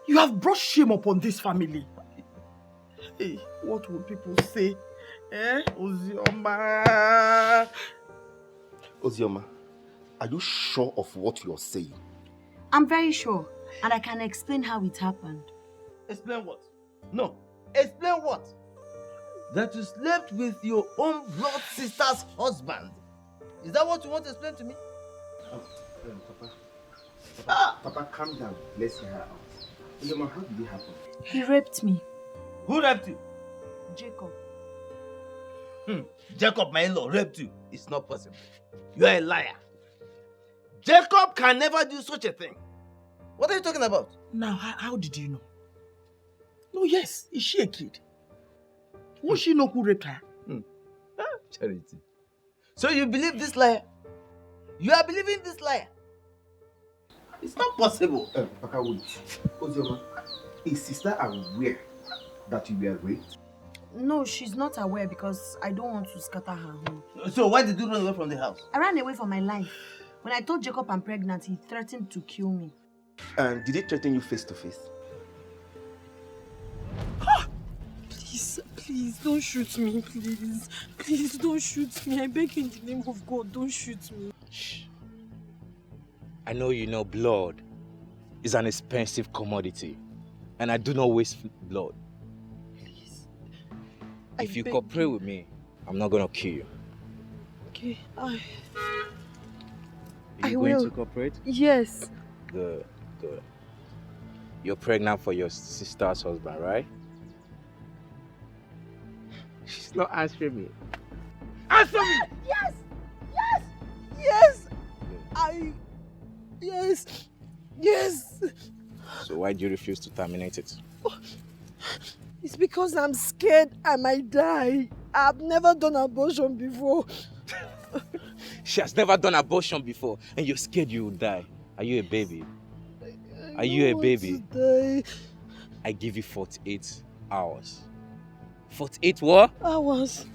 You have brought shame upon this family. Hey, what will people say? Eh? Uzoma. Uzoma, Are you sure of what you're saying? I'm very sure, and I can explain how it happened. Explain what? No. Explain what? That you slept with your own blood sister's husband. Is that what you want to explain to me? Papa. Papa, calm down. Let's hear her out. Onyema, how did it happen? He raped me. Who raped you? Jacob. Jacob, my in-law, raped you. It's not possible. You are a liar. Jacob can never do such a thing. What are you talking about? Now, how did you know? No, yes. Is she a kid? Won't she know who raped her? Charity. So you believe this liar? You are believing this liar? It's not possible. Papa, wait. Ozioma, is sister aware that you were raped? No, she's not aware because I don't want to scatter her home. So why did you run away from the house? I ran away for my life. When I told Jacob I'm pregnant, he threatened to kill me. And did he threaten you face to face? Please, don't shoot me, please. Please, don't shoot me. I beg you in the name of God, don't shoot me. Shh. I know you know blood is an expensive commodity, and I do not waste blood. Please. If you cooperate with me, I'm not gonna kill you. Okay, Are you I going will. to cooperate? Yes. Good, good. You're pregnant for your sister's husband, right? She's not answering me. Answer me! Yes! Yes! Yes! Yes! Yes! So why do you refuse to terminate it? It's because I'm scared I might die. I've never done abortion before. She has never done abortion before, and you're scared you will die. Are you a baby? Are you a baby? I give you 48 hours. 48 what? Hours.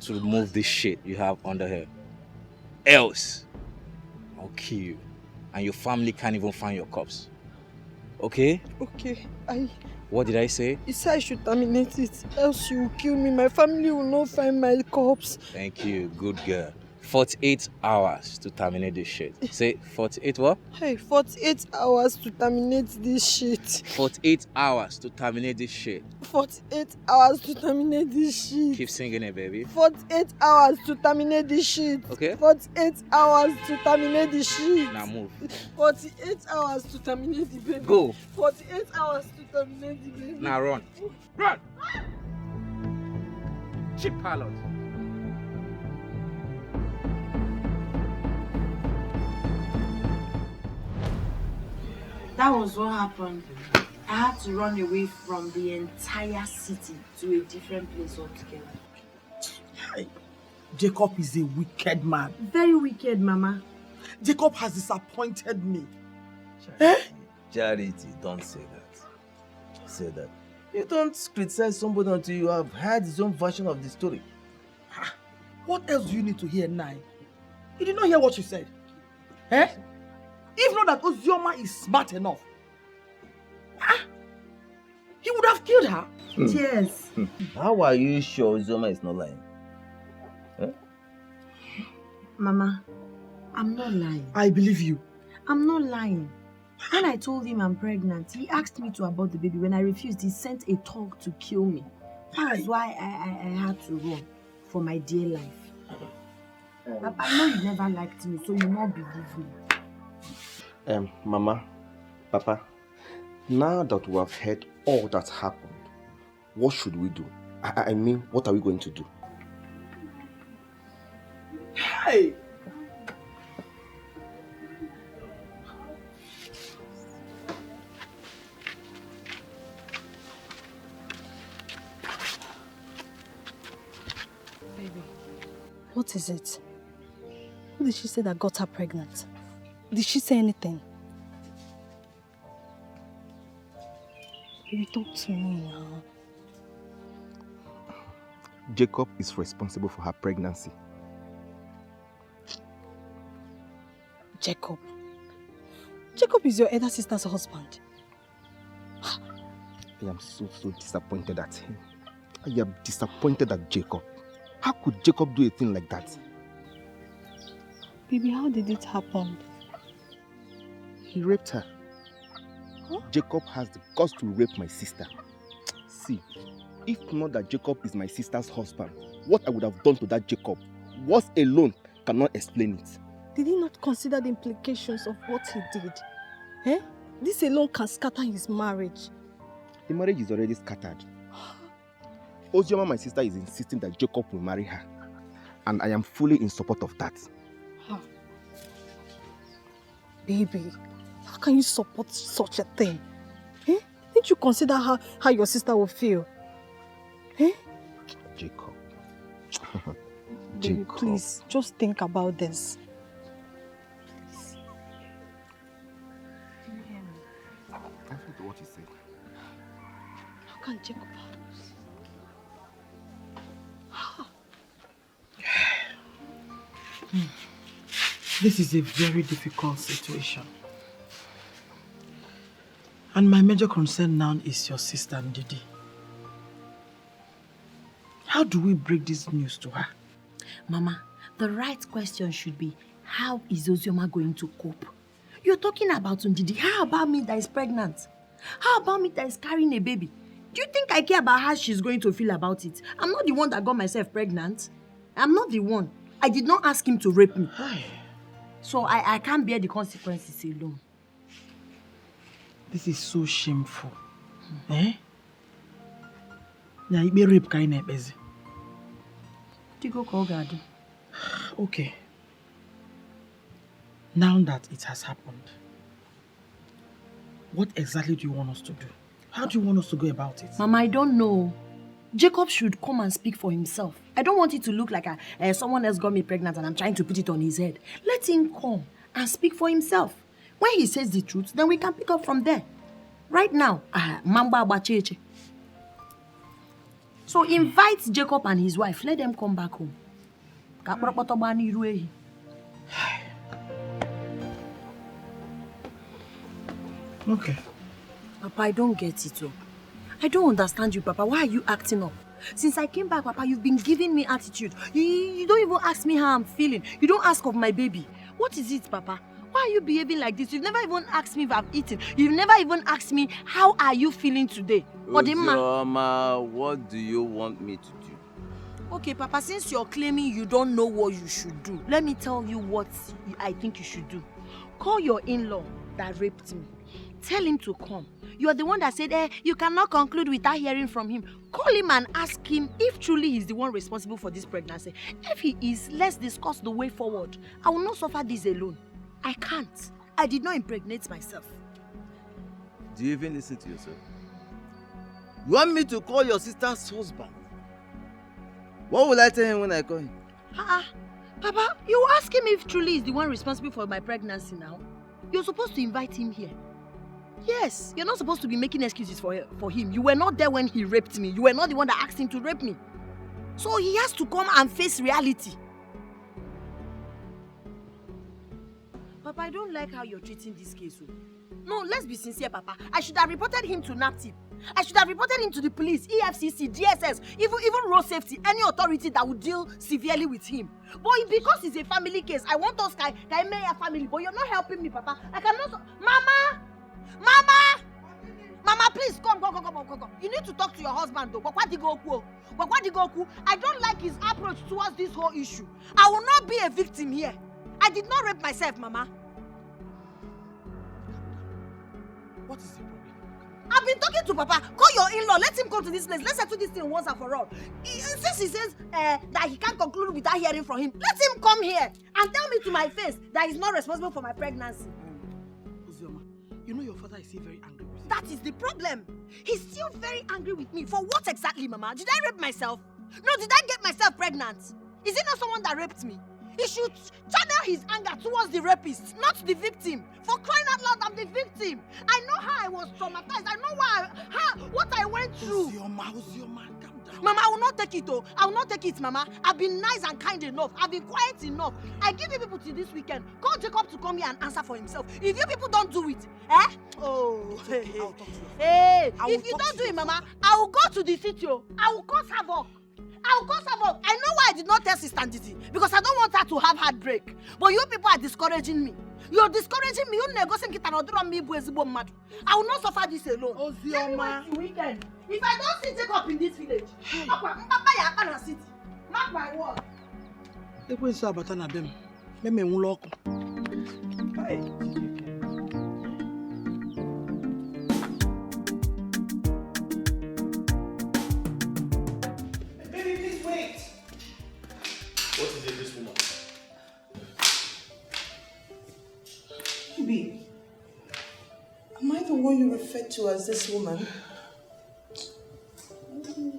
To remove this shit you have under her. Else, I'll kill you. And your family can't even find your corpse. Okay? Okay, What did I say? You said I should terminate it, else you will kill me. My family will not find my corpse. Thank you, good girl. 48 hours to terminate this shit. Say 48 what? Hey, 48 hours to terminate this shit. 48 hours to terminate this shit. 48 hours to terminate this shit. Keep singing it, baby. 48 hours to terminate this shit. Okay? 48 hours to terminate this shit. Now move. 48 hours to terminate the baby. Go. 48 hours to terminate the baby. Now run. Run! Cheap pilot. That was what happened. I had to run away from the entire city to a different place altogether. Jacob is a wicked man. Very wicked, Mama. Jacob has disappointed me. Charity, don't say that. Don't say that. You don't criticize somebody until you have heard his own version of the story. What else do you need to hear now? You did not hear what you said. Eh? If not that Ozioma is smart enough, he would have killed her. Yes. How are you sure Ozioma is not lying? Mama, I'm not lying. I believe you. I'm not lying. When I told him I'm pregnant, he asked me to abort the baby. When I refused, he sent a thug to kill me. That's why I had to run for my dear life. Papa, I know you never liked me, so you not believe me. Mama, Papa, now that we have heard all that happened, what should we do? I mean, what are we going to do? Hey! Baby, what is it? Who did she say that got her pregnant? Did she say anything? Baby, talk to me now. Jacob is responsible for her pregnancy. Jacob? Jacob is your elder sister's husband. I am so disappointed at him. I am disappointed at Jacob. How could Jacob do a thing like that? Baby, how did it happen? He raped her. Huh? Jacob has the guts to rape my sister. See, if not that Jacob is my sister's husband, what I would have done to that Jacob, words alone cannot explain it. Did he not consider the implications of what he did? Eh? This alone can scatter his marriage. The marriage is already scattered. Ozioma, my sister, is insisting that Jacob will marry her. And I am fully in support of that. Huh. Baby, how can you support such a thing? Eh? Didn't you consider how your sister will feel? Eh? Jacob. Baby, Jacob. please, just think about this. I heard what he said. How can Jacob? This is a very difficult situation. And my major concern now is your sister Ndidi. How do we break this news to her? Mama, the right question should be, how is Ozioma going to cope? You're talking about Ndidi. How about me that is pregnant? How about me that is carrying a baby? Do you think I care about how she's going to feel about it? I'm not the one that got myself pregnant. I'm not the one. I did not ask him to rape me. So I can't bear the consequences alone. This is so shameful. Eh? Now, you be rape kind of busy. Okay. Now that it has happened, what exactly do you want us to do? How do you want us to go about it? Mama, I don't know. Jacob should come and speak for himself. I don't want it to look like someone else got me pregnant and I'm trying to put it on his head. Let him come and speak for himself. When he says the truth, then we can pick up from there. Right now, Mamba Abacheche. So invite Jacob and his wife. Let them come back home. Okay. Papa, I don't get it. I don't understand you, Papa. Why are you acting up? Since I came back, Papa, you've been giving me attitude. You don't even ask me how I'm feeling. You don't ask of my baby. What is it, Papa? Why are you behaving like this? You've never even asked me if I've eaten. You've never even asked me, how are you feeling today? Ozioma, what do you want me to do? Okay, Papa, since you're claiming you don't know what you should do, let me tell you what I think you should do. Call your in-law that raped me. Tell him to come. You are the one that said, you cannot conclude without hearing from him. Call him and ask him if truly he's the one responsible for this pregnancy. If he is, let's discuss the way forward. I will not suffer this alone. I can't. I did not impregnate myself. Do you even listen to yourself? You want me to call your sister's husband? What will I tell him when I call him? Papa, you ask him if truly he's the one responsible for my pregnancy now. You're supposed to invite him here. Yes, you're not supposed to be making excuses for him. You were not there when he raped me. You were not the one that asked him to rape me. So he has to come and face reality. Papa, I don't like how you're treating this case. No, let's be sincere, Papa. I should have reported him to NAPTIP. I should have reported him to the police, EFCC, DSS, even road safety, any authority that would deal severely with him. But because it's a family case, I want us to make a family. But you're not helping me, Papa. I cannot. Mama! Mama, please, come. You need to talk to your husband, though. I don't like his approach towards this whole issue. I will not be a victim here. I did not rape myself, Mama. What is the problem? I've been talking to Papa. Call your in-law. Let him come to this place. Let's settle this thing once and for all. Since he says that he can't conclude without hearing from him, let him come here and tell me to my face that he's not responsible for my pregnancy. Ozioma, you know your father is still very angry with you. That is the problem. He's still very angry with me. For what exactly, Mama? Did I rape myself? No, did I get myself pregnant? Is it not someone that raped me? He should channel his anger towards the rapist, not the victim. For crying out loud, I'm the victim. I know how I was traumatized. I know what I went through. Ozioma, calm down. Mama, I will not take it, oh. I will not take it, Mama. I've been nice and kind enough. I've been quiet enough. I give you people till this weekend. Call Jacob to come here and answer for himself. If you people don't do it, oh, hey, if you don't do it, Mama, I will go to the city, oh. I will cause havoc. I'll call someone. I know why I did not tell Sister Ndidi. Because I don't want her to have heartbreak. But you people are discouraging me. You're discouraging me. I will not suffer this alone. Ozioma. Weekend. If I don't see Jacob in this village, mark my word. Ekwensu abata na bem. Meme nwụlọ ọkụ. Baby, please wait. What is it, this woman? Baby, am I the one you referred to as this woman?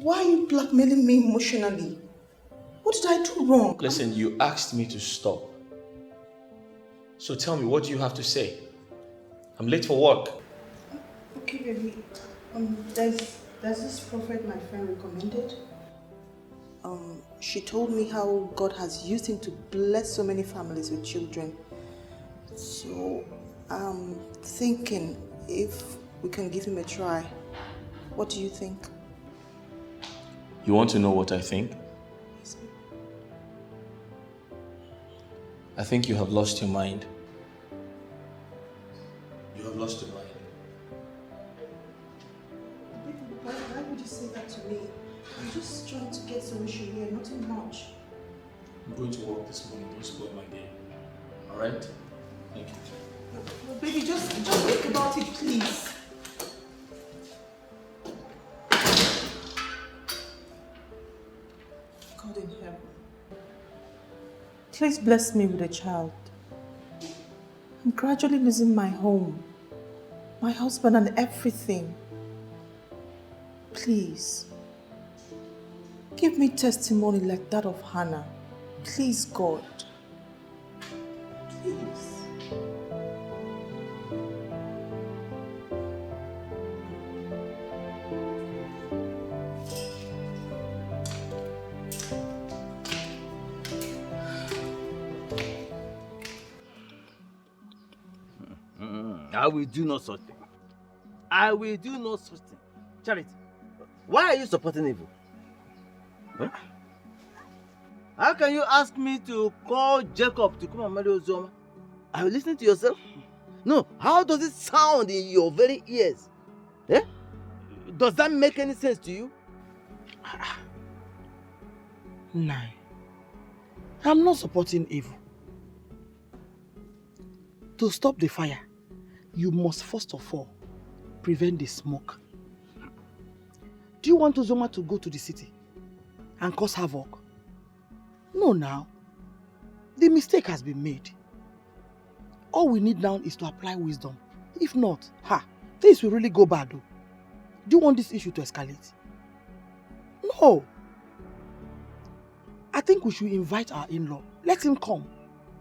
Why are you blackmailing me emotionally? What did I do wrong? Listen, you asked me to stop. So tell me, what do you have to say? I'm late for work. Okay, baby. There's this prophet my friend recommended. She told me how God has used him to bless so many families with children. So I'm thinking if we can give him a try. What do you think? You want to know what I think? I think you have lost your mind. You have lost your mind. Why would you say that to me? I'm just trying to get solution here, nothing much. I'm going to work this morning. Don't spoil my day. Alright? Thank you. No, baby, just think about it, please. God in heaven, please bless me with a child. I'm gradually losing my home, my husband and everything. Please, give me testimony like that of Hannah. Please, God. Please. I will do no such thing. I will do no such thing. Charity, why are you supporting evil? Huh? How can you ask me to call Jacob to come and marry Ozioma? Are you listening to yourself? No, how does it sound in your very ears? Eh? Does that make any sense to you? No. I'm not supporting evil. To stop the fire, you must first of all prevent the smoke. Do you want Ozioma to go to the city and cause havoc? No, now. The mistake has been made. All we need now is to apply wisdom. If not, things will really go bad though. Do you want this issue to escalate? No. I think we should invite our in-law. Let him come.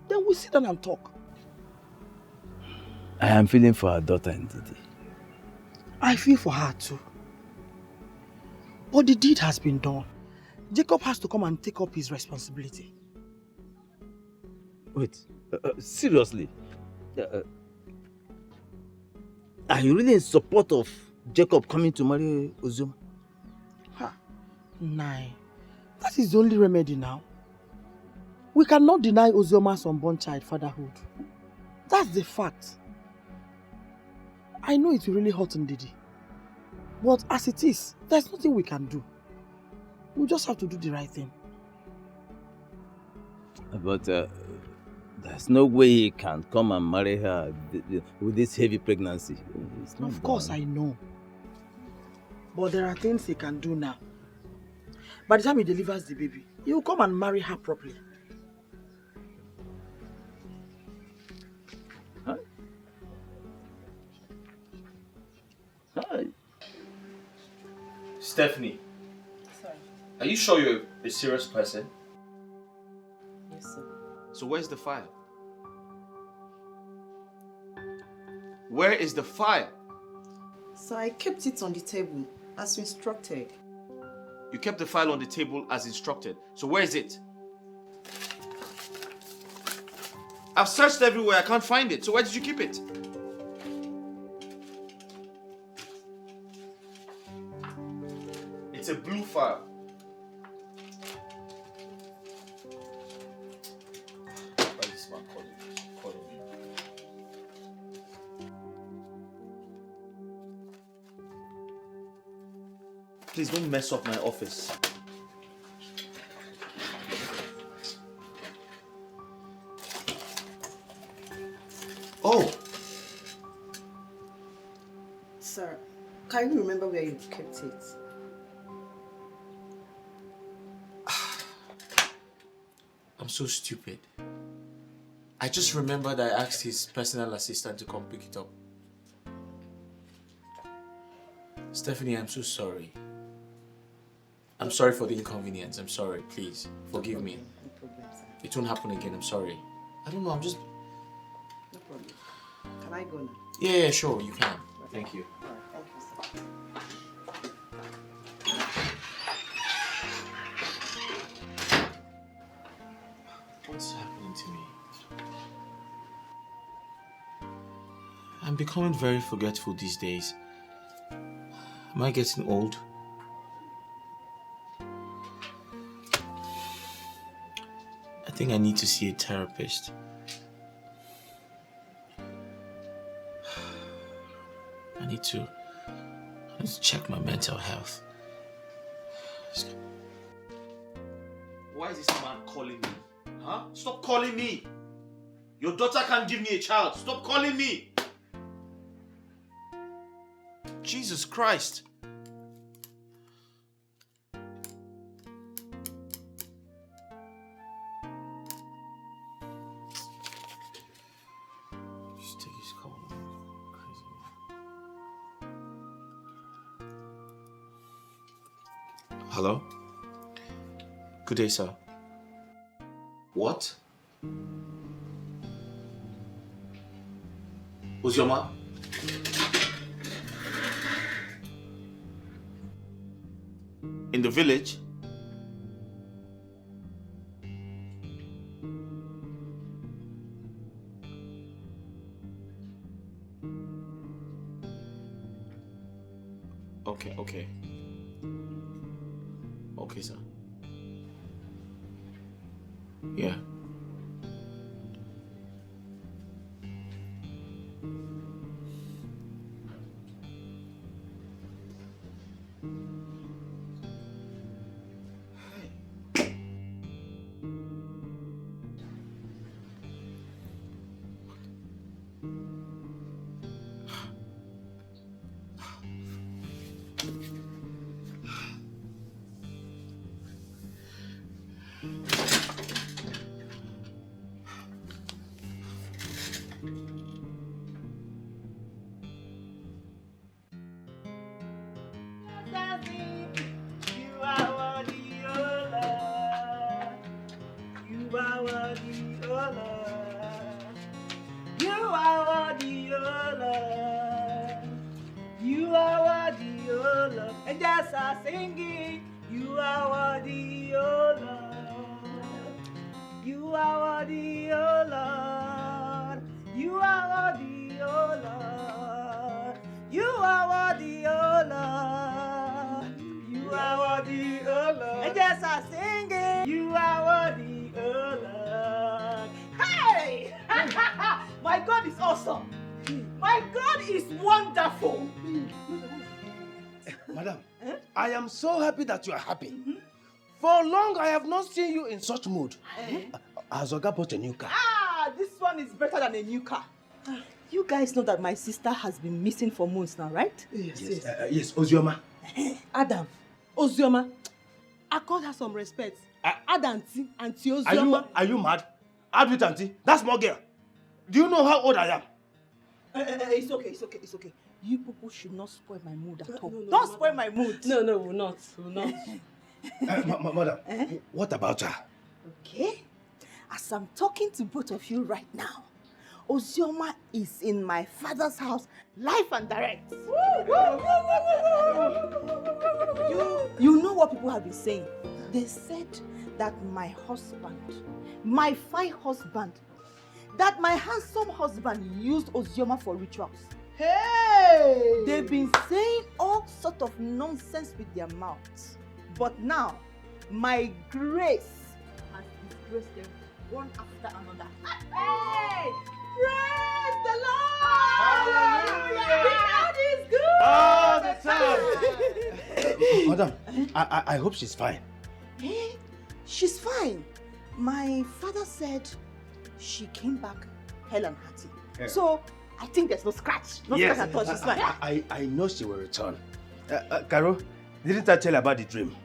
Then we sit down and talk. I am feeling for our daughter Ndidi. I feel for her too. But the deed has been done. Jacob has to come and take up his responsibility. Wait, seriously? Are you really in support of Jacob coming to marry Ozioma? Nah. That is the only remedy now. We cannot deny Ozioma's unborn child fatherhood. That's the fact. I know it will really hurt Ndidi. But as it is, there's nothing we can do. We just have to do the right thing. But there's no way he can come and marry her with this heavy pregnancy. Of course I know. But there are things he can do now. By the time he delivers the baby, he will come and marry her properly. Huh? Hi. Stephanie. Sorry. Are you sure you're a serious person? Yes, sir. So where's the file? Where is the file? So I kept it on the table as instructed. You kept the file on the table as instructed. So where is it? I've searched everywhere. I can't find it. So where did you keep it? It's a blue file. Please don't mess up my office. Oh! Sir, can you remember where you kept it? I'm so stupid. I just remembered I asked his personal assistant to come pick it up. Stephanie, I'm so sorry. I'm sorry for the inconvenience. I'm sorry. Please, forgive me. No problem, sir. It won't happen again. I'm sorry. I don't know. I'm just... No problem. Can I go now? Yeah, sure. You can. Thank you. All right, thank you, sir. What's happening to me? I'm becoming very forgetful these days. Am I getting old? I think I need to see a therapist. I need to check my mental health. Why is this man calling me? Huh? Stop calling me! Your daughter can't give me a child. Stop calling me! Jesus Christ! Just take his call. Crazy man. Hello? Good day, sir. What? Ozioma? In the village? Okay. Okay, sir. Yeah. My God is awesome. My God is wonderful. Madam, I am so happy that you are happy. For long, I have not seen you in such mood. Has Oga bought a new car? This one is better than a new car. You guys know that my sister has been missing for months now, right? Yes, Ozioma. Adam, Ozioma, I called her some respect. Add auntie Ozioma. Are you mad? Add with auntie? That's small girl. Do you know how old I am? It's okay. You people should not spoil my mood at all. Don't spoil my mood. No, we'll not. Madam, what about her? Okay. As I'm talking to both of you right now, Ozioma is in my father's house, live and direct. You know what people have been saying? They said that my husband, my fine husband, that my handsome husband used Ozioma for rituals. Hey! They've been saying all sort of nonsense with their mouths. But now, my grace has disgraced them one after another. Hey! Praise the Lord! Hallelujah! God is good! All the time! Madam, I hope she's fine. She's fine. My father said she came back hell and hearty. Yeah. So I think there's no scratch. No scratch at all. She's fine. I know she will return. Caro, didn't I tell you about the dream?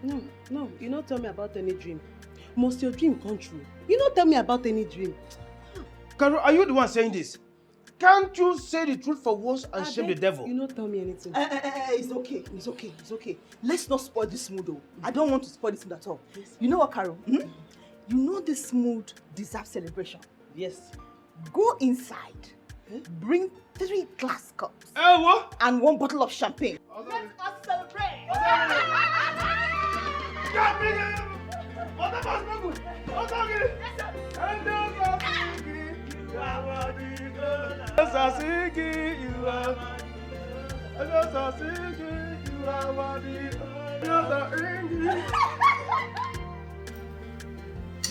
No, you don't tell me about any dream. Must your dream come true? You don't tell me about any dream. Caro, are you the one saying this? Can't you say the truth for once and shame the devil? You don't tell me anything. It's okay. It's okay. It's okay. Let's not spoil this mood though. I don't want to spoil this mood at all. You know what, Carol? You know this mood deserves celebration. Yes. Go inside. Bring 3 glass cups. What? And 1 bottle of champagne. Let us celebrate.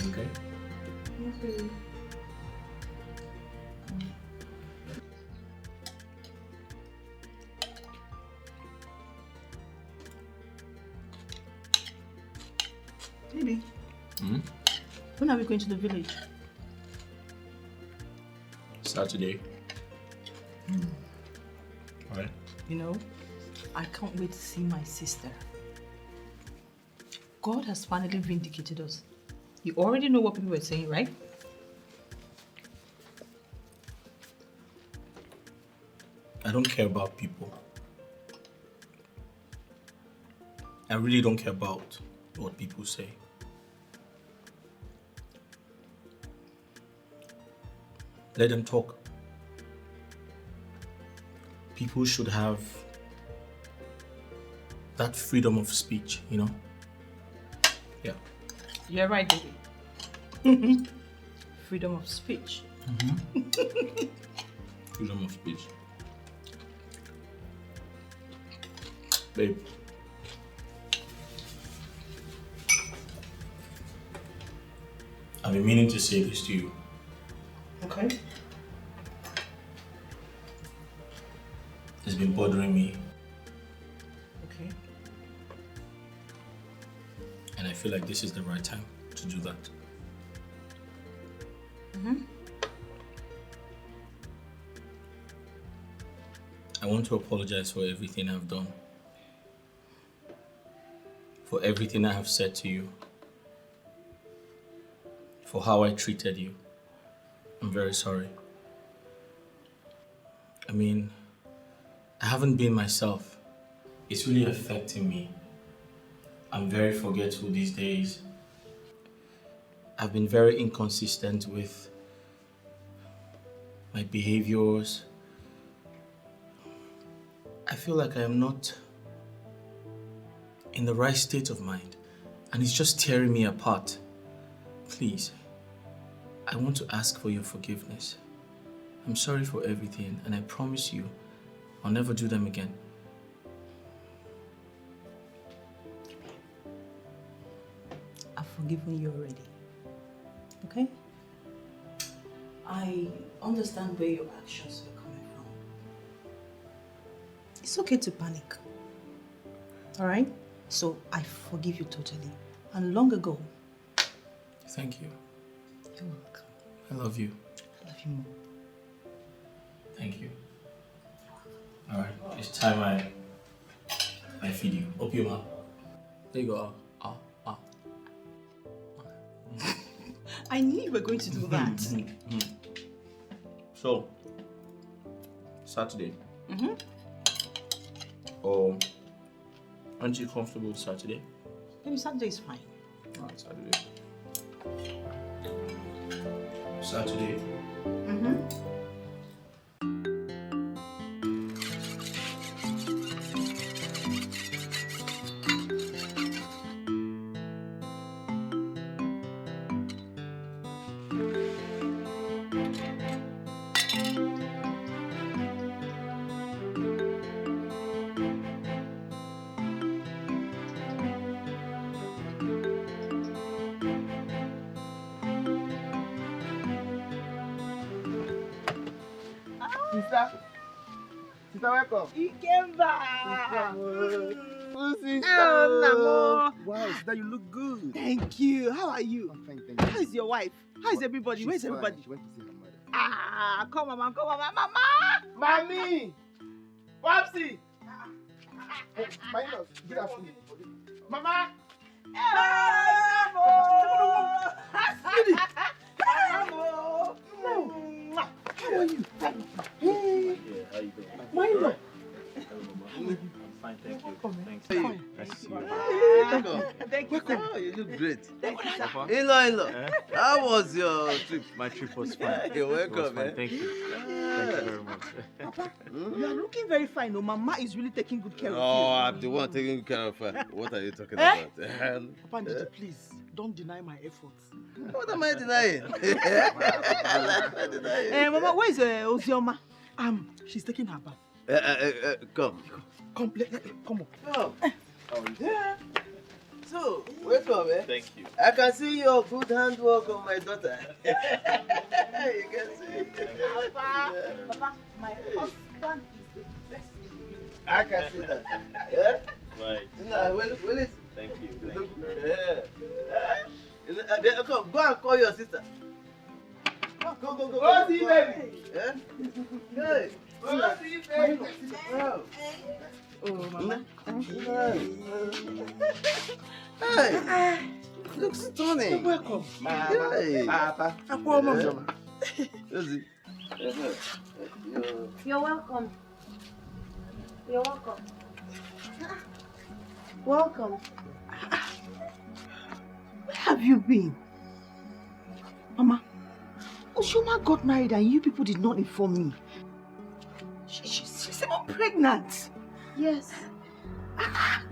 Okay. Baby, Hmm? when are we going to the village? Saturday. Alright. You know, I can't wait to see my sister. God has finally vindicated us. You already know what people were saying, right? I don't care about people. I really don't care about what people say. Let them talk. People should have that freedom of speech, you know? Yeah. You're right, baby. Freedom of speech. Freedom of speech. Babe. I've been meaning to say this to you. Okay. It's been bothering me. Okay. And I feel like this is the right time to do that. I want to apologize for everything I've done. For everything I have said to you. For how I treated you. I'm very sorry. I mean, I haven't been myself. It's really affecting me. I'm very forgetful these days. I've been very inconsistent with my behaviors. I feel like I am not in the right state of mind, and it's just tearing me apart. Please, I want to ask for your forgiveness. I'm sorry for everything, and I promise you, I'll never do them again. I've forgiven you already. Okay? I understand where your actions were coming from. It's okay to panic. Alright? So I forgive you totally. And long ago. Thank you. You're welcome. I love you. I love you more. Thank you. Alright, it's time I feed you. Open your mouth. There you go. I knew you were going to do that. So, Saturday. Or aren't you comfortable with Saturday? Maybe Saturday is fine. Alright, Saturday. Saturday. Sister, welcome. He came back. beautiful sister. Oh, Namo. Wow, sister, you look good. Thank you. How are you? I'm fine, thank you. How is your wife? How is everybody? She's Where's fine. everybody? She went to see her mother. Ah, come on, mama. Mommy! Popsy! My in-laws, good afternoon. Mama! How are you? Hey, How you doing? my in-law. I'm fine, thank you. Thanks. Fine. Nice to see you. Welcome. Thank you. Oh, you look great. Thank you, sir. In-law. How was your trip? My trip was fine. You're It was welcome, fine. eh? Thank you. Thank you very much. You are looking very fine. No, Mama is really taking good care of you. Oh, I'm the one taking care of her. What are you talking Eh? about? Papa Ndidi, please, don't deny my efforts. What am I denying? Mama, where is Ozioma? She's taking her bath. Come. Come, come on. Come. Yeah. So, welcome, eh? Thank you. I can see your good handwork on my daughter. You can see. Papa, my husband is the best in you. I can see that. Yeah? Right. No, well, Thank you. Look, Thank you. yeah. Come, go and call your sister. Go. Go see baby. Yeah? Hey. Go see baby. Oh, Mama. Hey. Look stunning. Welcome. Hey. Papa. You're welcome. You're welcome. Welcome. Where have you been? Mama, Ozioma got married and you people did not inform me. She's even pregnant. Yes. Mama.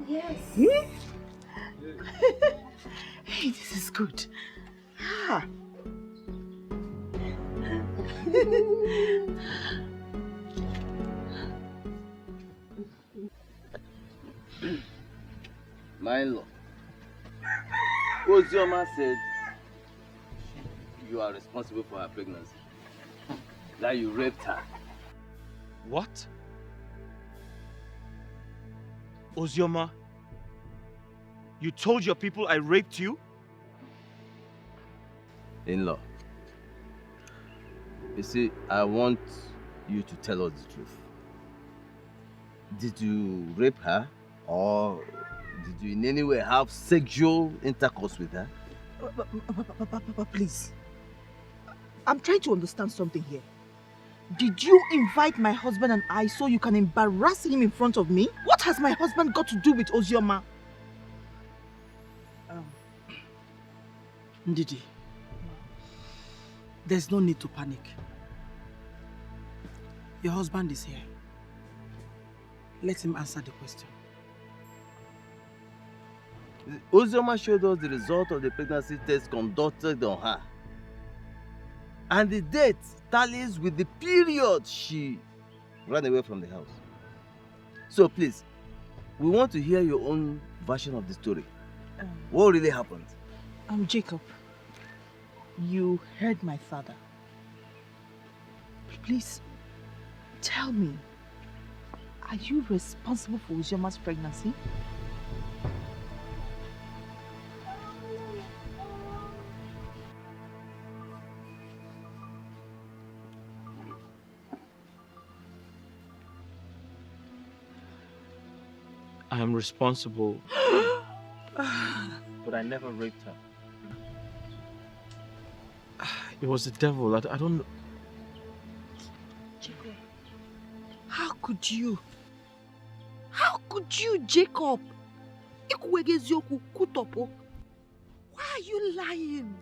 Yes. Hey, this is good. Ah. My in-law. Ozioma said you are responsible for her pregnancy. That you raped her. What? Ozioma, you told your people I raped you? In-law. You see, I want you to tell us the truth. Did you rape her? Or did you in any way have sexual intercourse with her? Papa, please. I'm trying to understand something here. Did you invite my husband and I so you can embarrass him in front of me? What has my husband got to do with Ozioma? Ndidi, there's no need to panic. Your husband is here. Let him answer the question. Ozioma showed us the result of the pregnancy test conducted on her. And the date tallies with the period she ran away from the house. So please, we want to hear your own version of the story. What really happened? Jacob, you heard my father. Please, tell me, are you responsible for Ozioma's pregnancy? I am responsible. But I never raped her. It was the devil. I don't know. Jacob, how could you? How could you, Jacob? Why are you lying?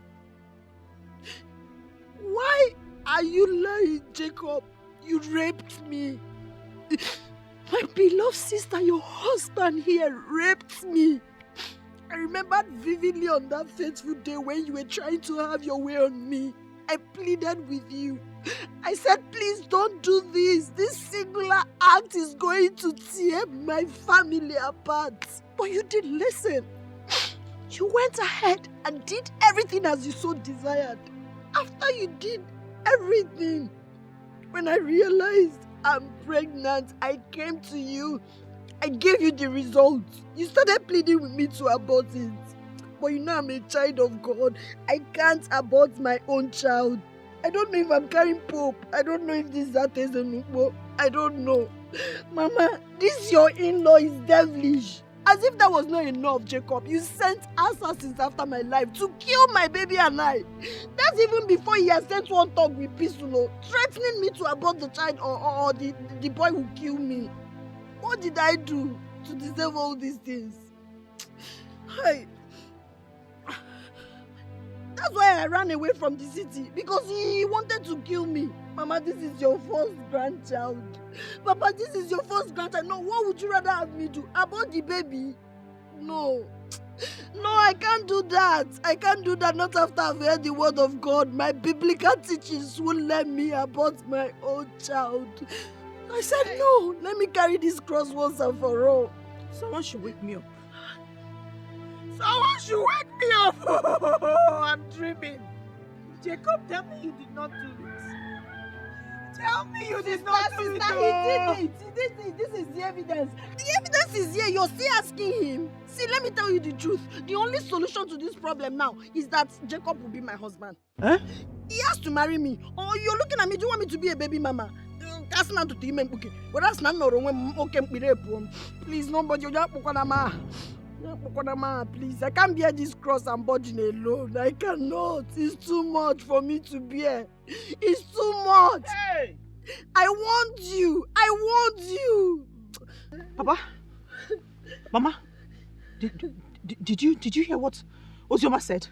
Why are you lying, Jacob? You raped me. My beloved sister, your husband here, raped me. I remembered vividly on that fateful day when you were trying to have your way on me. I pleaded with you. I said, please don't do this. This singular act is going to tear my family apart. But you didn't listen. You went ahead and did everything as you so desired. After you did everything, When I realized I'm pregnant, I came to you. I gave you the results. You started pleading with me to abort it. But you know I'm a child of God. I can't abort my own child. I don't know if I'm carrying Pope. I don't know if this is Atezenukbo. I don't know. Mama, this your in-law is devilish. As if that was not enough, Jacob. You sent assassins after my life to kill my baby and I. That's even before he has sent one talk with Pisulo, threatening me to abort the child or the boy will kill me. What did I do to deserve all these things? That's why I ran away from the city, because he wanted to kill me. Mama, this is your first grandchild. Papa, this is your first grandchild. No, what would you rather have me do? Abort the baby? No. No, I can't do that. I can't do that, not after I've heard the word of God. My biblical teachings won't let me abort my own child. I said no. Let me carry this cross once and for all. Someone should wake me up. Someone should wake me up. I'm dreaming. Jacob, tell me you did not do it. Tell me you did not do it. He did it. This is the evidence. The evidence is here. You're still asking him. See, let me tell you the truth. The only solution to this problem now is that Jacob will be my husband. Huh? He has to marry me. Oh, you're looking at me. Do you want me to be a baby mama? Please, nobody. Please, I can't bear this cross and burden alone. I cannot. It's too much for me to bear. It's too much. Hey! I want you. I want you. Papa, Mama, did you hear what Ozioma said?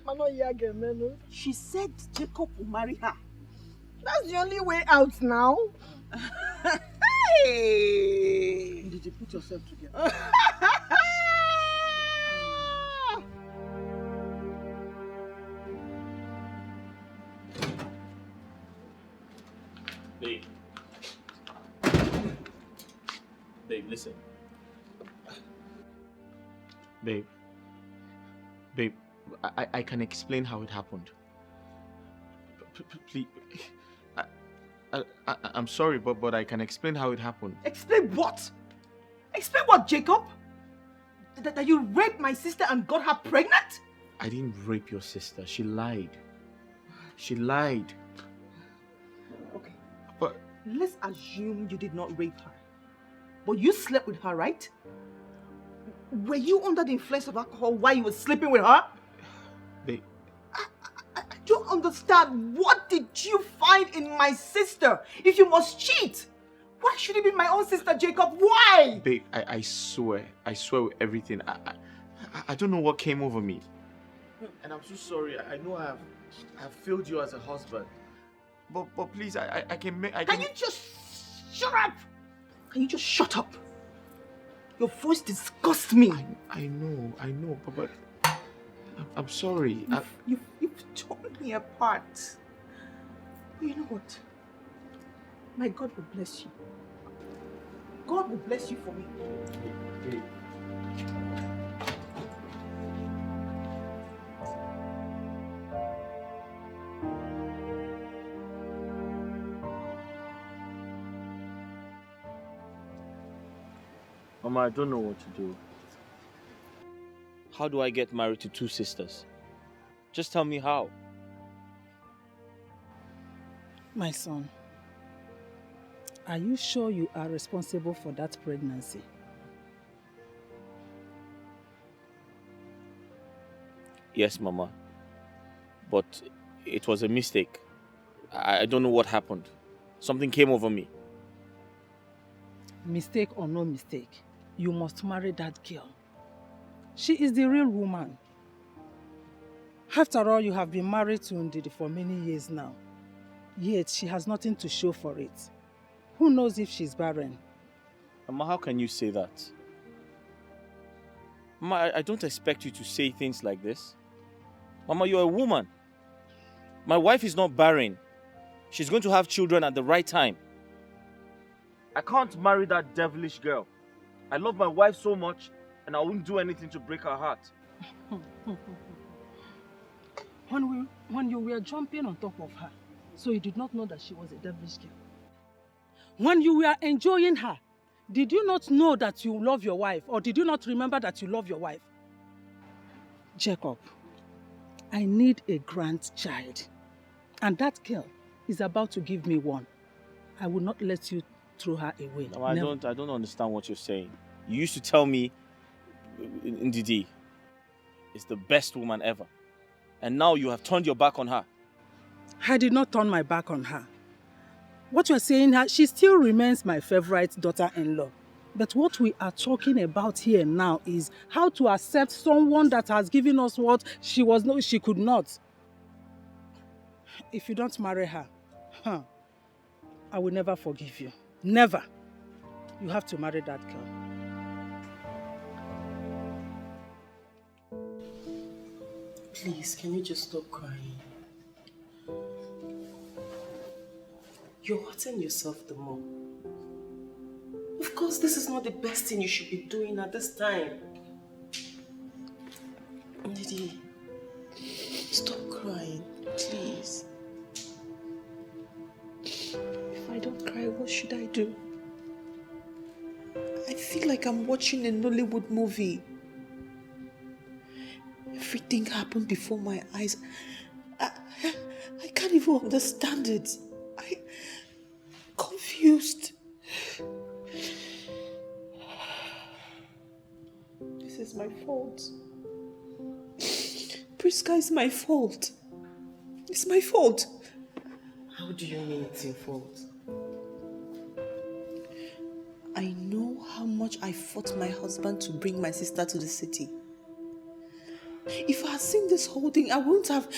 She said Jacob will marry her. That's the only way out now. Hey! Did you put yourself together? Babe. Babe, listen. Babe. Babe, I can explain how it happened. Please. I'm sorry, but I can explain how it happened. Explain what? Explain what, Jacob? That you raped my sister and got her pregnant? I didn't rape your sister. She lied. She lied. Okay. But let's assume you did not rape her. But you slept with her, right? Were you under the influence of alcohol while you were sleeping with her? Babe. I don't understand. What did you find in my sister if you must cheat? Why should it be my own sister, Jacob? Why? Babe, I swear with everything. I don't know what came over me. And I'm so sorry. I know I've failed you as a husband. But please, I can make... Can you just shut up? Can you just shut up? Your voice disgusts me. I know, but I'm sorry. You've torn me apart. But you know what? My God will bless you. God will bless you for me. Babe. Mama, I don't know what to do. How do I get married to two sisters? Just tell me how. My son, are you sure you are responsible for that pregnancy? Yes, Mama. But it was a mistake. I don't know what happened. Something came over me. Mistake or no mistake, you must marry that girl. She is the real woman. After all, you have been married to Ndidi for many years now. Yet she has nothing to show for it. Who knows if she's barren? Mama, how can you say that? Mama, I don't expect you to say things like this. Mama, you're a woman. My wife is not barren. She's going to have children at the right time. I can't marry that devilish girl. I love my wife so much, and I won't do anything to break her heart. When you were jumping on top of her, so you did not know that she was a devilish girl? When you were enjoying her, did you not know that you love your wife, or did you not remember that you love your wife? Jacob, I need a grandchild, and that girl is about to give me one. I will not let you throw her away. No, I don't understand what you're saying. You used to tell me Ndidi is the best woman ever, and now you have turned your back on her. I did not turn my back on her. What you're saying, she still remains my favorite daughter-in-law. But what we are talking about here now is how to accept someone that has given us what she could not. If you don't marry her, I will never forgive you. Never. You have to marry that girl. Please, can you just stop crying? You're hurting yourself the more. Of course, this is not the best thing you should be doing at this time. Ndidi, stop crying, please. If I don't cry, what should I do? I feel like I'm watching a Nollywood movie. Everything happened before my eyes. I can't even understand it. I'm confused. This is my fault. Priska is my fault. It's my fault. How do you mean it's your fault? I know how much I fought my husband to bring my sister to the city. If I had seen this whole thing, I wouldn't have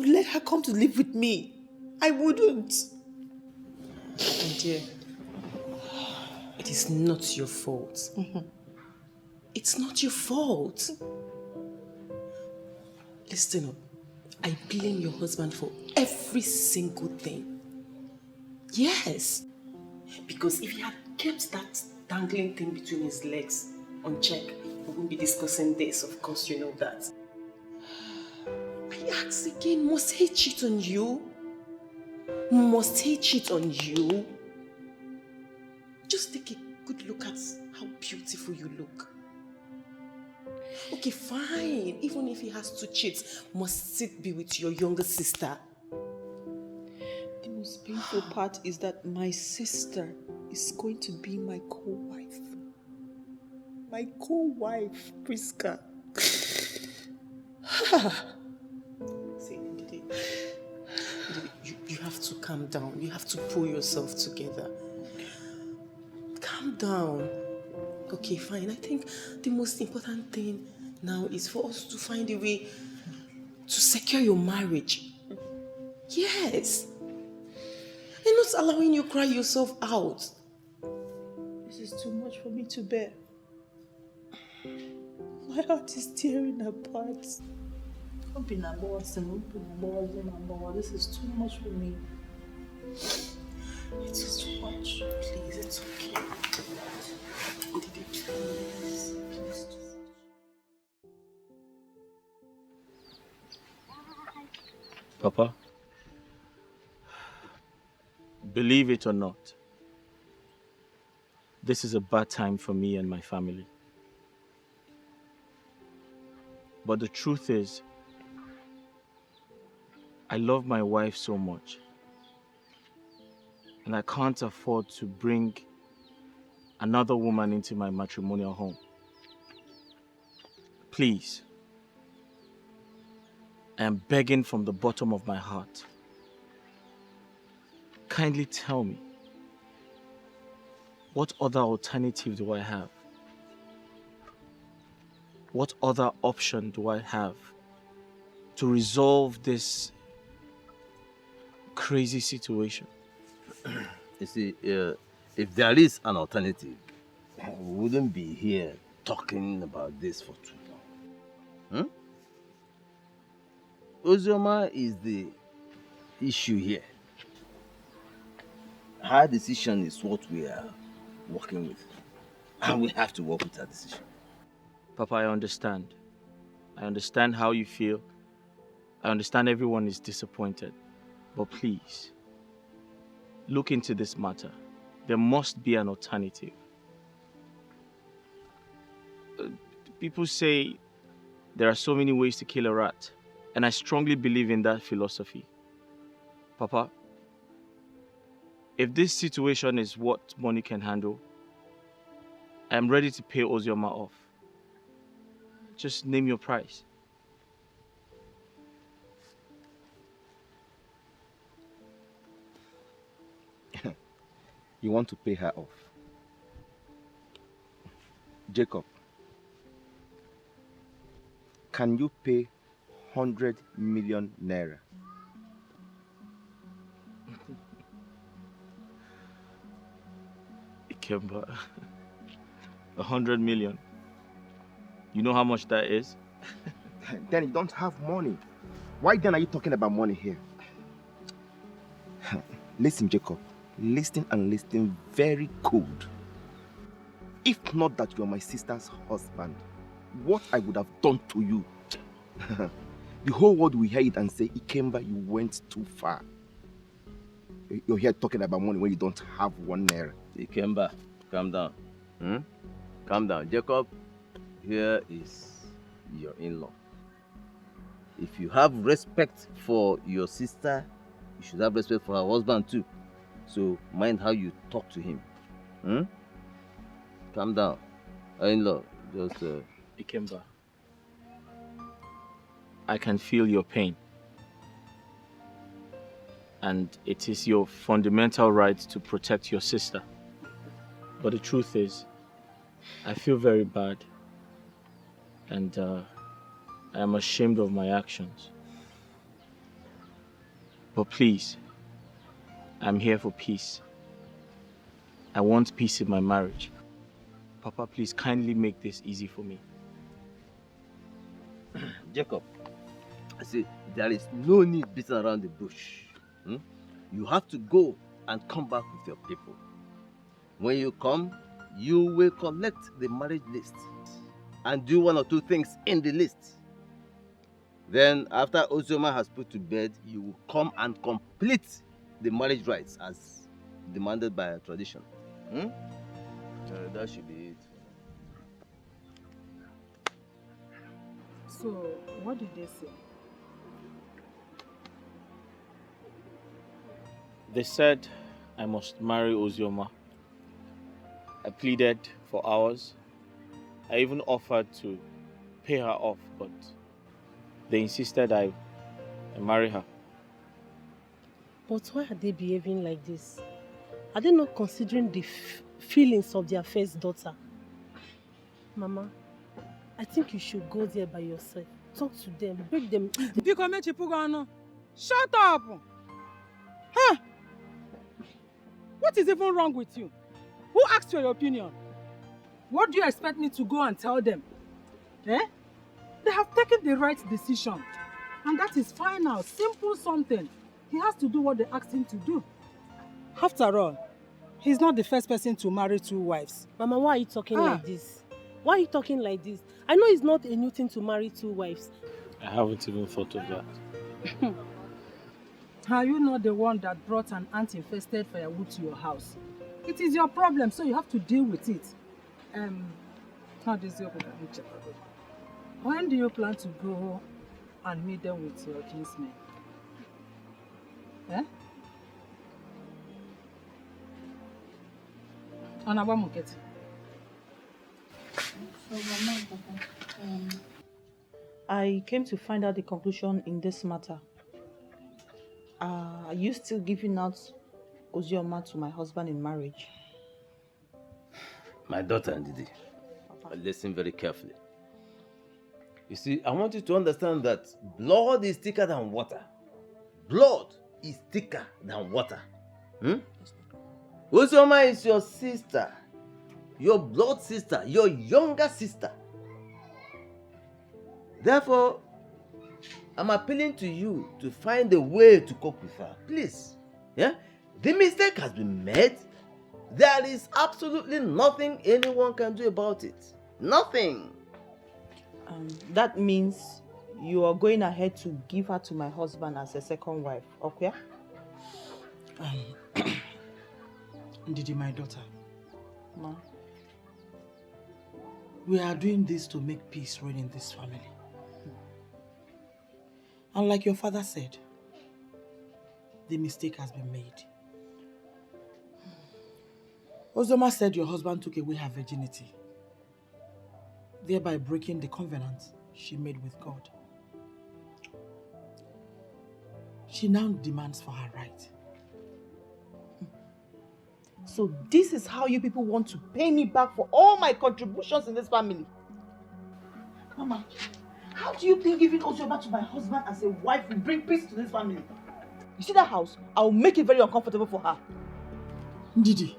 let her come to live with me. I wouldn't. My dear, it is not your fault. It's not your fault. Listen up. I blame your husband for every single thing. Yes. Because if he had kept that dangling thing between his legs unchecked, we wouldn't be discussing this. Of course, you know that. I ask again, must he cheat on you? Must he cheat on you? Just take a good look at how beautiful you look. Okay, fine. Even if he has to cheat, must it be with your younger sister? The most painful part is that my sister is going to be my co-wife. My co-wife, Priska. See, Ndidi, you have to calm down. You have to pull yourself together. Calm down. Okay, fine. I think the most important thing now is for us to find a way to secure your marriage. Yes. And not allowing you cry yourself out. This is too much for me to bear. My heart is tearing apart. This is too much for me. It's too much. Please, it's okay. Ndidi, please. Papa, believe it or not, this is a bad time for me and my family. But the truth is, I love my wife so much, and I can't afford to bring another woman into my matrimonial home. Please, I am begging from the bottom of my heart. Kindly tell me, what other alternative do I have? What other option do I have to resolve this crazy situation? You see, if there is an alternative, we wouldn't be here talking about this for too long. Ozioma is the issue here. Her decision is what we are working with. And we have to work with her decision. Papa, I understand. I understand how you feel. I understand everyone is disappointed. But please, look into this matter there must be an alternative. People say there are so many ways to kill a rat, and I strongly believe in that philosophy. Papa, if this situation is what money can handle, I am ready to pay Ozioma off. Just name your price. You want to pay her off? Jacob, can you pay 100 million naira? Ikemba, 100 million. You know how much that is? Then you don't have money. Why then are you talking about money here? Listen, Jacob. Listen and listen very good. If not that you are my sister's husband, what I would have done to you. The whole world will hear it and say, Ikemba, you went too far. You're here talking about money when you don't have 1 naira. Ikemba, calm down. Calm down. Jacob, here is your in-law. If you have respect for your sister, you should have respect for her husband too. So mind how you talk to him. Calm down. In-law, just... Ikemba, I can feel your pain. And it is your fundamental right to protect your sister. But the truth is, I feel very bad. And I am ashamed of my actions. But please, I'm here for peace. I want peace in my marriage. Papa, please kindly make this easy for me. Jacob, I say there is no need beating around the bush. You have to go and come back with your people. When you come, you will collect the marriage list and do 1 or 2 things in the list. Then, after Ozioma has put to bed, you will come and complete the marriage rites as demanded by tradition. That should be it. So, what did they say? They said I must marry Ozioma. I pleaded for hours. I even offered to pay her off, but they insisted I marry her. But why are they behaving like this? Are they not considering the feelings of their first daughter? Mama, I think you should go there by yourself. Talk to them, break them. Shut up! Huh? What is even wrong with you? Who asked for your opinion? What do you expect me to go and tell them? Eh? They have taken the right decision. And that is final, simple something. He has to do what they asked him to do. After all, he's not the first person to marry 2 wives. Mama, why are you talking like this? Why are you talking like this? I know it's not a new thing to marry 2 wives. I haven't even thought of that. Are you not the one that brought an ant-infested firewood to your house? It is your problem, so you have to deal with it. When do you plan to go and meet them with your kinsmen? Eh? I came to find out the conclusion in this matter. Are you still giving out Ozioma to my husband in marriage? My daughter, Ndidi, listen very carefully. You see, I want you to understand that blood is thicker than water. Blood is thicker than water. Ozioma is your sister. Your blood sister. Your younger sister. Therefore, I'm appealing to you to find a way to cope with her. Please. Yeah? The mistake has been made. There is absolutely nothing anyone can do about it. Nothing. That means you are going ahead to give her to my husband as a second wife, okay? Ndidi, my daughter. Ma, we are doing this to make peace reign in this family. And like your father said, the mistake has been made. Ozoma said your husband took away her virginity, thereby breaking the covenant she made with God. She now demands for her right. So this is how you people want to pay me back for all my contributions in this family? Mama, how do you think giving Ozoma to my husband as a wife will bring peace to this family? You see that house? I will make it very uncomfortable for her. Ndidi,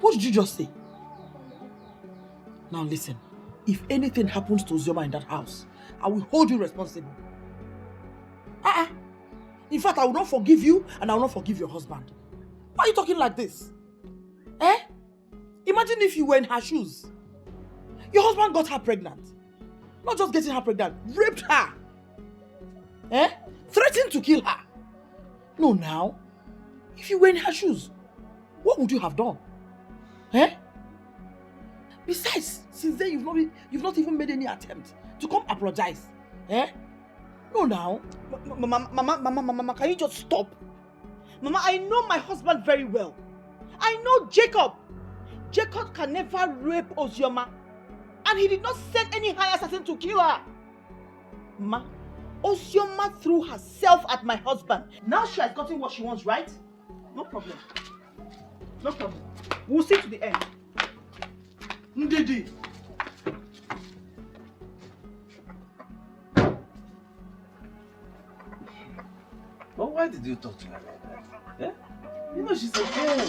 what did you just say? Now listen, if anything happens to Ozoma in that house, I will hold you responsible. In fact, I will not forgive you and I will not forgive your husband. Why are you talking like this? Imagine if you were in her shoes. Your husband got her pregnant. Not just getting her pregnant, raped her. Threatened to kill her. No, now, if you were in her shoes, what would you have done? Besides, since then you've not even made any attempt to come apologize. No, now. Mama, can you just stop? Mama, I know my husband very well. I know Jacob. Jacob can never rape Ozioma. And he did not send any high assassin to kill her. Mama, Ozioma threw herself at my husband. Now she has gotten what she wants, right? No problem. No problem. We'll see to the end. Ndidi. But why did you talk to her like that? You know she's a girl.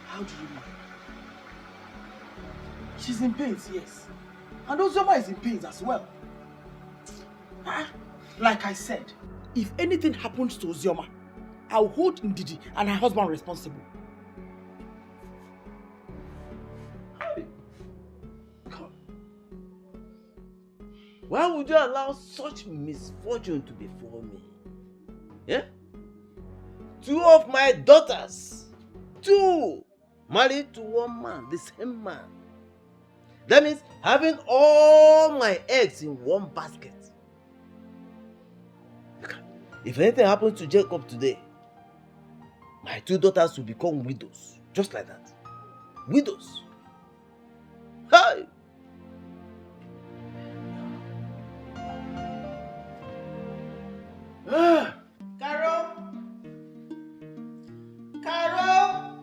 How do you know? She's in pains, yes. And Ozoma is in pains as well. Like I said, if anything happens to Ozoma, I'll hold Ndidi and her husband responsible. Why would you allow such misfortune to befall me? Two of my daughters, married to one man, the same man. That means having all my eggs in one basket. If anything happens to Jacob today, my 2 daughters will become widows. Just like that. Widows. Hi! Carol! Carol!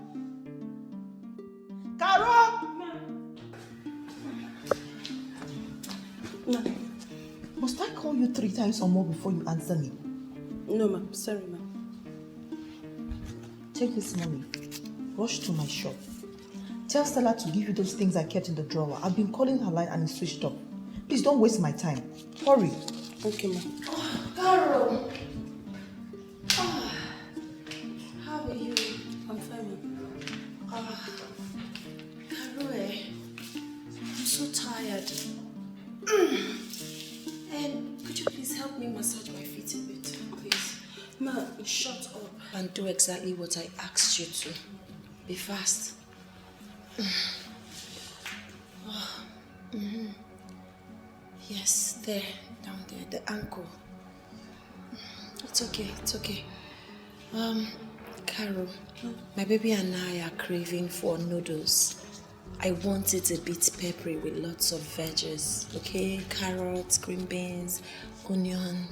Carol! Must I call you 3 times or more before you answer me? No, ma'am. Sorry, ma'am. Take this money. Rush to my shop. Tell Stella to give you those things I kept in the drawer. I've been calling her line and it's switched off. Please don't waste my time. Hurry. Okay, ma'am. Carol! How are you? I'm fine, ma'am. Carol, I'm so tired. And could you please help me massage my feet a bit, please? Ma, shut up and do exactly what I asked you to. Be fast. Yes, there, down there, the ankle. It's okay, it's okay. Carol, my baby and I are craving for noodles. I want it a bit peppery with lots of veggies, okay? Carrots, green beans, onion.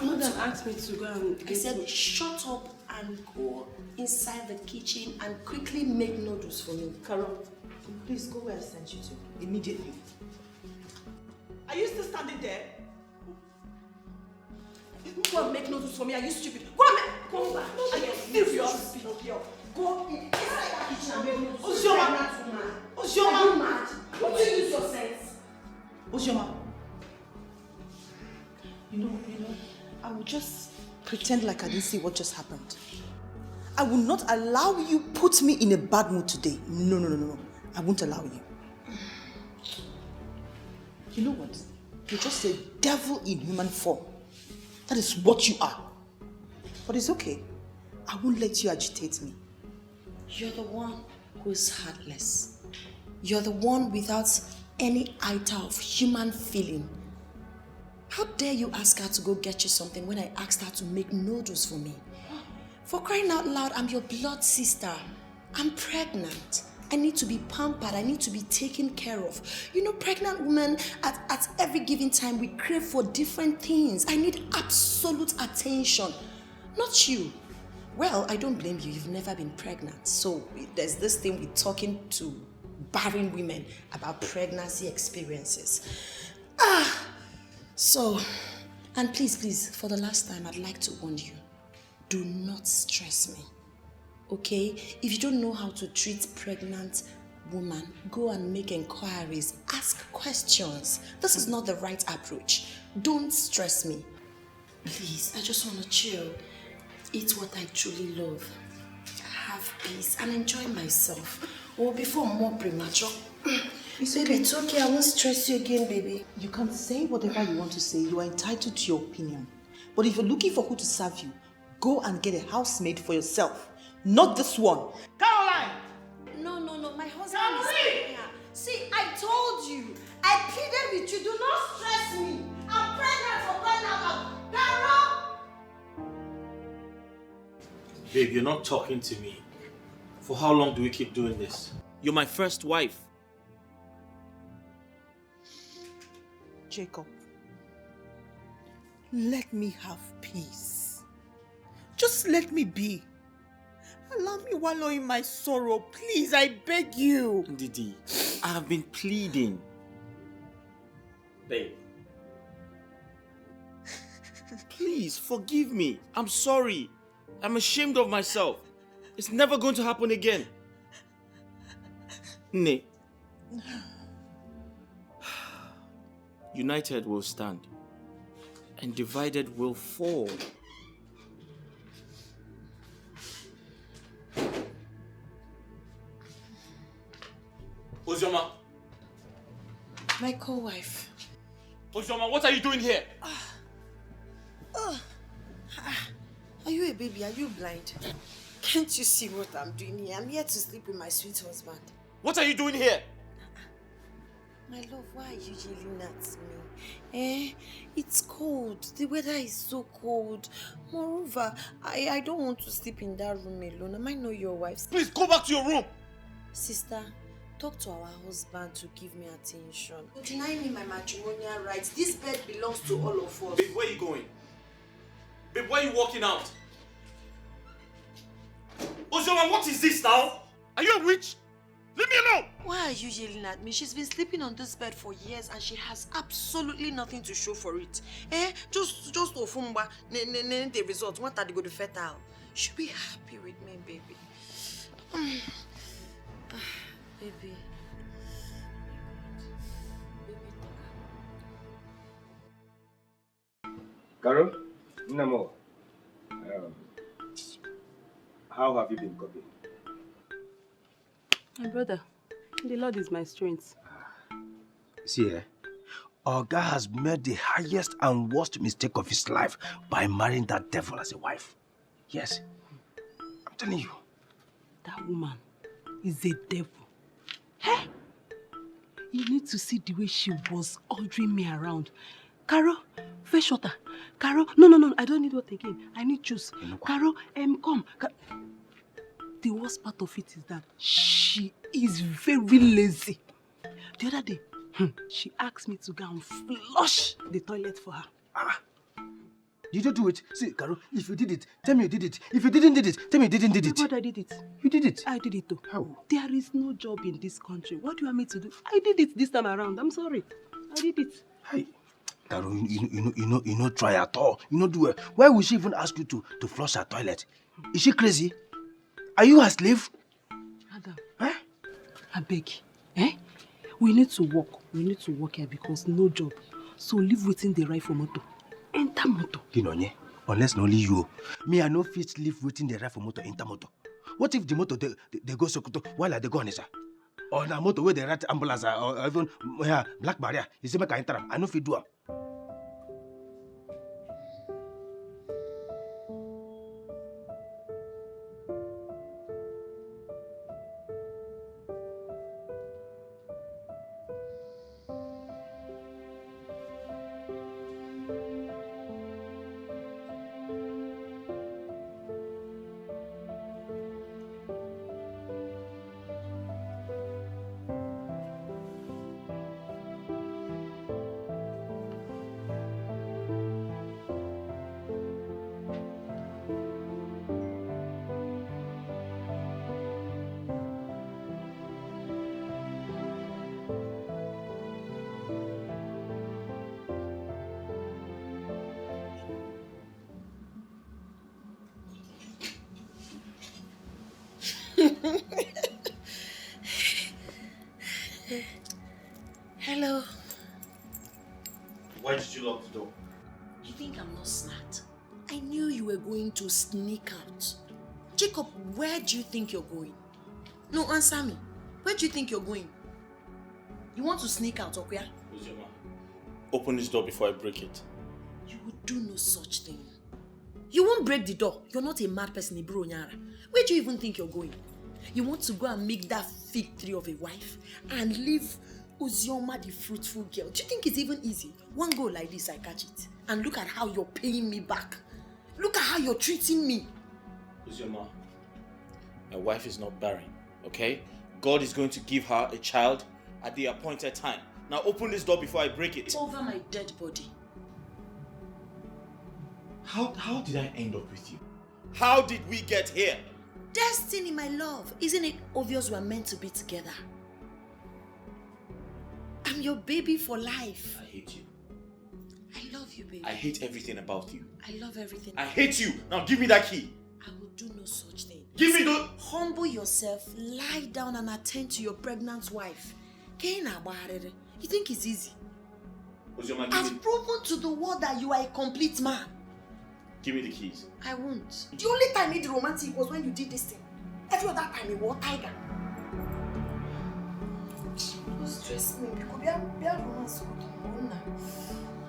Mother asked me to go and I said, shut up and go inside the kitchen and quickly make noodles for me. Carol, please go where I sent you to, immediately. Are you still standing there? Go and make noodles for me. Are you stupid? Go and make. Come back. Are you serious? Go inside the kitchen and make noodles. Ozioma! Ozioma! Are you mad? What do you use your sense? Ozioma. You know, I will just pretend like I didn't see what just happened. I will not allow you put me in a bad mood today. No. I won't allow you. You know what? You're just a devil in human form. That is what you are. But it's okay. I won't let you agitate me. You're the one who's heartless. You're the one without any iota of human feeling. How dare you ask her to go get you something when I asked her to make noodles for me? For crying out loud, I'm your blood sister. I'm pregnant. I need to be pampered. I need to be taken care of. You know, pregnant women, at every given time, we crave for different things. I need absolute attention. Not you. Well, I don't blame you. You've never been pregnant. So there's this thing with talking to barren women about pregnancy experiences. So, and please, for the last time, I'd like to warn you. Do not stress me. Okay? If you don't know how to treat pregnant woman, go and make inquiries. Ask questions. This is not the right approach. Don't stress me. Please, I just want to chill. Eat what I truly love. Have peace and enjoy myself. Or before more premature. Baby, it's okay. I won't stress you again, baby. You can say whatever you want to say. You are entitled to your opinion. But if you're looking for who to serve you, go and get a housemaid for yourself. Not this one. Caroline! No. My husband is here. See, I told you. I pleaded with you. Do not stress me. I'm pregnant for crying out loud. Carol! Babe, you're not talking to me. For how long do we keep doing this? You're my first wife. Jacob, let me have peace. Just let me be. Allow me wallow in my sorrow, please, I beg you. Didi, I have been pleading. Babe. Please, forgive me. I'm sorry. I'm ashamed of myself. It's never going to happen again. Nay. United will stand, and divided will fall. Ozioma. My co-wife. Ozioma, what are you doing here? Are you a baby? Are you blind? Can't you see what I'm doing here? I'm here to sleep with my sweet husband. What are you doing here? My love, why are you yelling at me? It's cold. The weather is so cold. Moreover, I don't want to sleep in that room alone. Am I not your wife? Please go back to your room. Sister, talk to our husband to give me attention. You deny me my matrimonial rights. This bed belongs to all of us. Babe, where are you going? Babe, why are you walking out? Ozioma, what is this now? Are you a witch? Leave me alone! Why are you yelling at me? She's been sleeping on this bed for years and she has absolutely nothing to show for it. Just ofumba, the result. What are they going to fertile? You should be happy with me, baby. Baby. Carol, Namo, how have you been coping? My brother, the Lord is my strength. See, Oga has made the highest and worst mistake of his life by marrying that devil as a wife. Yes, I'm telling you. That woman is a devil. Hey! You need to see the way she was ordering me around. Carol, fresh water. Carol, no, I don't need water again. I need juice. Carol, come. The worst part of it is that she is very lazy. The other day, she asked me to go and flush the toilet for her. Did you do it? See, Carol, if you did it, tell me you did it. If you didn't did it, tell me you didn't did it. But I did it. You did it? I did it too. How? There is no job in this country. What do you want me to do? I did it this time around. I'm sorry. I did it. Hey, Carol, you know, try at all. You know, do it. Why would she even ask you to flush her toilet? Is she crazy? Are you a slave? Adam, I beg. We need to work. We need to work here because no job. So leave waiting the right for motor. Enter motor. Kinonye, unless only you. Me, I no fit leave waiting the right for motor. Enter motor. What if the motor they go Sokoto while they go Onitsha? Or the motor where they rat ambulance or even black barrier? You see, make I enter them. I no fit do them. Why did you lock the door? You think I'm not smart? I knew you were going to sneak out. Jacob, where do you think you're going? No, answer me. Where do you think you're going? You want to sneak out, Okuya? Uzioma, open this door before I break it. You will do no such thing. You won't break the door. You're not a mad person, Ibro Onyara. Where do you even think you're going? You want to go and make that fig tree of a wife and leave Uzioma the fruitful girl. Do you think it's even easy? One go like this, I catch it. And look at how you're paying me back. Look at how you're treating me. Uzioma, my wife is not barren, okay? God is going to give her a child at the appointed time. Now open this door before I break it. Over my dead body. How did I end up with you? How did we get here? Destiny, my love. Isn't it obvious we're meant to be together? I'm your baby for life. I hate you. I love you, baby. I hate everything about you. I love everything. I hate you. Now give me that key. I will do no such thing. Give me the... Humble yourself, lie down and attend to your pregnant wife. You think it's easy? Uzioma, I've proven to the world that you are a complete man. Give me the keys. I won't. The only time you did romantic was when you did this thing. Every other time you wore tiger. Don't stress me. Because we are romance.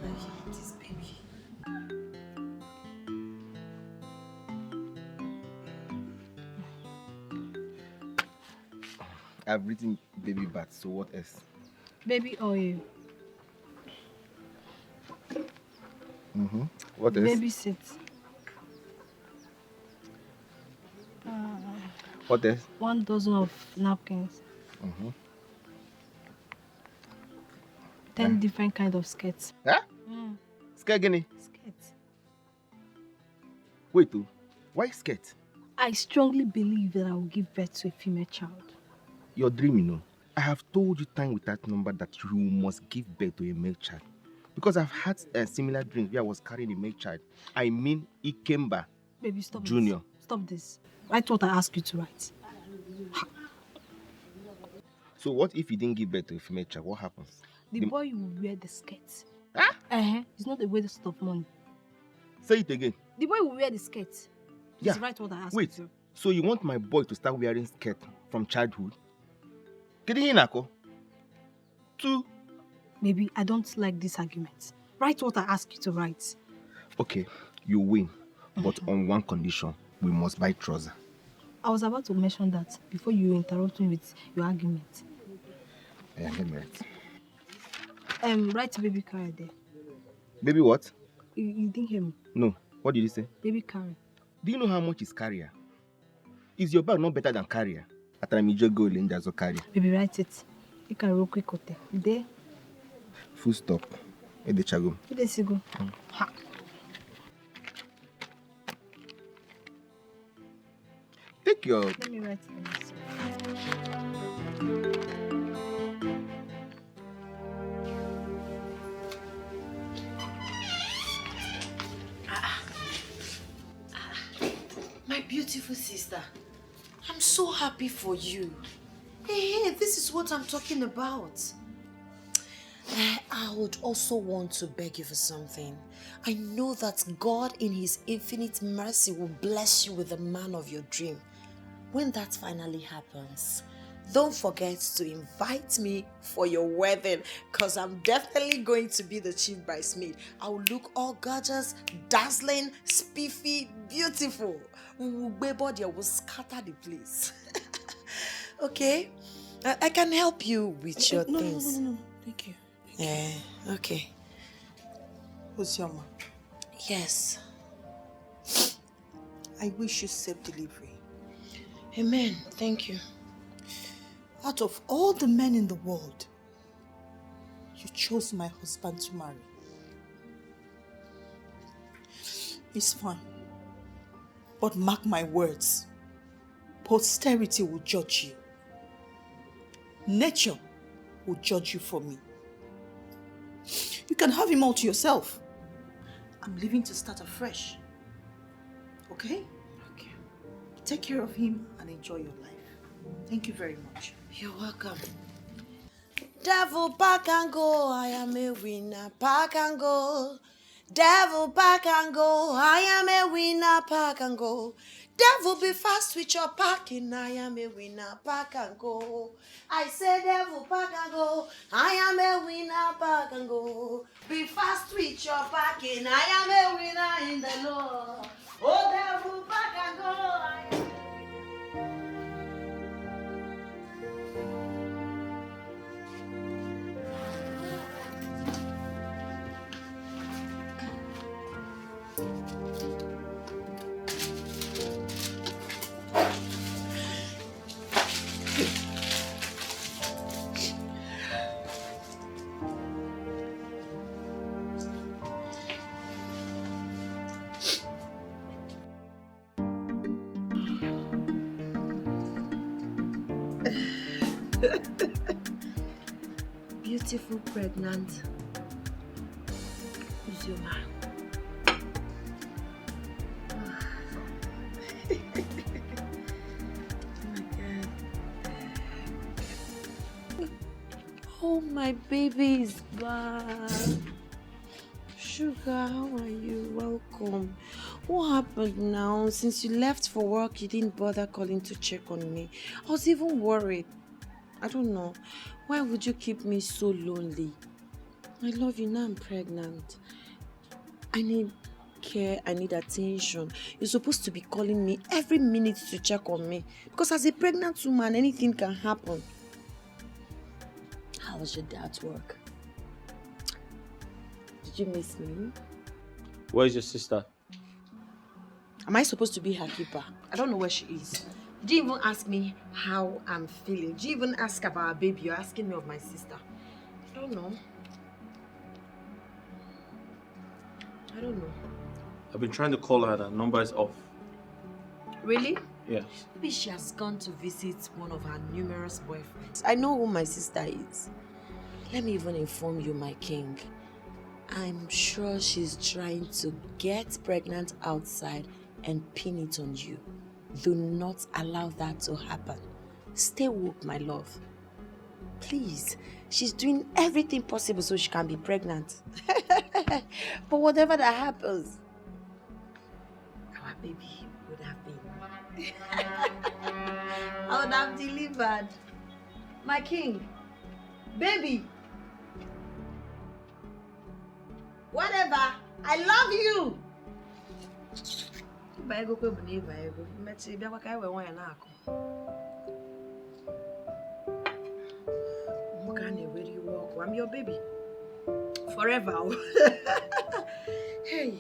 I hate this baby. I've written baby bath, so what else? Baby oil. What else? Baby sit. What else? 1 dozen of napkins. 10 different kind of skirts. Huh? Skirt gini? Skirts. Wait, why skirt? I strongly believe that I will give birth to a female child. You're dreaming, no? I have told you time with that number that you must give birth to a male child. Because I've had a similar dream where I was carrying a male child. I mean Ikemba Baby, stop Junior. This. Stop this. Write what I ask you to write. So what if you didn't give birth to a female child? What happens? The boy will wear the skirt. Huh? It's not a waste of money. Say it again. The boy will wear the skirt. Yeah. Just write what I ask Wait, you to. so you want my boy to start wearing skirt from childhood? Kedihinako? 2. Maybe I don't like this argument. Write what I ask you to write. Okay, you win. But on one condition, we must buy trousers. I was about to mention that before you interrupt me with your argument. Yeah, let me write. Write baby carrier there. Baby what? You didn't hear me. No. What did you say? Baby carrier. Do you know how much is carrier? Is your bag not better than carrier? Carrier. Baby, write it. You can roll quick hotel. There. Full stop. Edechago. Edesigo. Take your... Let me write it. My beautiful sister, I'm so happy for you. Hey, this is what I'm talking about. I would also want to beg you for something. I know that God in His infinite mercy will bless you with the man of your dream. When that finally happens, don't forget to invite me for your wedding, because I'm definitely going to be the chief bridesmaid. I will look all gorgeous, dazzling, spiffy, beautiful. Body will scatter the place. Okay? I can help you with your things. No. Thank you. Yeah, okay. Uzioma, Yes. I wish you safe delivery. Amen. Thank you. Out of all the men in the world, you chose my husband to marry. It's fine. But mark my words, posterity will judge you. Nature will judge you for me. You can have him all to yourself. I'm leaving to start afresh. Okay? Okay. Take care of him and enjoy your life. Thank you very much. You're welcome. Devil back and go, I am a winner, pack and go. Devil back and go, I am a winner, pack and go. Devil be fast with your packing, I am a winner, pack and go. I say devil back and go, I am a winner, pack and go. Be fast with your packing, I am a winner in the Lord. Oh devil back and go, I am Beautiful pregnant Uzoma. Oh, my baby is back. Sugar, how are you? Welcome. What happened now? Since you left for work, you didn't bother calling to check on me. I was even worried. I don't know. Why would you keep me so lonely? I love you, now I'm pregnant. I need care, I need attention. You're supposed to be calling me every minute to check on me. Because as a pregnant woman, anything can happen. How was your dad's work? Did you miss me? Where's your sister? Am I supposed to be her keeper? I don't know where she is. You didn't even ask me how I'm feeling. Did you even ask about our baby? You're asking me of my sister. I don't know. I don't know. I've been trying to call her, the number is off. Really? Yeah. Maybe she has gone to visit one of her numerous boyfriends. I know who my sister is. Let me even inform you, my king. I'm sure she's trying to get pregnant outside and pin it on you. Do not allow that to happen. Stay woke, my love. Please. She's doing everything possible so she can be pregnant. But whatever that happens, our baby would have been. I would have delivered. My king. Baby. Whatever. I love you. I'm your baby. Forever. Hey.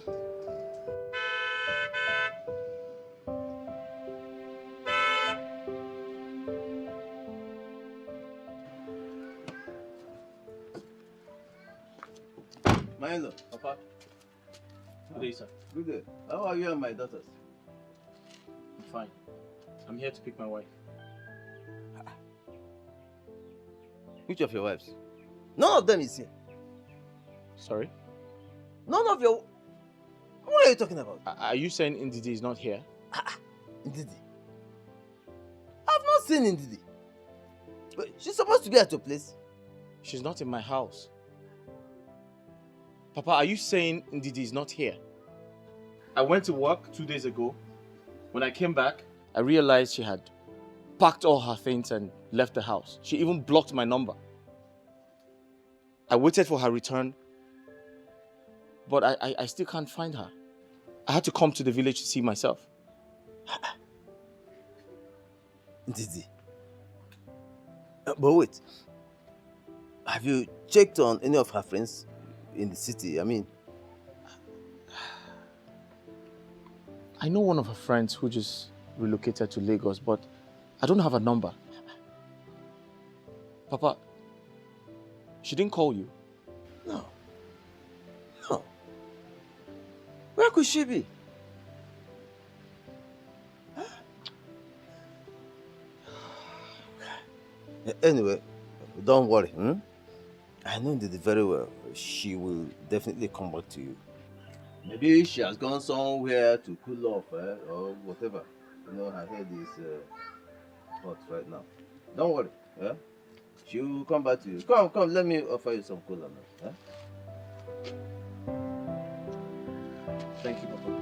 Milo. Papa. Good day, sir. Good day. How are you and my daughters? I'm fine. I'm here to pick my wife. Which of your wives? None of them is here. Sorry? None of your... What are you talking about? Are you saying Ndidi is not here? Ndidi? I've not seen Ndidi. But she's supposed to be at your place. She's not in my house. Papa, are you saying Ndidi is not here? I went to work 2 days ago. When I came back, I realized she had packed all her things and left the house. She even blocked my number. I waited for her return, but I still can't find her. I had to come to the village to see myself. Ndidi. But wait. Have you checked on any of her friends in the city? I mean... I know one of her friends who just relocated to Lagos, but I don't have a number. Papa, she didn't call you? No. No. Where could she be? Anyway, don't worry. I know Ndidi very well. She will definitely come back to you. Maybe she has gone somewhere to cool off, or whatever. You know, her head is hot right now. Don't worry, yeah? She will come back to you. Come, let me offer you some cola now. Huh? Thank you, Papa.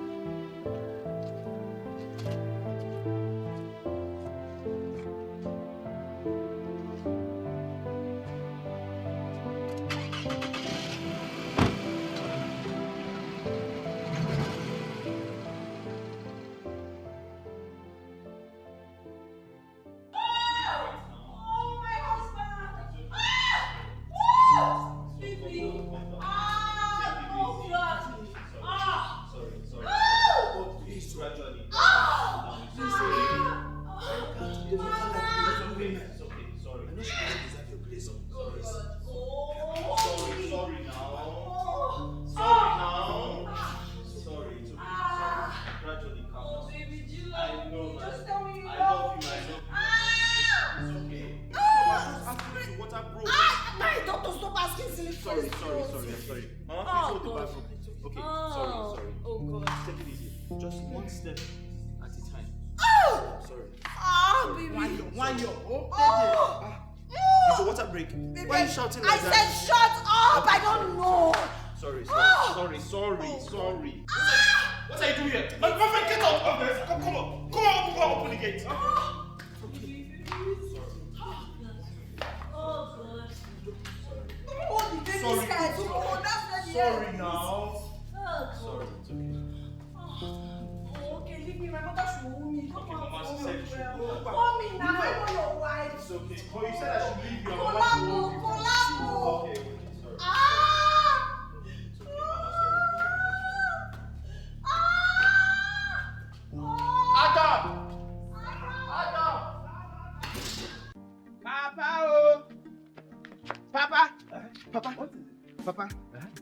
Papa,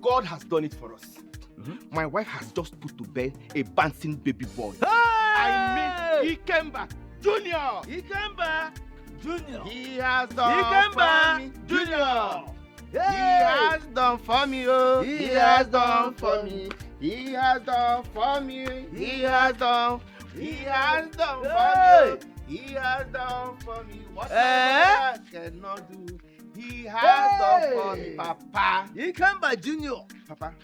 God has done it for us. My wife has just put to bed a bouncing baby boy. Hey! I mean, Ikemba Junior. Ikemba Junior. He has done for me, Junior. He has done for me, oh. He has done for me. He has done for me. He has done. He has done for me. He has done for me. What I cannot do. He has done for me, Papa. Ikemba Junior. Papa,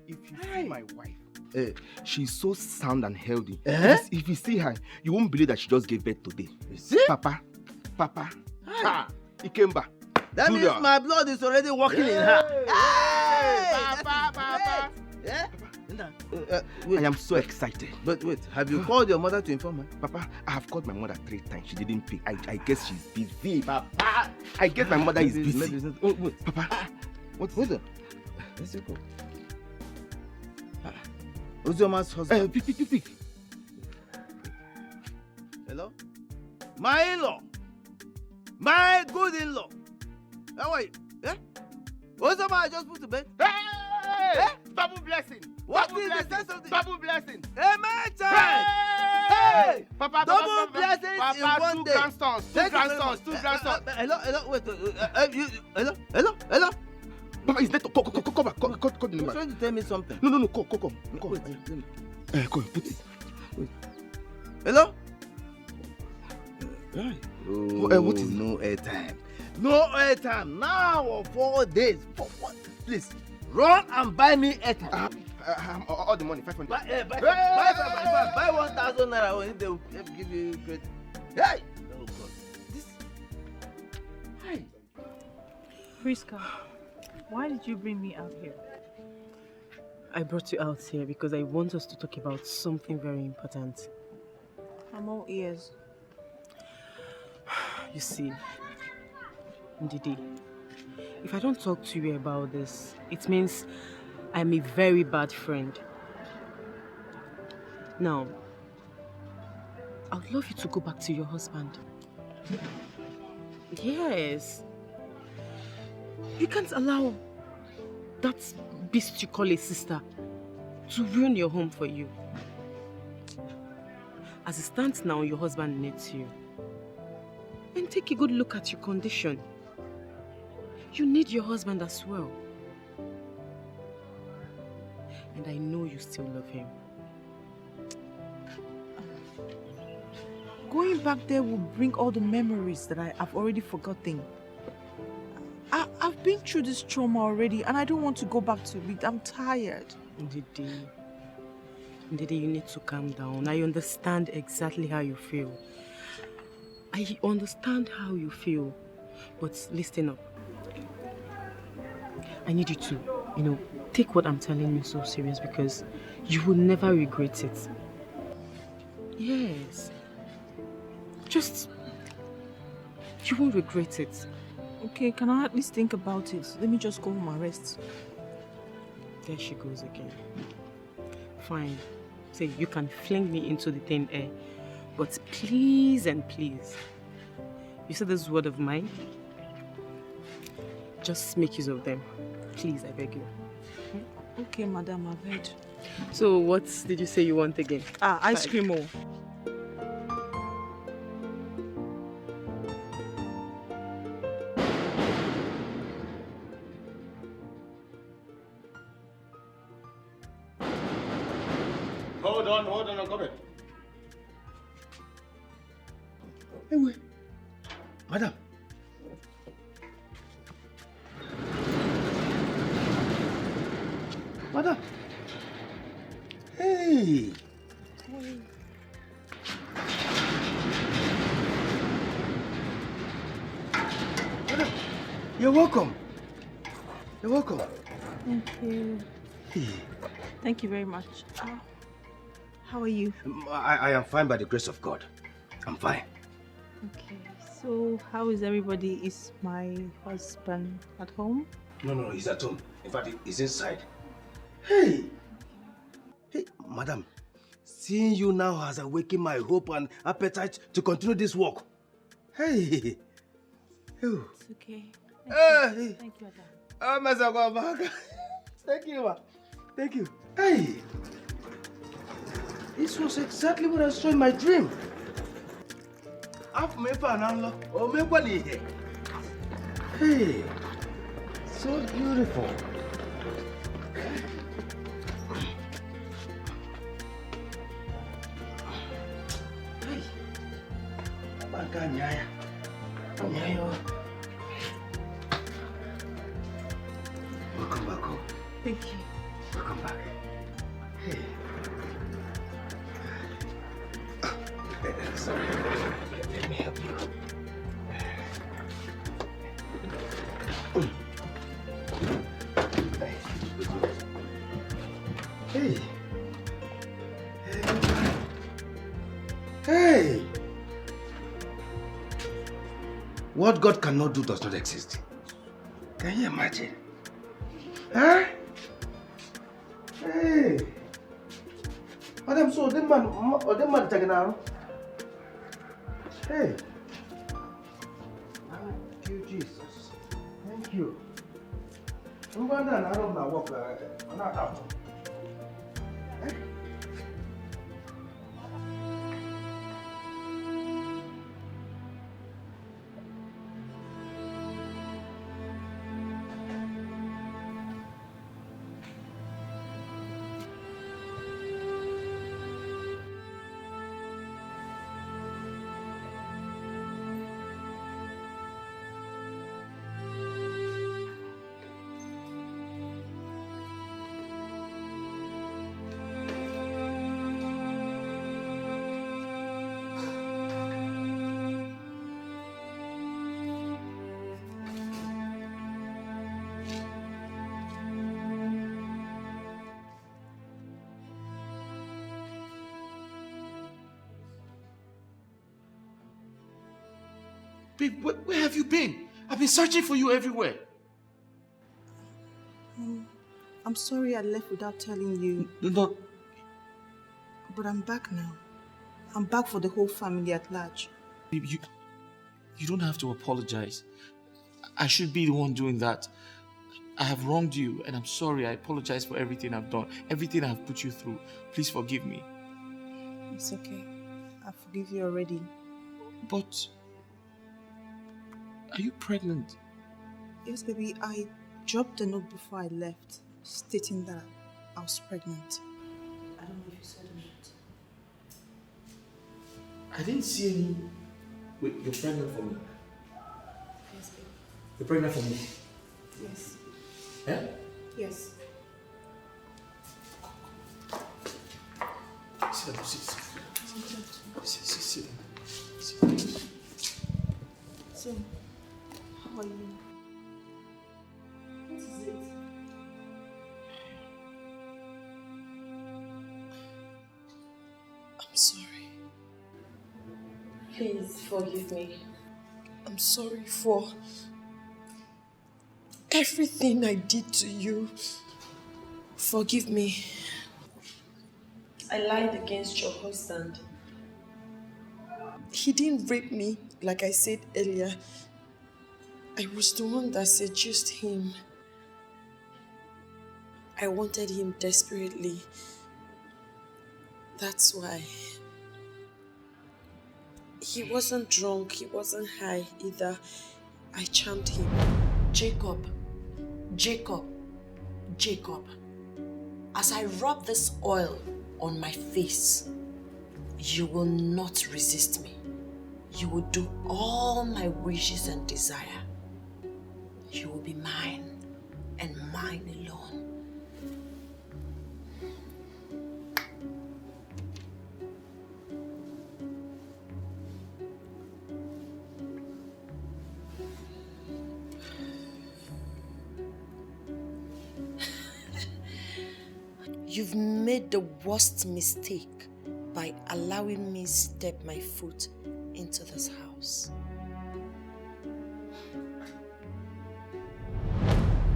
if you see my wife, she's so sound and healthy. If you see her, you won't believe that she just gave birth today. You see? Papa, Ikemba. That Junior. means my blood is already working in her. Papa. Yeah? I am so excited. But wait, have you called your mother to inform her? Papa, I have called my mother 3 times. She didn't pick. I guess she's busy. Papa, I guess my mother is busy. Wait. Papa, Hold on. Let's go. Uzoma's husband. Pick. Hello? My in-law. My good in-law. How are you? Yeah? Uzoma I just put to bed. Hey! Double blessing. What is the sense of the double blessing? Amen time. Hey! Papa, double blessings Papa, in one two day. grandsons. Hello. Wait. Hello. Papa, is that come back. Call the number. You're trying to tell me something. No. Come. Wait. Come, put it. Wait. Hello. Right. Oh, what is no airtime? No airtime now or 4 days. For what? Please run and buy me airtime. All the money, 500. Buy 1,000 naira. Only they will give you credit. Hey! Oh God. This. Hey. Priska, why did you bring me out here? I brought you out here because I want us to talk about something very important. I'm all ears. You see, Ndidi, if I don't talk to you about this, it means I'm a very bad friend. Now, I would love you to go back to your husband. Yes. You can't allow that beast you call a sister to ruin your home for you. As it stands now, your husband needs you. And take a good look at your condition. You need your husband as well. And I know you still love him. Going back there will bring all the memories that I have already forgotten. been through this trauma already and I don't want to go back to it. I'm tired. Ndidi, you need to calm down. I understand exactly how you feel. I understand how you feel. But listen up. I need you to, take what I'm telling you so serious because you will never regret it. Yes. You won't regret it. Okay, can I at least think about it? Let me just go home and rest. There she goes again. Fine. Say, you can fling me into the thin air. But please and please, you said this word of mine. Just make use of them. Please, I beg you. Okay, madam, I've heard. So, what did you say you want again? Ice cream. Hold on, I'm coming. Hey, wait. Madam. Madam. Hey. Madam, you're welcome. You're welcome. Thank you. Hey. Thank you very much. How are you? I am fine by the grace of God. I'm fine. Okay, so how is everybody? Is my husband at home? No, he's at home. In fact, he's inside. Hey, madam, seeing you now has awakened my hope and appetite to continue this work. Hey. Oh. It's okay. Hey. Thank you, Adam. Oh, Mr. Thank you, ma. Thank you. Hey. This was exactly what I saw in my dream. Hey, so beautiful. Hey, welcome back home. Thank you. Welcome back. Hey. Sorry. Let me help you. Hey. Hey. What God cannot do does not exist. Can you imagine? Huh? Hey. Madam, so the man taking out. Hey. Thank you, Jesus. Thank you. I'm going to walk. I'm not out. Babe, where have you been? I've been searching for you everywhere. I'm sorry I left without telling you. No. But I'm back now. I'm back for the whole family at large. Babe, you don't have to apologize. I should be the one doing that. I have wronged you and I'm sorry. I apologize for everything I've done, everything I've put you through. Please forgive me. It's okay. I forgive you already. But are you pregnant? Yes, baby. I dropped a note before I left stating that I was pregnant. I don't know if you saw the note. I didn't see any... Wait, you're pregnant for me? Yes, baby. You're pregnant for me? Yes. Yeah? Yes. Sit down, sit. So, how are you? What is it? I'm sorry. Please forgive me. I'm sorry for everything I did to you. Forgive me. I lied against your husband. He didn't rape me, like I said earlier. I was the one that seduced him. I wanted him desperately. That's why. He wasn't drunk, he wasn't high either. I charmed him. Jacob, Jacob, Jacob. As I rub this oil on my face, you will not resist me. You will do all my wishes and desire. You will be mine and mine alone. You've made the worst mistake by allowing me step my foot into this house.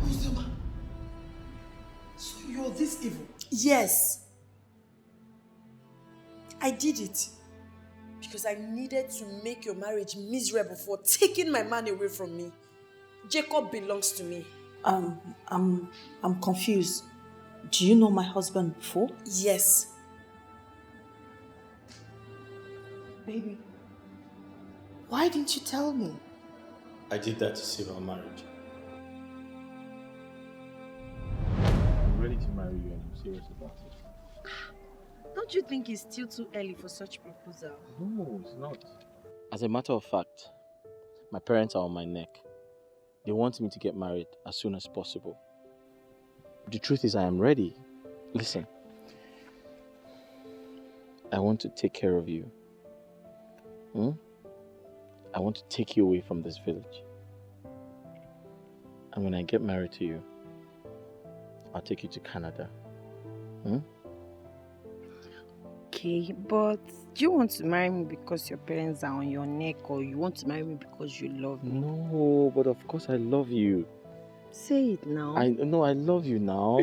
Uzoma, so you're this evil? Yes. I did it because I needed to make your marriage miserable for taking my man away from me. Jacob belongs to me. I'm confused. Do you know my husband before? Yes. Baby, why didn't you tell me? I did that to save our marriage. I'm ready to marry you and I'm serious about it. Don't you think it's still too early for such proposal? No, it's not. As a matter of fact, my parents are on my neck. They want me to get married as soon as possible. The truth is I am ready. Listen, I want to take care of you. I want to take you away from this village. And when I get married to you, I'll take you to Canada. Okay, but do you want to marry me because your parents are on your neck, or you want to marry me because you love me? No, but of course I love you. Say it now. I love you now.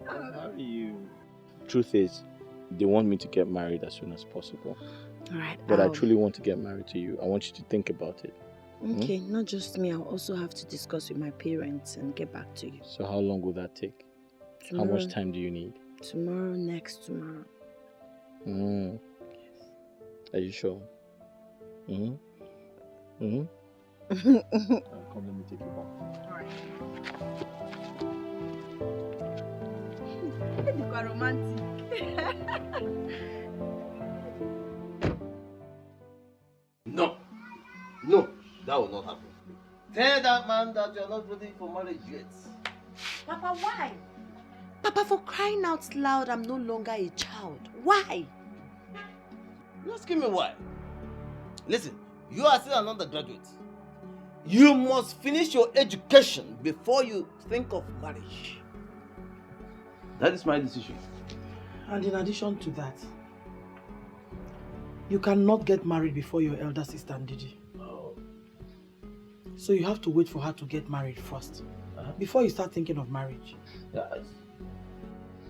I'll marry you. Truth is, they want me to get married as soon as possible. Alright. But I truly want to get married to you. I want you to think about it. Okay, not just me. I'll also have to discuss with my parents and get back to you. So how long will that take? Tomorrow. How much time do you need? Tomorrow, next tomorrow. Are you sure? Come, let me take you back. Alright. You are romantic. No, that will not happen. Tell that man that you are not ready for marriage yet. Papa, why? Papa, for crying out loud, I'm no longer a child. Why? You're asking me why? Listen, you are still an undergraduate. You must finish your education before you think of marriage. That is my decision. And in addition to that, you cannot get married before your elder sister Ndidi. So you have to wait for her to get married first, before you start thinking of marriage.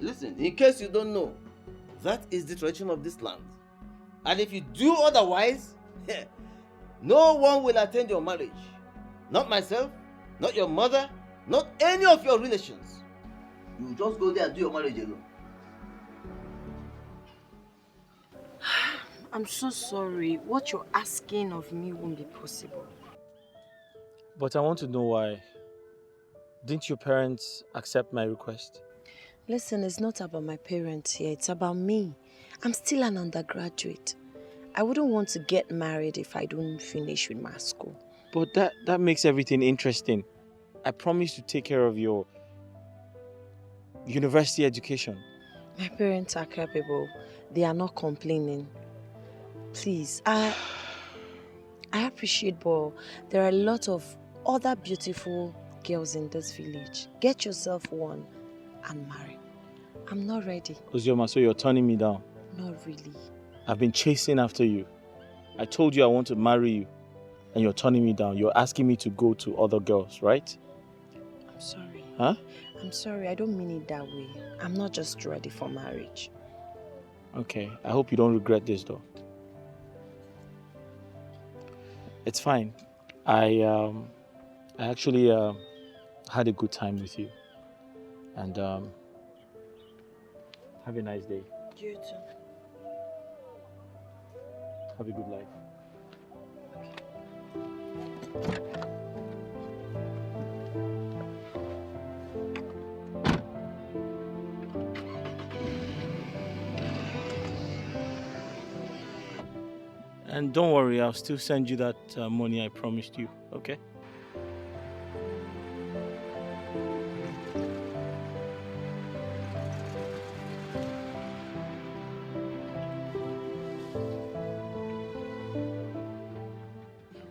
Listen, in case you don't know, that is the tradition of this land. And if you do otherwise, no one will attend your marriage. Not myself, not your mother, not any of your relations. You will just go there and do your marriage alone. I'm so sorry. What you're asking of me won't be possible. But I want to know why. Didn't your parents accept my request? Listen, it's not about my parents here. It's about me. I'm still an undergraduate. I wouldn't want to get married if I don't finish with my school. But that makes everything interesting. I promise to take care of your university education. My parents are capable. They are not complaining. Please, I appreciate, but there are a lot of other beautiful girls in this village. Get yourself one and marry. I'm not ready. Ozioma, so you're turning me down? Not really. I've been chasing after you. I told you I want to marry you, and you're turning me down. You're asking me to go to other girls, right? I'm sorry. Huh? I'm sorry, I don't mean it that way. I'm not just ready for marriage. Okay, I hope you don't regret this though. It's fine. I actually had a good time with you. And have a nice day. You too. Have a good life. And don't worry, I'll still send you that money I promised you, okay?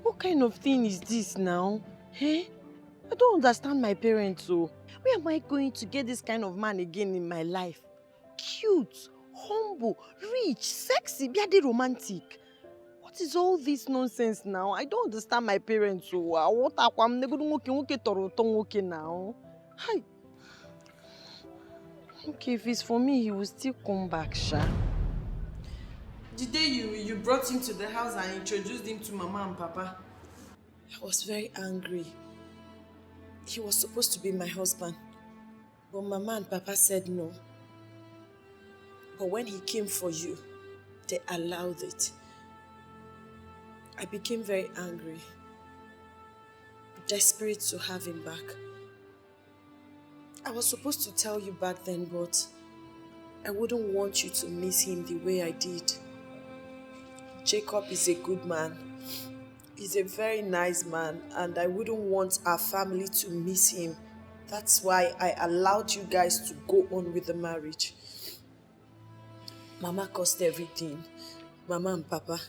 What kind of thing is this now? Eh? I don't understand my parents, so where am I going to get this kind of man again in my life? Cute, humble, rich, sexy, bloody romantic. What is all this nonsense now? I don't understand my parents, so what I'm never going now. Hi. Okay, if it's for me, he will still come back, Sha. The day you brought him to the house and introduced him to Mama and Papa, I was very angry. He was supposed to be my husband, but Mama and Papa said no. But when he came for you, they allowed it. I became very angry, desperate to have him back. I was supposed to tell you back then, but I wouldn't want you to miss him the way I did. Jacob is a good man. He's a very nice man, and I wouldn't want our family to miss him. That's why I allowed you guys to go on with the marriage. Mama caused everything. Mama and Papa.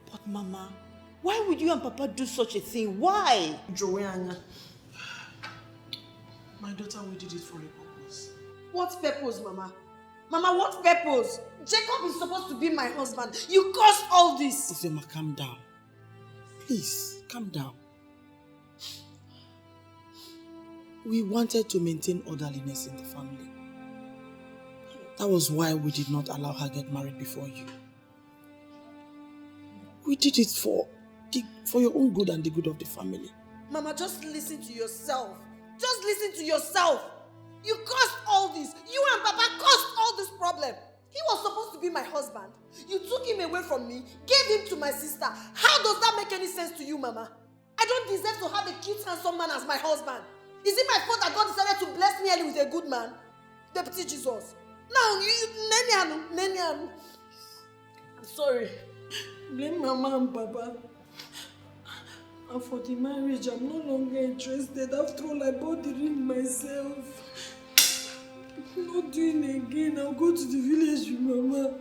But Mama, why would you and Papa do such a thing? Why? Joanna. My daughter, we did it for a purpose. What purpose, Mama? Mama, what purpose? Jacob is supposed to be my husband. You caused all this. Ozioma, calm down. Please, calm down. We wanted to maintain orderliness in the family. That was why we did not allow her get married before you. We did it for your own good and the good of the family. Mama, just listen to yourself. Just listen to yourself. You caused all this. You and Papa caused all this problem. He was supposed to be my husband. You took him away from me, gave him to my sister. How does that make any sense to you, Mama? I don't deserve to have a cute, handsome man as my husband. Is it my fault that God decided to bless me early with a good man? Deputy Jesus. Now, Nenianu. I'm sorry. Blame Mama and Papa. And for the marriage, I'm no longer interested. After all, I bought the ring myself. I'm not doing it again. I'll go to the village with Mama.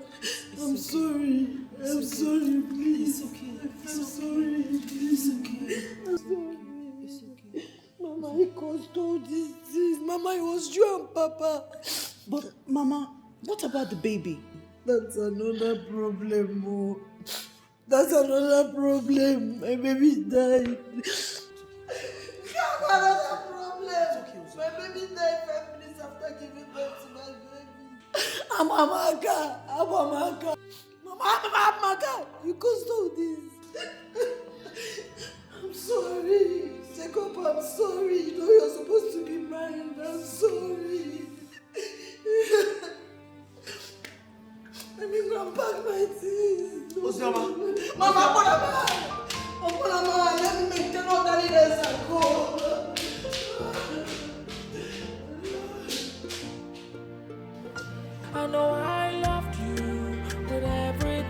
I'm sorry. I'm sorry, please. It's okay. I'm sorry. It's okay. I'm sorry. It's okay. Mama, he caused all these things. Mama, it was you and Papa. But Mama, what about the baby? That's another problem, oh. That's another problem. My baby died. That's another problem. My baby died 5 minutes after giving birth to my baby. I'm Amaka. Mama, you caused all this. I'm sorry. Jacob, I'm sorry. You know you're supposed to be mine. I'm sorry. Let me go and pack my things. Ozioma. Mama, let me maintain orderliness and go. I know I loved you with everything.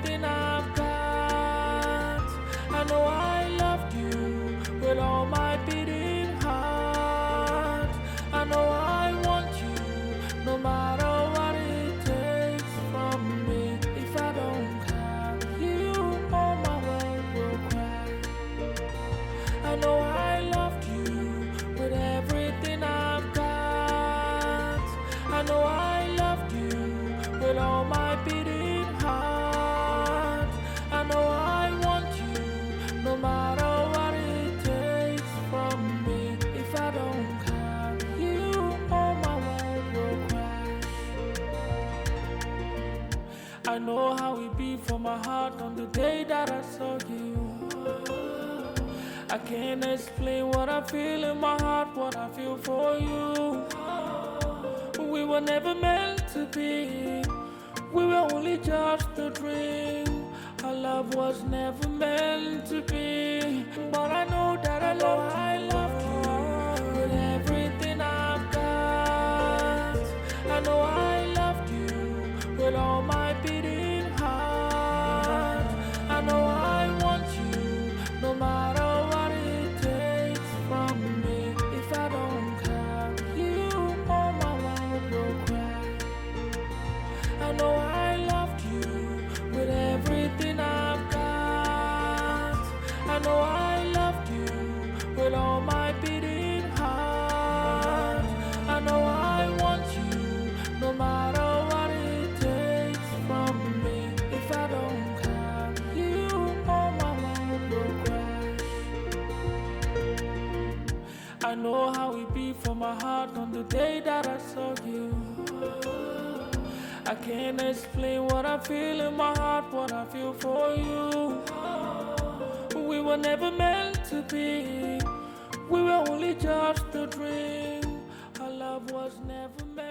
know I loved you with everything I've got. I know I loved you with all my beating heart. I know I want you no matter what it takes from me. If I don't have you, all my world will crash. I know how it beat for my heart on the day that I saw you. I can't explain what I feel in my heart, what I feel for you. We were never meant to be. We were only just a dream. Our love was never meant to be. But I know that I love you with everything I've got. I know I loved you with all my beating heart. I know I want you no matter what it takes from me. If I don't have you, all my world will cry. I know I loved you with everything I've got. I know I loved you with all my beating heart. I know I want you no matter what it takes from me. If I don't have you, all my world will crash. I know how it beat for my heart on the day that I saw you. I can't explain what I feel in my heart, what I feel for you. We were never meant to be. We were only just a dream. Our love was never meant